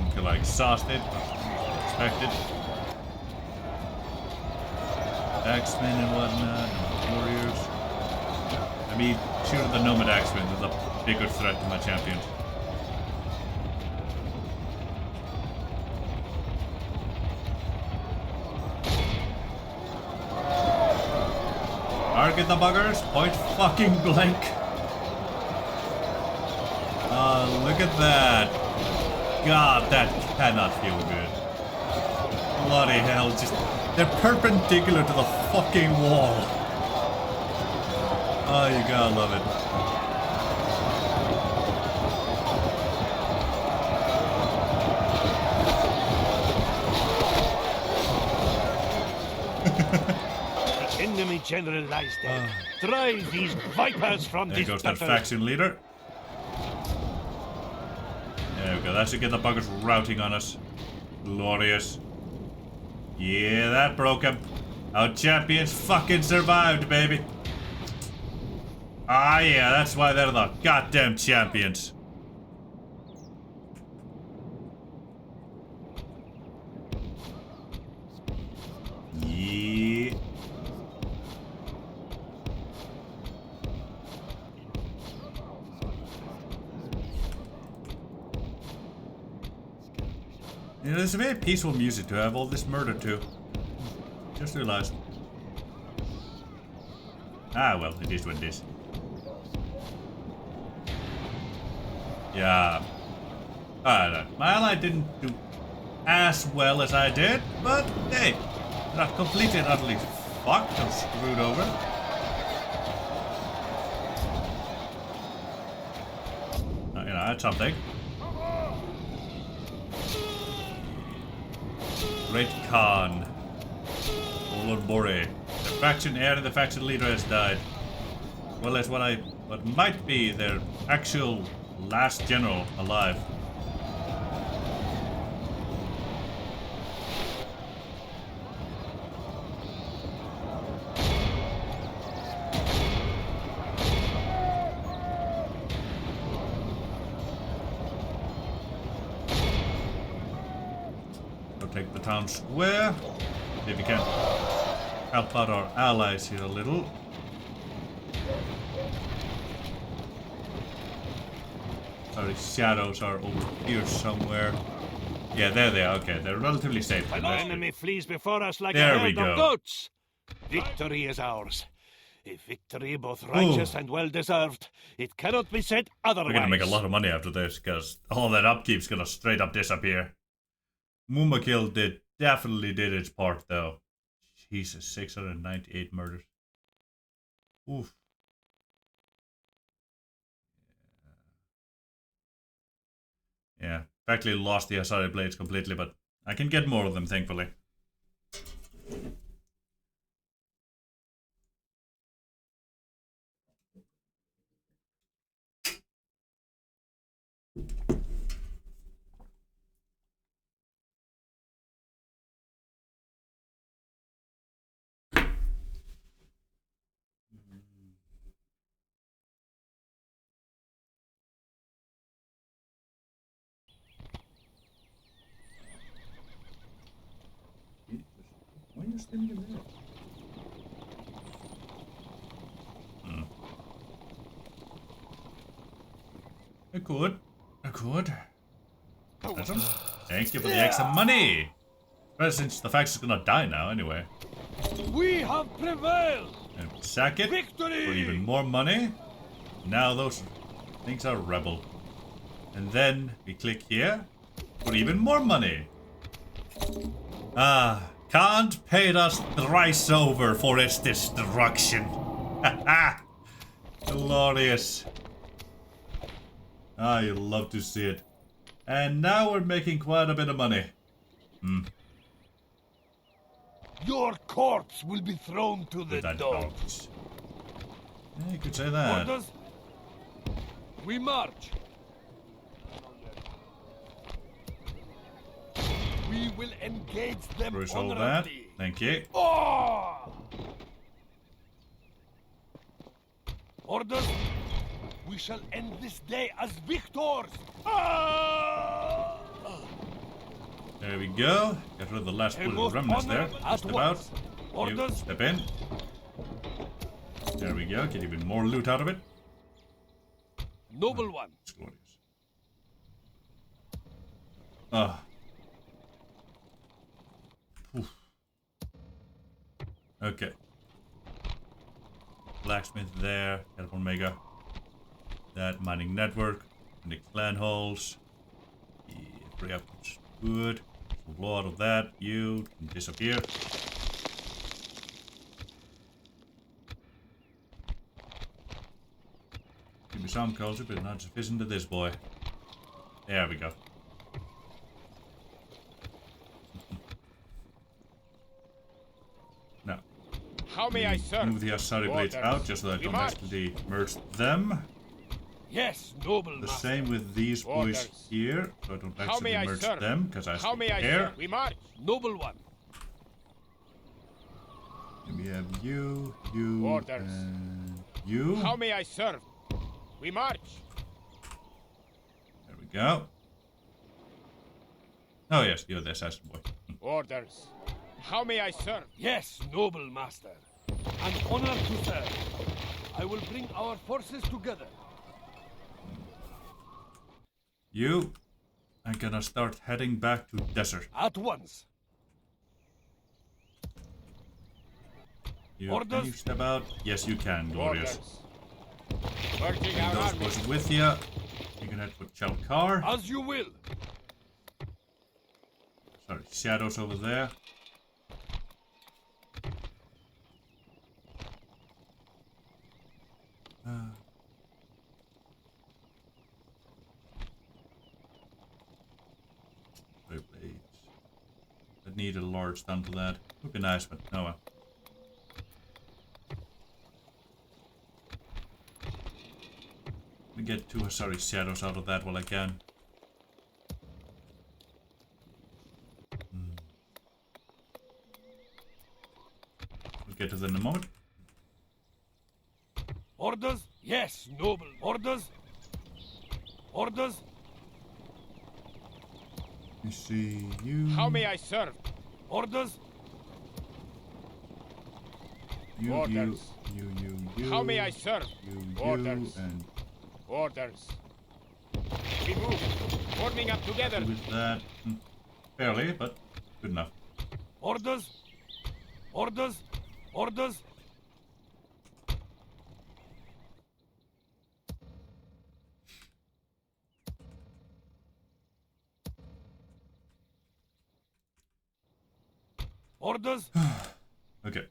Until I exhausted. Expected. Axemen and whatnot, and warriors. I mean, shoot the Nomad Axemen is a bigger threat to my champions. Target the buggers, point fucking blank. Look at that. God, that cannot feel good. Bloody hell, just they're perpendicular to the fucking wall. Oh, you gotta love it. The enemy general lies dead. Drive these vipers from there this goes that battle. faction leader. There we go, that should get the buggers routing on us. Glorious. Yeah, that broke him. Our champions fucking survived, baby. Ah, yeah, that's why they're the goddamn champions. Yeah. You know, there's a very peaceful music to have all this murder too. Just realized. Ah, well, it is what it is. Yeah. I don't know. My ally didn't do as well as I did, but hey, not completely and utterly fucked or screwed over. You know, that's something. Great Khan. Lord Bore. The faction heir and the faction leader has died. As well as what might be their actual last general alive. Take the town square. See if we can help out our allies here a little. Sorry, shadows are over here somewhere. Yeah, there they are. Okay, they're relatively safe. An enemy flees before us like there a herd we of go. goats. Victory is ours. A victory both righteous and well-deserved. It cannot be said otherwise. We're gonna make a lot of money after this, because all that upkeep's gonna straight up disappear. Mumakil definitely did its part, though. Jesus, 698 murders. Oof. Yeah, practically lost the Asari blades completely, but I can get more of them, thankfully. Why are you standing in there? I could. Awesome. Thank you for the extra money. Well, since the faction's gonna die now, anyway. We have prevailed. And sack it Victory! for even more money. Now those things are rebel. And then we click here for even more money. Ah, Kant paid us thrice over for its destruction. Haha! Glorious. Ah, you love to see it. And now we're making quite a bit of money. Your corpse will be thrown to the dogs. Yeah, you could say that. Orders. We march. We will engage them Cruise all that. honorably. Thank you. Oh! Orders. We shall end this day as victors. Ah! There we go. Get rid of the last bullet of remnants there. Just about. You step in. There we go. Get even more loot out of it. Noble one. It's glorious. Ah. Okay. Blacksmith there. Get Omega. That mining network. And the clan halls. Yeah, free up. Good. A lot of that. You can disappear. Give me some culture, but not sufficient to this boy. There we go. Now, how may I serve? Move the Asari blades out just so that I don't actually merge them. Yes, noble The master. same with these boys here, so I don't actually merge them because I still care. We march. Noble one. And we have you, and you. How may I serve? We march. There we go. Oh yes, you're the assassin boy. Orders. How may I serve? Yes, noble master. An honor to serve. I will bring our forces together. You are gonna start heading back to desert. At once. Can you step out? Yes, you can, glorious. Merging our Those armies. boys with you. You can head for Chalkar. As you will. Sorry, shadows over there. I need a large stun for that. Would be nice, but no well. Let me get 2 Asari shadows out of that while I can. We'll get to that in a moment. Orders? Yes, noble. Orders? Orders? You see you. How may I serve? Orders? Orders. You. How may I serve? You, Orders. and Orders. We move. Forming up together. with that. Barely, but good enough. Orders? Orders? Orders? Orders? Okay.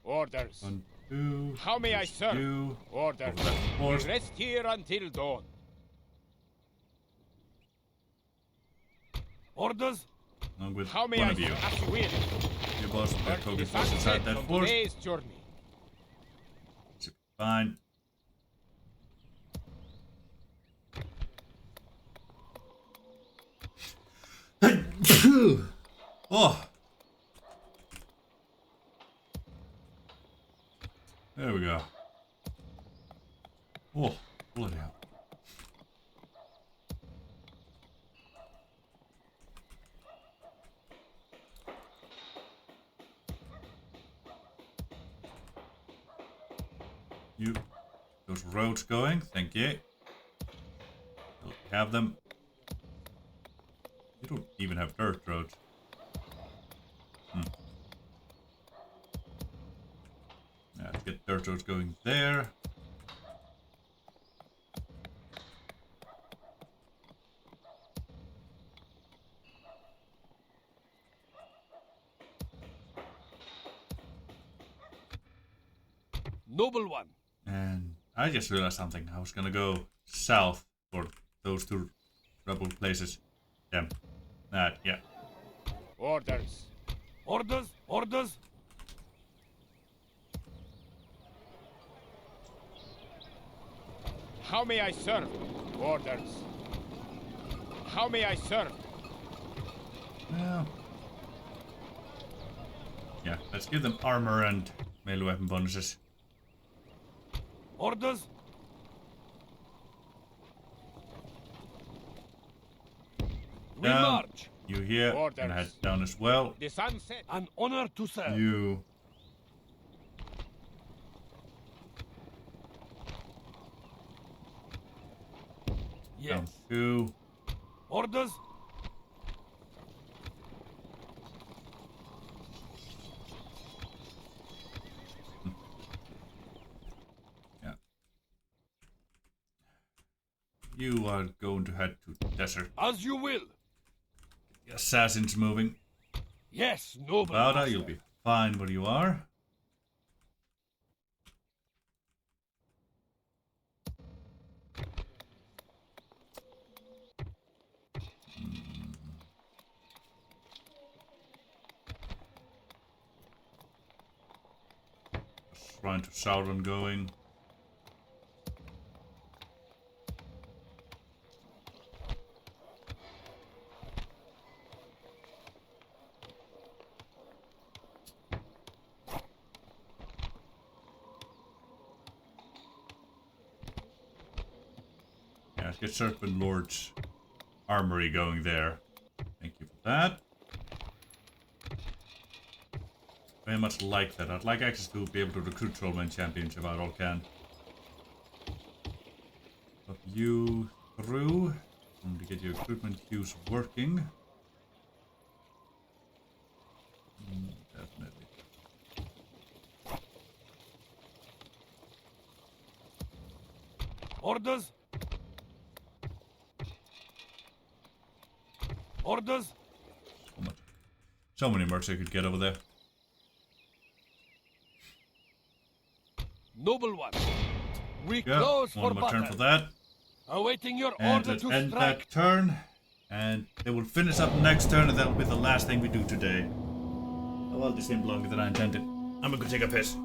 Orders. 1, 2. How may I serve? You. Orders. Over that We force. rest here until dawn. Orders? Along with How may one I of you. serve? As you will. You boss will Work focus the force inside sunset that of force. today's journey. Fine. Oh. There we go. Oh, bloody hell. You. Those roads going, thank you. We'll have them. You don't even have dirt roads. get dirt roads going there. Noble one. And I just realized something. I was gonna go south for those two rebel places. Damn. That, yeah. Orders. Orders, orders. How may I serve? Orders. How may I serve? Well, yeah, let's give them armor and melee weapon bonuses. Orders. We Down. march. You here, Orders. and head down as well. The sun set. An honor to serve. You. Down Yes. 2. Orders. Yeah. You are going to head to the desert. As you will. The assassins moving. Yes, noble. Bauda, master. you'll be fine where you are. Shrine to Sauron going. Yeah, let's get Serpent Lord's armory going there. Thank you for that. Very much like that. I'd like access to be able to recruit Trollman champions if I all can. Put you through. I want to get your recruitment queues working. Definitely. Orders. Orders. So many mercs I could get over there. Noble one. We Yeah, close for one more turn battle. for that. Awaiting your And order let's to end strike. that turn. And they will finish up next turn, and that will be the last thing we do today. Oh, well, this seemed longer than I intended. I'm gonna go take a piss.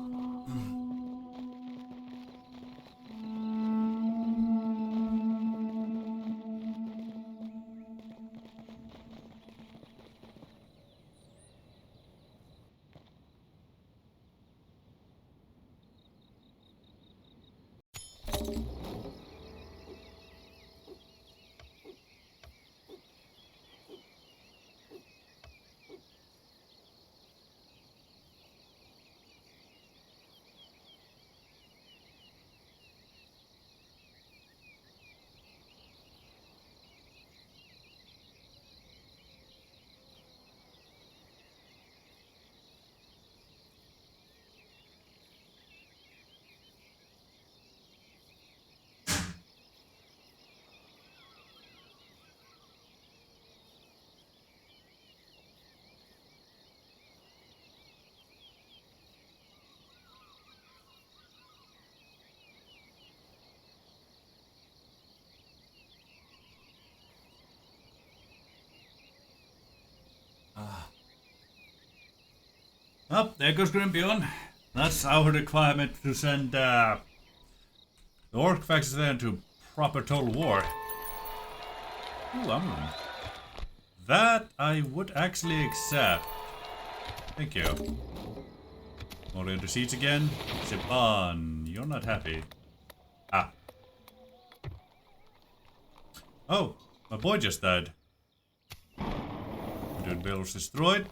Oh, there goes Grimpion. That's our requirement to send the orc factions there into proper total war. Ooh, I'm winning. That I would actually accept. Thank you. More into seats again. Siobhan, you're not happy. Ah. Oh, my boy just died. Dude, Bill's destroyed.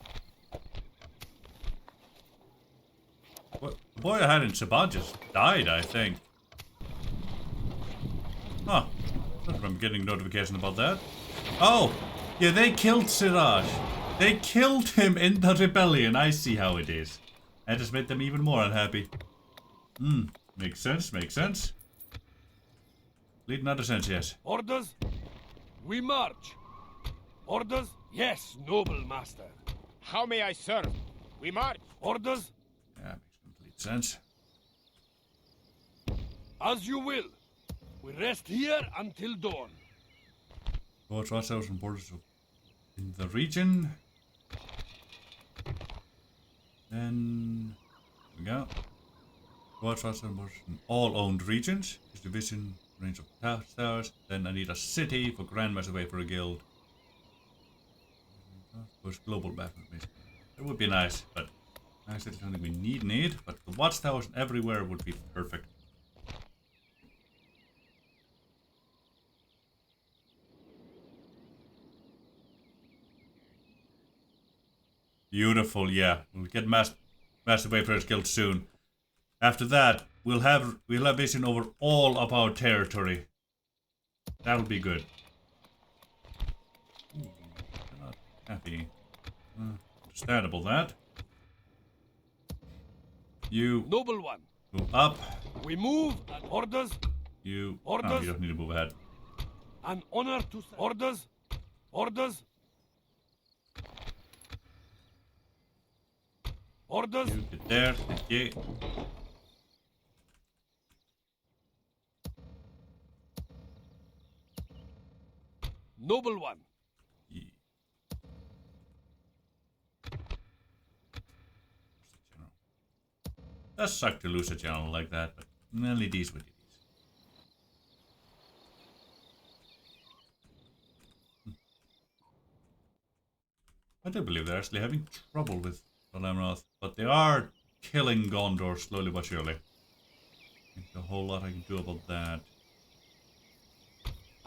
What? The boy I had in Siobhan just died, I think. Huh. I don't remember getting a notification about that. Oh! Yeah, they killed Siraj. They killed him in the rebellion. I see how it is. That just made them even more unhappy. Makes sense, makes sense. Lead not a sense, yes. Orders? We march. Orders? Yes, noble master. How may I serve? We march. Orders? Yeah, makes complete sense. As you will. We rest here until dawn. Towards ourselves and borders in the region. Then here we go. Towards ourselves and borders in all owned regions. His division, range of towers. Then I need a city for Grandmaster away for a guild. Push global map. That would be nice, but I said something we need. But the watchtowers everywhere would be perfect. Beautiful, yeah. We'll get Master Wayfarer's Guild soon. After that, we'll have vision over all of our territory. That'll be good. Ooh, not happy. Understandable that. You noble one. Move up. We move. Orders. You orders. Oh, you don't need to move ahead. An honor to orders. Orders. Orders. You get there. Thank you. Noble one. Yeah. That sucked to lose a general like that, but only these would it is. I do believe they're actually having trouble with Lamroth, but they are killing Gondor slowly but surely. There's a whole lot I can do about that.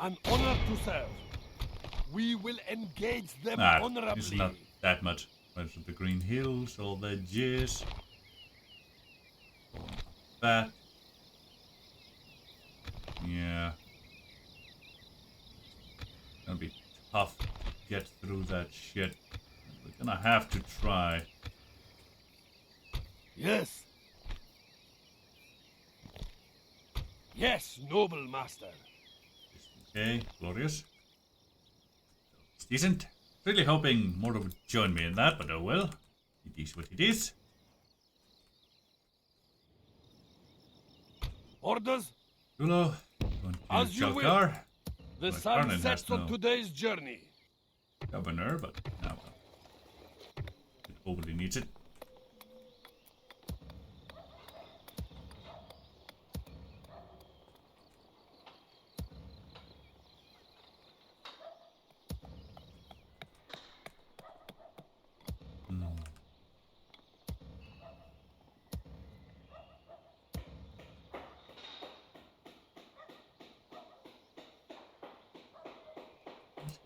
An honor to serve. We will engage them honorably. It's not that much. There's the Green Hills, all that jizz. That. Yeah. Gonna be tough to get through that shit. We're gonna have to try. Yes. Yes, noble master. Okay, glorious. It's decent. Really hoping Mordor would join me in that, but oh well. It is what it is. Orders? Dulo, as you will. The sun sets on today's journey. Governor, but no. Nobody needs it.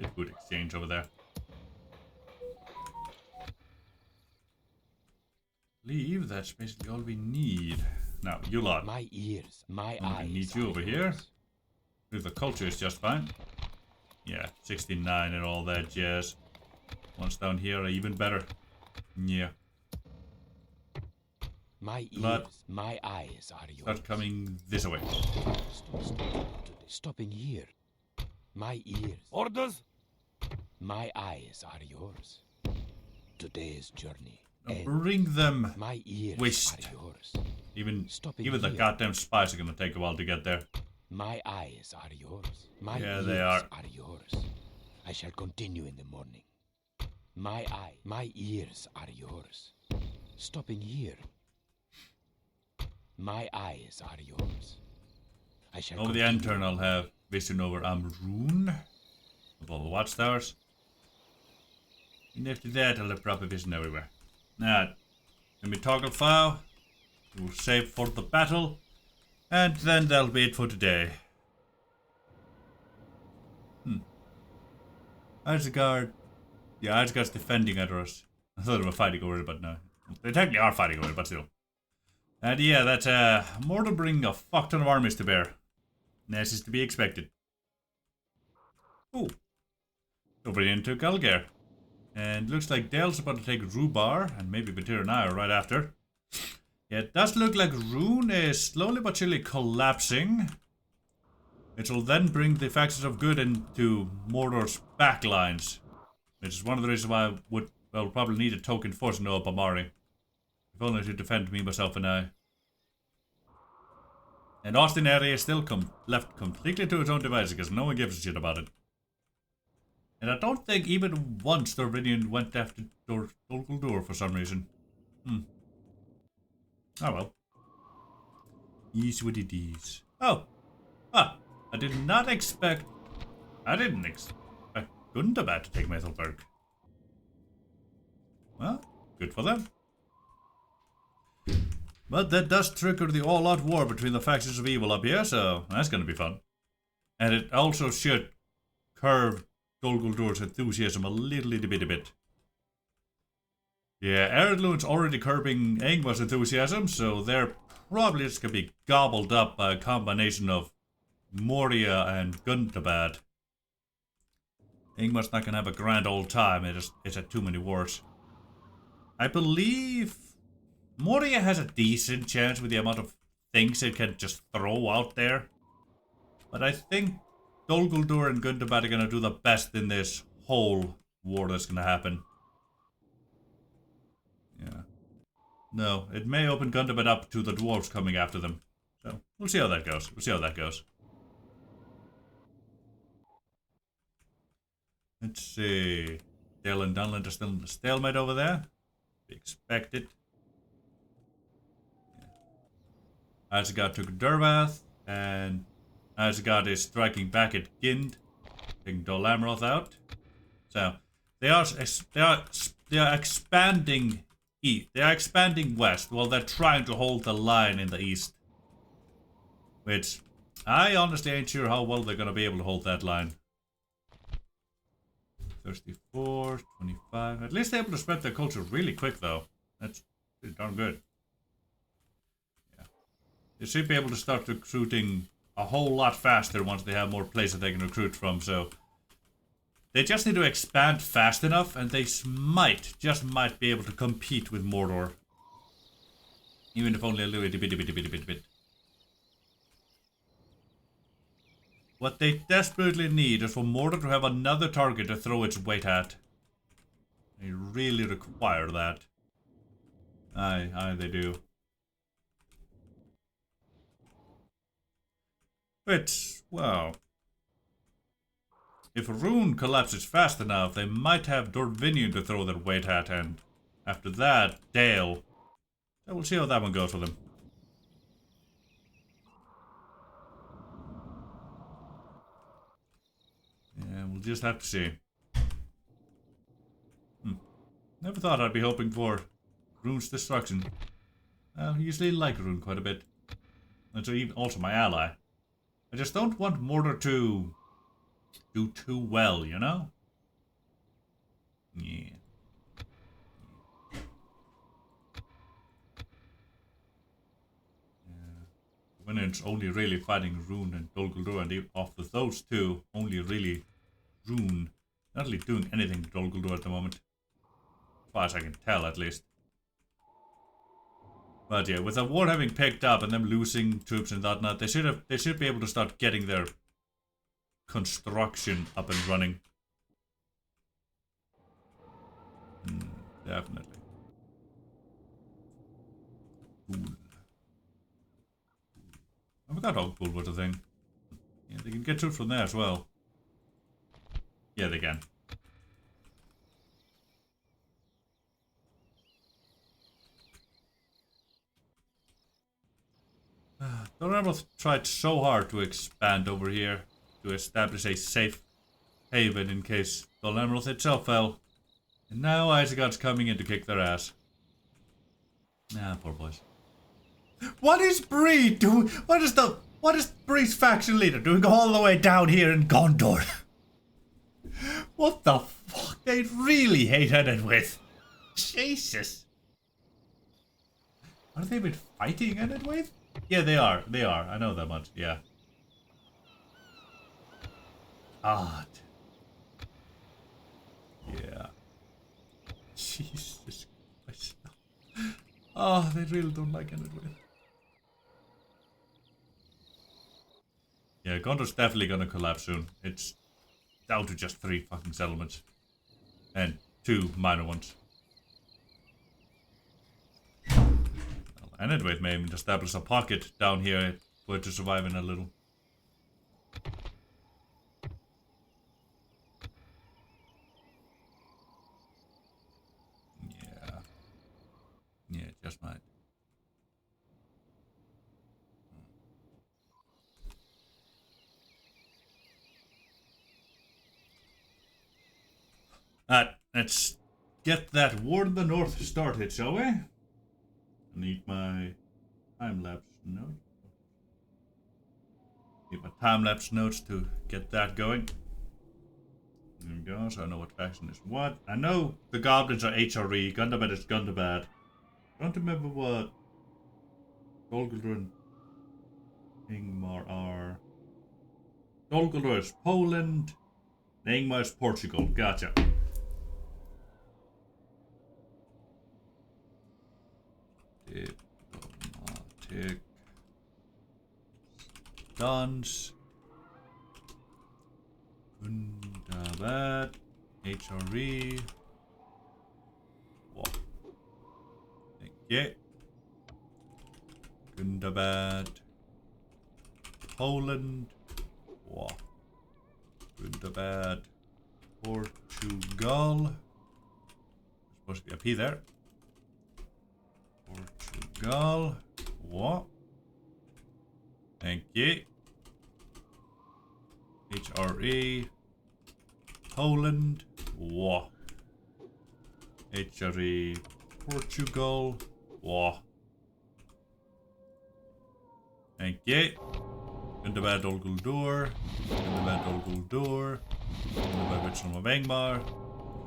Get good exchange over there. Leave, that's basically all we need. Now, you lot. My ears, my eyes. We need you over here. The culture is just fine. Yeah, 69 and all that jazz. Ones down here are even better. Yeah. My ears, my eyes are yours. Start coming this way. Stopping here. My ears. Orders? My eyes are yours. Today's journey. Bring them. My ears wished. are yours. Even the goddamn spies are gonna take a while to get there. My eyes are yours. My ears they are yours. I shall continue in the morning. My ears are yours. Stopping here. My eyes are yours. I shall over the Antern, I'll have vision over Amrune. Of all the watchtowers. And after that, I'll have proper vision everywhere. Now, let me toggle file. We'll save for the battle. And then that'll be it for today. Isengard. Yeah, Isengard's defending Edoras. I thought they were fighting over it, but no. They technically are fighting over it, but still. And yeah, that's more to bring a fuck ton of armies to bear. This is to be expected. Ooh. Over into Galgar. And looks like Dale's about to take Rubar and maybe Batir and I right after. Yeah, it does look like Rune is slowly but surely collapsing. Which will then bring the factions of good into Mordor's backlines. Which is one of the reasons why I would probably need a token force in Opamari. If only to defend me, myself, and I. And Austin area is still left completely to its own devices because no one gives a shit about it. And I don't think even once Dorvinian went after Dol Guldur for some reason. Oh well. Is what it is. Oh! Ah! I did not expect... I didn't expect Gundabad to take Mithelberg. Well, good for them. But that does trigger the all-out war between the factions of evil up here, so that's gonna be fun. And it also should curb Dol Guldur's enthusiasm a little bit. Yeah, Eredluin's already curbing Angmar's enthusiasm, so they're probably just gonna be gobbled up by a combination of Moria and Gundabad. Ingmar's not gonna have a grand old time, it's had too many wars. I believe Moria has a decent chance with the amount of things it can just throw out there. But I think Dol Guldur and Gundabad are gonna do the best in this whole war that's gonna happen. Yeah. No, it may open Gundabad up to the dwarves coming after them. So, we'll see how that goes. Let's see. Dale and Dunland are still in the stalemate over there. We expect it. Yeah. Isengard took Durvath, and Isengard is striking back at Gind, taking Dol Amroth out. So they are expanding east. They are expanding west while they're trying to hold the line in the east. Which I honestly ain't sure how well they're gonna be able to hold that line. 34, 25. At least they're able to spread their culture really quick, though. That's pretty darn good. Yeah. They should be able to start recruiting a whole lot faster once they have more places they can recruit from, so... They just need to expand fast enough, and they just might be able to compete with Mordor. Even if only a little bit. What they desperately need is for Mordor to have another target to throw its weight at. They really require that. Aye, they do. But, well... If Rune collapses fast enough, they might have Dorvinian to throw their weight at, and after that, Dale. So we'll see how that one goes for them. Yeah, we'll just have to see. Never thought I'd be hoping for Rune's destruction. I usually like Rune quite a bit. And so also my ally. I just don't want Mordor to do too well, you know? Yeah. When it's only really fighting Rune and Dol Guldur, and of those two, only really Rune. Not really doing anything to Dol Guldur at the moment. As far as I can tell, at least. But yeah, with the war having picked up and them losing troops and whatnot, they should be able to start getting their construction up and running. Definitely. Cool. I forgot Ogpool was a thing. Yeah, they can get troops from there as well. Yeah, they can. Dol Amroth tried so hard to expand over here to establish a safe haven in case Dol Amroth itself fell. And now Isengard's coming in to kick their ass. Ah, poor boys. What is Bree doing? What is Bree's faction leader doing all the way down here in Gondor? What the fuck? They really hate Enedwith. Jesus. Are they even fighting Enedwith? Yeah, they are. They are. I know that much. Yeah. Odd. Yeah. Jesus Christ. Oh, they really don't like Enedwaith. Yeah, Gondor's definitely gonna collapse soon. It's down to just 3 fucking settlements. And 2 minor ones. Well, Enedwaith may even establish a pocket down here for it to survive in a little. Yeah, just might. Let's get that war in the north started, shall we? I need my time-lapse note. Need my time-lapse notes to get that going. There we go, so I know what faction is what. I know the goblins are HRE, Gundabad is Gundabad. I don't remember what Dol Guldur and Ingmar are. Dol Guldur is Poland, and Ingmar is Portugal. Gotcha. Diplomatic Dons. Gundabad. HRE. What? Okay. Gundabad. Poland. What? Gundabad. Portugal. There's supposed to be a P there. Portugal. What? Thank you. HRE. Poland. What? HRE. Portugal. What? Thank you. Gundabad Dol Guldur. Gundabad Dol Guldur. Gundabad Witchelm of Angmar.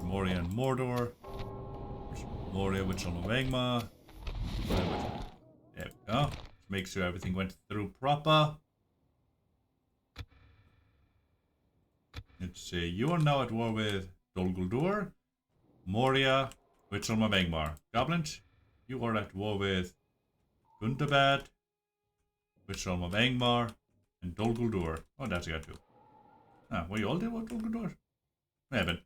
Moria and Mordor. Moria Witchelm of Angmar. There we go. Just make sure everything went through proper. Let's see. You are now at war with Dol Guldur, Moria, Witchelm of Angmar. Goblins, you are at war with Gundabad, Witchelm of Angmar, and Dol Guldur. Oh, that's a guy too. Ah, were you all there with Dol Guldur? Maybe.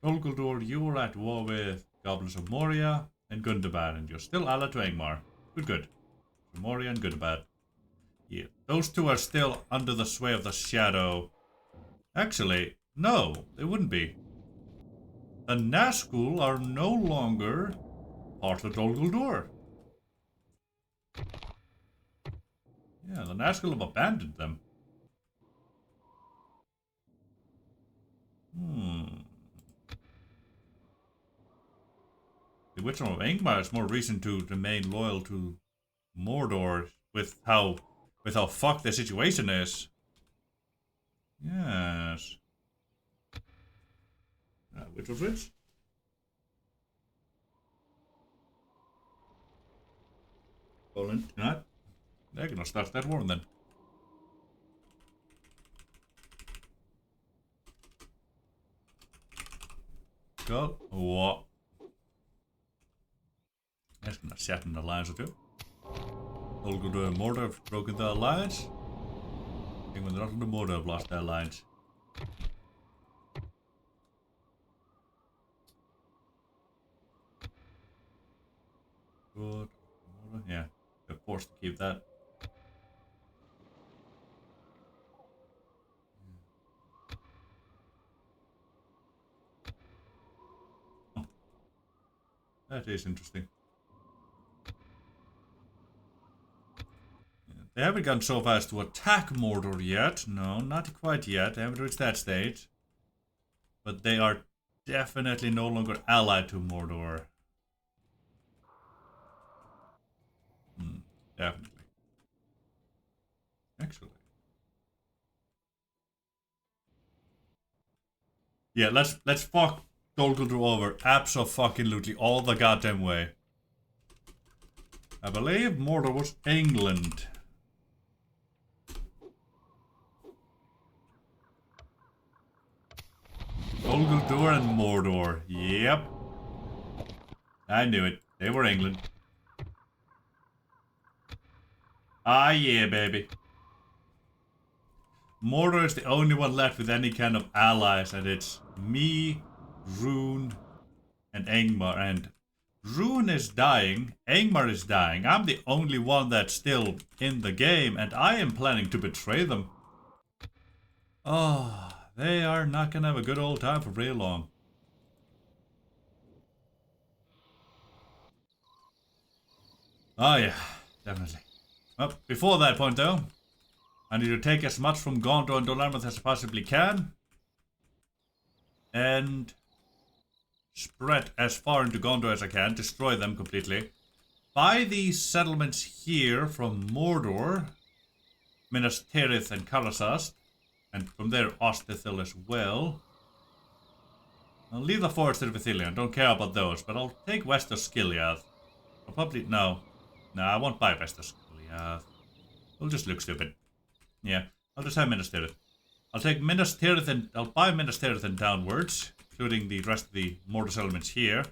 Dol Guldur, you are at war with Goblins of Moria and Gundabad, and you're still allied to Angmar. Good, good. So Moria and Gundabad. Yeah, those two are still under the sway of the shadow. Actually, no, they wouldn't be. The Nazgul are no longer part of Dol Guldur. Yeah, the Nazgul have abandoned them. The Witcher of Angmar is more reason to remain loyal to Mordor with how fucked the situation is. Yes. Which was which? Poland, not. They're gonna start that war then. Go. What? That's gonna set an alliance or two. Dol Guldur and Mordor have broken the alliance. I think when they're not in the Mordor have lost their alliance. Good. Yeah, they're forced to keep that. Oh. That is interesting. Yeah, they haven't gone so far as to attack Mordor yet. No, not quite yet. They haven't reached that stage. But they are definitely no longer allied to Mordor. Definitely. Actually. Yeah, let's fuck Dol Guldur over abso-fucking-lutely all the goddamn way. I believe Mordor was England. Dol Guldur and Mordor. Yep. I knew it. They were England. Ah, yeah, baby. Mordor is the only one left with any kind of allies, and it's me, Rune, and Angmar. And Rune is dying, Angmar is dying. I'm the only one that's still in the game, and I am planning to betray them. Oh, they are not gonna have a good old time for very long. Oh yeah, definitely. Well, before that point though, I need to take as much from Gondor and Dol Amroth as I possibly can. And spread as far into Gondor as I can, destroy them completely. Buy these settlements here from Mordor, Minas Tirith and Karasast, and from there Ostithil as well. I'll leave the forests of Ithilien, don't care about those, but I'll take West of Skiliath. I'll probably, no, I won't buy West of Skiliath. It'll just look stupid. Yeah, I'll just have Minas Tirith. I'll take Minas Tirith and I'll buy Minas Tirith and downwards, including the rest of the Mordor settlements here.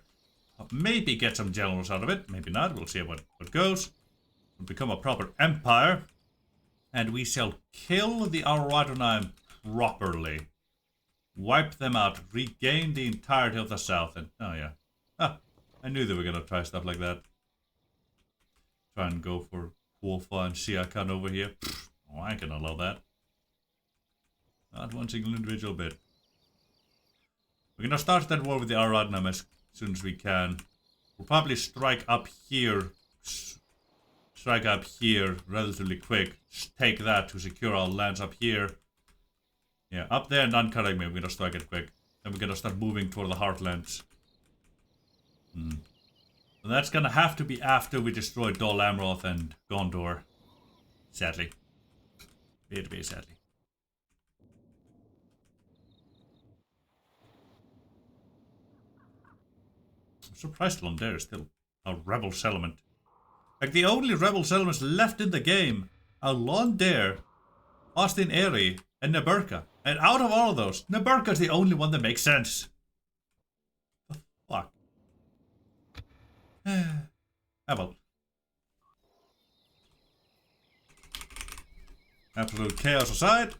I'll maybe get some generals out of it, maybe not. We'll see what goes. We'll become a proper empire, and we shall kill the Auratonaim properly. Wipe them out, regain the entirety of the south, and oh yeah, I knew they were gonna try stuff like that. Try and go for Quofa and Siakan over here. Oh, I can allow that. Not one single individual bit. We're gonna start that war with the Aradnam as soon as we can. We'll probably strike up here. Strike up here relatively quick. Just take that to secure our lands up here. Yeah, up there and Ankaragme, we're gonna strike it quick. Then we're gonna start moving toward the Heartlands. So that's gonna have to be after we destroy Dol Amroth and Gondor. Sadly. Very sadly. I'm surprised Londere is still a rebel settlement. Like, the only rebel settlements left in the game are Londere, Austin Airy, and Naburka. And out of all of those, Naburka is the only one that makes sense. The fuck? Well. Absolute chaos aside.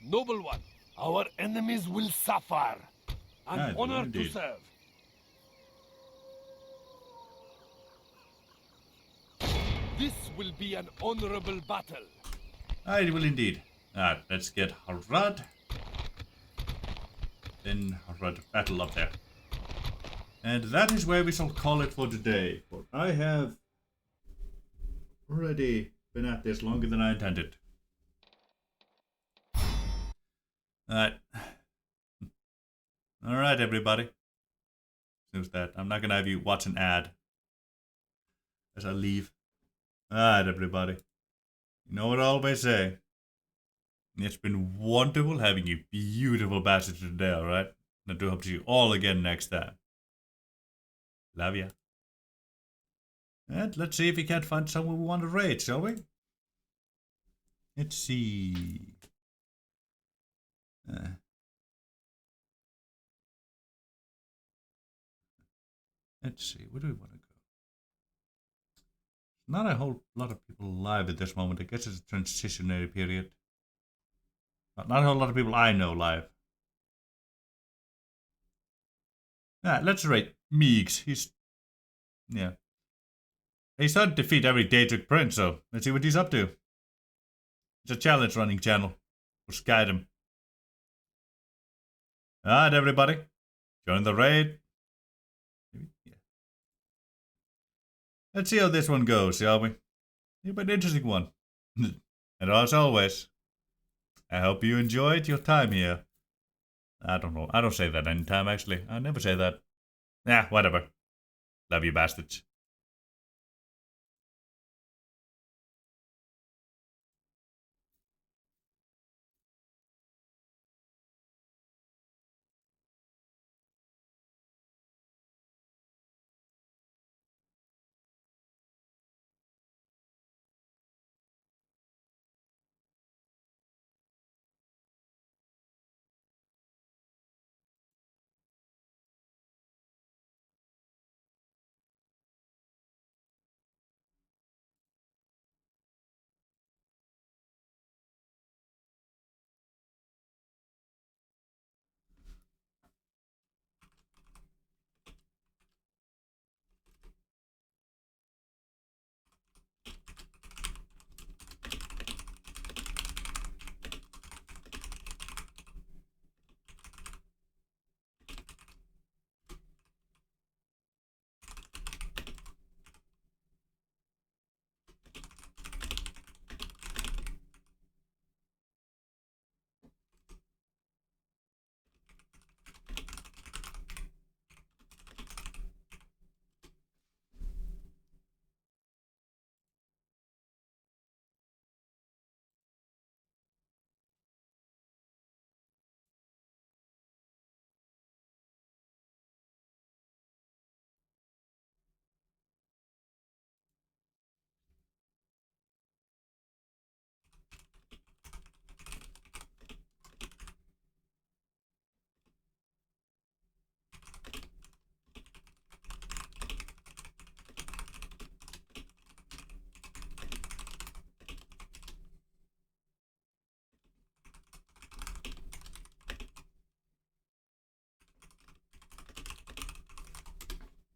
Noble one, our enemies will suffer. An honor to serve. This will be an honorable battle. It will indeed. Alright, let's get Harad. Then Harad battle up there. And that is where we shall call it for today. For I have already been at this longer than I intended. Alright, everybody. Who's that? I'm not gonna have you watch an ad as I leave. Alright, everybody. You know what I always say. It's been wonderful having you beautiful bastards today, alright? And I do hope to see you all again next time. Love ya. And let's see if we can't find someone we want to raid, shall we? Let's see. Let's see, where do we want to go? Not a whole lot of people live at this moment. I guess it's a transitionary period. Not a whole lot of people I know live. Let's rate Meeks. He's starting to defeat every Daedric prince, so let's see what he's up to. It's a challenge running channel. We'll guide him. Alright, everybody. Join the raid. Let's see how this one goes, shall we? It'll be an interesting one. And as always, I hope you enjoyed your time here. I don't know. I don't say that anytime, actually. I never say that. Whatever. Love you, bastards.